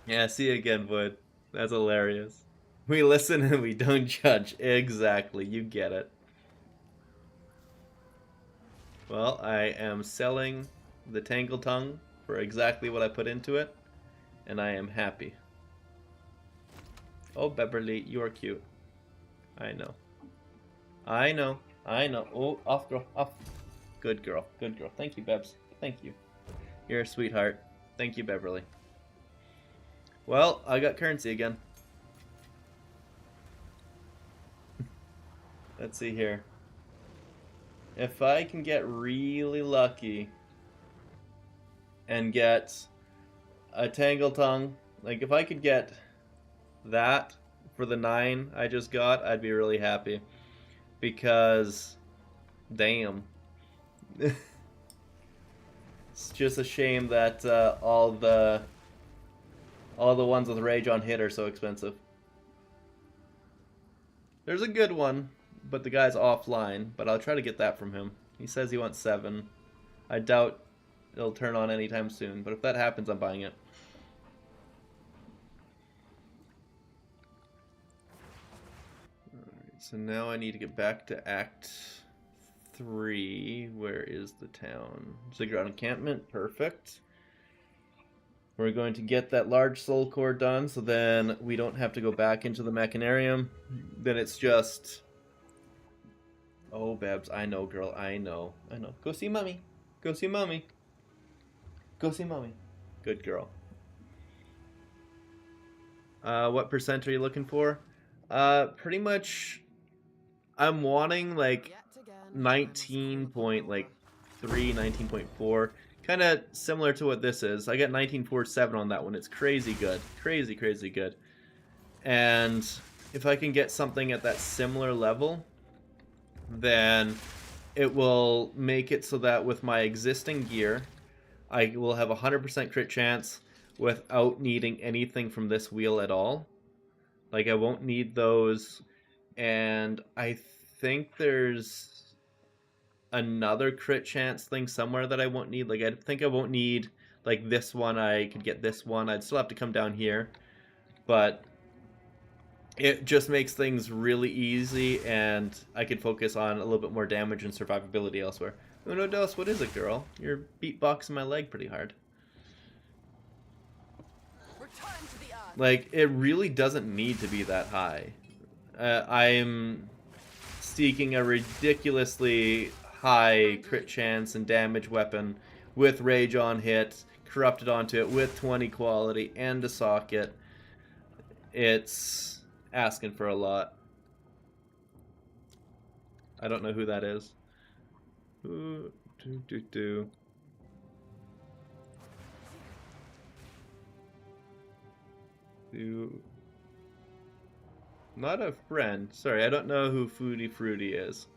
Yeah, see you again, Void. That's hilarious. We listen and we don't judge. Exactly, you get it. Well, I am selling the Tangle Tongue for exactly what I put into it, and I am happy. Oh, Beverly, you are cute. I know. I know. I know. Oh, off, girl. Off. Good girl. Good girl. Thank you, Bebs. Thank you. You're a sweetheart. Thank you, Beverly. Well, I got currency again. Let's see here. If I can get really lucky, and get a Tangle Tongue. Like, if I could get that for the 9 I just got, I'd be really happy. Because, damn. It's just a shame that all the ones with Rage on hit are so expensive. There's a good one, but the guy's offline, but I'll try to get that from him. He says he wants 7. I doubt it'll turn on anytime soon, but if that happens, I'm buying it. Alright, so now I need to get back to Act 3. Where is the town? Ziggurat encampment, perfect. We're going to get that large soul core done, so then we don't have to go back into the Machinarium. Then it's just... Oh, Babs, I know, girl, I know. Go see Mommy. Go see Mommy. Go see Mommy. Good girl. What percent are you looking for? Pretty much... I'm wanting, like, 19.3, 19.4. Kind of similar to what this is. I got 19.47 on that one. It's crazy good. Crazy, crazy good. And if I can get something at that similar level, then it will make it so that with my existing gear, I will have a 100% crit chance without needing anything from this wheel at all. Like, I won't need those. And I think there's another crit chance thing somewhere that I won't need. Like, I think I won't need, like, this one. I could get this one. I'd still have to come down here. But it just makes things really easy, and I could focus on a little bit more damage and survivability elsewhere. Uno dos, what is it, girl? You're beatboxing my leg pretty hard. Like, it really doesn't need to be that high. I'm seeking a ridiculously high crit chance and damage weapon with Rage on hit, corrupted onto it with 20 quality and a socket. It's asking for a lot. I don't know who that is. Ooh, Not a friend. Sorry, I don't know who Foodie Fruity is.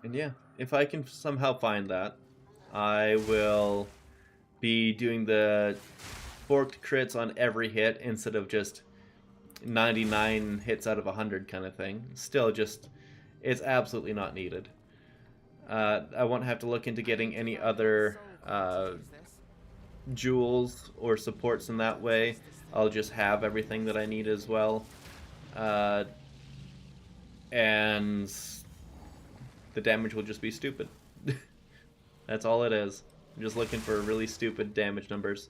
And yeah, if I can somehow find that, I will be doing the forked crits on every hit instead of just 99 hits out of 100 kind of thing. Still just, it's absolutely not needed. I won't have to look into getting any other jewels or supports in that way. I'll just have everything that I need as well. And the damage will just be stupid. That's all it is. I'm just looking for really stupid damage numbers.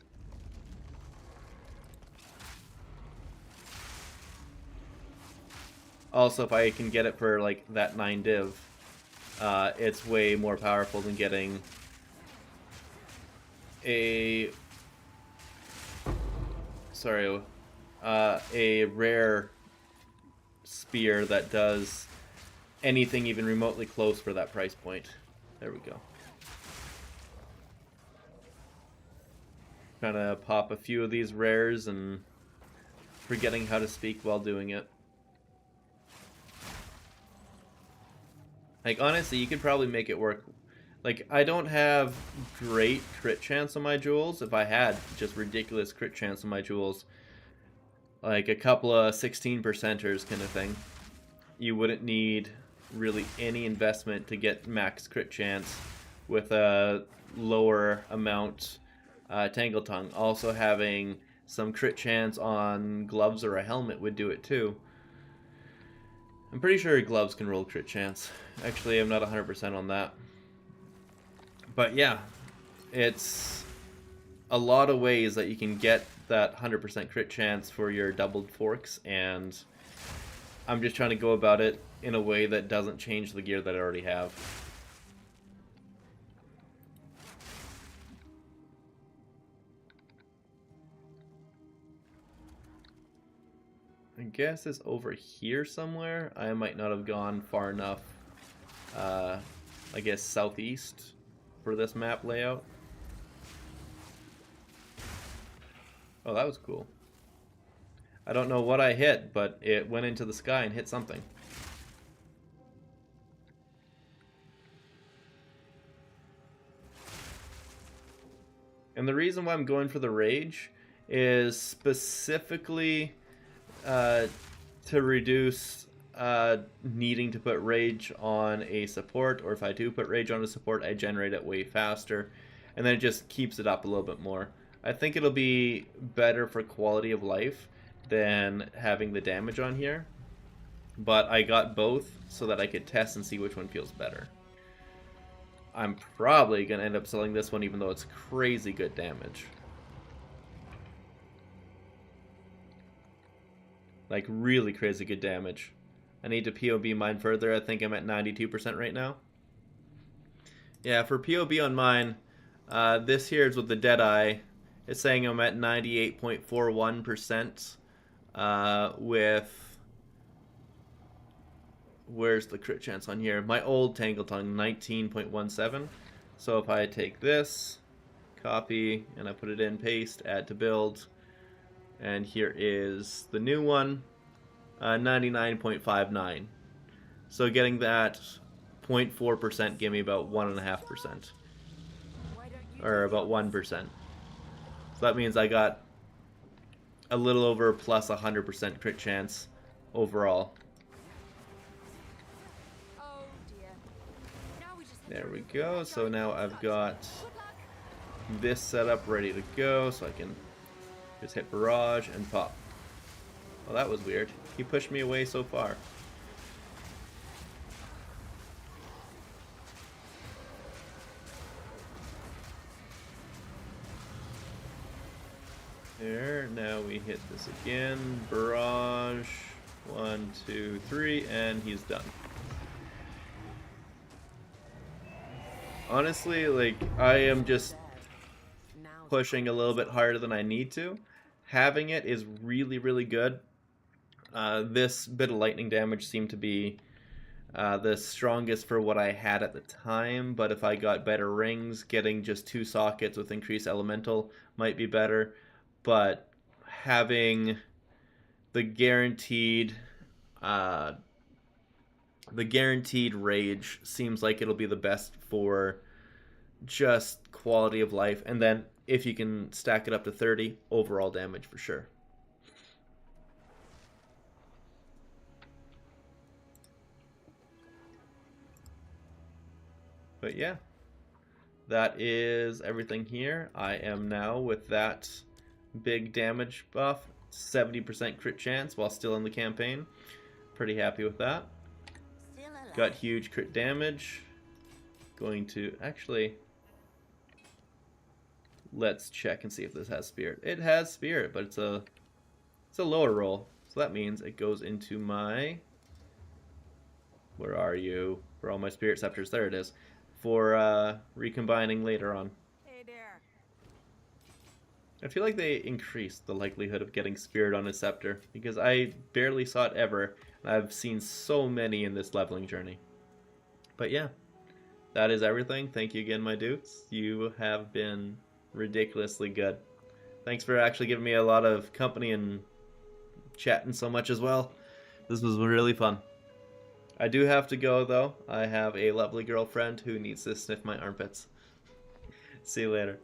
Also, if I can get it for like that 9 div, it's way more powerful than getting a rare spear that does anything even remotely close for that price point. There we go. Trying to pop a few of these rares and forgetting how to speak while doing it. Like, honestly, you could probably make it work. Like, I don't have great crit chance on my jewels. If I had just ridiculous crit chance on my jewels, like a couple of 16%ers kind of thing, you wouldn't need really any investment to get max crit chance with a lower amount Tangle Tongue. Also having some crit chance on gloves or a helmet would do it too. I'm pretty sure gloves can roll crit chance. Actually, I'm not 100% on that. But yeah, it's a lot of ways that you can get that 100% crit chance for your doubled forks, and I'm just trying to go about it in a way that doesn't change the gear that I already have. guess it's over here somewhere. I might not have gone far enough, I guess southeast for this map layout. Oh, that was cool. I don't know what I hit, but it went into the sky and hit something. And the reason why I'm going for the rage is specifically to reduce needing to put rage on a support, or if I do put rage on a support, I generate it way faster, and then it just keeps it up a little bit more. I think it'll be better for quality of life than having the damage on here, but I got both so that I could test and see which one feels better. I'm probably going to end up selling this one even though it's crazy good damage. Like really crazy good damage. I need to POB mine further. I think I'm at 92% right now. Yeah, for POB on mine, this here is with the Deadeye. It's saying I'm at 98.41% with... Where's the crit chance on here? My old Tangle Tongue, 19.17. So if I take this, copy, and I put it in, paste, add to build, and here is the new one, 99.59. So getting that 0.4% give me about 1.5%. Or about 1%. So that means I got a little over plus 100% crit chance overall. There we go. So now I've got this setup ready to go, so I can just hit barrage and pop. Well, that was weird. He pushed me away so far. There, now we hit this again. Barrage. 1, 2, 3, and he's done. Honestly, like, I am just pushing a little bit harder than I need to. Having it is really, really good. This bit of lightning damage seemed to be the strongest for what I had at the time, but if I got better rings, getting just 2 sockets with increased elemental might be better. But having the guaranteed rage seems like it'll be the best for just quality of life, and then if you can stack it up to 30, overall damage for sure. But yeah, that is everything here. I am now with that big damage buff, 70% crit chance while still in the campaign. Pretty happy with that. Got huge crit damage. Going to actually, let's check and see if this has spirit. It has spirit, but it's a lower roll, so that means it goes into my, where are you? For all my spirit scepters, there it is. For recombining later on. Hey there. I feel like they increased the likelihood of getting spirit on a scepter because I barely saw it ever. I've seen so many in this leveling journey. But yeah, that is everything. Thank you again, my dudes. You have been ridiculously good. Thanks for actually giving me a lot of company and chatting so much as well. This was really fun. I do have to go, though. I have a lovely girlfriend who needs to sniff my armpits. See you later.